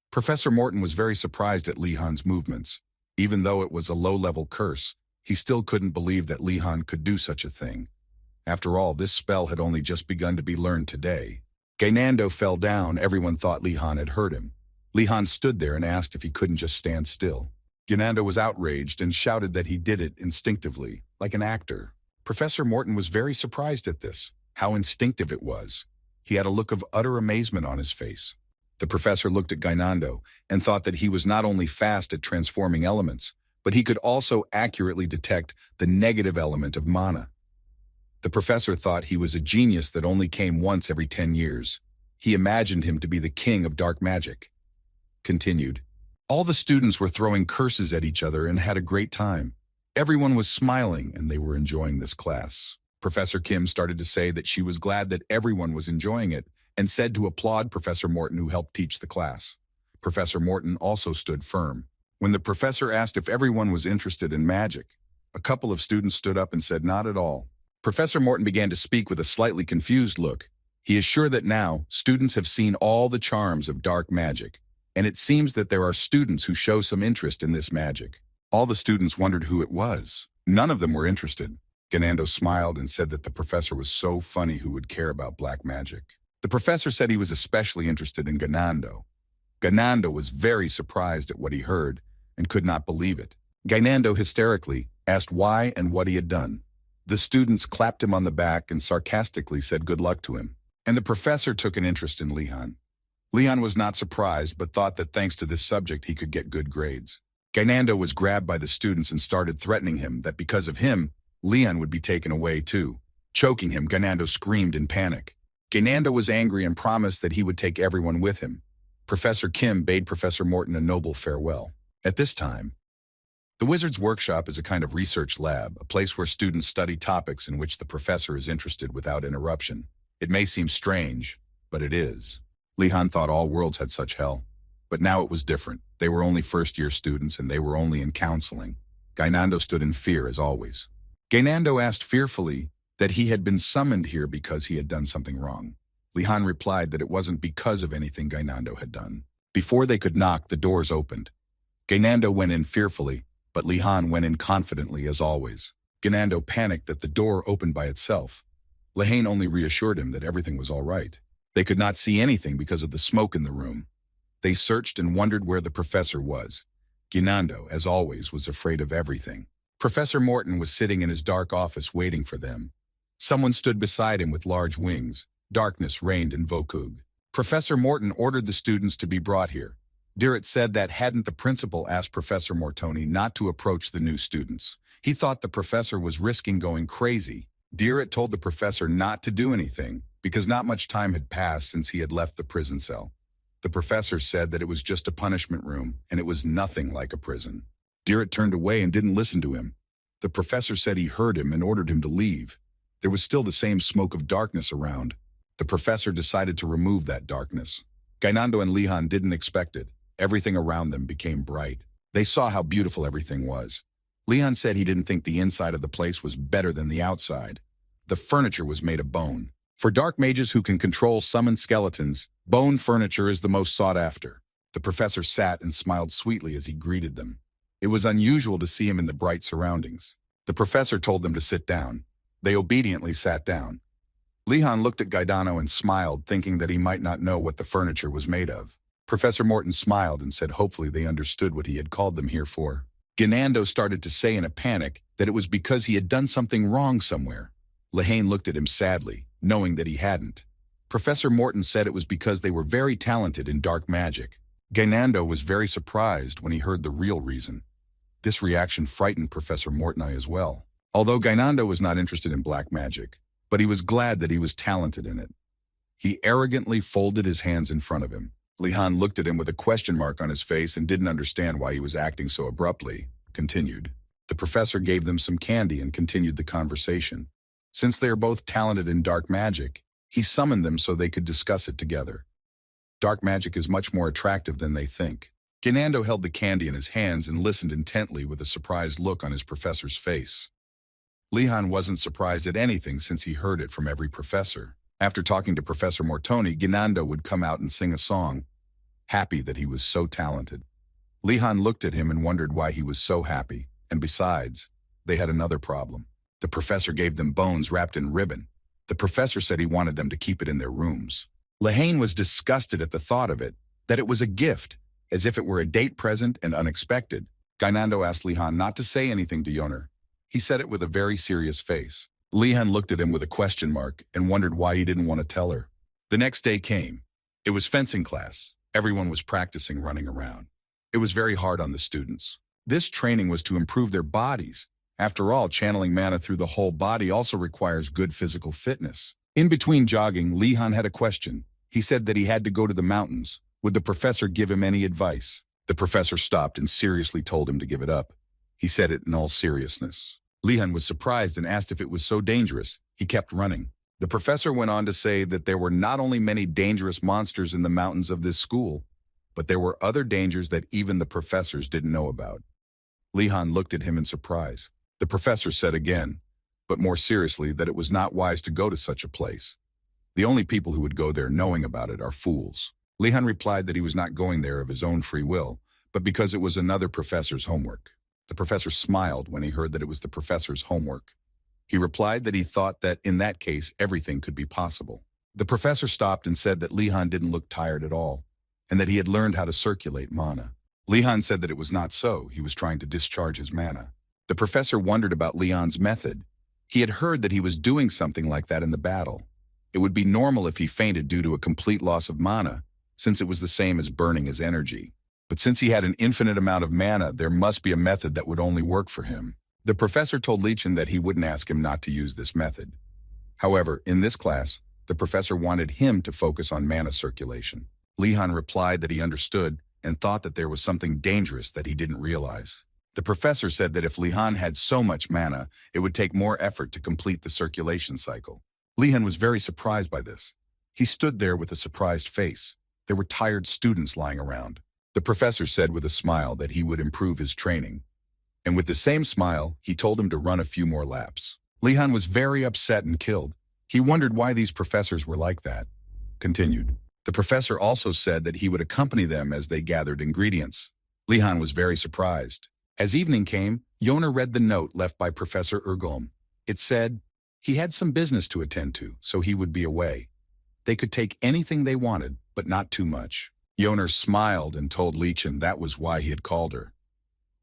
Professor Morton was very surprised at Lehan's movements. Even though it was a low-level curse, he still couldn't believe that Lehan could do such a thing. After all, this spell had only just begun to be learned today. Gainando fell down. Everyone thought Lehan had hurt him. Lehan stood there and asked if he couldn't just stand still. Gainando was outraged and shouted that he did it instinctively, like an actor. Professor Morton was very surprised at this, how instinctive it was. He had a look of utter amazement on his face. The professor looked at Gainando and thought that he was not only fast at transforming elements, but he could also accurately detect the negative element of mana. The professor thought he was a genius that only came once every 10 years. He imagined him to be the king of dark magic. Continued. All the students were throwing curses at each other and had a great time. Everyone was smiling and they were enjoying this class. Professor Kim started to say that she was glad that everyone was enjoying it and said to applaud Professor Morton who helped teach the class. Professor Morton also stood firm. When the professor asked if everyone was interested in magic, a couple of students stood up and said not at all. Professor Morton began to speak with a slightly confused look. He is sure that now students have seen all the charms of dark magic, and it seems that there are students who show some interest in this magic. All the students wondered who it was. None of them were interested. Ganando smiled and said that the professor was so funny who would care about black magic. The professor said he was especially interested in Ganando. Ganando was very surprised at what he heard, and could not believe it. Gainando hysterically asked why and what he had done. The students clapped him on the back and sarcastically said good luck to him. And the professor took an interest in Lehan. Lehan was not surprised, but thought that thanks to this subject he could get good grades. Gainando was grabbed by the students and started threatening him that because of him, Lehan would be taken away too. Choking him, Gainando screamed in panic. Gainando was angry and promised that he would take everyone with him. Professor Kim bade Professor Morton a noble farewell. At this time, the Wizard's Workshop is a kind of research lab, a place where students study topics in which the professor is interested without interruption. It may seem strange, but it is. Lehan thought all worlds had such hell. But now it was different. They were only first-year students and they were only in counseling. Gainando stood in fear as always. Gainando asked fearfully that he had been summoned here because he had done something wrong. Lehan replied that it wasn't because of anything Gainando had done. Before they could knock, the doors opened. Gainando went in fearfully, but Lehan went in confidently as always. Gainando panicked that the door opened by itself. Lehan only reassured him that everything was all right. They could not see anything because of the smoke in the room. They searched and wondered where the professor was. Gainando, as always, was afraid of everything. Professor Morton was sitting in his dark office waiting for them. Someone stood beside him with large wings. Darkness reigned in Vokug. Professor Morton ordered the students to be brought here. Dirrit said that hadn't the principal asked Professor Mortoni not to approach the new students. He thought the professor was risking going crazy. Dirrit told the professor not to do anything because not much time had passed since he had left the prison cell. The professor said that it was just a punishment room and it was nothing like a prison. Dirrit turned away and didn't listen to him. The professor said he heard him and ordered him to leave. There was still the same smoke of darkness around. The professor decided to remove that darkness. Gainando and Lehan didn't expect it. Everything around them became bright. They saw how beautiful everything was. Lehan said he didn't think the inside of the place was better than the outside. The furniture was made of bone. For dark mages who can control summoned skeletons, bone furniture is the most sought after. The professor sat and smiled sweetly as he greeted them. It was unusual to see him in the bright surroundings. The professor told them to sit down. They obediently sat down. Lehan looked at Gainando and smiled, thinking that he might not know what the furniture was made of. Professor Morton smiled and said hopefully they understood what he had called them here for. Gainando started to say in a panic that it was because he had done something wrong somewhere. Lehan looked at him sadly, knowing that he hadn't. Professor Morton said it was because they were very talented in dark magic. Gainando was very surprised when he heard the real reason. This reaction frightened Professor Morton as well. Although Gainando was not interested in black magic, but he was glad that he was talented in it. He arrogantly folded his hands in front of him. Lehan looked at him with a question mark on his face and didn't understand why he was acting so abruptly. Continued. The professor gave them some candy and continued the conversation. Since they are both talented in dark magic, he summoned them so they could discuss it together. Dark magic is much more attractive than they think. Gainando held the candy in his hands and listened intently with a surprised look on his professor's face. Lehan wasn't surprised at anything since he heard it from every professor. After talking to Professor Mortoni, Gainando would come out and sing a song, happy that he was so talented. Lehan looked at him and wondered why he was so happy, and besides, they had another problem. The professor gave them bones wrapped in ribbon. The professor said he wanted them to keep it in their rooms. Lehan was disgusted at the thought of it, that it was a gift, as if it were a date present and unexpected. Gainando asked Lehan not to say anything to Yoner. He said it with a very serious face. Lehan looked at him with a question mark and wondered why he didn't want to tell her. The next day came. It was fencing class. Everyone was practicing running around. It was very hard on the students. This training was to improve their bodies. After all, channeling mana through the whole body also requires good physical fitness. In between jogging, Lehan had a question. He said that he had to go to the mountains. Would the professor give him any advice? The professor stopped and seriously told him to give it up. He said it in all seriousness. Lehan was surprised and asked if it was so dangerous. He kept running. The professor went on to say that there were not only many dangerous monsters in the mountains of this school, but there were other dangers that even the professors didn't know about. Lehan looked at him in surprise. The professor said again, but more seriously, that it was not wise to go to such a place. The only people who would go there knowing about it are fools. Lehan replied that he was not going there of his own free will, but because it was another professor's homework. The professor smiled when he heard that it was the professor's homework. He replied that he thought that in that case, everything could be possible. The professor stopped and said that Lehan didn't look tired at all, and that he had learned how to circulate mana. Li-Han said that it was not so. He was trying to discharge his mana. The professor wondered about Li-Han's method. He had heard that he was doing something like that in the battle. It would be normal if he fainted due to a complete loss of mana, since it was the same as burning his energy. But since he had an infinite amount of mana, there must be a method that would only work for him. The professor told Li-Chan that he wouldn't ask him not to use this method. However, in this class, the professor wanted him to focus on mana circulation. Li-Han replied that he understood and thought that there was something dangerous that he didn't realize. The professor said that if Li-Han had so much mana, it would take more effort to complete the circulation cycle. Li-Han was very surprised by this. He stood there with a surprised face. There were tired students lying around. The professor said with a smile that he would improve his training. And with the same smile, he told him to run a few more laps. Li-Han was very upset and killed. He wondered why these professors were like that. Continued. The professor also said that he would accompany them as they gathered ingredients. Li-Han was very surprised. As evening came, Yona read the note left by Professor Urgulm. It said, he had some business to attend to, so he would be away. They could take anything they wanted, but not too much. Yona smiled and told Li-Chan that was why he had called her.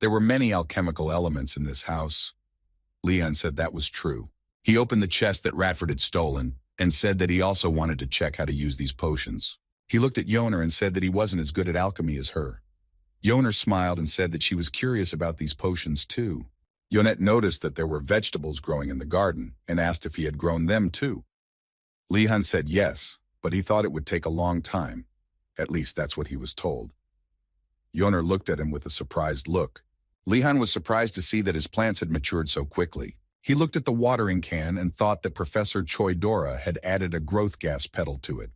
There were many alchemical elements in this house. Li-Han said that was true. He opened the chest that Radford had stolen and said that he also wanted to check how to use these potions. He looked at Yona and said that he wasn't as good at alchemy as her. Yona smiled and said that she was curious about these potions too. Yonette noticed that there were vegetables growing in the garden and asked if he had grown them too. Li-Han said yes, but he thought it would take a long time. At least that's what he was told. Yona looked at him with a surprised look. Li-Han was surprised to see that his plants had matured so quickly. He looked at the watering can and thought that Professor Choi Dora had added a growth gas pedal to it.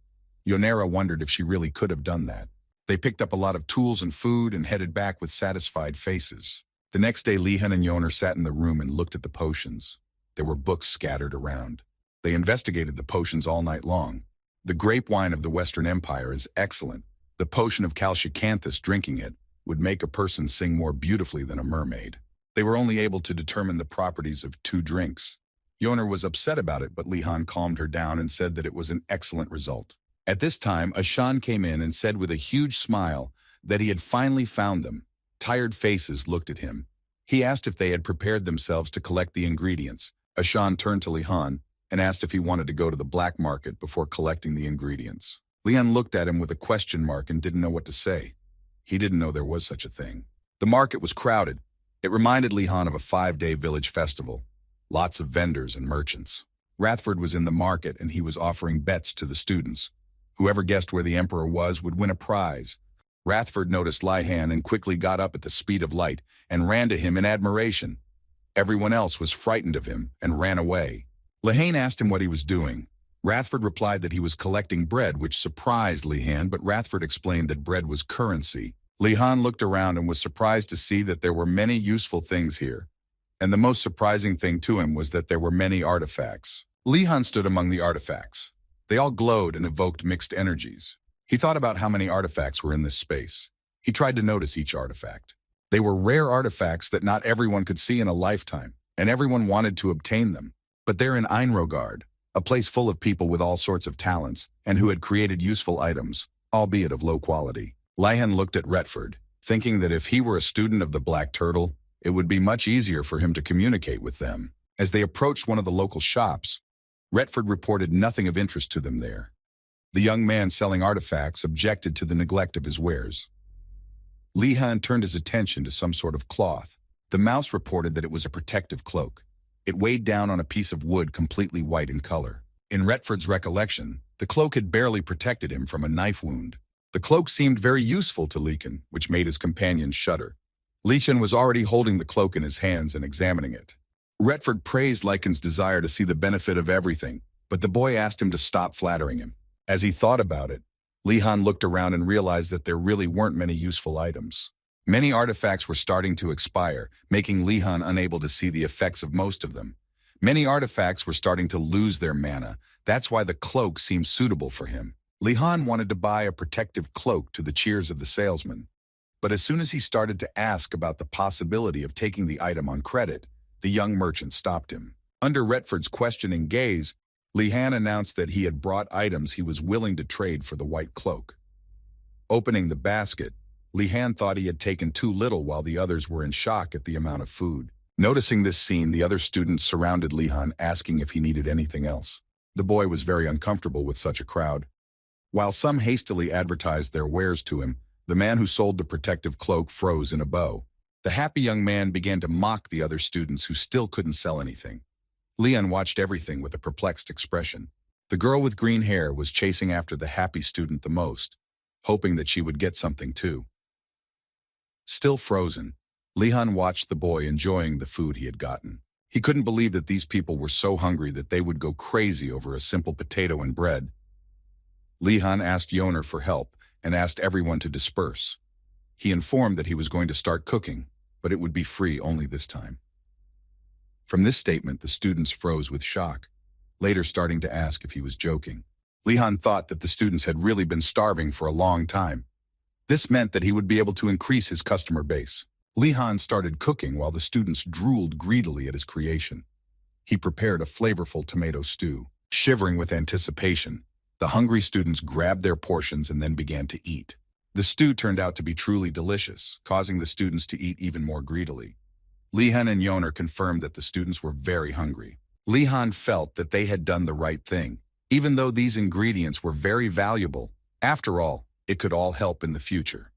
Yonera wondered if she really could have done that. They picked up a lot of tools and food and headed back with satisfied faces. The next day, Li-Han and Yoner sat in the room and looked at the potions. There were books scattered around. They investigated the potions all night long. The grape wine of the Western Empire is excellent. The potion of Calciacanthus, drinking it, would make a person sing more beautifully than a mermaid. They were only able to determine the properties of 2 drinks. Yoner was upset about it, but Li-Han calmed her down and said that it was an excellent result. At this time, Ashan came in and said with a huge smile that he had finally found them. Tired faces looked at him. He asked if they had prepared themselves to collect the ingredients. Ashan turned to Li-Han and asked if he wanted to go to the black market before collecting the ingredients. Li-Han looked at him with a question mark and didn't know what to say. He didn't know there was such a thing. The market was crowded. It reminded Li-Han of a 5-day village festival. Lots of vendors and merchants. Rathford was in the market and he was offering bets to the students. Whoever guessed where the emperor was would win a prize. Rathford noticed Li-Han and quickly got up at the speed of light and ran to him in admiration. Everyone else was frightened of him and ran away. Li-Han asked him what he was doing. Rathford replied that he was collecting bread, which surprised Li-Han, but Rathford explained that bread was currency. Li-Han looked around and was surprised to see that there were many useful things here. And the most surprising thing to him was that there were many artifacts. Li-Han stood among the artifacts. They all glowed and evoked mixed energies. He thought about how many artifacts were in this space. He tried to notice each artifact. They were rare artifacts that not everyone could see in a lifetime, and everyone wanted to obtain them. But they're in Einrogard, a place full of people with all sorts of talents and who had created useful items, albeit of low quality. Li-Han looked at Retford, thinking that if he were a student of the Black Turtle, it would be much easier for him to communicate with them. As they approached one of the local shops, Retford reported nothing of interest to them there. The young man selling artifacts objected to the neglect of his wares. Li-Han turned his attention to some sort of cloth. The mouse reported that it was a protective cloak. It weighed down on a piece of wood completely white in color. In Retford's recollection, the cloak had barely protected him from a knife wound. The cloak seemed very useful to Li-Chan, which made his companion shudder. Li-Chan was already holding the cloak in his hands and examining it. Retford praised Li-Chan's desire to see the benefit of everything, but the boy asked him to stop flattering him. As he thought about it, Li-Han looked around and realized that there really weren't many useful items. Many artifacts were starting to expire, making Li-Han unable to see the effects of most of them. Many artifacts were starting to lose their mana. That's why the cloak seemed suitable for him. Li-Han wanted to buy a protective cloak to the cheers of the salesman. But as soon as he started to ask about the possibility of taking the item on credit, the young merchant stopped him. Under Retford's questioning gaze, Li-Han announced that he had brought items he was willing to trade for the white cloak. Opening the basket, Li Han thought he had taken too little while the others were in shock at the amount of food. Noticing this scene, the other students surrounded Li Han, asking if he needed anything else. The boy was very uncomfortable with such a crowd. While some hastily advertised their wares to him, the man who sold the protective cloak froze in a bow. The happy young man began to mock the other students who still couldn't sell anything. Leon watched everything with a perplexed expression. The girl with green hair was chasing after the happy student the most, hoping that she would get something too. Still frozen, Leon watched the boy enjoying the food he had gotten. He couldn't believe that these people were so hungry that they would go crazy over a simple potato and bread. Leon asked Yoner for help and asked everyone to disperse. He informed that he was going to start cooking, but it would be free only this time. From this statement, the students froze with shock, later starting to ask if he was joking. Leon thought that the students had really been starving for a long time. This meant that he would be able to increase his customer base. Leon started cooking while the students drooled greedily at his creation. He prepared a flavorful tomato stew. Shivering with anticipation, the hungry students grabbed their portions and then began to eat. The stew turned out to be truly delicious, causing the students to eat even more greedily. Lehan and Yoner confirmed that the students were very hungry. Lehan felt that they had done the right thing. Even though these ingredients were very valuable, after all, it could all help in the future.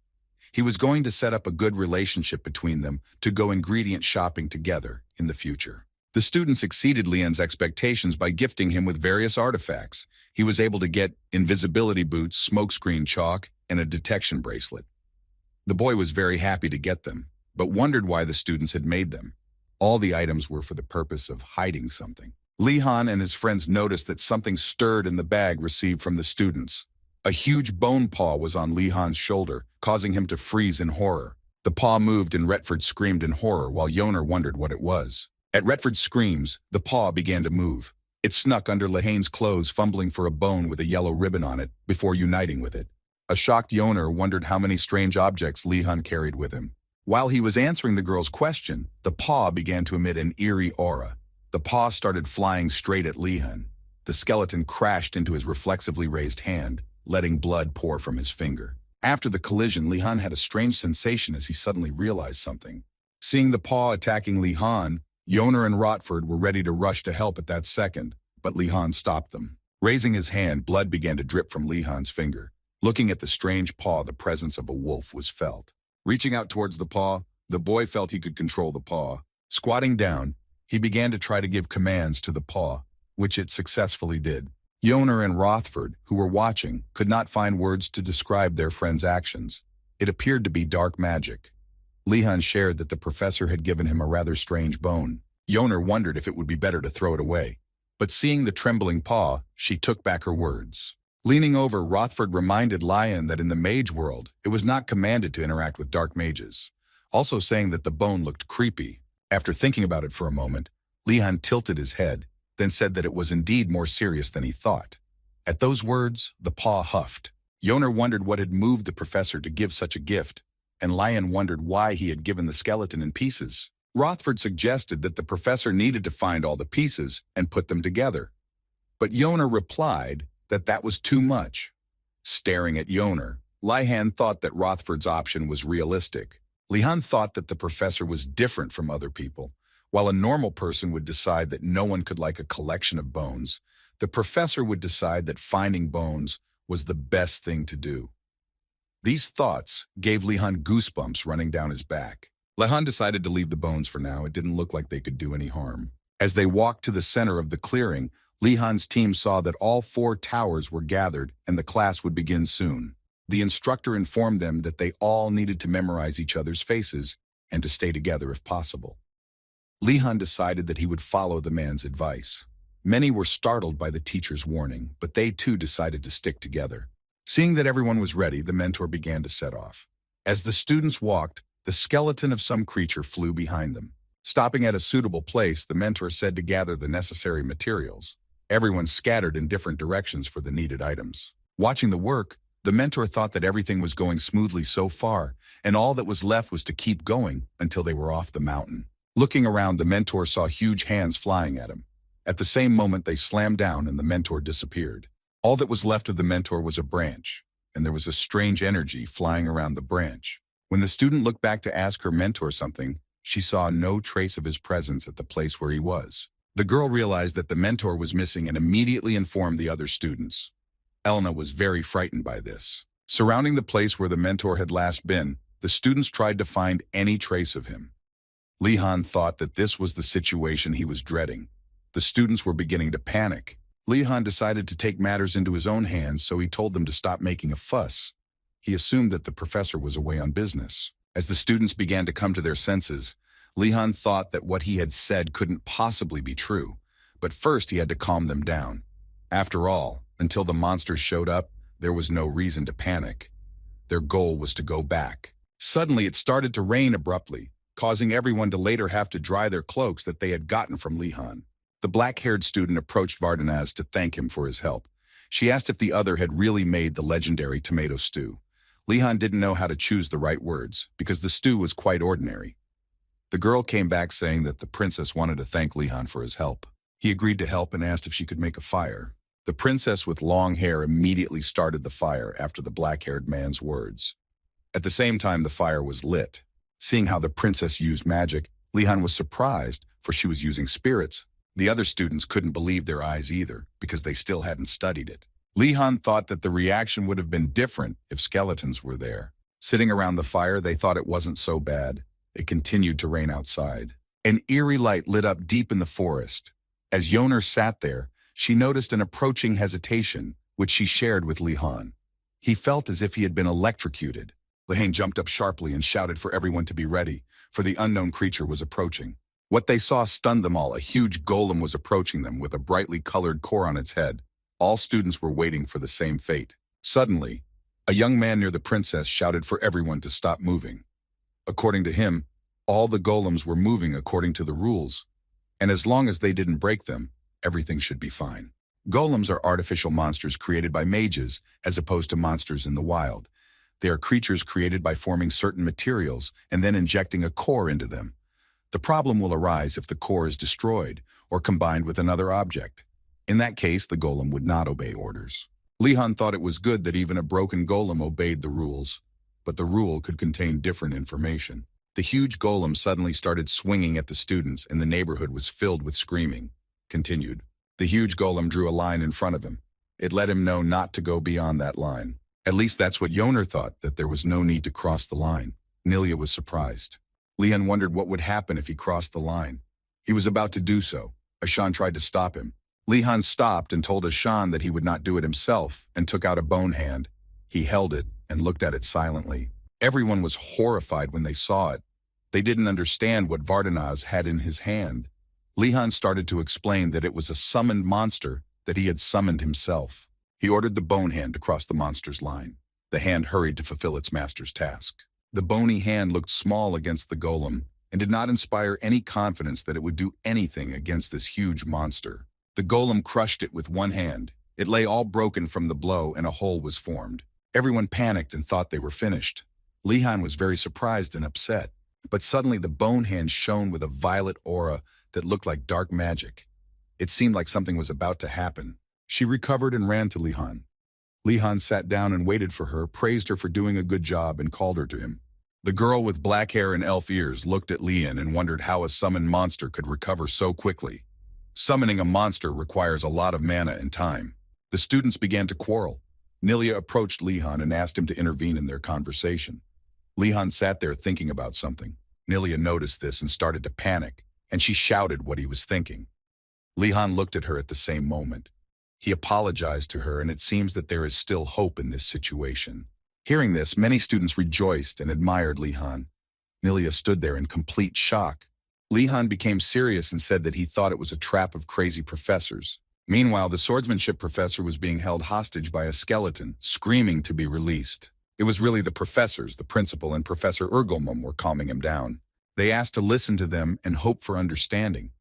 He was going to set up a good relationship between them to go ingredient shopping together in the future. The students exceeded Leon's expectations by gifting him with various artifacts. He was able to get invisibility boots, smokescreen chalk, and a detection bracelet. The boy was very happy to get them, but wondered why the students had made them. All the items were for the purpose of hiding something. Lehan and his friends noticed that something stirred in the bag received from the students. A huge bone paw was on Lehan's shoulder, causing him to freeze in horror. The paw moved and Retford screamed in horror while Yoner wondered what it was. At Retford's screams, the paw began to move. It snuck under Lehane's clothes, fumbling for a bone with a yellow ribbon on it before uniting with it. A shocked Yoner wondered how many strange objects Lehan carried with him. While he was answering the girl's question, the paw began to emit an eerie aura. The paw started flying straight at Lehan. The skeleton crashed into his reflexively raised hand, letting blood pour from his finger. After the collision, Lehan had a strange sensation as he suddenly realized something. Seeing the paw attacking Lehan, Yoner and Rotford were ready to rush to help at that second, but Lehan stopped them. Raising his hand, blood began to drip from Lehan's finger. Looking at the strange paw, the presence of a wolf was felt. Reaching out towards the paw, the boy felt he could control the paw. Squatting down, he began to try to give commands to the paw, which it successfully did. Yoner and Rothford, who were watching, could not find words to describe their friend's actions. It appeared to be dark magic. Lehan shared that the professor had given him a rather strange bone. Yoner wondered if it would be better to throw it away. But seeing the trembling paw, she took back her words. Leaning over, Rothford reminded Lion that in the mage world, it was not commanded to interact with dark mages, also saying that the bone looked creepy. After thinking about it for a moment, Lehan tilted his head, then said that it was indeed more serious than he thought. At those words, the paw huffed. Yoner wondered what had moved the professor to give such a gift, and Lion wondered why he had given the skeleton in pieces. Rothford suggested that the professor needed to find all the pieces and put them together. But Yoner replied that that was too much. Staring at Yoner, Lihan thought that Rothford's option was realistic. Lihan thought that the professor was different from other people. While a normal person would decide that no one could like a collection of bones, the professor would decide that finding bones was the best thing to do. These thoughts gave Lihan goosebumps running down his back. Lihan decided to leave the bones for now. It didn't look like they could do any harm. As they walked to the center of the clearing, Lihan's team saw that all 4 towers were gathered and the class would begin soon. The instructor informed them that they all needed to memorize each other's faces and to stay together if possible. Lihan decided that he would follow the man's advice. Many were startled by the teacher's warning, but they too decided to stick together. Seeing that everyone was ready, the mentor began to set off. As the students walked, the skeleton of some creature flew behind them. Stopping at a suitable place, the mentor said to gather the necessary materials. Everyone scattered in different directions for the needed items. Watching the work, the mentor thought that everything was going smoothly so far, and all that was left was to keep going until they were off the mountain. Looking around, the mentor saw huge hands flying at him. At the same moment, they slammed down and the mentor disappeared. All that was left of the mentor was a branch, and there was a strange energy flying around the branch. When the student looked back to ask her mentor something, she saw no trace of his presence at the place where he was. The girl realized that the mentor was missing and immediately informed the other students. Elena was very frightened by this. Surrounding the place where the mentor had last been, the students tried to find any trace of him. Lihan thought that this was the situation he was dreading. The students were beginning to panic. Lihan decided to take matters into his own hands, so he told them to stop making a fuss. He assumed that the professor was away on business. As the students began to come to their senses, Lihan thought that what he had said couldn't possibly be true, but first he had to calm them down. After all, until the monsters showed up, there was no reason to panic. Their goal was to go back. Suddenly it started to rain abruptly, causing everyone to later have to dry their cloaks that they had gotten from Lihan. The black-haired student approached Vardanaz to thank him for his help. She asked if the other had really made the legendary tomato stew. Lihan didn't know how to choose the right words, because the stew was quite ordinary. The girl came back saying that the princess wanted to thank Lihan for his help. He agreed to help and asked if she could make a fire. The princess with long hair immediately started the fire after the black-haired man's words. At the same time, the fire was lit. Seeing how the princess used magic, Lihan was surprised, for she was using spirits. The other students couldn't believe their eyes either, because they still hadn't studied it. Lihan thought that the reaction would have been different if skeletons were there. Sitting around the fire, they thought it wasn't so bad. It continued to rain outside. An eerie light lit up deep in the forest. As Yoner sat there, she noticed an approaching hesitation, which she shared with Lihan. He felt as if he had been electrocuted. Lihan jumped up sharply and shouted for everyone to be ready, for the unknown creature was approaching. What they saw stunned them all. A huge golem was approaching them with a brightly colored core on its head. All students were waiting for the same fate. Suddenly, a young man near the princess shouted for everyone to stop moving. According to him, all the golems were moving according to the rules, and as long as they didn't break them, everything should be fine. Golems are artificial monsters created by mages, as opposed to monsters in the wild. They are creatures created by forming certain materials and then injecting a core into them. The problem will arise if the core is destroyed or combined with another object. In that case, the golem would not obey orders. Lihan thought it was good that even a broken golem obeyed the rules, but the rule could contain different information. The huge golem suddenly started swinging at the students, and the neighborhood was filled with screaming. Continued. The huge golem drew a line in front of him. It let him know not to go beyond that line. At least that's what Yoner thought, that there was no need to cross the line. Nilia was surprised. Lihan wondered what would happen if he crossed the line. He was about to do so. Ashan tried to stop him. Lihan stopped and told Ashan that he would not do it himself and took out a bone hand. He held it and looked at it silently. Everyone was horrified when they saw it. They didn't understand what Vardanaz had in his hand. Lihan started to explain that it was a summoned monster that he had summoned himself. He ordered the bone hand to cross the monster's line. The hand hurried to fulfill its master's task. The bony hand looked small against the golem and did not inspire any confidence that it would do anything against this huge monster. The golem crushed it with one hand. It lay all broken from the blow and a hole was formed. Everyone panicked and thought they were finished. Lihan was very surprised and upset, but suddenly the bone hand shone with a violet aura that looked like dark magic. It seemed like something was about to happen. She recovered and ran to Lihan. Lihan sat down and waited for her, praised her for doing a good job, and called her to him. The girl with black hair and elf ears looked at Lihan and wondered how a summoned monster could recover so quickly. Summoning a monster requires a lot of mana and time. The students began to quarrel. Nilia approached Lihan and asked him to intervene in their conversation. Lihan sat there thinking about something. Nilia noticed this and started to panic, and she shouted what he was thinking. Lihan looked at her at the same moment. He apologized to her, and it seems that there is still hope in this situation. Hearing this, many students rejoiced and admired Lihan. Nilia stood there in complete shock. Lihan became serious and said that he thought it was a trap of crazy professors. Meanwhile, the swordsmanship professor was being held hostage by a skeleton, screaming to be released. It was really the professors, the principal and Professor Urgulmum, were calming him down. They asked to listen to them and hope for understanding.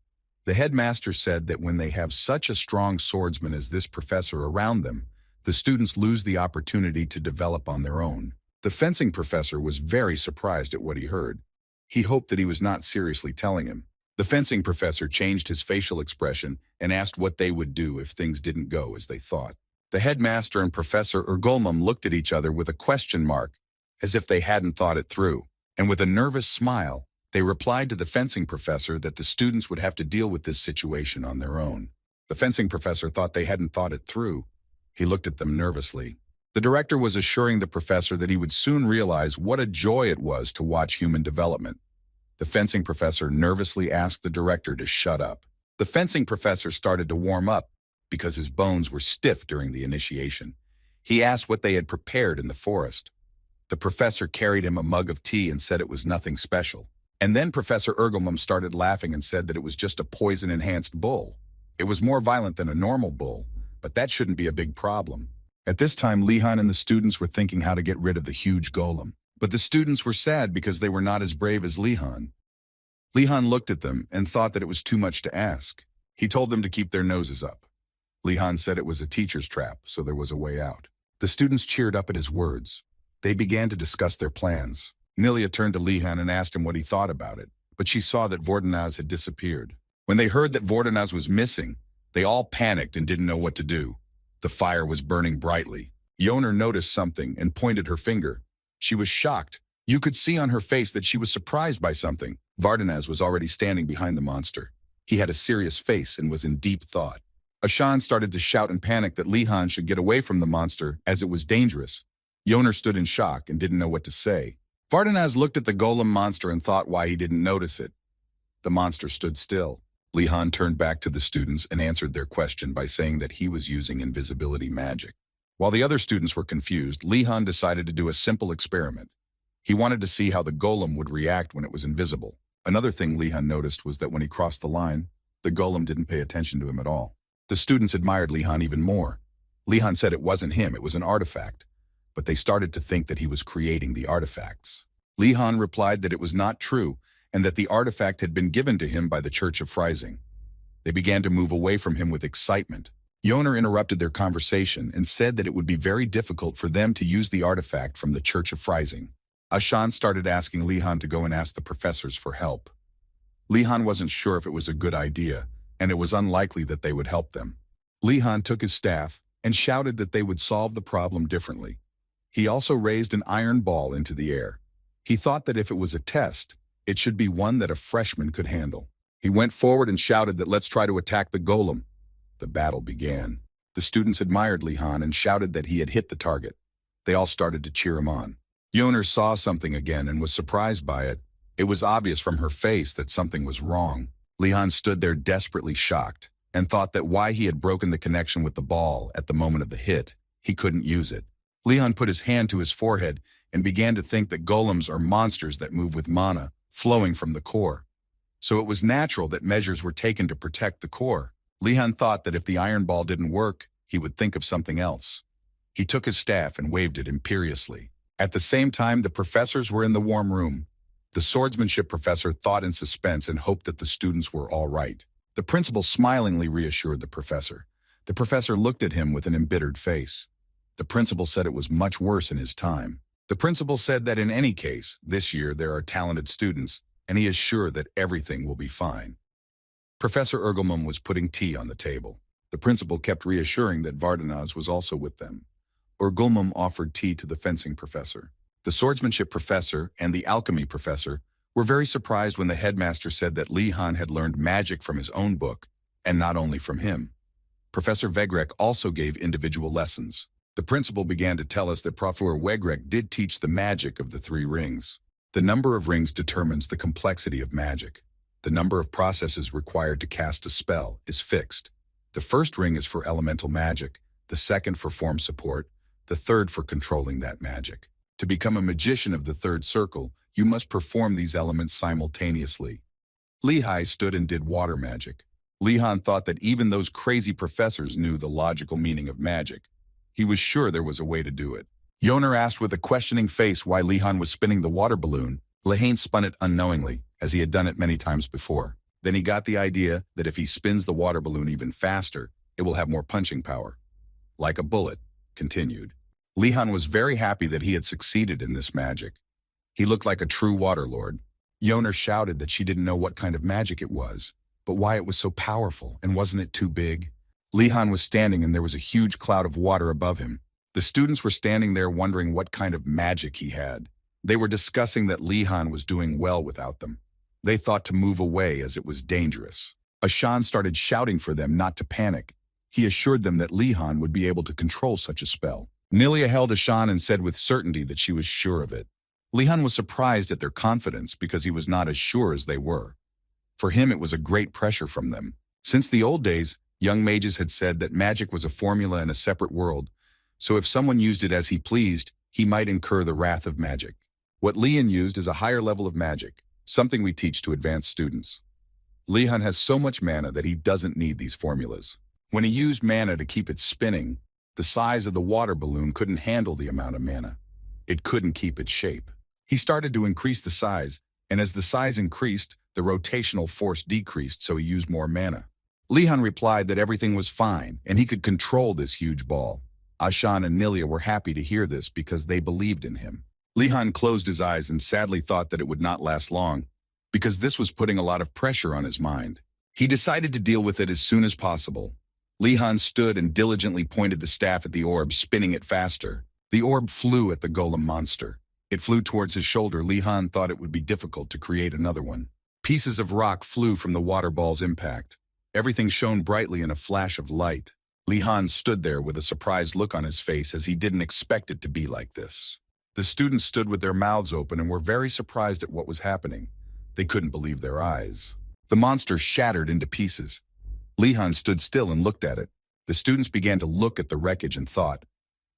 The headmaster said that when they have such a strong swordsman as this professor around them, the students lose the opportunity to develop on their own. The fencing professor was very surprised at what he heard. He hoped that he was not seriously telling him. The fencing professor changed his facial expression and asked what they would do if things didn't go as they thought. The headmaster and Professor Urgulmum looked at each other with a question mark. as if they hadn't thought it through. And with a nervous smile, they replied to the fencing professor that the students would have to deal with this situation on their own. The fencing professor thought they hadn't thought it through. He looked at them nervously. The director was assuring the professor that he would soon realize what a joy it was to watch human development. The fencing professor nervously asked the director to shut up. The fencing professor started to warm up because his bones were stiff during the initiation. He asked what they had prepared in the forest. The professor carried him a mug of tea and said it was nothing special. And then Professor Ergelmum started laughing and said that it was just a poison-enhanced bull. It was more violent than a normal bull, but that shouldn't be a big problem. At this time, Lihan and the students were thinking how to get rid of the huge golem. But the students were sad because they were not as brave as Lihan. Lihan looked at them and thought that it was too much to ask. He told them to keep their noses up. Lihan said it was a teacher's trap, so there was a way out. The students cheered up at his words. They began to discuss their plans. Nilia turned to Lihan and asked him what he thought about it, but she saw that Vordanaz had disappeared. When they heard that Vordanaz was missing, they all panicked and didn't know what to do. The fire was burning brightly. Yoner noticed something and pointed her finger. She was shocked. You could see on her face that she was surprised by something. Vordanaz was already standing behind the monster. He had a serious face and was in deep thought. Ashan started to shout in panic that Lihan should get away from the monster as it was dangerous. Yoner stood in shock and didn't know what to say. Vordanaz looked at the golem monster and thought why he didn't notice it. The monster stood still. Lihan turned back to the students and answered their question by saying that he was using invisibility magic. While the other students were confused, Lihan decided to do a simple experiment. He wanted to see how the golem would react when it was invisible. Another thing Lihan noticed was that when he crossed the line, the golem didn't pay attention to him at all. The students admired Lihan even more. Lihan said it wasn't him, it was an artifact, but they started to think that he was creating the artifacts. Lihan replied that it was not true and that the artifact had been given to him by the Church of Freising. They began to move away from him with excitement. Yoner interrupted their conversation and said that it would be very difficult for them to use the artifact from the Church of Freising. Ashan started asking Lihan to go and ask the professors for help. Lihan wasn't sure if it was a good idea, and it was unlikely that they would help them. Lihan took his staff and shouted that they would solve the problem differently. He also raised an iron ball into the air. He thought that if it was a test, it should be one that a freshman could handle. He went forward and shouted that let's try to attack the golem. The battle began. The students admired Lihan and shouted that he had hit the target. They all started to cheer him on. Yoner saw something again and was surprised by it. It was obvious from her face that something was wrong. Lihan stood there desperately shocked and thought that why he had broken the connection with the ball at the moment of the hit, he couldn't use it. Lihan put his hand to his forehead and began to think that golems are monsters that move with mana flowing from the core. So it was natural that measures were taken to protect the core. Lihan thought that if the iron ball didn't work, he would think of something else. He took his staff and waved it imperiously. At the same time, the professors were in the warm room. The swordsmanship professor thought in suspense and hoped that the students were all right. The principal smilingly reassured the professor. The professor looked at him with an embittered face. The principal said it was much worse in his time. The principal said that in any case, this year there are talented students, and he is sure that everything will be fine. Professor Ergelmum was putting tea on the table. The principal kept reassuring that Vordanaz was also with them. Ergelmum offered tea to the fencing professor. The swordsmanship professor and the alchemy professor were very surprised when the headmaster said that Lihan had learned magic from his own book, and not only from him. Professor Vegrek also gave individual lessons. The principal began to tell us that Professor Wegrek did teach the magic of the 3 rings. The number of rings determines the complexity of magic. The number of processes required to cast a spell is fixed. The first ring is for elemental magic, the second for form support, the third for controlling that magic. To become a magician of the 3rd circle, you must perform these elements simultaneously. Lehigh stood and did water magic. Lihan thought that even those crazy professors knew the logical meaning of magic. He was sure there was a way to do it. Yoner asked with a questioning face why Lihan was spinning the water balloon. Lehane spun it unknowingly, as he had done it many times before. Then he got the idea that if he spins the water balloon even faster, it will have more punching power. Like a bullet, continued. Lihan was very happy that he had succeeded in this magic. He looked like a true water lord. Yoner shouted that she didn't know what kind of magic it was, but why it was so powerful, and wasn't it too big? Lihan was standing and there was a huge cloud of water above him. The students were standing there wondering what kind of magic he had. They were discussing that Lihan was doing well without them. They thought to move away as it was dangerous. Ashan started shouting for them not to panic. He assured them that Lihan would be able to control such a spell. Nilia held Ashan and said with certainty that she was sure of it. Lihan was surprised at their confidence because he was not as sure as they were. For him, it was a great pressure from them. Since the old days, young mages had said that magic was a formula in a separate world, so if someone used it as he pleased, he might incur the wrath of magic. What Lihan used is a higher level of magic, something we teach to advanced students. Lihan has so much mana that he doesn't need these formulas. When he used mana to keep it spinning, the size of the water balloon couldn't handle the amount of mana. It couldn't keep its shape. He started to increase the size, and as the size increased, the rotational force decreased, so he used more mana. Lihan replied that everything was fine, and he could control this huge ball. Ashan and Nilia were happy to hear this because they believed in him. Lihan closed his eyes and sadly thought that it would not last long, because this was putting a lot of pressure on his mind. He decided to deal with it as soon as possible. Lihan stood and diligently pointed the staff at the orb, spinning it faster. The orb flew at the golem monster. It flew towards his shoulder. Lihan thought it would be difficult to create another one. Pieces of rock flew from the water ball's impact. Everything shone brightly in a flash of light. Lihan stood there with a surprised look on his face as he didn't expect it to be like this. The students stood with their mouths open and were very surprised at what was happening. They couldn't believe their eyes. The monster shattered into pieces. Lihan stood still and looked at it. The students began to look at the wreckage and thought,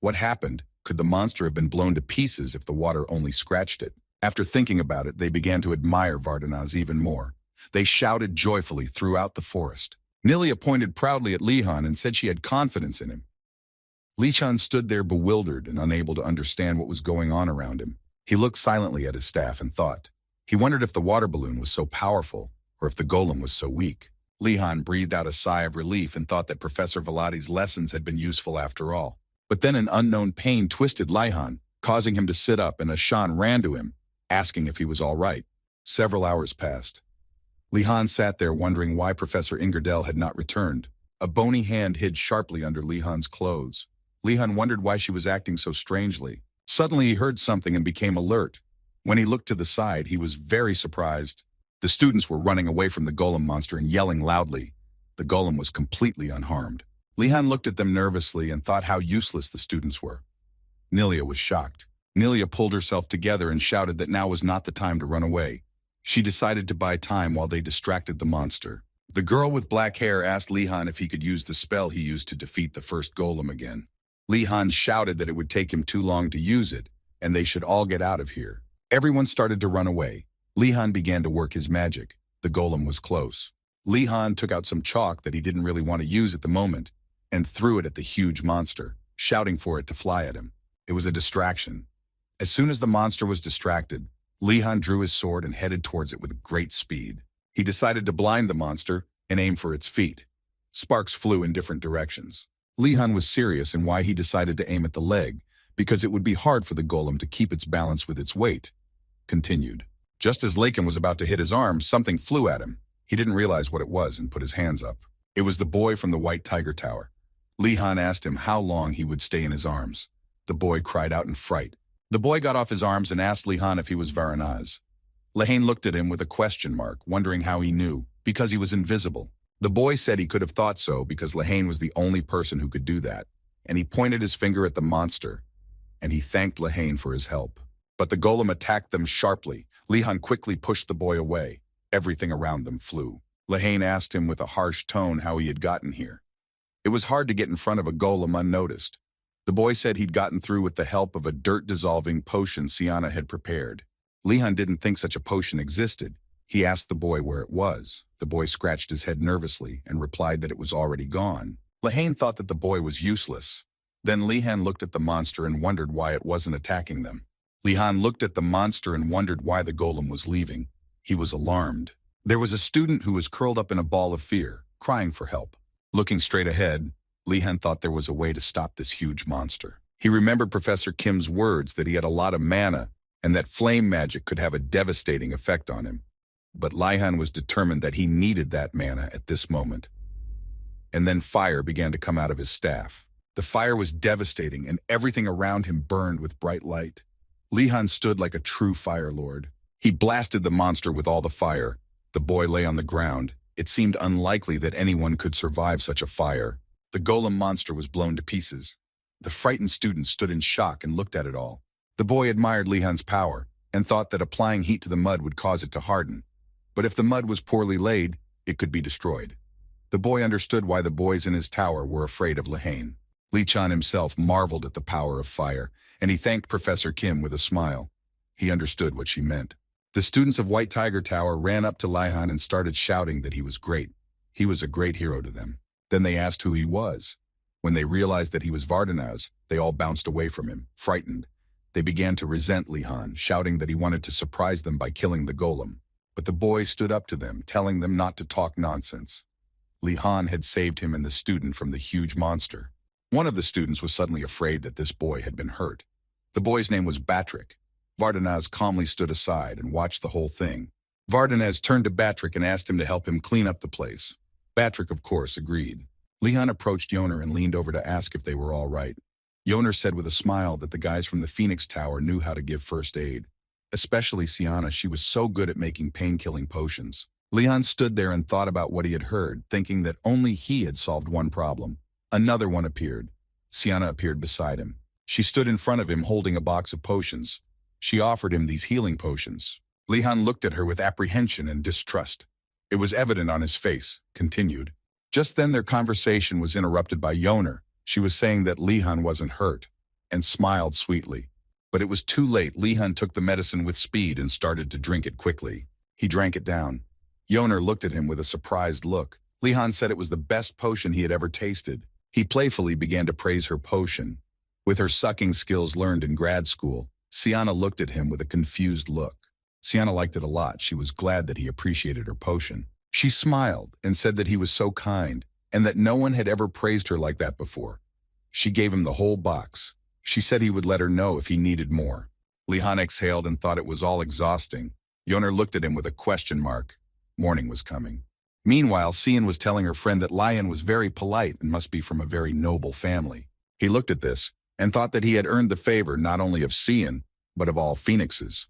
what happened? Could the monster have been blown to pieces if the water only scratched it? After thinking about it, they began to admire Vardanaz even more. They shouted joyfully throughout the forest. Nilia pointed proudly at Lihan and said she had confidence in him. Lihan stood there bewildered and unable to understand what was going on around him. He looked silently at his staff and thought. He wondered if the water balloon was so powerful or if the golem was so weak. Lihan breathed out a sigh of relief and thought that Professor Velati's lessons had been useful after all. But then an unknown pain twisted Lihan, causing him to sit up, and Ashan ran to him, asking if he was all right. Several hours passed. Lihan sat there wondering why Professor Ingerdell had not returned. A bony hand hid sharply under Lihan's clothes. Lihan wondered why she was acting so strangely. Suddenly he heard something and became alert. When he looked to the side, he was very surprised. The students were running away from the golem monster and yelling loudly. The golem was completely unharmed. Lihan looked at them nervously and thought how useless the students were. Nilia was shocked. Nilia pulled herself together and shouted that now was not the time to run away. She decided to buy time while they distracted the monster. The girl with black hair asked Lihan if he could use the spell he used to defeat the first golem again. Lihan shouted that it would take him too long to use it, and they should all get out of here. Everyone started to run away. Lihan began to work his magic. The golem was close. Lihan took out some chalk that he didn't really want to use at the moment and threw it at the huge monster, shouting for it to fly at him. It was a distraction. As soon as the monster was distracted, Lihan drew his sword and headed towards it with great speed. He decided to blind the monster and aim for its feet. Sparks flew in different directions. Lihan was serious in why he decided to aim at the leg, because it would be hard for the golem to keep its balance with its weight. Continued. Just as Lakin was about to hit his arm, something flew at him. He didn't realize what it was and put his hands up. It was the boy from the White Tiger Tower. Lihan asked him how long he would stay in his arms. The boy cried out in fright. The boy got off his arms and asked Lihan if he was Varanaz. Lehane looked at him with a question mark, wondering how he knew, because he was invisible. The boy said he could have thought so because Lehane was the only person who could do that, and he pointed his finger at the monster, and he thanked Lehane for his help. But the golem attacked them sharply. Lihan quickly pushed the boy away. Everything around them flew. Lehane asked him with a harsh tone how he had gotten here. It was hard to get in front of a golem unnoticed. The boy said he'd gotten through with the help of a dirt-dissolving potion Siana had prepared. Lihan didn't think such a potion existed. He asked the boy where it was. The boy scratched his head nervously and replied that it was already gone. Lehane thought that the boy was useless. Then Lihan looked at the monster and wondered why it wasn't attacking them. Lihan looked at the monster and wondered why the golem was leaving. He was alarmed. There was a student who was curled up in a ball of fear, crying for help. Looking straight ahead, Lihan thought there was a way to stop this huge monster. He remembered Professor Kim's words that he had a lot of mana and that flame magic could have a devastating effect on him. But Lihan was determined that he needed that mana at this moment. And then fire began to come out of his staff. The fire was devastating, and everything around him burned with bright light. Li-han stood like a true fire lord. He blasted the monster with all the fire. The boy lay on the ground. It seemed unlikely that anyone could survive such a fire. The golem monster was blown to pieces. The frightened students stood in shock and looked at it all. The boy admired Li-han's power and thought that applying heat to the mud would cause it to harden. But if the mud was poorly laid, it could be destroyed. The boy understood why the boys in his tower were afraid of Li-han. Li-chan himself marveled at the power of fire, and he thanked Professor Kim with a smile. He understood what she meant. The students of White Tiger Tower ran up to Li-han and started shouting that he was great. He was a great hero to them. Then they asked who he was. When they realized that he was Vardhanaz, they all bounced away from him, frightened. They began to resent Li-han, shouting that he wanted to surprise them by killing the golem. But the boy stood up to them, telling them not to talk nonsense. Li-han had saved him and the student from the huge monster. One of the students was suddenly afraid that this boy had been hurt. The boy's name was Batrick. Vardhanaz calmly stood aside and watched the whole thing. Vardhanaz turned to Batrick and asked him to help him clean up the place. Batrick, of course, agreed. Li-han approached Yoner and leaned over to ask if they were all right. Yoner said with a smile that the guys from the Phoenix Tower knew how to give first aid. Especially Sienna, she was so good at making pain-killing potions. Li-han stood there and thought about what he had heard, thinking that only he had solved one problem. Another one appeared. Sienna appeared beside him. She stood in front of him holding a box of potions. She offered him these healing potions. Li-han looked at her with apprehension and distrust. It was evident on his face, continued. Just then their conversation was interrupted by Yoner. She was saying that Li-han wasn't hurt, and smiled sweetly. But it was too late. Li-han took the medicine with speed and started to drink it quickly. He drank it down. Yoner looked at him with a surprised look. Li-han said it was the best potion he had ever tasted. He playfully began to praise her potion. With her sucking skills learned in grad school, Sienna looked at him with a confused look. Sienna liked it a lot. She was glad that he appreciated her potion. She smiled and said that he was so kind and that no one had ever praised her like that before. She gave him the whole box. She said he would let her know if he needed more. Li-han exhaled and thought it was all exhausting. Yoner looked at him with a question mark. Morning was coming. Meanwhile, Sian was telling her friend that Lion was very polite and must be from a very noble family. He looked at this and thought that he had earned the favor not only of Sian, but of all phoenixes.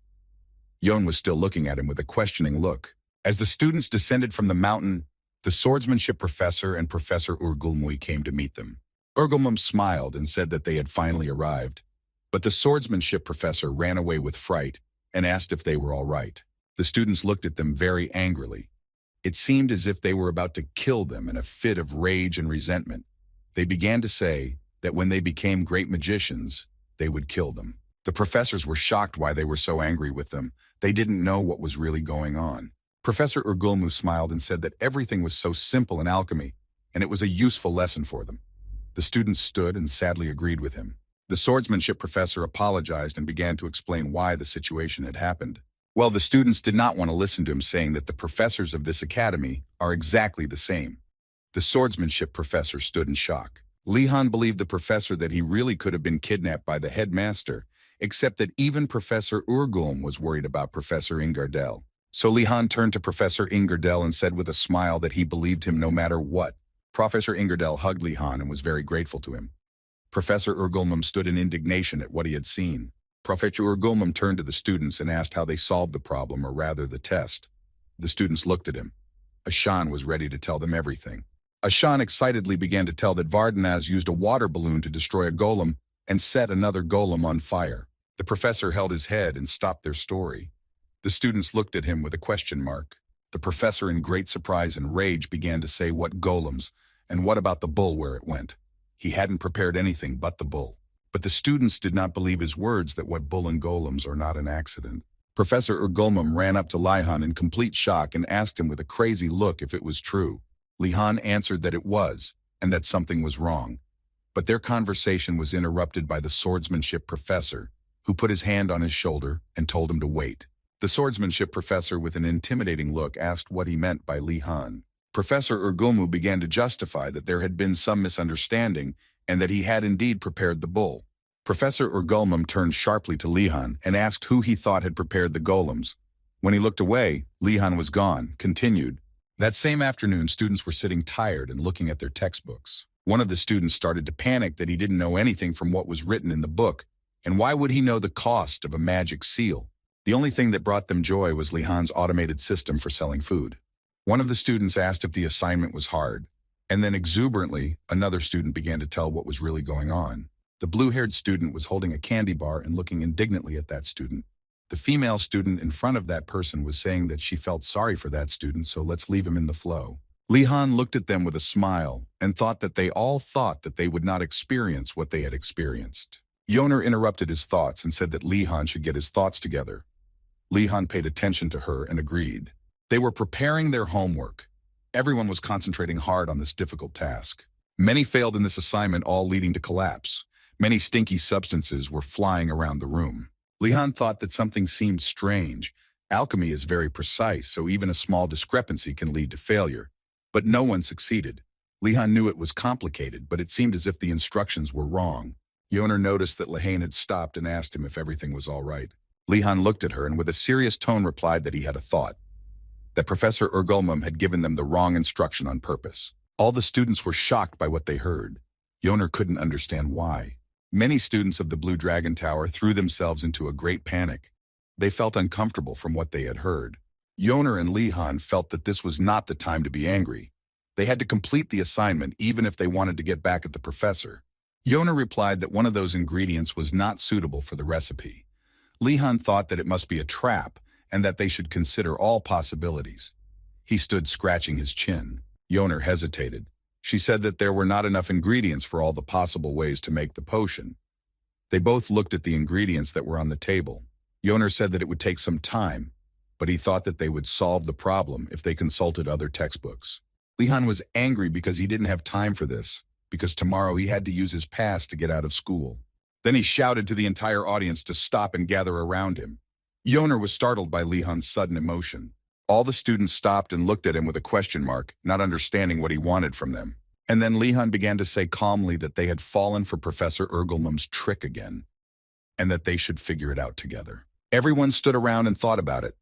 Yon was still looking at him with a questioning look. As the students descended from the mountain, the swordsmanship professor and Professor Urgulmui came to meet them. Urgulmum smiled and said that they had finally arrived. But the swordsmanship professor ran away with fright and asked if they were all right. The students looked at them very angrily. It seemed as if they were about to kill them in a fit of rage and resentment. They began to say that when they became great magicians, they would kill them. The professors were shocked why they were so angry with them. They didn't know what was really going on. Professor Urgulmu smiled and said that everything was so simple in alchemy, and it was a useful lesson for them. The students stood and sadly agreed with him. The swordsmanship professor apologized and began to explain why the situation had happened. Well, the students did not want to listen to him, saying that the professors of this academy are exactly the same. The swordsmanship professor stood in shock. Li-han believed the professor that he really could have been kidnapped by the headmaster, except that even Professor Urgulm was worried about Professor Ingardel. So Li-han turned to Professor Ingardel and said with a smile that he believed him no matter what. Professor Ingardel hugged Li-han and was very grateful to him. Professor Urgulmum stood in indignation at what he had seen. Professor Urgulmum turned to the students and asked how they solved the problem, or rather the test. The students looked at him. Ashan was ready to tell them everything. Ashan excitedly began to tell that Vardhanaz used a water balloon to destroy a golem and set another golem on fire. The professor held his head and stopped their story. The students looked at him with a question mark. The professor, in great surprise and rage, began to say what golems, and what about the bull, where it went. He hadn't prepared anything but the bull. But the students did not believe his words that what bull and golems are not an accident. Professor Urgulmum ran up to Li-han in complete shock and asked him with a crazy look if it was true. Li-han answered that it was, and that something was wrong. But their conversation was interrupted by the swordsmanship professor, who put his hand on his shoulder and told him to wait. The swordsmanship professor, with an intimidating look, asked what he meant by Li-han. Professor Urgulmu began to justify that there had been some misunderstanding and that he had indeed prepared the bull. Professor Urgulmum turned sharply to Li-han and asked who he thought had prepared the golems. When he looked away, Li-han was gone, continued. That same afternoon, students were sitting tired and looking at their textbooks. One of the students started to panic that he didn't know anything from what was written in the book, and why would he know the cost of a magic seal? The only thing that brought them joy was Lihan's automated system for selling food. One of the students asked if the assignment was hard, and then exuberantly, another student began to tell what was really going on. The blue-haired student was holding a candy bar and looking indignantly at that student. The female student in front of that person was saying that she felt sorry for that student, so let's leave him in the flow. Lihan looked at them with a smile and thought that they all thought that they would not experience what they had experienced. Yoner interrupted his thoughts and said that Lihan should get his thoughts together. Lihan paid attention to her and agreed. They were preparing their homework. Everyone was concentrating hard on this difficult task. Many failed in this assignment, all leading to collapse. Many stinky substances were flying around the room. Lihan thought that something seemed strange. Alchemy is very precise, so even a small discrepancy can lead to failure. But no one succeeded. Lihan knew it was complicated, but it seemed as if the instructions were wrong. Yoner noticed that Lihan had stopped and asked him if everything was all right. Lihan looked at her and with a serious tone replied that he had a thought. That Professor Ergulmum had given them the wrong instruction on purpose. All the students were shocked by what they heard. Yoner couldn't understand why. Many students of the Blue Dragon Tower threw themselves into a great panic. They felt uncomfortable from what they had heard. Yoner and Lihan felt that this was not the time to be angry. They had to complete the assignment even if they wanted to get back at the professor. Yoner replied that one of those ingredients was not suitable for the recipe. Lihan thought that it must be a trap and that they should consider all possibilities. He stood scratching his chin. Yoner hesitated. She said that there were not enough ingredients for all the possible ways to make the potion. They both looked at the ingredients that were on the table. Yoner said that it would take some time, but he thought that they would solve the problem if they consulted other textbooks. Lihan was angry because he didn't have time for this, because tomorrow he had to use his pass to get out of school. Then he shouted to the entire audience to stop and gather around him. Yoner was startled by Lihan's sudden emotion. All the students stopped and looked at him with a question mark, not understanding what he wanted from them. And then Lihan began to say calmly that they had fallen for Professor Ergulmum's trick again, and that they should figure it out together. Everyone stood around and thought about it.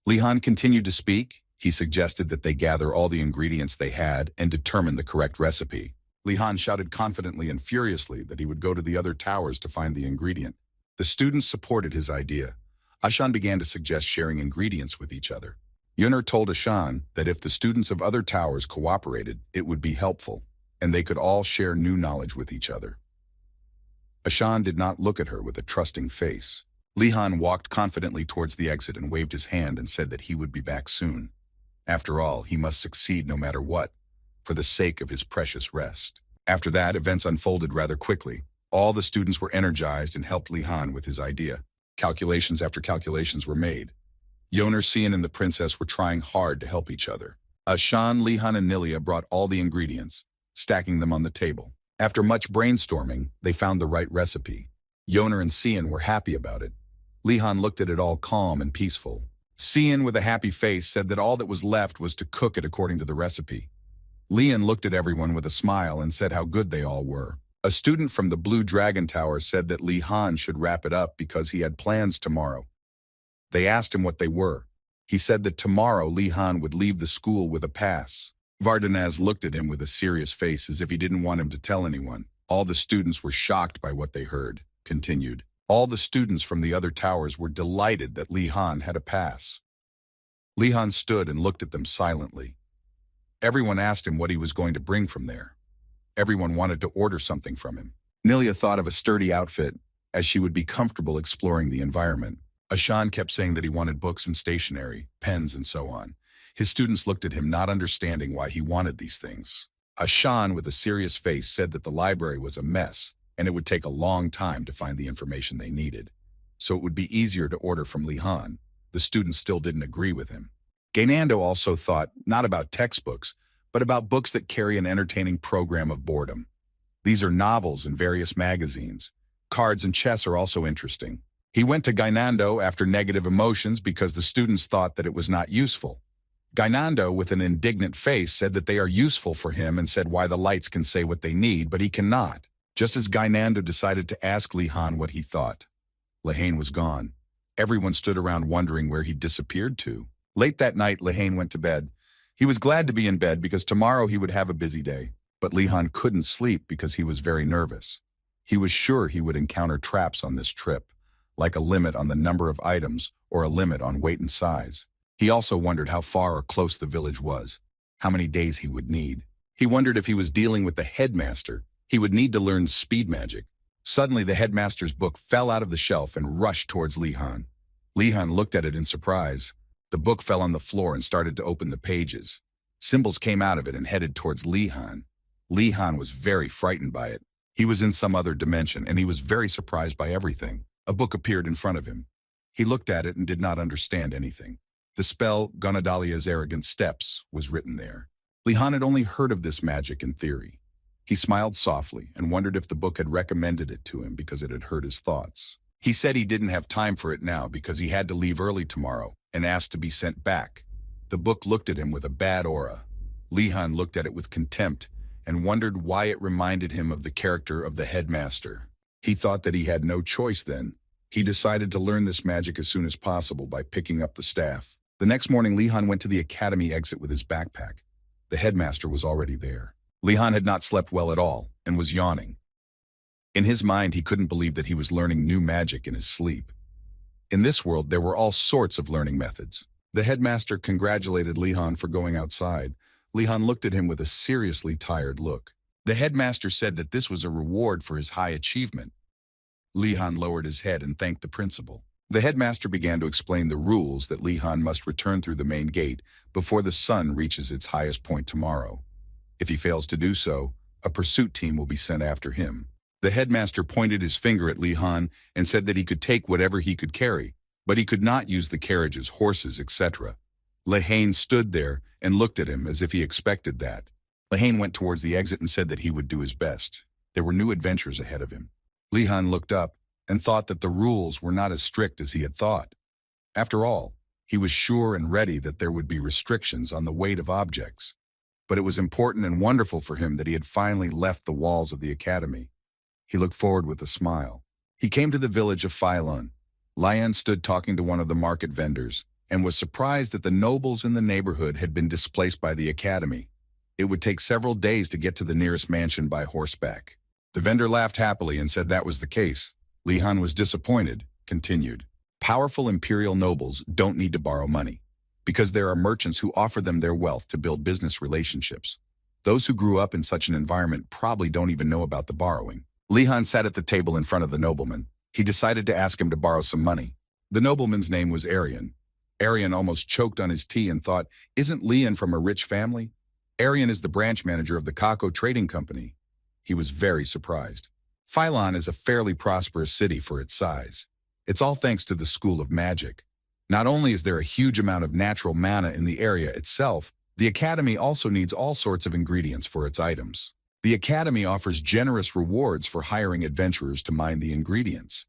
Lihan continued to speak. He suggested that they gather all the ingredients they had and determine the correct recipe. Lihan shouted confidently and furiously that he would go to the other towers to find the ingredient. The students supported his idea. Ashan began to suggest sharing ingredients with each other. Yoner told Ashan that if the students of other towers cooperated, it would be helpful, and they could all share new knowledge with each other. Ashan did not look at her with a trusting face. Lihan walked confidently towards the exit and waved his hand and said that he would be back soon. After all, he must succeed no matter what, for the sake of his precious rest. After that, events unfolded rather quickly. All the students were energized and helped Lihan with his idea. Calculations after calculations were made. Yoner, Cian, and the princess were trying hard to help each other. Ashan, Lihan, and Nilia brought all the ingredients, stacking them on the table. After much brainstorming, they found the right recipe. Yoner and Cian were happy about it. Lihan looked at it all calm and peaceful. Cian, with a happy face, said that all that was left was to cook it according to the recipe. Lian looked at everyone with a smile and said how good they all were. A student from the Blue Dragon Tower said that Lihan should wrap it up because he had plans tomorrow. They asked him what they were. He said that tomorrow Lihan would leave the school with a pass. Vardanaz looked at him with a serious face as if he didn't want him to tell anyone. All the students were shocked by what they heard. Continued. All the students from the other towers were delighted that Lihan had a pass. Lihan stood and looked at them silently. Everyone asked him what he was going to bring from there. Everyone wanted to order something from him. Nilia thought of a sturdy outfit, as she would be comfortable exploring the environment. Ashan kept saying that he wanted books and stationery, pens, and so on. His students looked at him, not understanding why he wanted these things. Ashan, with a serious face, said that the library was a mess, and it would take a long time to find the information they needed. So it would be easier to order from Lihan. The students still didn't agree with him. Gainando also thought not about textbooks, but about books that carry an entertaining program of boredom. These are novels and various magazines. Cards and chess are also interesting. He went to Gainando after negative emotions because the students thought that it was not useful. Gainando, with an indignant face, said that they are useful for him and said why the lights can say what they need, but he cannot. Just as Gainando decided to ask Lihan what he thought. Lehane was gone. Everyone stood around wondering where he disappeared to. Late that night, Lehane went to bed. He was glad to be in bed because tomorrow he would have a busy day. But Li Han couldn't sleep because he was very nervous. He was sure he would encounter traps on this trip, like a limit on the number of items or a limit on weight and size. He also wondered how far or close the village was, how many days he would need. He wondered if he was dealing with the headmaster, he would need to learn speed magic. Suddenly, the headmaster's book fell out of the shelf and rushed towards Li Han. Li Han looked at it in surprise. The book fell on the floor and started to open the pages. Symbols came out of it and headed towards Li Han. Li Han was very frightened by it. He was in some other dimension, and he was very surprised by everything. A book appeared in front of him. He looked at it and did not understand anything. The spell, Gonadalia's Arrogant Steps, was written there. Li Han had only heard of this magic in theory. He smiled softly and wondered if the book had recommended it to him because it had hurt his thoughts. He said he didn't have time for it now because he had to leave early tomorrow and asked to be sent back. The book looked at him with a bad aura. Li Han looked at it with contempt and wondered why it reminded him of the character of the headmaster. He thought that he had no choice then. He decided to learn this magic as soon as possible by picking up the staff. The next morning, Li Han went to the academy exit with his backpack. The headmaster was already there. Li Han had not slept well at all and was yawning. In his mind, he couldn't believe that he was learning new magic in his sleep. In this world, there were all sorts of learning methods. The headmaster congratulated Li Han for going outside. Li Han looked at him with a seriously tired look. The headmaster said that this was a reward for his high achievement. Li Han lowered his head and thanked the principal. The headmaster began to explain the rules that Li Han must return through the main gate before the sun reaches its highest point tomorrow. If he fails to do so, a pursuit team will be sent after him. The headmaster pointed his finger at Li Han and said that he could take whatever he could carry, but he could not use the carriages, horses, etc. Lehane stood there and looked at him as if he expected that. Lehane went towards the exit and said that he would do his best. There were new adventures ahead of him. Li Han looked up and thought that the rules were not as strict as he had thought. After all, he was sure and ready that there would be restrictions on the weight of objects. But it was important and wonderful for him that he had finally left the walls of the academy. He looked forward with a smile. He came to the village of Phylon. Lian stood talking to one of the market vendors and was surprised that the nobles in the neighborhood had been displaced by the academy. It would take several days to get to the nearest mansion by horseback. The vendor laughed happily and said that was the case. Li Han was disappointed, continued. Powerful imperial nobles don't need to borrow money, because there are merchants who offer them their wealth to build business relationships. Those who grew up in such an environment probably don't even know about the borrowing. Li Han sat at the table in front of the nobleman. He decided to ask him to borrow some money. The nobleman's name was Arian. Arian almost choked on his tea and thought, isn't Lian from a rich family? Arian is the branch manager of the Kako Trading Company. He was very surprised. Phylon is a fairly prosperous city for its size. It's all thanks to the School of Magic. Not only is there a huge amount of natural mana in the area itself, the Academy also needs all sorts of ingredients for its items. The Academy offers generous rewards for hiring adventurers to mine the ingredients.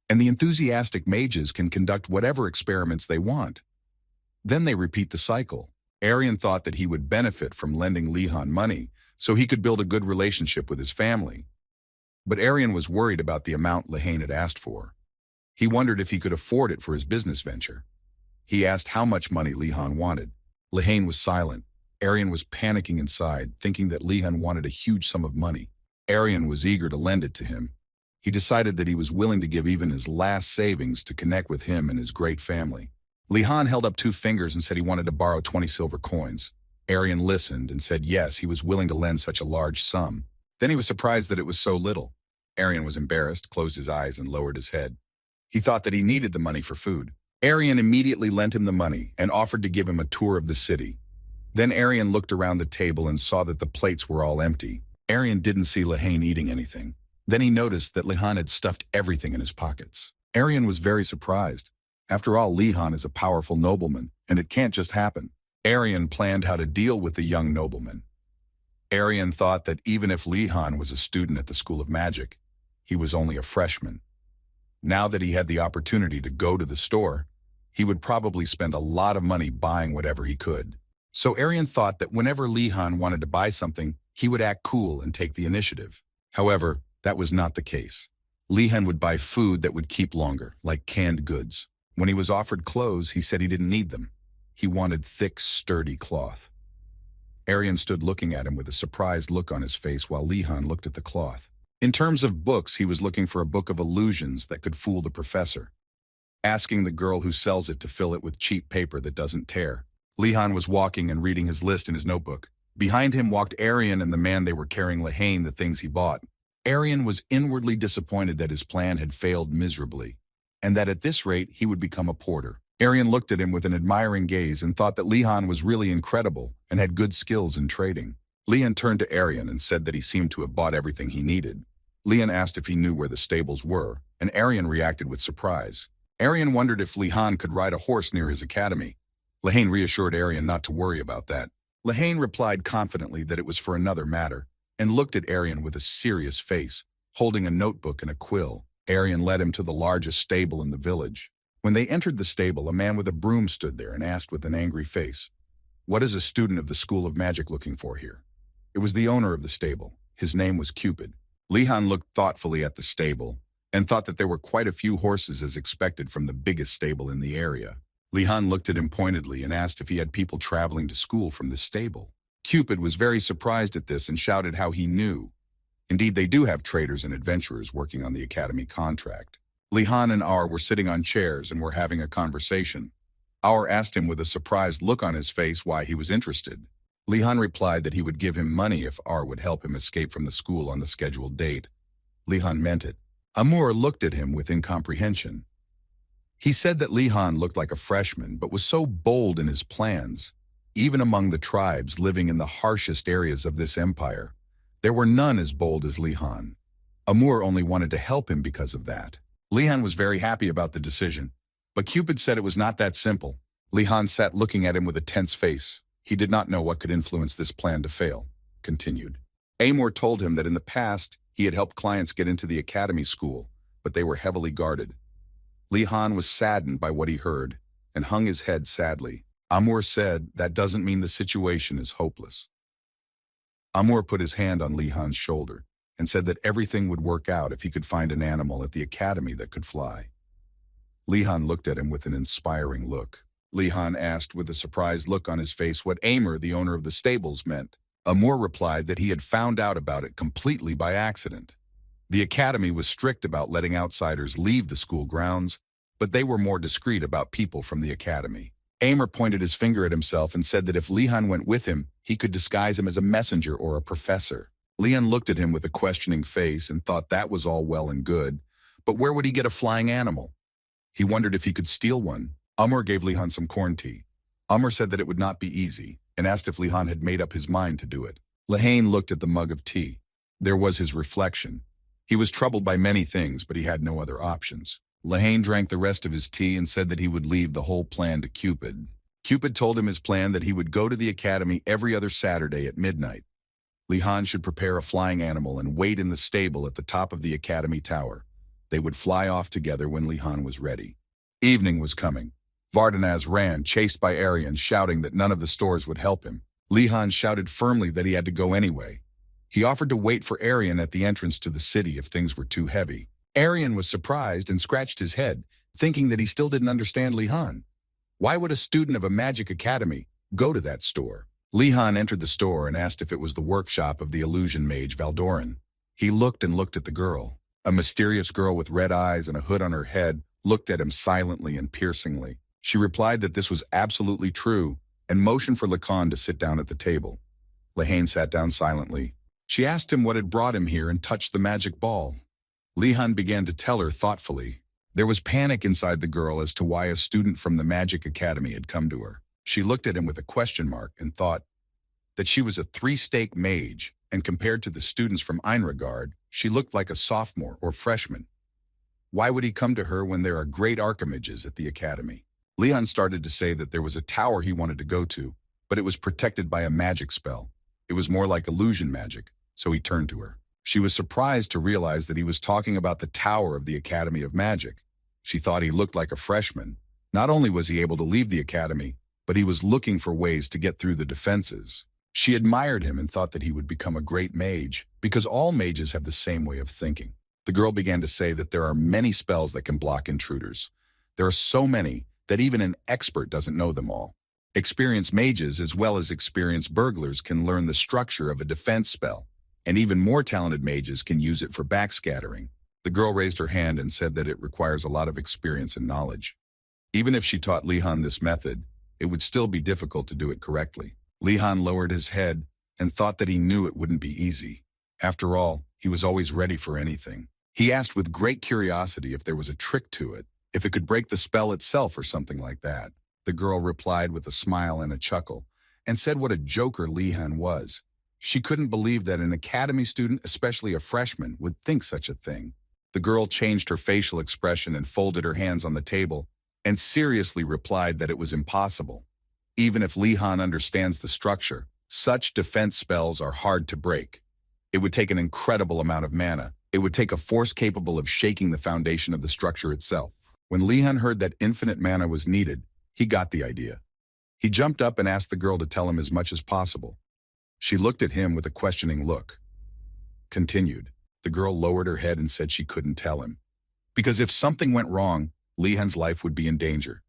And the enthusiastic mages can conduct whatever experiments they want. Then they repeat the cycle. Arian thought that he would benefit from lending Li Han money so he could build a good relationship with his family. But Arian was worried about the amount Lehane had asked for. He wondered if he could afford it for his business venture. He asked how much money Li Han wanted. Lehane was silent. Arian was panicking inside, thinking that Li Han wanted a huge sum of money. Arian was eager to lend it to him. He decided that he was willing to give even his last savings to connect with him and his great family. Li Han held up 2 fingers and said he wanted to borrow 20 silver coins. Arian listened and said yes, he was willing to lend such a large sum. Then he was surprised that it was so little. Arian was embarrassed, closed his eyes, and lowered his head. He thought that he needed the money for food. Arian immediately lent him the money and offered to give him a tour of the city. Then Arian looked around the table and saw that the plates were all empty. Arian didn't see Lehane eating anything. Then he noticed that Li Han had stuffed everything in his pockets. Arian was very surprised. After all, Li Han is a powerful nobleman, and it can't just happen. Arian planned how to deal with the young nobleman. Arian thought that even if Li Han was a student at the School of Magic, he was only a freshman. Now that he had the opportunity to go to the store, he would probably spend a lot of money buying whatever he could. So Arian thought that whenever Li Han wanted to buy something, he would act cool and take the initiative. However, that was not the case. Li Han would buy food that would keep longer, like canned goods. When he was offered clothes, he said he didn't need them. He wanted thick, sturdy cloth. Arian stood looking at him with a surprised look on his face while Lihan looked at the cloth. In terms of books, he was looking for a book of illusions that could fool the professor, asking the girl who sells it to fill it with cheap paper that doesn't tear. Lihan was walking and reading his list in his notebook. Behind him walked Arian and the man they were carrying Lehane the things he bought. Arian was inwardly disappointed that his plan had failed miserably, and that at this rate he would become a porter. Arian looked at him with an admiring gaze and thought that Lihan was really incredible and had good skills in trading. Lihan turned to Arian and said that he seemed to have bought everything he needed. Lihan asked if he knew where the stables were, and Arian reacted with surprise. Arian wondered if Lihan could ride a horse near his academy. Lehane reassured Arian not to worry about that. Lehane replied confidently that it was for another matter, and looked at Arian with a serious face, holding a notebook and a quill. Arian led him to the largest stable in the village. When they entered the stable, a man with a broom stood there and asked with an angry face, "What is a student of the School of Magic looking for here?" It was the owner of the stable. His name was Cupid. Lihan looked thoughtfully at the stable and thought that there were quite a few horses as expected from the biggest stable in the area. Lihan looked at him pointedly and asked if he had people traveling to school from the stable. Cupid was very surprised at this and shouted how he knew. Indeed, they do have traders and adventurers working on the academy contract. Lihan and Aur were sitting on chairs and were having a conversation. Aur asked him with a surprised look on his face why he was interested. Lihan replied that he would give him money if Aur would help him escape from the school on the scheduled date. Lihan meant it. Aur looked at him with incomprehension. He said that Lihan looked like a freshman, but was so bold in his plans. Even among the tribes living in the harshest areas of this empire, there were none as bold as Lihan. Aur only wanted to help him because of that. Lihan was very happy about the decision, but Cupid said it was not that simple. Lihan sat looking at him with a tense face. He did not know what could influence this plan to fail. Continued. Aur told him that in the past, he had helped clients get into the academy school, but they were heavily guarded. Lihan was saddened by what he heard and hung his head sadly. Aur said, "That doesn't mean the situation is hopeless." Aur put his hand on Lihan's shoulder and said that everything would work out if he could find an animal at the academy that could fly. Lihan looked at him with an inspiring look. Lihan asked with a surprised look on his face what Aur, the owner of the stables, meant. Aur replied that he had found out about it completely by accident. The academy was strict about letting outsiders leave the school grounds, but they were more discreet about people from the academy. Aur pointed his finger at himself and said that if Lihan went with him, he could disguise him as a messenger or a professor. Lihan looked at him with a questioning face and thought that was all well and good, but where would he get a flying animal? He wondered if he could steal one. Aur gave Lihan some corn tea. Aur said that it would not be easy, and asked if Lihan had made up his mind to do it. Lehane looked at the mug of tea. There was his reflection. He was troubled by many things, but he had no other options. Lehane drank the rest of his tea and said that he would leave the whole plan to Cupid. Cupid told him his plan that he would go to the academy every other Saturday at midnight. Lihan should prepare a flying animal and wait in the stable at the top of the academy tower. They would fly off together when Lihan was ready. Evening was coming. Vardanaz ran, chased by Arian, shouting that none of the stores would help him. Lihan shouted firmly that he had to go anyway. He offered to wait for Arian at the entrance to the city if things were too heavy. Arian was surprised and scratched his head, thinking that he still didn't understand Lihan. Why would a student of a magic academy go to that store? Lihan entered the store and asked if it was the workshop of the illusion mage Valdoran. He looked and looked at the girl. A mysterious girl with red eyes and a hood on her head looked at him silently and piercingly. She replied that this was absolutely true and motioned for Lacan to sit down at the table. Lehane sat down silently. She asked him what had brought him here and touched the magic ball. Lihan began to tell her thoughtfully. There was panic inside the girl as to why a student from the Magic Academy had come to her. She looked at him with a question mark and thought that she was a three-stake mage, and compared to the students from Einregard, she looked like a sophomore or freshman. Why would he come to her when there are great archimages at the academy? Lihan started to say that there was a tower he wanted to go to, but it was protected by a magic spell. It was more like illusion magic, so he turned to her. She was surprised to realize that he was talking about the tower of the Academy of Magic. She thought he looked like a freshman. Not only was he able to leave the academy, but he was looking for ways to get through the defenses. She admired him and thought that he would become a great mage, because all mages have the same way of thinking. The girl began to say that there are many spells that can block intruders. There are so many that even an expert doesn't know them all. Experienced mages as well as experienced burglars can learn the structure of a defense spell, and even more talented mages can use it for backscattering. The girl raised her hand and said that it requires a lot of experience and knowledge. Even if she taught Lihan this method, it would still be difficult to do it correctly. Lihan lowered his head and thought that he knew it wouldn't be easy. After all, he was always ready for anything. He asked with great curiosity if there was a trick to it, if it could break the spell itself or something like that. The girl replied with a smile and a chuckle, and said what a joker Lihan was. She couldn't believe that an academy student, especially a freshman, would think such a thing. The girl changed her facial expression and folded her hands on the table, and seriously replied that it was impossible. Even if Lihan understands the structure, such defense spells are hard to break. It would take an incredible amount of mana. It would take a force capable of shaking the foundation of the structure itself. When Lihan heard that infinite mana was needed, he got the idea. He jumped up and asked the girl to tell him as much as possible. She looked at him with a questioning look. Continued. The girl lowered her head and said she couldn't tell him. Because if something went wrong, Lihan's life would be in danger.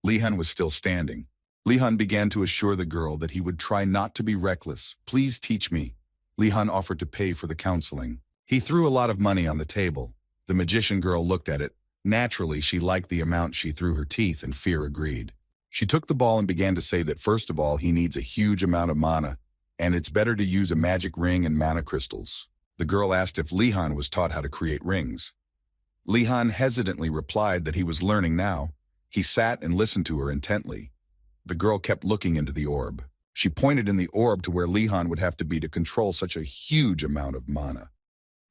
Lihan was still standing. Lihan began to assure the girl that he would try not to be reckless. Please teach me. Lihan offered to pay for the counseling. He threw a lot of money on the table. The magician girl looked at it. Naturally, she liked the amount she threw her teeth, and fear agreed. She took the ball and began to say that first of all he needs a huge amount of mana, and it's better to use a magic ring and mana crystals. The girl asked if Lihan was taught how to create rings. Lihan hesitantly replied that he was learning now. He sat and listened to her intently. The girl kept looking into the orb. She pointed in the orb to where Lihan would have to be to control such a huge amount of mana.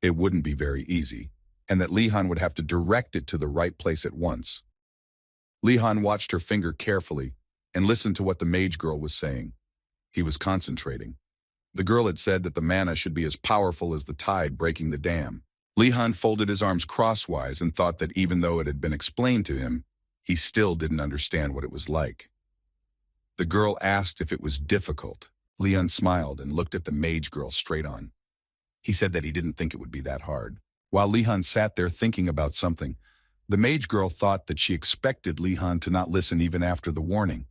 It wouldn't be very easy, and that Lihan would have to direct it to the right place at once. Lihan watched her finger carefully and listened to what the mage girl was saying. He was concentrating. The girl had said that the mana should be as powerful as the tide breaking the dam. Lihan folded his arms crosswise and thought that even though it had been explained to him, he still didn't understand what it was like. The girl asked if it was difficult. Lihan smiled and looked at the mage girl straight on. He said that he didn't think it would be that hard. While Lihan sat there thinking about something, the mage girl thought that she expected Lihan to not listen even after the warning.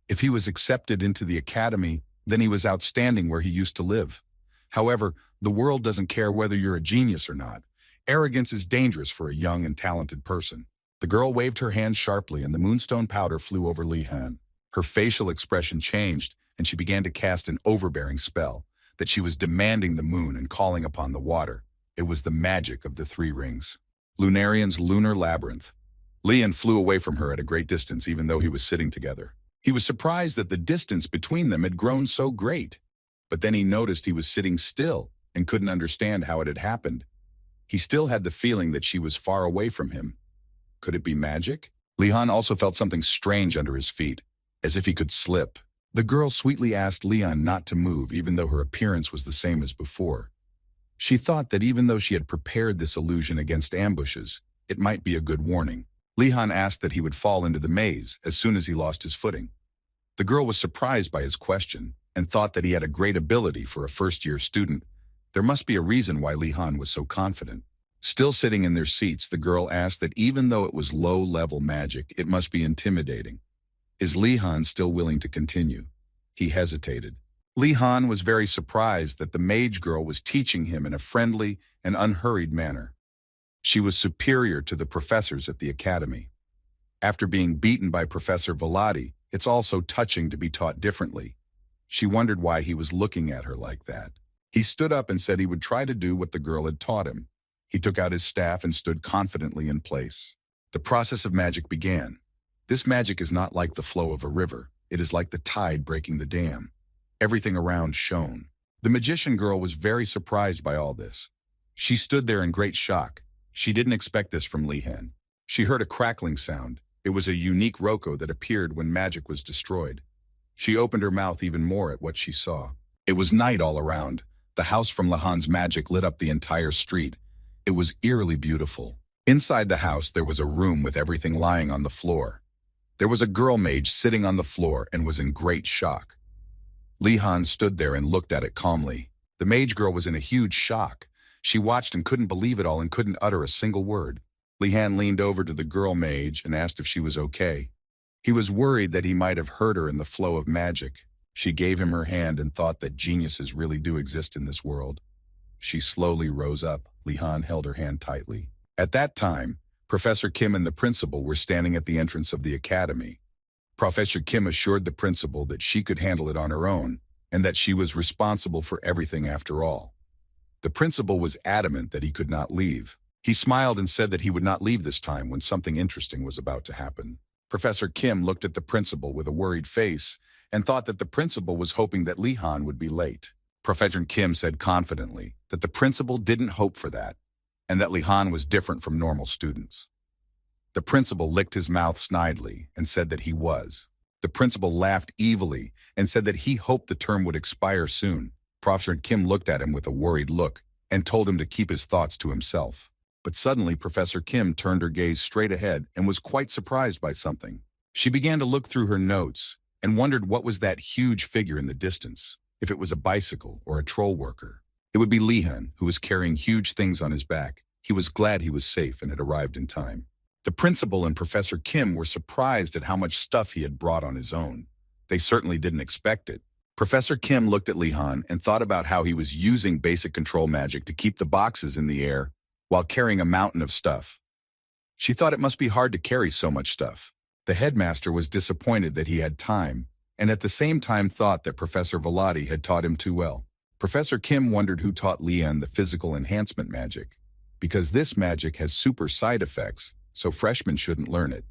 If he was accepted into the academy, then he was outstanding where he used to live. However, the world doesn't care whether you're a genius or not. Arrogance is dangerous for a young and talented person. The girl waved her hand sharply and the moonstone powder flew over Lihan. Her facial expression changed and she began to cast an overbearing spell, that she was demanding the moon and calling upon the water. It was the magic of the three rings. Lunarian's lunar labyrinth. Lihan flew away from her at a great distance even though he was sitting together. He was surprised that the distance between them had grown so great. But then he noticed he was sitting still and couldn't understand how it had happened. He still had the feeling that she was far away from him. Could it be magic? Lihan also felt something strange under his feet, as if he could slip. The girl sweetly asked Lihan not to move even though her appearance was the same as before. She thought that even though she had prepared this illusion against ambushes, it might be a good warning. Lihan asked that he would fall into the maze as soon as he lost his footing. The girl was surprised by his question and thought that he had a great ability for a first-year student. There must be a reason why Lihan was so confident. Still sitting in their seats, the girl asked that even though it was low-level magic, it must be intimidating. Is Lihan still willing to continue? He hesitated. Lihan was very surprised that the mage girl was teaching him in a friendly and unhurried manner. She was superior to the professors at the academy. After being beaten by Professor Velati, it's also touching to be taught differently. She wondered why he was looking at her like that. He stood up and said he would try to do what the girl had taught him. He took out his staff and stood confidently in place. The process of magic began. This magic is not like the flow of a river. It is like the tide breaking the dam. Everything around shone. The magician girl was very surprised by all this. She stood there in great shock. She didn't expect this from Lihan. She heard a crackling sound. It was a unique roko that appeared when magic was destroyed. She opened her mouth even more at what she saw. It was night all around. The house from Lihan's magic lit up the entire street. It was eerily beautiful. Inside the house, there was a room with everything lying on the floor. There was a girl mage sitting on the floor and was in great shock. Lihan stood there and looked at it calmly. The mage girl was in a huge shock. She watched and couldn't believe it all and couldn't utter a single word. Lihan leaned over to the girl mage and asked if she was okay. He was worried that he might have hurt her in the flow of magic. She gave him her hand and thought that geniuses really do exist in this world. She slowly rose up. Li-han held her hand tightly. At that time, Professor Kim and the principal were standing at the entrance of the academy. Professor Kim assured the principal that she could handle it on her own, and that she was responsible for everything after all. The principal was adamant that he could not leave. He smiled and said that he would not leave this time when something interesting was about to happen. Professor Kim looked at the principal with a worried face and thought that the principal was hoping that Li-han would be late. Professor Kim said confidently that the principal didn't hope for that, and that Li-han was different from normal students. The principal licked his mouth snidely and said that he was. The principal laughed evilly and said that he hoped the term would expire soon. Professor Kim looked at him with a worried look and told him to keep his thoughts to himself. But suddenly Professor Kim turned her gaze straight ahead and was quite surprised by something. She began to look through her notes and wondered what was that huge figure in the distance. If it was a bicycle or a troll worker, it would be Li-han, who was carrying huge things on his back. He was glad he was safe and had arrived in time. The principal and Professor Kim were surprised at how much stuff he had brought on his own. They certainly didn't expect it. Professor Kim looked at Li-han and thought about how he was using basic control magic to keep the boxes in the air while carrying a mountain of stuff. She thought it must be hard to carry so much stuff. The headmaster was disappointed that he had time, and at the same time thought that Professor Velati had taught him too well. Professor Kim wondered who taught Li-han the physical enhancement magic, because this magic has super side effects, so freshmen shouldn't learn it.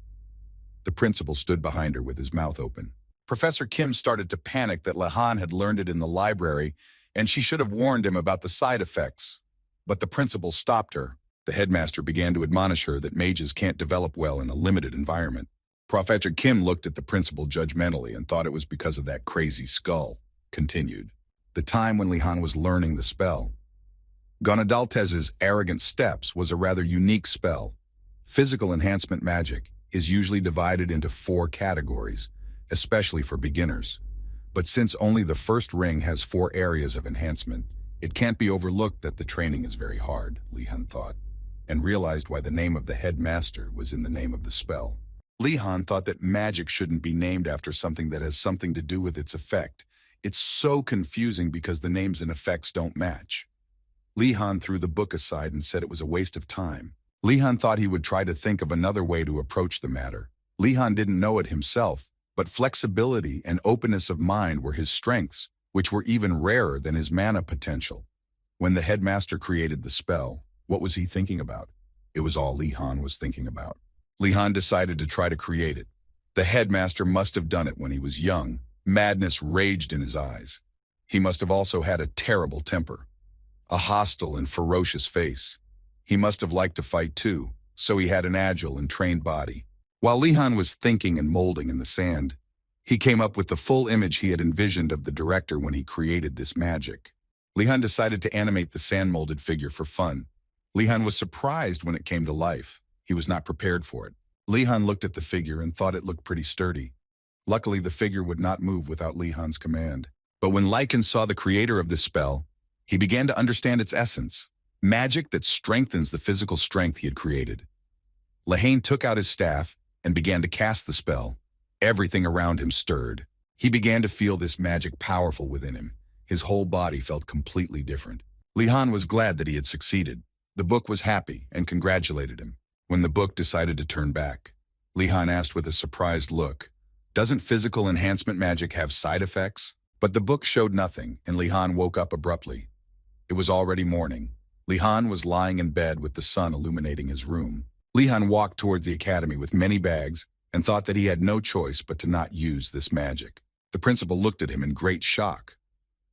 The principal stood behind her with his mouth open. Professor Kim started to panic that Li-han had learned it in the library, and she should have warned him about the side effects. But the principal stopped her. The headmaster began to admonish her that mages can't develop well in a limited environment. Professor Kim looked at the principal judgmentally and thought it was because of that crazy skull. Continued. The time when Li-han was learning the spell. Gonadaltez's arrogant steps was a rather unique spell. Physical enhancement magic is usually divided into 4 categories, especially for beginners. But since only the first ring has 4 areas of enhancement, it can't be overlooked that the training is very hard, Li-han thought, and realized why the name of the headmaster was in the name of the spell. Li-han thought that magic shouldn't be named after something that has something to do with its effect. It's so confusing because the names and effects don't match. Li-han threw the book aside and said it was a waste of time. Li-han thought he would try to think of another way to approach the matter. Li-han didn't know it himself, but flexibility and openness of mind were his strengths, which were even rarer than his mana potential. When the headmaster created the spell, what was he thinking about? It was all Li-han was thinking about. Li-han decided to try to create it. The headmaster must have done it when he was young. Madness raged in his eyes. He must have also had a terrible temper, a hostile and ferocious face. He must have liked to fight too, so he had an agile and trained body. While Li-han was thinking and molding in the sand, he came up with the full image he had envisioned of the director when he created this magic. Li-han decided to animate the sand-molded figure for fun. Li-han was surprised when it came to life. He was not prepared for it. Li-han looked at the figure and thought it looked pretty sturdy. Luckily, the figure would not move without Li-han's command. But when Lycan saw the creator of this spell, he began to understand its essence, magic that strengthens the physical strength he had created. Li-han took out his staff and began to cast the spell. Everything around him stirred. He began to feel this magic powerful within him. His whole body felt completely different. Li-han was glad that he had succeeded. The book was happy and congratulated him. When the book decided to turn back, Li-han asked with a surprised look, "Doesn't physical enhancement magic have side effects?" But the book showed nothing, and Li-han woke up abruptly. It was already morning. Li-han was lying in bed with the sun illuminating his room. Li-han walked towards the academy with many bags and thought that he had no choice but to not use this magic. The principal looked at him in great shock.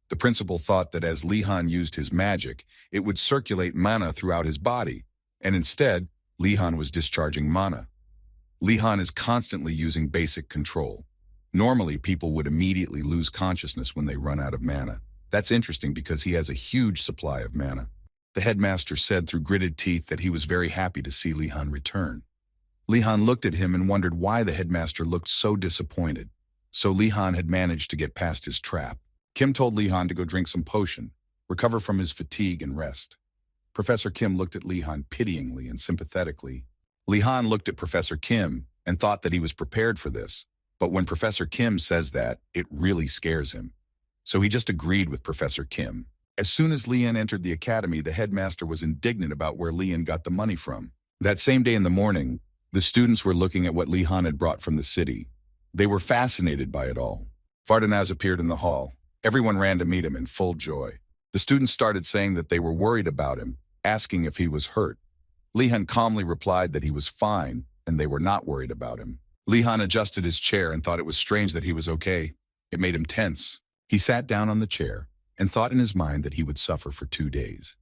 The principal thought that as Li-han used his magic, it would circulate mana throughout his body, and instead, Li-han was discharging mana. Li-han is constantly using basic control. Normally, people would immediately lose consciousness when they run out of mana. That's interesting because he has a huge supply of mana. The headmaster said through gritted teeth that he was very happy to see Li-han return. Li-han looked at him and wondered why the headmaster looked so disappointed. So Li-han had managed to get past his trap. Kim told Li-han to go drink some potion, recover from his fatigue and rest. Professor Kim looked at Li-han pityingly and sympathetically. Li-han looked at Professor Kim and thought that he was prepared for this. But when Professor Kim says that, it really scares him. So he just agreed with Professor Kim. As soon as Leon entered the academy, the headmaster was indignant about where Leon got the money from. That same day in the morning, the students were looking at what Leon had brought from the city. They were fascinated by it all. Vardanaz appeared in the hall. Everyone ran to meet him in full joy. The students started saying that they were worried about him, asking if he was hurt. Leon calmly replied that he was fine and they were not worried about him. Leon adjusted his chair and thought it was strange that he was okay. It made him tense. He sat down on the chair and thought in his mind that he would suffer for 2 days.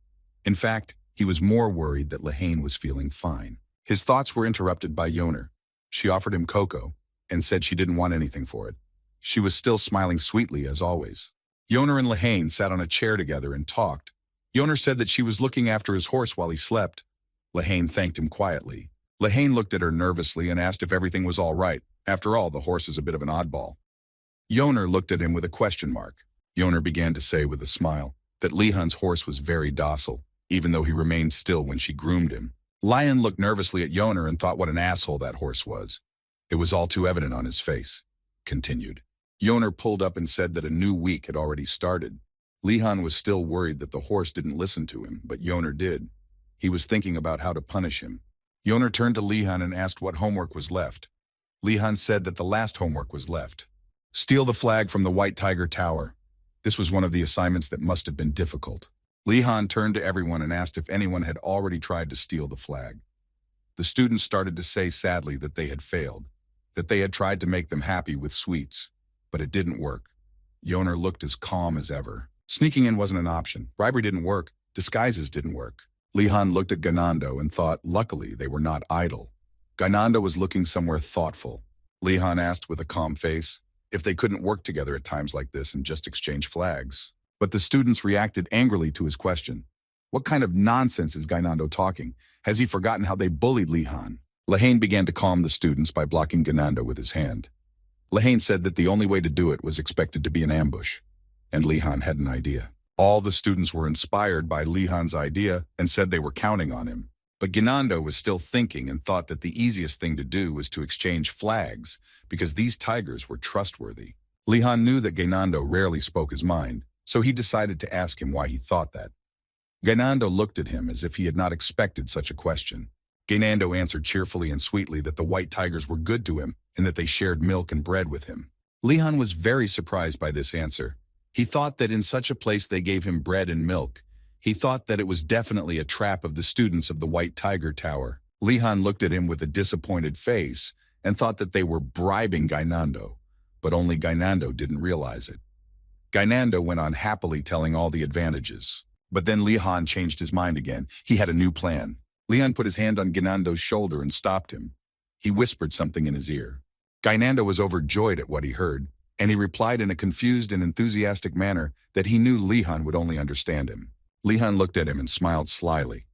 In fact, he was more worried that Lehane was feeling fine. His thoughts were interrupted by Yoner. She offered him cocoa and said she didn't want anything for it. She was still smiling sweetly as always. Yoner and Lehane sat on a chair together and talked. Yoner said that she was looking after his horse while he slept. Lehane thanked him quietly. Lehane looked at her nervously and asked if everything was all right. After all, the horse is a bit of an oddball. Yoner looked at him with a question mark. Yoner began to say with a smile that Lehan's horse was very docile, even though he remained still when she groomed him. Lion looked nervously at Yoner and thought what an asshole that horse was. It was all too evident on his face. Continued. Yoner pulled up and said that a new week had already started. Lehan was still worried that the horse didn't listen to him, but Yoner did. He was thinking about how to punish him. Yoner turned to Lehan and asked what homework was left. Lehan said that the last homework was left. Steal the flag from the White Tiger Tower. This was one of the assignments that must have been difficult. Lehan turned to everyone and asked if anyone had already tried to steal the flag. The students started to say sadly that they had failed, that they had tried to make them happy with sweets, but it didn't work. Yoner looked as calm as ever. Sneaking in wasn't an option. Bribery didn't work. Disguises didn't work. Lehan looked at Ganando and thought, luckily, they were not idle. Ganando was looking somewhere thoughtful. Lehan asked with a calm face if they couldn't work together at times like this and just exchange flags. But the students reacted angrily to his question. What kind of nonsense is Ganando talking? Has he forgotten how they bullied Lehan? Lehane began to calm the students by blocking Ganando with his hand. Lehane said that the only way to do it was expected to be an ambush, and Lehan had an idea. All the students were inspired by Lehan's idea and said they were counting on him. But Ganando was still thinking and thought that the easiest thing to do was to exchange flags because these tigers were trustworthy. Lehan knew that Ganando rarely spoke his mind, so he decided to ask him why he thought that. Ganando looked at him as if he had not expected such a question. Ganando answered cheerfully and sweetly that the white tigers were good to him and that they shared milk and bread with him. Lehan was very surprised by this answer. He thought that in such a place they gave him bread and milk. He thought that it was definitely a trap of the students of the White Tiger Tower. Lehan looked at him with a disappointed face and thought that they were bribing Ganando, but only Ganando didn't realize it. Ganando went on happily telling all the advantages. But then Lehan changed his mind again. He had a new plan. Lehan put his hand on Ganando's shoulder and stopped him. He whispered something in his ear. Ganando was overjoyed at what he heard, and he replied in a confused and enthusiastic manner that he knew Lehan would only understand him. Lehan looked at him and smiled slyly.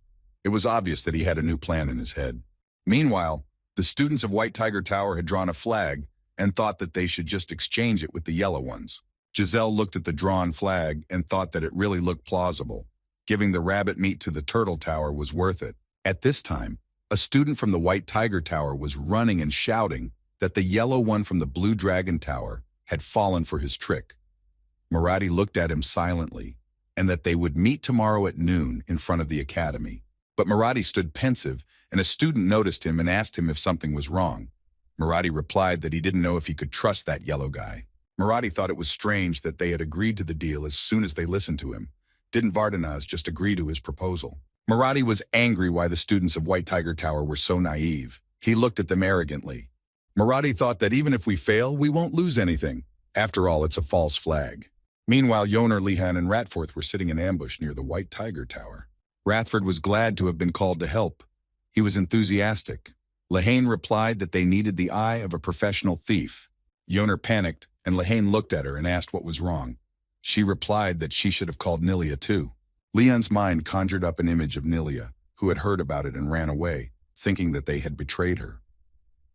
It was obvious that he had a new plan in his head. Meanwhile, the students of White Tiger Tower had drawn a flag and thought that they should just exchange it with the yellow ones. Giselle looked at the drawn flag and thought that it really looked plausible. Giving the rabbit meat to the Turtle Tower was worth it. At this time, a student from the White Tiger Tower was running and shouting that the yellow one from the Blue Dragon Tower had fallen for his trick. Marathi looked at him silently, and that they would meet tomorrow at noon in front of the academy. But Marathi stood pensive, and a student noticed him and asked him if something was wrong. Marathi replied that he didn't know if he could trust that yellow guy. Marathi thought it was strange that they had agreed to the deal as soon as they listened to him. Didn't Vardanaz just agree to his proposal? Marathi was angry why the students of White Tiger Tower were so naive. He looked at them arrogantly. Marathi thought that even if we fail, we won't lose anything. After all, it's a false flag. Meanwhile, Yoner, Lehan, and Ratforth were sitting in ambush near the White Tiger Tower. Rathford was glad to have been called to help. He was enthusiastic. Lehane replied that they needed the eye of a professional thief. Yoner panicked, and Lehane looked at her and asked what was wrong. She replied that she should have called Nilia too. Leon's mind conjured up an image of Nilia, who had heard about it and ran away, thinking that they had betrayed her.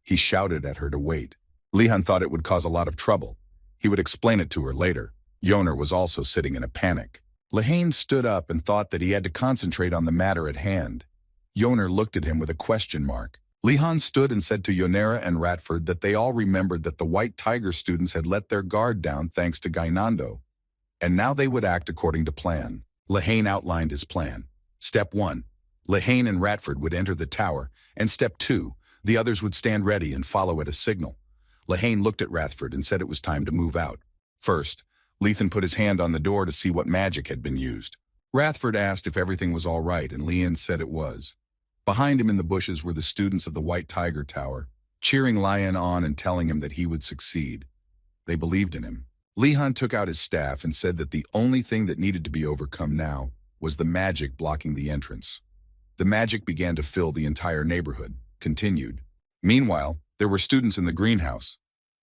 He shouted at her to wait. Lehan thought it would cause a lot of trouble. He would explain it to her later. Yoner was also sitting in a panic. Lehane stood up and thought that he had to concentrate on the matter at hand. Yoner looked at him with a question mark. Li-han stood and said to Yonera and Ratford that they all remembered that the White Tiger students had let their guard down thanks to Gainando, and now they would act according to plan. Lehane outlined his plan. Step 1. Lehane and Ratford would enter the tower, and Step 2. The others would stand ready and follow at a signal. Lehane looked at Ratford and said it was time to move out. First, Lethan put his hand on the door to see what magic had been used. Ratford asked if everything was all right, and Lian said it was. Behind him in the bushes were the students of the White Tiger Tower, cheering Lian on and telling him that he would succeed. They believed in him. Lihan took out his staff and said that the only thing that needed to be overcome now was the magic blocking the entrance. The magic began to fill the entire neighborhood, continued. Meanwhile, there were students in the greenhouse.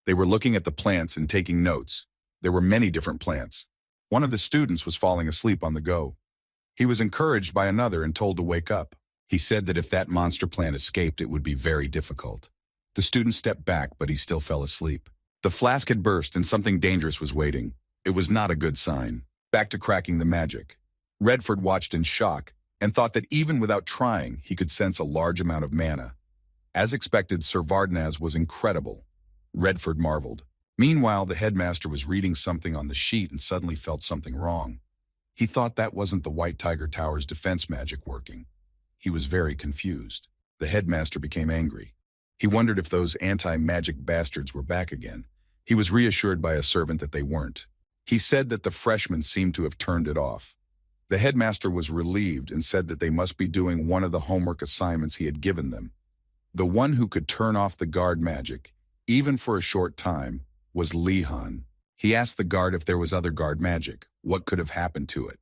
They were looking at the plants and taking notes. There were many different plants. One of the students was falling asleep on the go. He was encouraged by another and told to wake up. He said that if that monster plant escaped, it would be very difficult. The student stepped back, but he still fell asleep. The flask had burst and something dangerous was waiting. It was not a good sign. Back to cracking the magic. Redford watched in shock and thought that even without trying, he could sense a large amount of mana. As expected, Sir Vardnaz was incredible. Redford marveled. Meanwhile, the headmaster was reading something on the sheet and suddenly felt something wrong. He thought that wasn't the White Tiger Tower's defense magic working. He was very confused. The headmaster became angry. He wondered if those anti-magic bastards were back again. He was reassured by a servant that they weren't. He said that the freshmen seemed to have turned it off. The headmaster was relieved and said that they must be doing one of the homework assignments he had given them. The one who could turn off the guard magic, even for a short time, was Lihan. He asked the guard if there was other guard magic, what could have happened to it.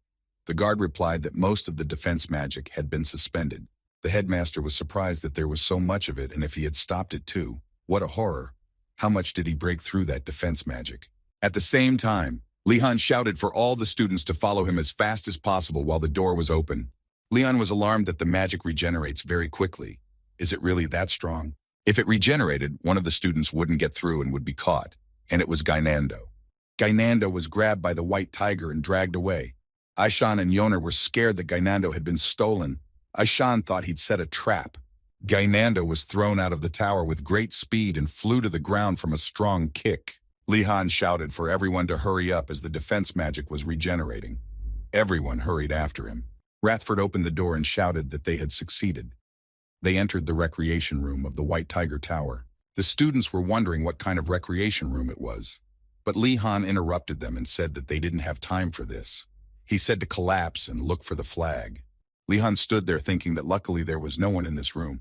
The guard replied that most of the defense magic had been suspended. The headmaster was surprised that there was so much of it, and if he had stopped it too. What a horror. How much did he break through that defense magic? At the same time, Lihan shouted for all the students to follow him as fast as possible while the door was open. Lihan was alarmed that the magic regenerates very quickly. Is it really that strong? If it regenerated, one of the students wouldn't get through and would be caught, and it was Gainando. Gainando was grabbed by the White Tiger and dragged away. Aishan and Yoner were scared that Gainando had been stolen. Aishan thought he'd set a trap. Gainando was thrown out of the tower with great speed and flew to the ground from a strong kick. Lihan shouted for everyone to hurry up as the defense magic was regenerating. Everyone hurried after him. Rathford opened the door and shouted that they had succeeded. They entered the recreation room of the White Tiger Tower. The students were wondering what kind of recreation room it was. But Lihan interrupted them and said that they didn't have time for this. He said to collapse and look for the flag. Lihan stood there thinking that luckily there was no one in this room.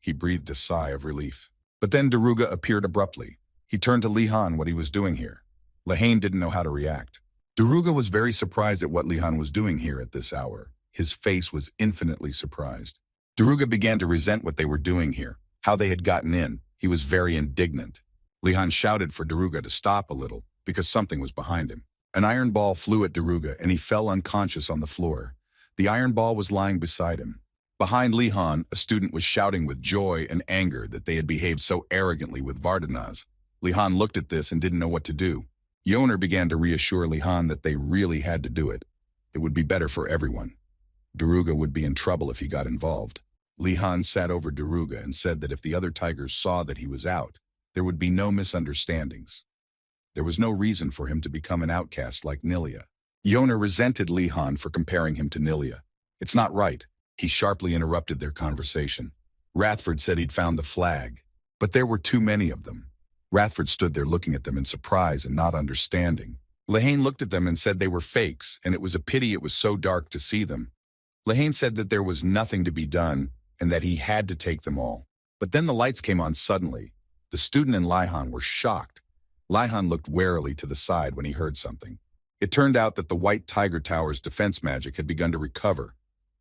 He breathed a sigh of relief. But then Daruga appeared abruptly. He turned to Lihan what he was doing here. Lehane didn't know how to react. Daruga was very surprised at what Lihan was doing here at this hour. His face was infinitely surprised. Daruga began to resent what they were doing here, how they had gotten in. He was very indignant. Lihan shouted for Daruga to stop a little because something was behind him. An iron ball flew at Daruga and he fell unconscious on the floor. The iron ball was lying beside him. Behind Lihan, a student was shouting with joy and anger that they had behaved so arrogantly with Vardnaz. Lihan looked at this and didn't know what to do. Yoner began to reassure Lihan that they really had to do it. It would be better for everyone. Daruga would be in trouble if he got involved. Lihan sat over Daruga and said that if the other tigers saw that he was out, there would be no misunderstandings. There was no reason for him to become an outcast like Nilia. Yoner resented Lihan for comparing him to Nilia. It's not right. He sharply interrupted their conversation. Rathford said he'd found the flag, but there were too many of them. Rathford stood there looking at them in surprise and not understanding. Lehane looked at them and said they were fakes, and it was a pity it was so dark to see them. Lehane said that there was nothing to be done and that he had to take them all. But then the lights came on suddenly. The student and Lihan were shocked. Lihan looked warily to the side when he heard something. It turned out that the White Tiger Tower's defense magic had begun to recover.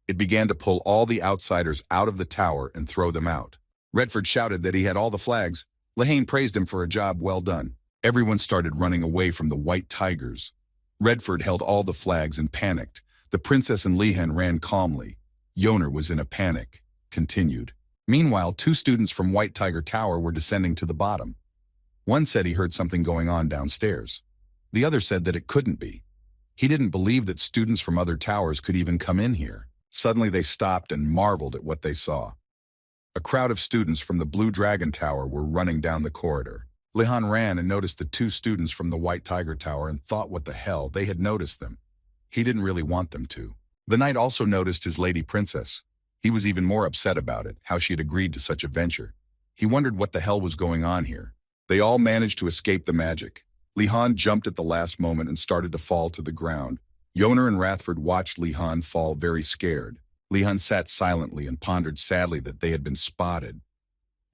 It began to pull all the outsiders out of the tower and throw them out. Redford shouted that he had all the flags. Lehane praised him for a job well done. Everyone started running away from the White Tigers. Redford held all the flags and panicked. The princess and Lehane ran calmly. Yoner was in a panic. Continued. Meanwhile, 2 students from White Tiger Tower were descending to the bottom. One said he heard something going on downstairs. The other said that it couldn't be. He didn't believe that students from other towers could even come in here. Suddenly they stopped and marveled at what they saw. A crowd of students from the Blue Dragon Tower were running down the corridor. Lihan ran and noticed the two students from the White Tiger Tower and thought what the hell they had noticed them. He didn't really want them to. The knight also noticed his lady princess. He was even more upset about it, how she had agreed to such a venture. He wondered what the hell was going on here. They all managed to escape the magic. Lihan jumped at the last moment and started to fall to the ground. Yoner and Rathford watched Lihan fall, very scared. Lihan sat silently and pondered sadly that they had been spotted.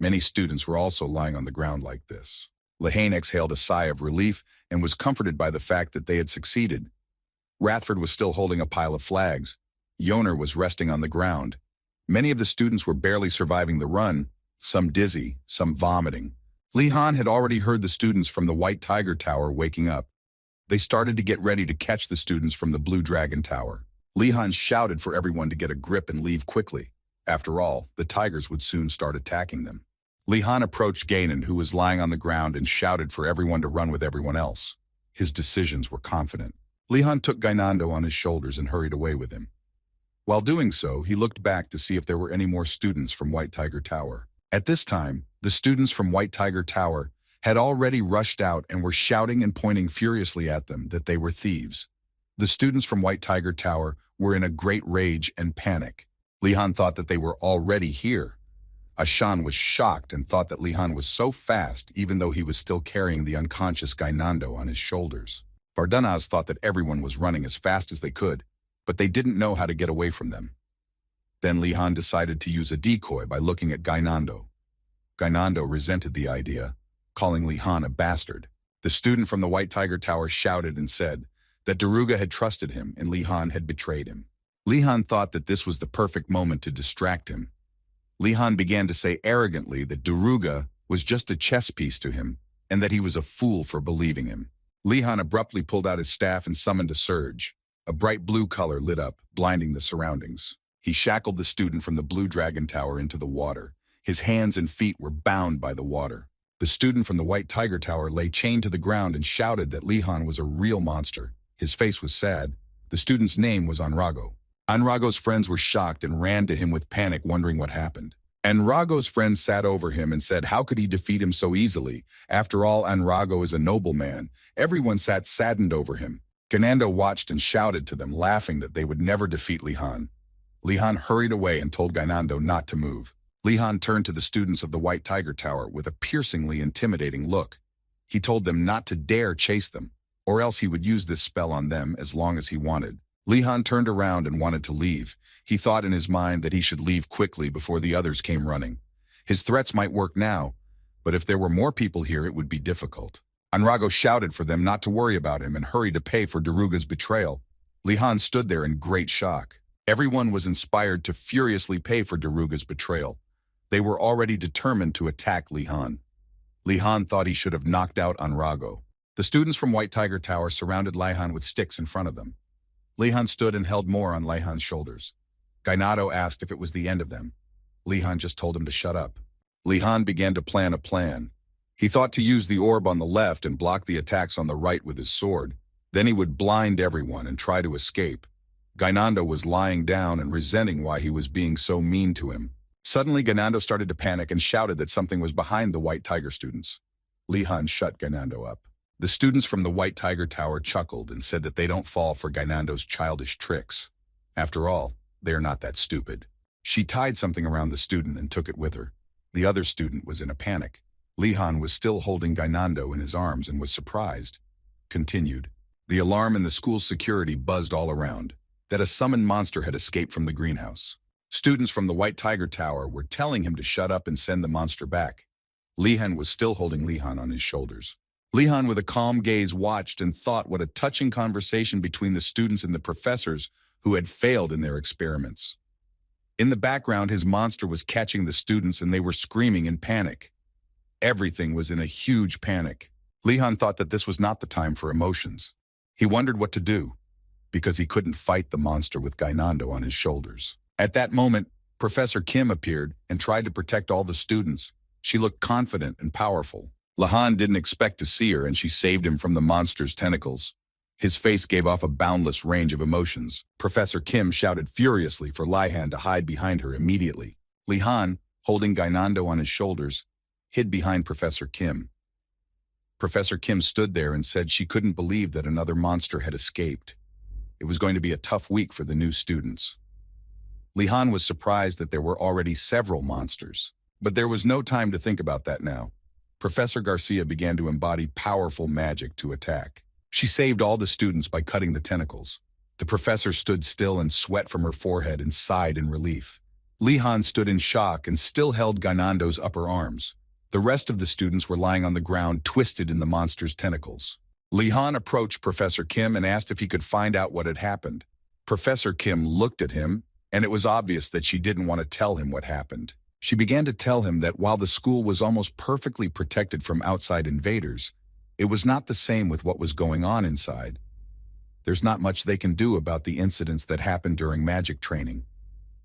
Many students were also lying on the ground like this. Lihan exhaled a sigh of relief and was comforted by the fact that they had succeeded. Rathford was still holding a pile of flags. Yoner was resting on the ground. Many of the students were barely surviving the run, some dizzy, some vomiting. Lihan had already heard the students from the White Tiger Tower waking up. They started to get ready to catch the students from the Blue Dragon Tower. Lihan shouted for everyone to get a grip and leave quickly. After all, the tigers would soon start attacking them. Lihan approached Gainan, who was lying on the ground, and shouted for everyone to run with everyone else. His decisions were confident. Lihan took Gainando on his shoulders and hurried away with him. While doing so, he looked back to see if there were any more students from White Tiger Tower. At this time, the students from White Tiger Tower had already rushed out and were shouting and pointing furiously at them that they were thieves. The students from White Tiger Tower were in a great rage and panic. Lihan thought that they were already here. Ashan was shocked and thought that Lihan was so fast even though he was still carrying the unconscious Gainando on his shoulders. Vardanaz thought that everyone was running as fast as they could, but they didn't know how to get away from them. Then Lihan decided to use a decoy by looking at Gainando. Gainando resented the idea, calling Lihan a bastard. The student from the White Tiger Tower shouted and said that Daruga had trusted him and Lihan had betrayed him. Lihan thought that this was the perfect moment to distract him. Lihan began to say arrogantly that Daruga was just a chess piece to him and that he was a fool for believing him. Lihan abruptly pulled out his staff and summoned a surge. A bright blue color lit up, blinding the surroundings. He shackled the student from the Blue Dragon Tower into the water. His hands and feet were bound by the water. The student from the White Tiger Tower lay chained to the ground and shouted that Lihan was a real monster. His face was sad. The student's name was Anrago. Anrago's friends were shocked and ran to him with panic, wondering what happened. Anrago's friends sat over him and said, how could he defeat him so easily? After all, Anrago is a noble man. Everyone sat saddened over him. Ganando watched and shouted to them, laughing that they would never defeat Lihan. Lihan hurried away and told Gainando not to move. Lihan turned to the students of the White Tiger Tower with a piercingly intimidating look. He told them not to dare chase them, or else he would use this spell on them as long as he wanted. Lihan turned around and wanted to leave. He thought in his mind that he should leave quickly before the others came running. His threats might work now, but if there were more people here, it would be difficult. Anrago shouted for them not to worry about him and hurried to pay for Daruga's betrayal. Lihan stood there in great shock. Everyone was inspired to furiously pay for Daruga's betrayal. They were already determined to attack Lihan. Lihan thought he should have knocked out Anrago. The students from White Tiger Tower surrounded Lihan with sticks in front of them. Lihan stood and held more on Lihan's shoulders. Gainado asked if it was the end of them. Lihan just told him to shut up. Lihan began to plan a plan. He thought to use the orb on the left and block the attacks on the right with his sword. Then he would blind everyone and try to escape. Gainando was lying down and resenting why he was being so mean to him. Suddenly, Gainando started to panic and shouted that something was behind the White Tiger students. Lihan shut Gainando up. The students from the White Tiger Tower chuckled and said that they don't fall for Gainando's childish tricks. After all, they are not that stupid. She tied something around the student and took it with her. The other student was in a panic. Lihan was still holding Gainando in his arms and was surprised. Continued. The alarm in the school's security buzzed all around, that a summoned monster had escaped from the greenhouse. Students from the White Tiger Tower were telling him to shut up and send the monster back. Lihan was still holding Lihan on his shoulders. Lihan, with a calm gaze, watched and thought what a touching conversation between the students and the professors who had failed in their experiments. In the background, his monster was catching the students and they were screaming in panic. Everything was in a huge panic. Lihan thought that this was not the time for emotions. He wondered what to do, because he couldn't fight the monster with Gainando on his shoulders. At that moment, Professor Kim appeared and tried to protect all the students. She looked confident and powerful. Lihan didn't expect to see her and she saved him from the monster's tentacles. His face gave off a boundless range of emotions. Professor Kim shouted furiously for Lihan to hide behind her immediately. Lihan, holding Gainando on his shoulders, hid behind Professor Kim. Professor Kim stood there and said she couldn't believe that another monster had escaped. It was going to be a tough week for the new students. Lihan was surprised that there were already several monsters. But there was no time to think about that now. Professor Garcia began to embody powerful magic to attack. She saved all the students by cutting the tentacles. The professor stood still and sweat from her forehead and sighed in relief. Lihan stood in shock and still held Gainando's upper arms. The rest of the students were lying on the ground, twisted in the monster's tentacles. Lihan approached Professor Kim and asked if he could find out what had happened. Professor Kim looked at him, and it was obvious that she didn't want to tell him what happened. She began to tell him that while the school was almost perfectly protected from outside invaders, it was not the same with what was going on inside. There's not much they can do about the incidents that happened during magic training.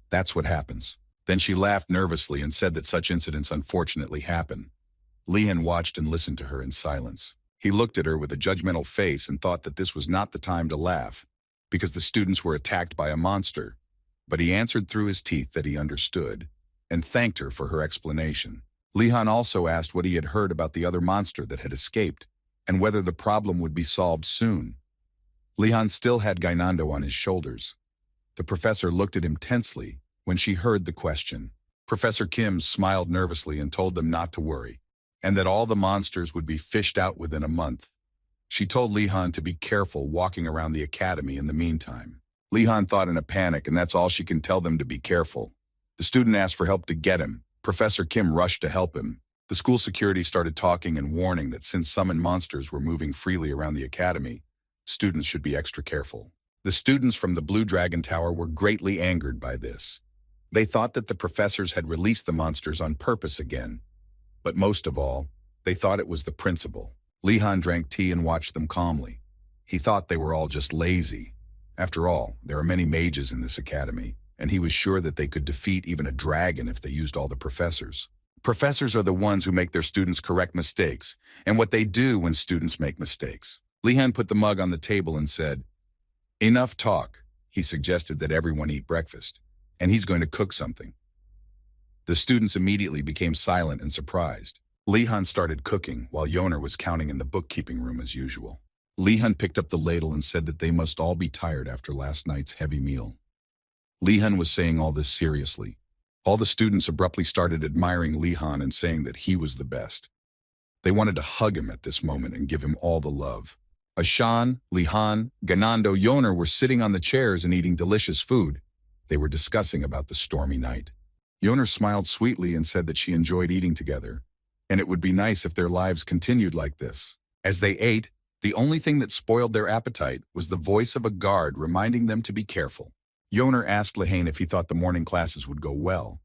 That's what happens. Then she laughed nervously and said that such incidents unfortunately happen. Lihan watched and listened to her in silence. He looked at her with a judgmental face and thought that this was not the time to laugh, because the students were attacked by a monster. But he answered through his teeth that he understood, and thanked her for her explanation. Lihan also asked what he had heard about the other monster that had escaped, and whether the problem would be solved soon. Lihan still had Gainando on his shoulders. The professor looked at him tensely when she heard the question. Professor Kim smiled nervously and told them not to worry, and that all the monsters would be fished out within a month. She told Lihan to be careful walking around the academy in the meantime. Lihan thought in a panic, and that's all she can tell them, to be careful. The student asked for help to get him. Professor Kim rushed to help him. The school security started talking and warning that since summoned monsters were moving freely around the academy, students should be extra careful. The students from the Blue Dragon Tower were greatly angered by this. They thought that the professors had released the monsters on purpose again. But most of all, they thought it was the principal. Lihan drank tea and watched them calmly. He thought they were all just lazy. After all, there are many mages in this academy, and he was sure that they could defeat even a dragon if they used all the professors. Professors are the ones who make their students correct mistakes, and what they do when students make mistakes. Lihan put the mug on the table and said, "Enough talk." He suggested that everyone eat breakfast, and he's going to cook something. The students immediately became silent and surprised. Lihan started cooking while Yoner was counting in the bookkeeping room as usual. Lihan picked up the ladle and said that they must all be tired after last night's heavy meal. Lihan was saying all this seriously. All the students abruptly started admiring Lihan and saying that he was the best. They wanted to hug him at this moment and give him all the love. Ashan, Lihan, Ganando, Yoner were sitting on the chairs and eating delicious food. They were discussing about the stormy night. Yoner smiled sweetly and said that she enjoyed eating together, and it would be nice if their lives continued like this. As they ate, the only thing that spoiled their appetite was the voice of a guard reminding them to be careful. Yoner asked Lehane if he thought the morning classes would go well.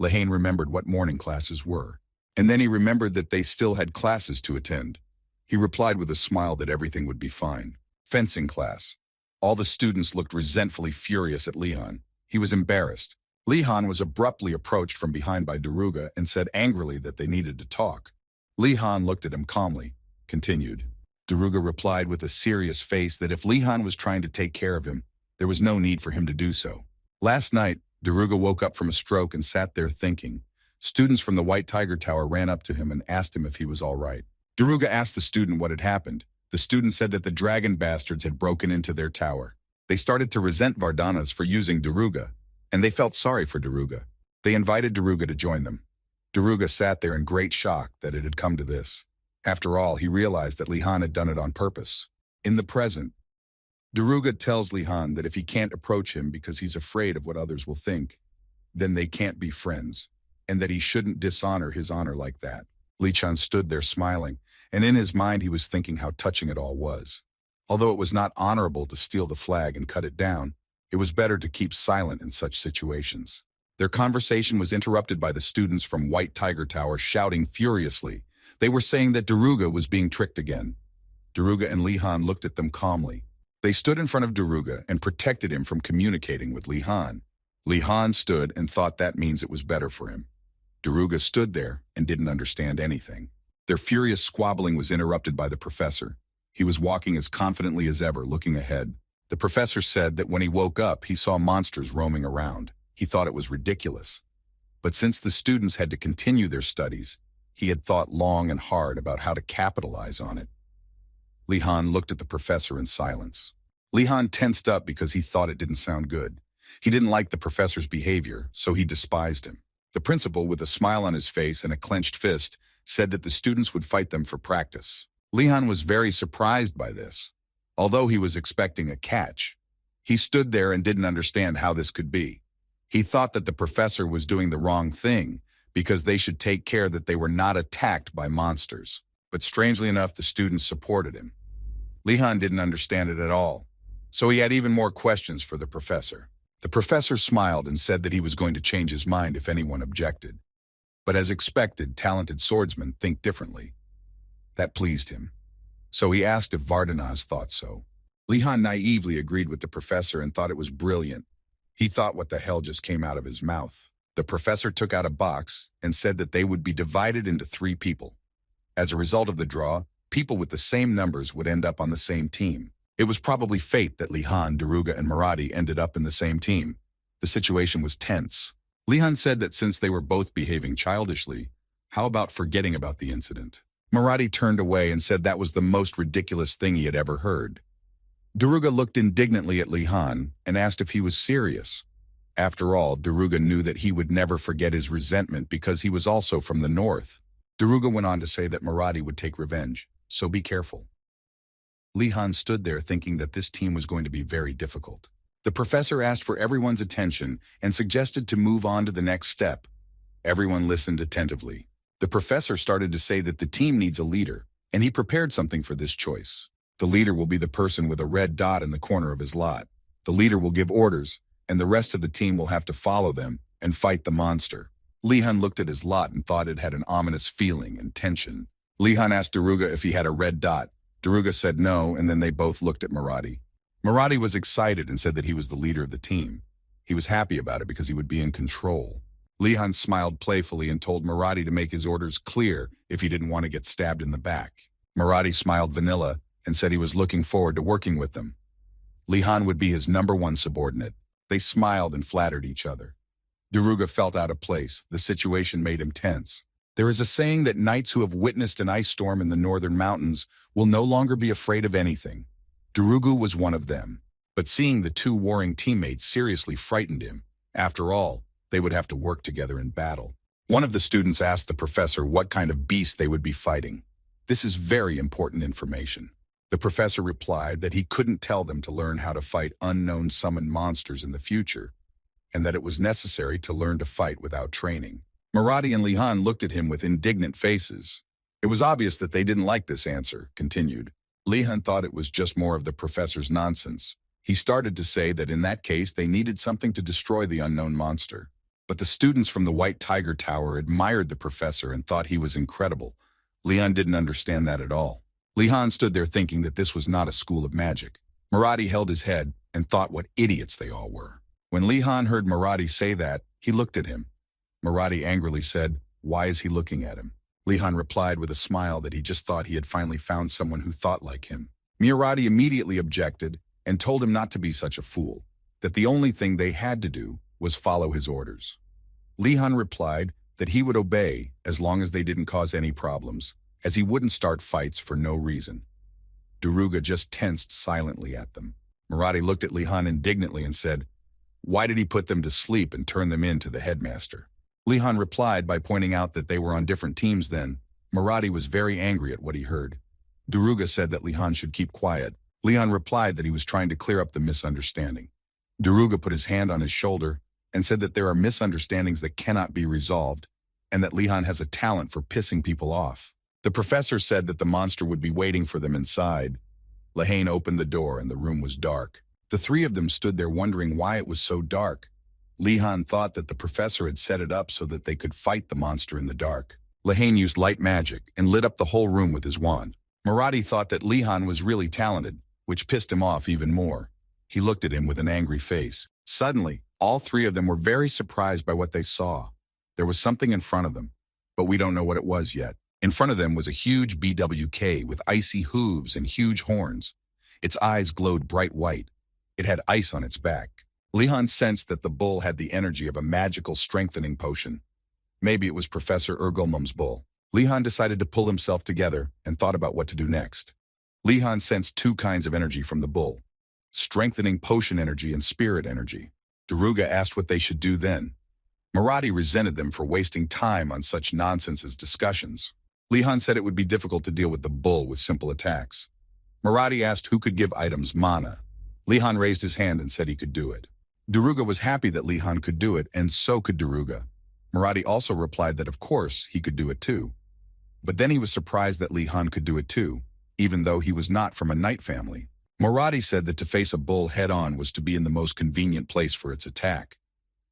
Lehane remembered what morning classes were, and then he remembered that they still had classes to attend. He replied with a smile that everything would be fine. Fencing class. All the students looked resentfully furious at Lihan. He was embarrassed. Lihan was abruptly approached from behind by Daruga and said angrily that they needed to talk. Lihan looked at him calmly, continued. Daruga replied with a serious face that if Lihan was trying to take care of him, there was no need for him to do so. Last night, Daruga woke up from a stroke and sat there thinking. Students from the White Tiger Tower ran up to him and asked him if he was all right. Daruga asked the student what had happened. The student said that the dragon bastards had broken into their tower. They started to resent Vardanas for using Daruga, and they felt sorry for Daruga. They invited Daruga to join them. Daruga sat there in great shock that it had come to this. After all, he realized that Lihan had done it on purpose. In the present, Daruga tells Lihan that if he can't approach him because he's afraid of what others will think, then they can't be friends, and that he shouldn't dishonor his honor like that. Lichan stood there smiling, and in his mind he was thinking how touching it all was. Although it was not honorable to steal the flag and cut it down, it was better to keep silent in such situations. Their conversation was interrupted by the students from White Tiger Tower shouting furiously. They were saying that Daruga was being tricked again. Daruga and Lihan looked at them calmly. They stood in front of Daruga and protected him from communicating with Lihan. Lihan stood and thought that means it was better for him. Daruga stood there and didn't understand anything. Their furious squabbling was interrupted by the professor. He was walking as confidently as ever, looking ahead. The professor said that when he woke up, he saw monsters roaming around. He thought it was ridiculous. But since the students had to continue their studies, he had thought long and hard about how to capitalize on it. Li-han looked at the professor in silence. Li-han tensed up because he thought it didn't sound good. He didn't like the professor's behavior, so he despised him. The principal, with a smile on his face and a clenched fist, said that the students would fight them for practice. Li-han was very surprised by this. Although he was expecting a catch, he stood there and didn't understand how this could be. He thought that the professor was doing the wrong thing because they should take care that they were not attacked by monsters. But strangely enough, the students supported him. Li-han didn't understand it at all, so he had even more questions for the professor. The professor smiled and said that he was going to change his mind if anyone objected. But as expected, talented swordsmen think differently. That pleased him. So he asked if Vardanaz thought so. Li-han naively agreed with the professor and thought it was brilliant. He thought what the hell just came out of his mouth. The professor took out a box and said that they would be divided into 3 people. As a result of the draw, people with the same numbers would end up on the same team. It was probably fate that Li-han, Daruga, and Marathi ended up in the same team. The situation was tense. Li-han said that since they were both behaving childishly, how about forgetting about the incident? Marathi turned away and said that was the most ridiculous thing he had ever heard. Daruga looked indignantly at Li-han and asked if he was serious. After all, Daruga knew that he would never forget his resentment because he was also from the north. Daruga went on to say that Marathi would take revenge, so be careful. Li-han stood there thinking that this team was going to be very difficult. The professor asked for everyone's attention and suggested to move on to the next step. Everyone listened attentively. The professor started to say that the team needs a leader, and he prepared something for this choice. The leader will be the person with a red dot in the corner of his lot. The leader will give orders, and the rest of the team will have to follow them and fight the monster. Li-han looked at his lot and thought it had an ominous feeling and tension. Li-han asked Daruga if he had a red dot. Daruga said no, and then they both looked at Marathi. Marathi was excited and said that he was the leader of the team. He was happy about it because he would be in control. Li-han smiled playfully and told Marathi to make his orders clear if he didn't want to get stabbed in the back. Marathi smiled vanilla and said he was looking forward to working with them. Li-han would be his #1 subordinate. They smiled and flattered each other. Daruga felt out of place. The situation made him tense. There is a saying that knights who have witnessed an ice storm in the northern mountains will no longer be afraid of anything. Daruga was one of them. But seeing the 2 warring teammates seriously frightened him. After all, they would have to work together in battle. One of the students asked the professor what kind of beast they would be fighting. This is very important information. The professor replied that he couldn't tell them to learn how to fight unknown summoned monsters in the future, and that it was necessary to learn to fight without training. Marathi and Li-han looked at him with indignant faces. It was obvious that they didn't like this answer, continued. Li-han thought it was just more of the professor's nonsense. He started to say that in that case they needed something to destroy the unknown monster. But the students from the White Tiger Tower admired the professor and thought he was incredible. Li-han didn't understand that at all. Li-han stood there thinking that this was not a school of magic. Marathi held his head and thought what idiots they all were. When Li-han heard Marathi say that, he looked at him. Marathi angrily said, "Why is he looking at him?" Li-han replied with a smile that he just thought he had finally found someone who thought like him. Marathi immediately objected and told him not to be such a fool, that the only thing they had to do was follow his orders. Li-han replied that he would obey as long as they didn't cause any problems, as he wouldn't start fights for no reason. Daruga just tensed silently at them. Marathi looked at Li-han indignantly and said, "Why did he put them to sleep and turn them in to the headmaster?" Li-han replied by pointing out that they were on different teams then. Marathi was very angry at what he heard. Daruga said that Li-han should keep quiet. Li-han replied that he was trying to clear up the misunderstanding. Daruga put his hand on his shoulder and said that there are misunderstandings that cannot be resolved, and that Li-han has a talent for pissing people off. The professor said that the monster would be waiting for them inside. Lehane opened the door and the room was dark. The 3 of them stood there wondering why it was so dark. Li-han thought that the professor had set it up so that they could fight the monster in the dark. Lehane used light magic and lit up the whole room with his wand. Marathi thought that Li-han was really talented, which pissed him off even more. He looked at him with an angry face. Suddenly, all 3 of them were very surprised by what they saw. There was something in front of them, but we don't know what it was yet. In front of them was a huge BWK with icy hooves and huge horns. Its eyes glowed bright white. It had ice on its back. Li-han sensed that the bull had the energy of a magical strengthening potion. Maybe it was Professor Ergolmum's bull. Li-Han decided to pull himself together and thought about what to do next. Li-Han sensed two kinds of energy from the bull: strengthening potion energy and spirit energy. Daruga asked what they should do then. Marathi resented them for wasting time on such nonsense as discussions. Li-Han said it would be difficult to deal with the bull with simple attacks. Marathi asked who could give items mana. Li-Han raised his hand and said he could do it. Daruga was happy that Li-Han could do it, and so could Daruga. Marathi also replied that of course he could do it too. But then he was surprised that Li-Han could do it too, even though he was not from a knight family. Marathi said that to face a bull head-on was to be in the most convenient place for its attack.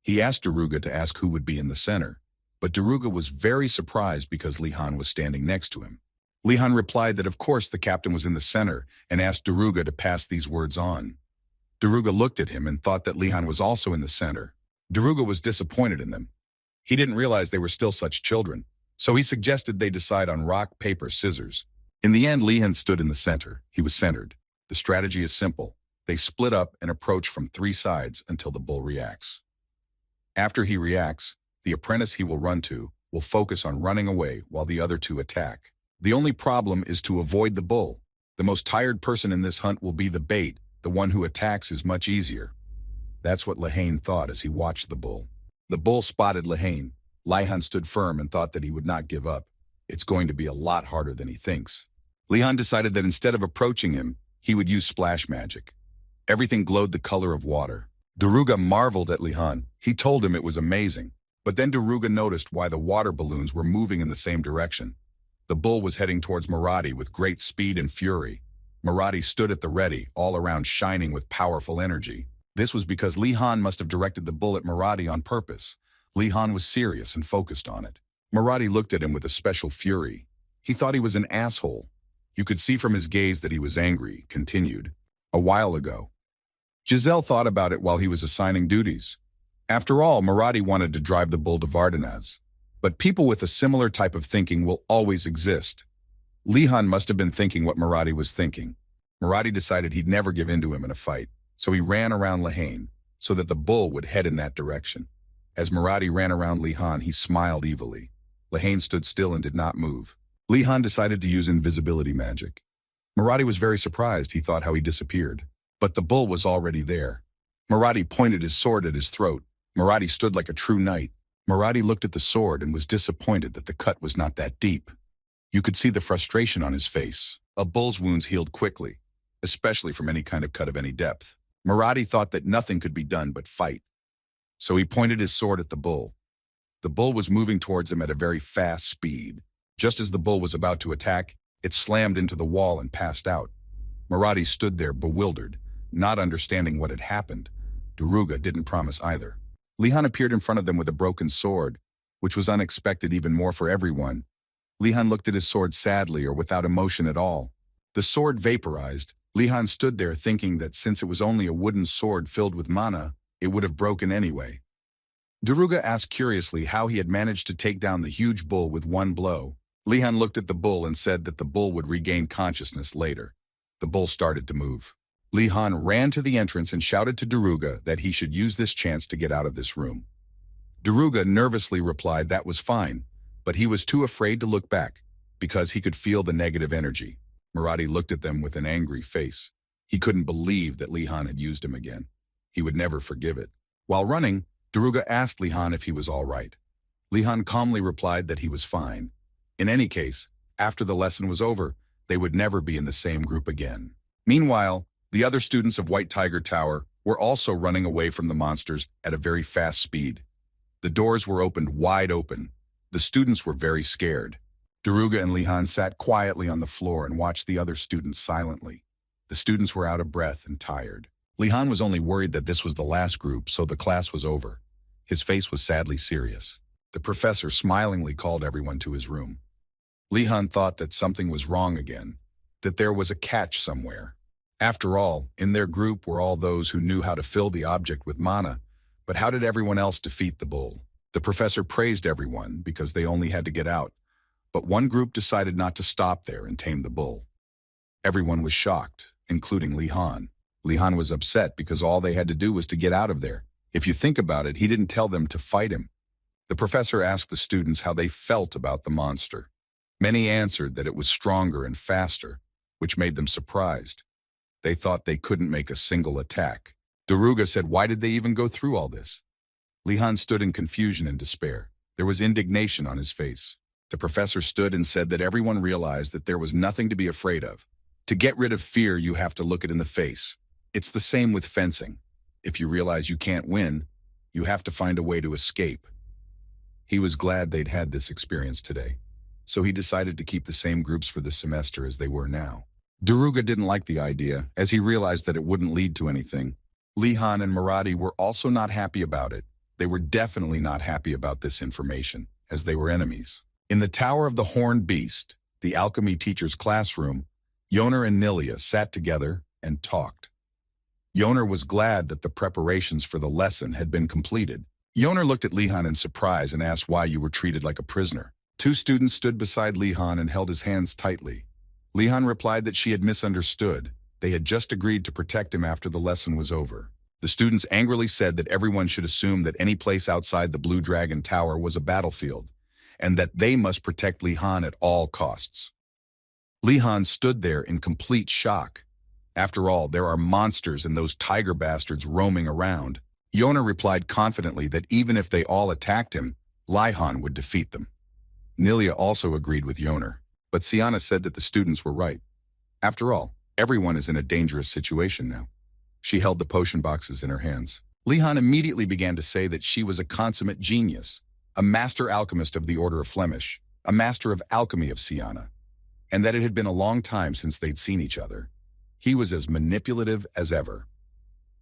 He asked Daruga to ask who would be in the center, but Daruga was very surprised because Li-Han was standing next to him. Li-Han replied that of course the captain was in the center and asked Daruga to pass these words on. Daruga looked at him and thought that Li-Han was also in the center. Daruga was disappointed in them. He didn't realize they were still such children, so he suggested they decide on rock, paper, scissors. In the end, Li-Han stood in the center. He was centered. The strategy is simple. They split up and approach from three sides until the bull reacts. After he reacts, the apprentice he will run to will focus on running away while the other two attack. The only problem is to avoid the bull. The most tired person in this hunt will be the bait. The one who attacks is much easier. That's what Lehane thought as he watched the bull. The bull spotted Lehane. Li-Han stood firm and thought that he would not give up. It's going to be a lot harder than he thinks. Li-Han decided that instead of approaching him, he would use splash magic. Everything glowed the color of water. Daruga marveled at Li-Han. He told him it was amazing. But then Daruga noticed why the water balloons were moving in the same direction. The bull was heading towards Marathi with great speed and fury. Marathi stood at the ready, all around shining with powerful energy. This was because Li-Han must have directed the bull at Marathi on purpose. Li-Han was serious and focused on it. Marathi looked at him with a special fury. He thought he was an asshole. You could see from his gaze that he was angry, continued. A while ago. Giselle thought about it while he was assigning duties. After all, Marathi wanted to drive the bull to Vardanaz. But people with a similar type of thinking will always exist. Li-Han must have been thinking what Marathi was thinking. Marathi decided he'd never give in to him in a fight, so he ran around Lehane so that the bull would head in that direction. As Marathi ran around Li-Han, he smiled evilly. Lehane stood still and did not move. Li-Han decided to use invisibility magic. Marathi was very surprised. He thought how he disappeared. But the bull was already there. Marathi pointed his sword at his throat. Marathi stood like a true knight. Marathi looked at the sword and was disappointed that the cut was not that deep. You could see the frustration on his face. A bull's wounds healed quickly, especially from any kind of cut of any depth. Marathi thought that nothing could be done but fight. So he pointed his sword at the bull. The bull was moving towards him at a very fast speed. Just as the bull was about to attack, it slammed into the wall and passed out. Marathi stood there bewildered, not understanding what had happened. Daruga didn't promise either. Li-Han appeared in front of them with a broken sword, which was unexpected even more for everyone. Li-Han looked at his sword sadly or without emotion at all. The sword vaporized. Li-Han stood there thinking that since it was only a wooden sword filled with mana, it would have broken anyway. Daruga asked curiously how he had managed to take down the huge bull with one blow. Li-Han looked at the bull and said that the bull would regain consciousness later. The bull started to move. Li-Han ran to the entrance and shouted to Daruga that he should use this chance to get out of this room. Daruga nervously replied that was fine, but he was too afraid to look back because he could feel the negative energy. Marathi looked at them with an angry face. He couldn't believe that Li-Han had used him again. He would never forgive it. While running, Daruga asked Li-Han if he was all right. Li-Han calmly replied that he was fine. In any case, after the lesson was over, they would never be in the same group again. Meanwhile, the other students of White Tiger Tower were also running away from the monsters at a very fast speed. The doors were opened wide open. The students were very scared. Daruga and Li-Han sat quietly on the floor and watched the other students silently. The students were out of breath and tired. Li-Han was only worried that this was the last group, so the class was over. His face was sadly serious. The professor smilingly called everyone to his room. Li-Han thought that something was wrong again, that there was a catch somewhere. After all, in their group were all those who knew how to fill the object with mana, but how did everyone else defeat the bull? The professor praised everyone because they only had to get out, but one group decided not to stop there and tame the bull. Everyone was shocked, including Li-Han. Li-Han was upset because all they had to do was to get out of there. If you think about it, he didn't tell them to fight him. The professor asked the students how they felt about the monster. Many answered that it was stronger and faster, which made them surprised. They thought they couldn't make a single attack. Daruga said, why did they even go through all this? Lihan stood in confusion and despair. There was indignation on his face. The professor stood and said that everyone realized that there was nothing to be afraid of. To get rid of fear, you have to look it in the face. It's the same with fencing. If you realize you can't win, you have to find a way to escape. He was glad they'd had this experience today, so he decided to keep the same groups for the semester as they were now. Daruga didn't like the idea, as he realized that it wouldn't lead to anything. Lihan and Marathi were also not happy about it. They were definitely not happy about this information, as they were enemies. In the Tower of the Horned Beast, the alchemy teacher's classroom, Yoner and Nilia sat together and talked. Yoner was glad that the preparations for the lesson had been completed. Yoner looked at Lihan in surprise and asked why you were treated like a prisoner. Two students stood beside Lihan and held his hands tightly. Lihan replied that she had misunderstood. They had just agreed to protect him after the lesson was over. The students angrily said that everyone should assume that any place outside the Blue Dragon Tower was a battlefield, and that they must protect Lihan at all costs. Lihan stood there in complete shock. After all, there are monsters and those tiger bastards roaming around. Yoner replied confidently that even if they all attacked him, Lihan would defeat them. Nilia also agreed with Yoner, but Siana said that the students were right. After all, everyone is in a dangerous situation now. She held the potion boxes in her hands. Lihan immediately began to say that she was a consummate genius, a master alchemist of the Order of Flemish, a master of alchemy of Siana, and that it had been a long time since they'd seen each other. He was as manipulative as ever.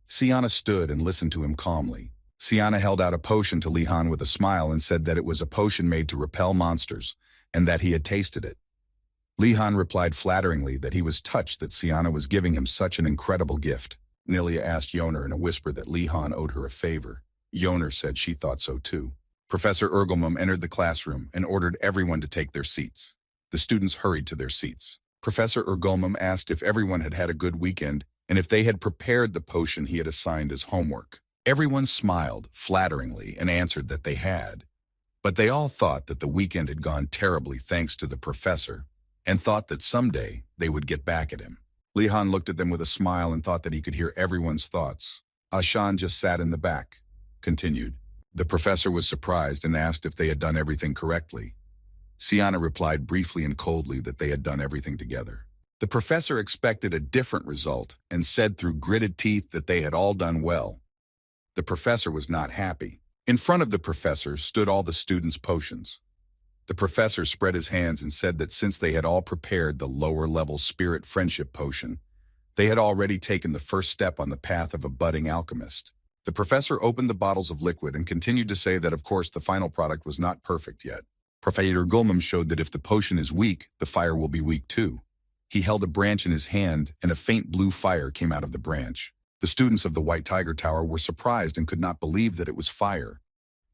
Siana stood and listened to him calmly. Siana held out a potion to Lihan with a smile and said that it was a potion made to repel monsters, and that he had tasted it. Lihan replied flatteringly that he was touched that Siana was giving him such an incredible gift. Nilia asked Yoner in a whisper that Lihan owed her a favor. Yoner said she thought so too. Professor Ergelmum entered the classroom and ordered everyone to take their seats. The students hurried to their seats. Professor Ergelmum asked if everyone had had a good weekend and if they had prepared the potion he had assigned as homework. Everyone smiled flatteringly and answered that they had. But they all thought that the weekend had gone terribly thanks to the professor, and thought that someday they would get back at him. Lihan looked at them with a smile and thought that he could hear everyone's thoughts. Ashan just sat in the back. Continued. The professor was surprised and asked if they had done everything correctly. Siana replied briefly and coldly that they had done everything together. The professor expected a different result and said through gritted teeth that they had all done well. The professor was not happy. In front of the professor stood all the students' potions. The professor spread his hands and said that since they had all prepared the lower-level spirit friendship potion, they had already taken the first step on the path of a budding alchemist. The professor opened the bottles of liquid and continued to say that of course the final product was not perfect yet. Professor Gulmum showed that if the potion is weak, the fire will be weak too. He held a branch in his hand and a faint blue fire came out of the branch. The students of the White Tiger Tower were surprised and could not believe that it was fire.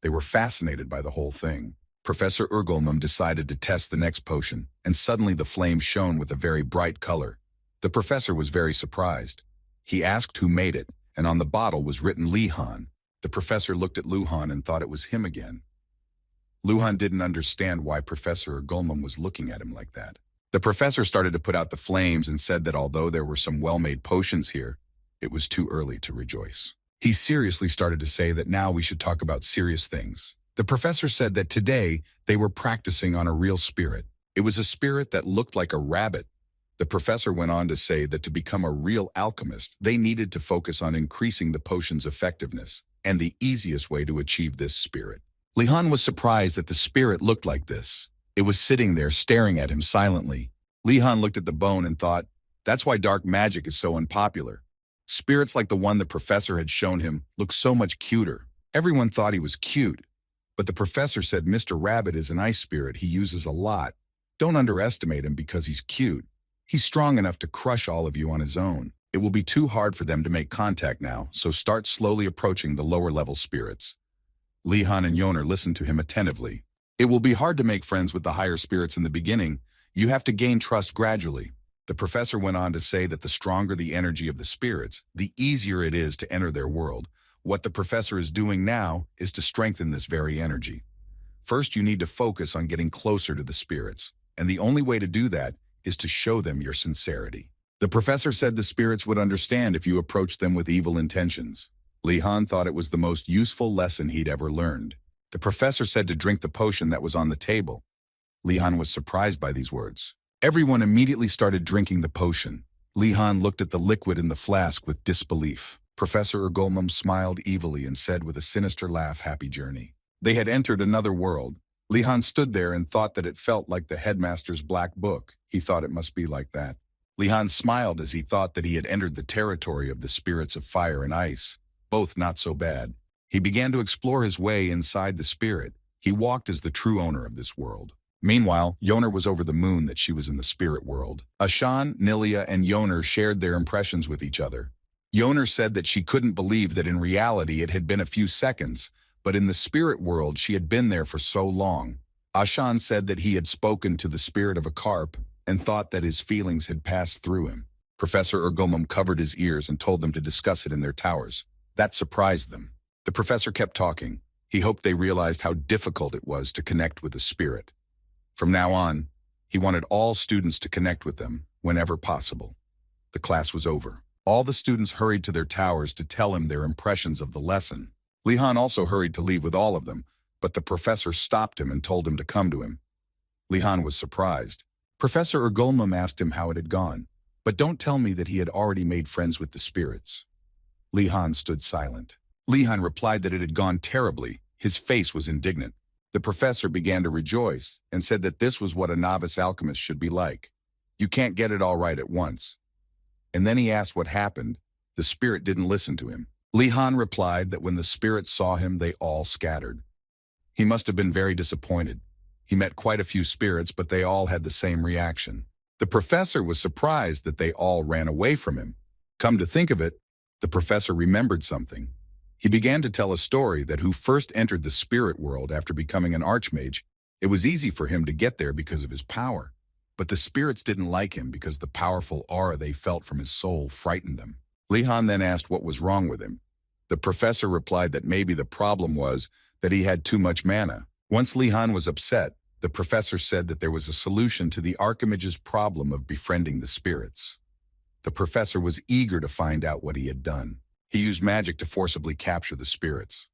They were fascinated by the whole thing. Professor Ergelmum decided to test the next potion, and suddenly the flame shone with a very bright color. The professor was very surprised. He asked who made it, and on the bottle was written Lihan. The professor looked at Luhan and thought it was him again. Luhan didn't understand why Professor Ergelmum was looking at him like that. The professor started to put out the flames and said that although there were some well-made potions here, it was too early to rejoice. He seriously started to say that now we should talk about serious things. The professor said that today they were practicing on a real spirit. It was a spirit that looked like a rabbit. The professor went on to say that to become a real alchemist, they needed to focus on increasing the potion's effectiveness, and the easiest way to achieve this spirit. Lihan was surprised that the spirit looked like this. It was sitting there staring at him silently. Lihan looked at the bone and thought, that's why dark magic is so unpopular. Spirits like the one the professor had shown him looked so much cuter. Everyone thought he was cute. But the professor said Mr. Rabbit is an ice spirit he uses a lot. Don't underestimate him because he's cute. He's strong enough to crush all of you on his own. It will be too hard for them to make contact now, so start slowly approaching the lower-level spirits. Lihan and Yoner listened to him attentively. It will be hard to make friends with the higher spirits in the beginning. You have to gain trust gradually. The professor went on to say that the stronger the energy of the spirits, the easier it is to enter their world. What the professor is doing now is to strengthen this very energy. First, you need to focus on getting closer to the spirits, and the only way to do that is to show them your sincerity. The professor said the spirits would understand if you approached them with evil intentions. Li Han thought it was the most useful lesson he'd ever learned. The professor said to drink the potion that was on the table. Li Han was surprised by these words. Everyone immediately started drinking the potion. Li Han looked at the liquid in the flask with disbelief. Professor Ergolmum smiled evilly and said with a sinister laugh, "Happy journey." They had entered another world. Li Han stood there and thought that it felt like the headmaster's black book. He thought it must be like that. Li Han smiled as he thought that he had entered the territory of the spirits of fire and ice, both not so bad. He began to explore his way inside the spirit. He walked as the true owner of this world. Meanwhile, Yoner was over the moon that she was in the spirit world. Ashan, Nilia, and Yoner shared their impressions with each other. Yoner said that she couldn't believe that in reality it had been a few seconds, but in the spirit world she had been there for so long. Ashan said that he had spoken to the spirit of a carp and thought that his feelings had passed through him. Professor Ergomum covered his ears and told them to discuss it in their towers. That surprised them. The professor kept talking. He hoped they realized how difficult it was to connect with the spirit. From now on, he wanted all students to connect with them whenever possible. The class was over. All the students hurried to their towers to tell him their impressions of the lesson. Li Han also hurried to leave with all of them, but the professor stopped him and told him to come to him. Li Han was surprised. Professor Ergolmum asked him how it had gone, but don't tell me that he had already made friends with the spirits. Li Han stood silent. Li Han replied that it had gone terribly. His face was indignant. The professor began to rejoice and said that this was what a novice alchemist should be like. You can't get it all right at once. And then he asked what happened. The spirit didn't listen to him. Li Han replied that when the spirits saw him, they all scattered. He must have been very disappointed. He met quite a few spirits, but they all had the same reaction. The professor was surprised that they all ran away from him. Come to think of it, the professor remembered something. He began to tell a story that who first entered the spirit world after becoming an archmage, it was easy for him to get there because of his power. But the spirits didn't like him because the powerful aura they felt from his soul frightened them. Li Han then asked what was wrong with him. The professor replied that maybe the problem was that he had too much mana. Once Li Han was upset, the professor said that there was a solution to the archimage's problem of befriending the spirits. The professor was eager to find out what he had done. He used magic to forcibly capture the spirits.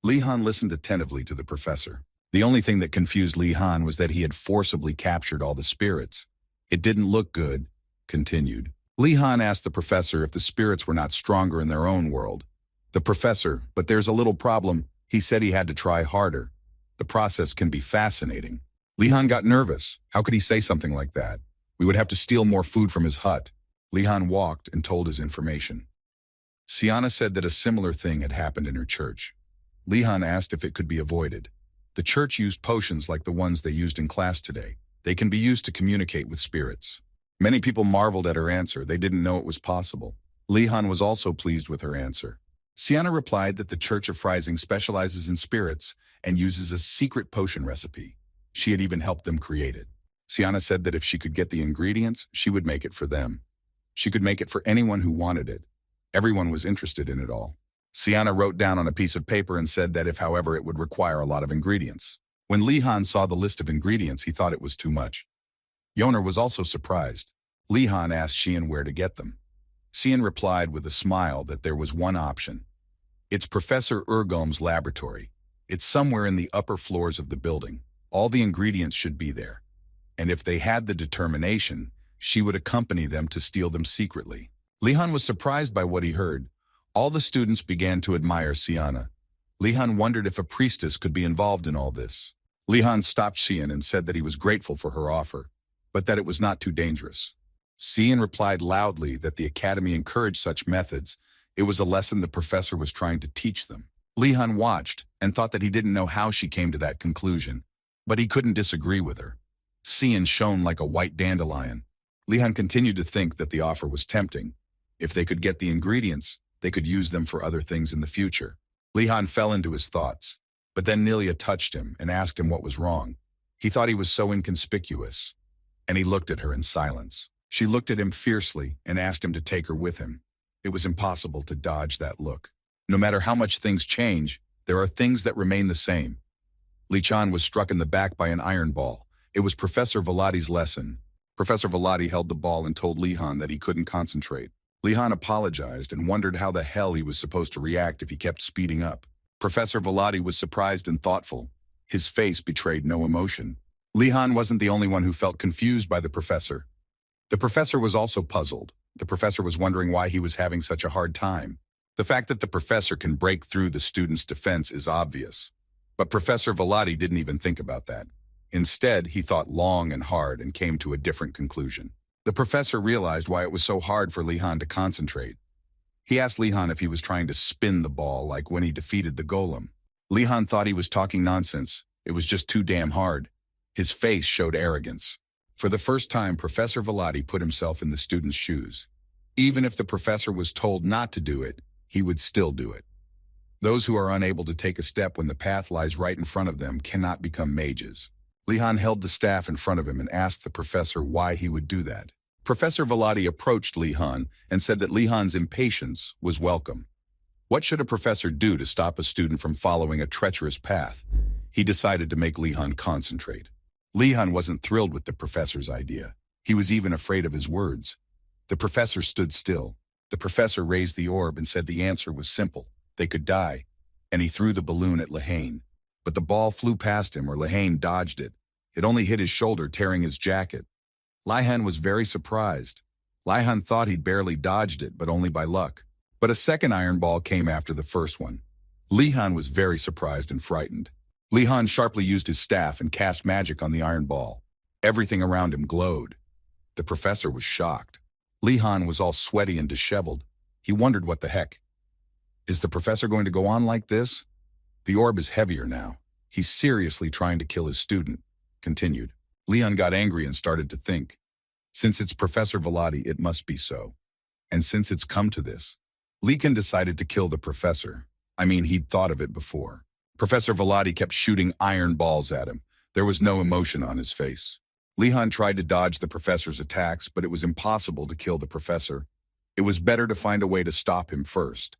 Li Han listened attentively to the professor. The only thing that confused Li Han was that he had forcibly captured all the spirits. It didn't look good, continued. Li Han asked the professor if the spirits were not stronger in their own world. The professor, but there's a little problem, he said he had to try harder. The process can be fascinating. Li Han got nervous. How could he say something like that? We would have to steal more food from his hut. Li Han walked and told his information. Siana said that a similar thing had happened in her church. Li Han asked if it could be avoided. The church used potions like the ones they used in class today. They can be used to communicate with spirits. Many people marveled at her answer. They didn't know it was possible. Li Han was also pleased with her answer. Siana replied that the Church of Freising specializes in spirits and uses a secret potion recipe. She had even helped them create it. Siana said that if she could get the ingredients, she would make it for them. She could make it for anyone who wanted it. Everyone was interested in it all. Siana wrote down on a piece of paper and said that if, however, it would require a lot of ingredients. When Li Han saw the list of ingredients, he thought it was too much. Yoner was also surprised. Li Han asked Xian where to get them. Xian replied with a smile that there was one option. It's Professor Ergom's laboratory. It's somewhere in the upper floors of the building. All the ingredients should be there. And if they had the determination, she would accompany them to steal them secretly. Li Han was surprised by what he heard. All the students began to admire Siana. Li Han wondered if a priestess could be involved in all this. Li Han stopped Xian and said that he was grateful for her offer, but that it was not too dangerous. Xian replied loudly that the academy encouraged such methods. It was a lesson the professor was trying to teach them. Li Han watched and thought that he didn't know how she came to that conclusion, but he couldn't disagree with her. Xian shone like a white dandelion. Li Han continued to think that the offer was tempting. If they could get the ingredients, they could use them for other things in the future. Li Han fell into his thoughts, but then Nilia touched him and asked him what was wrong. He thought he was so inconspicuous, and he looked at her in silence. She looked at him fiercely and asked him to take her with him. It was impossible to dodge that look. No matter how much things change, there are things that remain the same. Li Chan was struck in the back by an iron ball. It was Professor Velati's lesson. Professor Velati held the ball and told Li Han that he couldn't concentrate. Li Han apologized and wondered how the hell he was supposed to react if he kept speeding up. Professor Velati was surprised and thoughtful. His face betrayed no emotion. Li Han wasn't the only one who felt confused by the professor. The professor was also puzzled. The professor was wondering why he was having such a hard time. The fact that the professor can break through the student's defense is obvious. But Professor Velati didn't even think about that. Instead, he thought long and hard and came to a different conclusion. The professor realized why it was so hard for Li Han to concentrate. He asked Li Han if he was trying to spin the ball like when he defeated the golem. Li Han thought he was talking nonsense. It was just too damn hard. His face showed arrogance. For the first time, Professor Velati put himself in the student's shoes. Even if the professor was told not to do it, he would still do it. Those who are unable to take a step when the path lies right in front of them cannot become mages. Li Han held the staff in front of him and asked the professor why he would do that. Professor Velati approached Li Han and said that Li Han's impatience was welcome. What should a professor do to stop a student from following a treacherous path? He decided to make Li Han concentrate. Li Han wasn't thrilled with the professor's idea. He was even afraid of his words. The professor stood still. The professor raised the orb and said the answer was simple. They could die. And he threw the balloon at Lehane. But the ball flew past him, or Lehane dodged it. It only hit his shoulder, tearing his jacket. Lehane was very surprised. Lehane thought he'd barely dodged it, but only by luck. But a second iron ball came after the first one. Lehane was very surprised and frightened. Lehane sharply used his staff and cast magic on the iron ball. Everything around him glowed. The professor was shocked. Lehane was all sweaty and disheveled. He wondered what the heck. Is the professor going to go on like this? The orb is heavier now. He's seriously trying to kill his student. Continued. Leon got angry and started to think. Since it's Professor Velati, it must be so. And since it's come to this, Lekin decided to kill the professor. I mean, he'd thought of it before. Professor Velati kept shooting iron balls at him. There was no emotion on his face. Lehan tried to dodge the professor's attacks, but it was impossible to kill the professor. It was better to find a way to stop him first.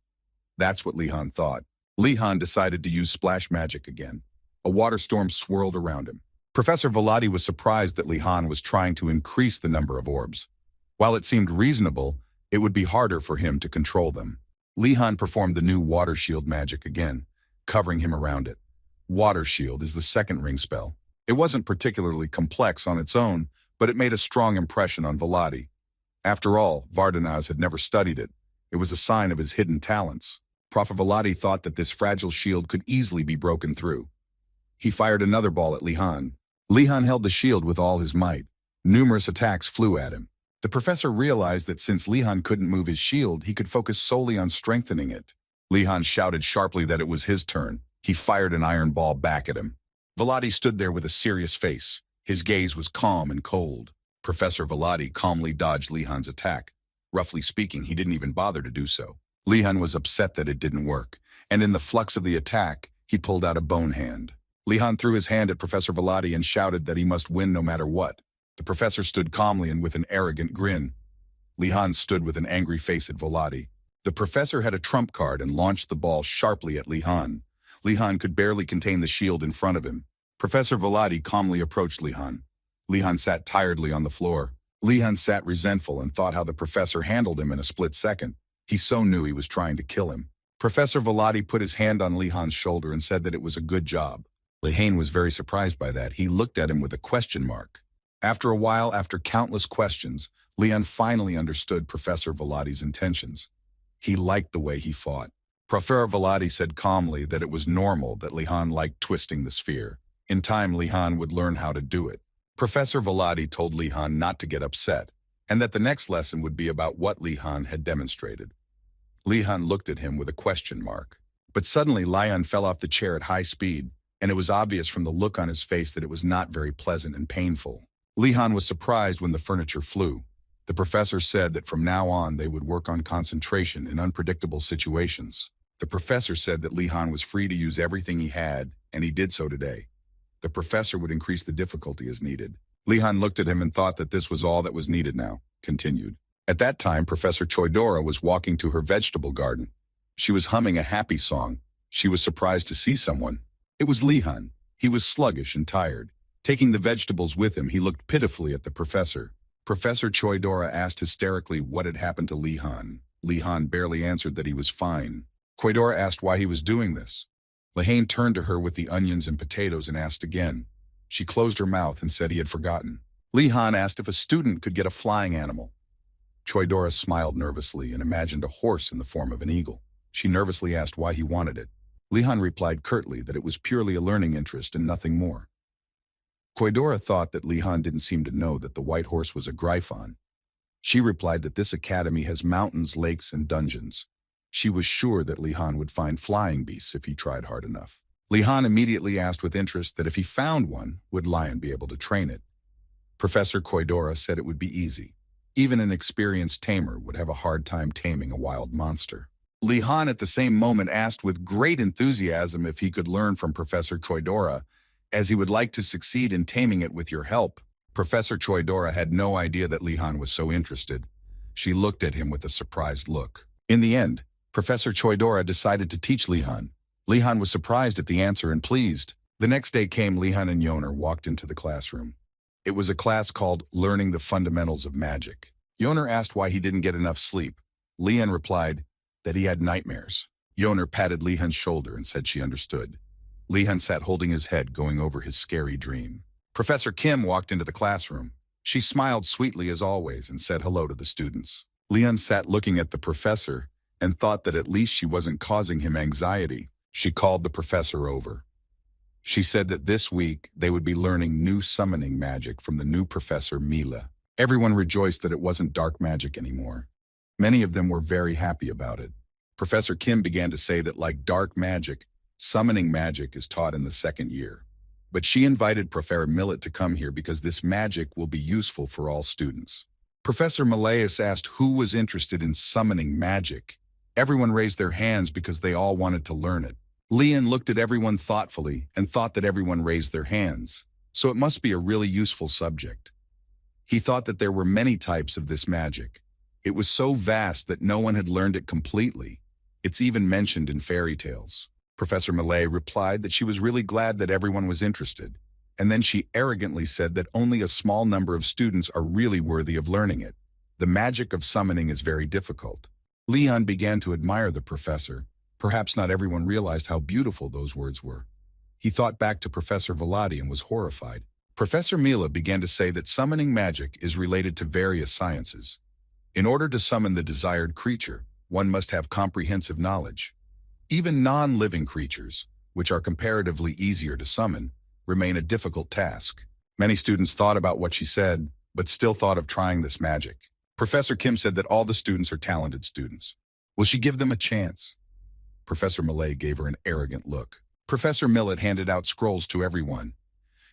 That's what Lehan thought. Lehan decided to use splash magic again. A water storm swirled around him. Professor Velati was surprised that Lehan was trying to increase the number of orbs. While it seemed reasonable, it would be harder for him to control them. Lehan performed the new water shield magic again, covering him around it. Water shield is the second ring spell. It wasn't particularly complex on its own, but it made a strong impression on Velati. After all, Vardanaz had never studied it. It was a sign of his hidden talents. Prof. Velati thought that this fragile shield could easily be broken through. He fired another ball at Lehan. Lehan held the shield with all his might. Numerous attacks flew at him. The professor realized that since Lehan couldn't move his shield, he could focus solely on strengthening it. Lehan shouted sharply that it was his turn. He fired an iron ball back at him. Velati stood there with a serious face. His gaze was calm and cold. Professor Velati calmly dodged Lehan's attack. Roughly speaking, he didn't even bother to do so. Lehan was upset that it didn't work, and in the flux of the attack, he pulled out a bone hand. Lehan threw his hand at Professor Velati and shouted that he must win no matter what. The professor stood calmly and with an arrogant grin. Lehan stood with an angry face at Velati. The professor had a trump card and launched the ball sharply at Lehan. Lehan could barely contain the shield in front of him. Professor Velati calmly approached Lehan. Lehan sat tiredly on the floor. Lehan sat resentful and thought how the professor handled him in a split second. He so knew he was trying to kill him. Professor Velati put his hand on Lehan's shoulder and said that it was a good job. Lehane was very surprised by that. He looked at him with a question mark. After a while, after countless questions, Leon finally understood Professor Velati's intentions. He liked the way he fought. Professor Velati said calmly that it was normal that Lehan liked twisting the sphere. In time, Lehan would learn how to do it. Professor Velati told Lehan not to get upset, and that the next lesson would be about what Lehan had demonstrated. Lehan looked at him with a question mark. But suddenly, Lehan fell off the chair at high speed, and it was obvious from the look on his face that it was not very pleasant and painful. Lehan was surprised when the furniture flew. The professor said that from now on they would work on concentration in unpredictable situations. The professor said that Lehan was free to use everything he had, and he did so today. The professor would increase the difficulty as needed. Lehan looked at him and thought that this was all that was needed now. Continued. At that time, Professor Choidora was walking to her vegetable garden. She was humming a happy song. She was surprised to see someone. It was Lehan. He was sluggish and tired. Taking the vegetables with him, he looked pitifully at the professor. Professor Choidora asked hysterically what had happened to Li Han. Li Han barely answered that he was fine. Choidora asked why he was doing this. Lehane turned to her with the onions and potatoes and asked again. She closed her mouth and said he had forgotten. Li Han asked if a student could get a flying animal. Choidora smiled nervously and imagined a horse in the form of an eagle. She nervously asked why he wanted it. Li Han replied curtly that it was purely a learning interest and nothing more. Choidora thought that Li Han didn't seem to know that the white horse was a Gryphon. She replied that this academy has mountains, lakes, and dungeons. She was sure that Li Han would find flying beasts if he tried hard enough. Li Han immediately asked with interest that if he found one, would Lion be able to train it? Professor Choidora said it would be easy. Even an experienced tamer would have a hard time taming a wild monster. Li Han at the same moment asked with great enthusiasm if he could learn from Professor Choidora, as he would like to succeed in taming it with your help. Professor Choidora had no idea that Li Han was so interested. She looked at him with a surprised look. In the end, Professor Choidora decided to teach Li Han. Li Han was surprised at the answer and pleased. The next day came. Li Han and Yoner walked into the classroom. It was a class called Learning the Fundamentals of Magic. Yoner asked why he didn't get enough sleep. Li Han replied that he had nightmares. Yoner patted Li Han's shoulder and said she understood. Li Han sat holding his head, going over his scary dream. Professor Kim walked into the classroom. She smiled sweetly as always and said hello to the students. Li Han sat looking at the professor and thought that at least she wasn't causing him anxiety. She called the professor over. She said that this week they would be learning new summoning magic from the new professor Mila. Everyone rejoiced that it wasn't dark magic anymore. Many of them were very happy about it. Professor Kim began to say that like dark magic, summoning magic is taught in the second year. But she invited Professor Millet to come here because this magic will be useful for all students. Professor Malaeus asked who was interested in summoning magic. Everyone raised their hands because they all wanted to learn it. Leon looked at everyone thoughtfully and thought that everyone raised their hands, so it must be a really useful subject. He thought that there were many types of this magic. It was so vast that no one had learned it completely. It's even mentioned in fairy tales. Professor Malay replied that she was really glad that everyone was interested, and then she arrogantly said that only a small number of students are really worthy of learning it. The magic of summoning is very difficult. Leon began to admire the professor. Perhaps not everyone realized how beautiful those words were. He thought back to Professor Velati and was horrified. Professor Mila began to say that summoning magic is related to various sciences. In order to summon the desired creature, one must have comprehensive knowledge. Even non-living creatures, which are comparatively easier to summon, remain a difficult task. Many students thought about what she said, but still thought of trying this magic. Professor Kim said that all the students are talented students. Will she give them a chance? Professor Malay gave her an arrogant look. Professor Millet handed out scrolls to everyone.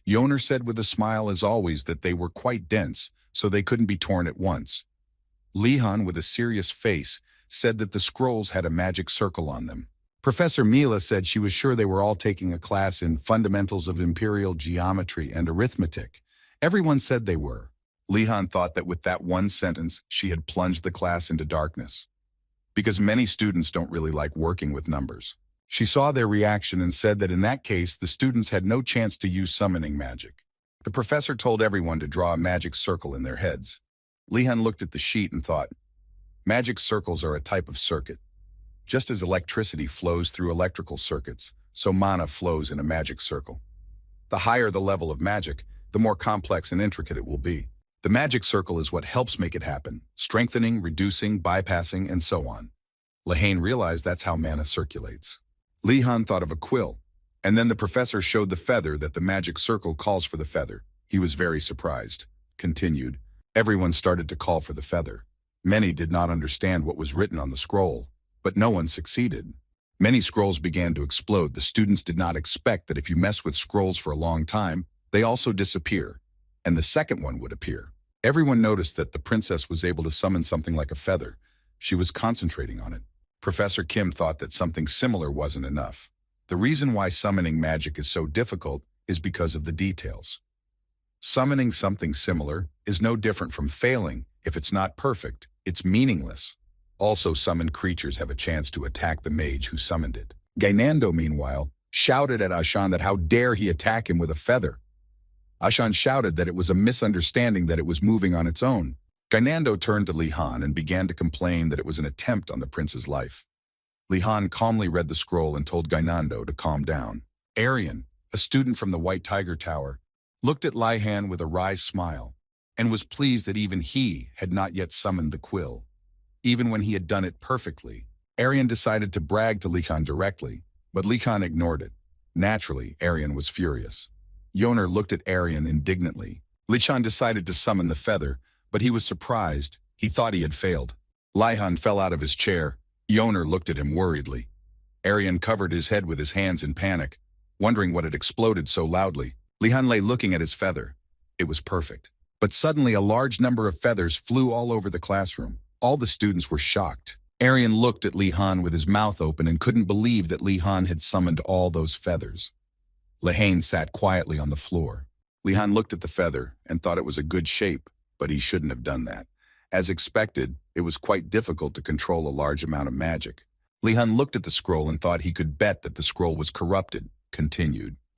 Yoner said with a smile as always that they were quite dense, so they couldn't be torn at once. Lihan, with a serious face, said that the scrolls had a magic circle on them. Professor Mila said she was sure they were all taking a class in Fundamentals of Imperial Geometry and Arithmetic. Everyone said they were. Lihan thought that with that one sentence, she had plunged the class into darkness. Because many students don't really like working with numbers. She saw their reaction and said that in that case, the students had no chance to use summoning magic. The professor told everyone to draw a magic circle in their heads. Lihan looked at the sheet and thought, magic circles are a type of circuit. Just as electricity flows through electrical circuits, so mana flows in a magic circle. The higher the level of magic, the more complex and intricate it will be. The magic circle is what helps make it happen, strengthening, reducing, bypassing, and so on. Lehane realized that's how mana circulates. Lihan thought of a quill, and then the professor showed the feather that the magic circle calls for the feather. He was very surprised. Continued. Everyone started to call for the feather. Many did not understand what was written on the scroll, but no one succeeded. Many scrolls began to explode. The students did not expect that if you mess with scrolls for a long time, they also disappear, and the second one would appear. Everyone noticed that the princess was able to summon something like a feather. She was concentrating on it. Professor Kim thought that something similar wasn't enough. The reason why summoning magic is so difficult is because of the details. Summoning something similar is no different from failing. If it's not perfect, it's meaningless. Also, summoned creatures have a chance to attack the mage who summoned it. Gainando, meanwhile, shouted at Ashan that how dare he attack him with a feather. Ashan shouted that it was a misunderstanding, that it was moving on its own. Gainando turned to Li Han and began to complain that it was an attempt on the prince's life. Li Han calmly read the scroll and told Gainando to calm down. Arian, a student from the White Tiger Tower, looked at Li Han with a wry smile and was pleased that even he had not yet summoned the quill. Even when he had done it perfectly, Arian decided to brag to Li Han directly, but Li Han ignored it. Naturally, Arian was furious. Yoner looked at Arian indignantly. Li Han decided to summon the feather, but he was surprised. He thought he had failed. Li Han fell out of his chair. Yoner looked at him worriedly. Arian covered his head with his hands in panic, wondering what had exploded so loudly. Li Han lay looking at his feather. It was perfect. But suddenly a large number of feathers flew all over the classroom. All the students were shocked. Arian looked at Li Han with his mouth open and couldn't believe that Li Han had summoned all those feathers. Lehane sat quietly on the floor. Li Han looked at the feather and thought it was a good shape, but he shouldn't have done that. As expected, it was quite difficult to control a large amount of magic. Li Han looked at the scroll and thought he could bet that the scroll was corrupted, continued.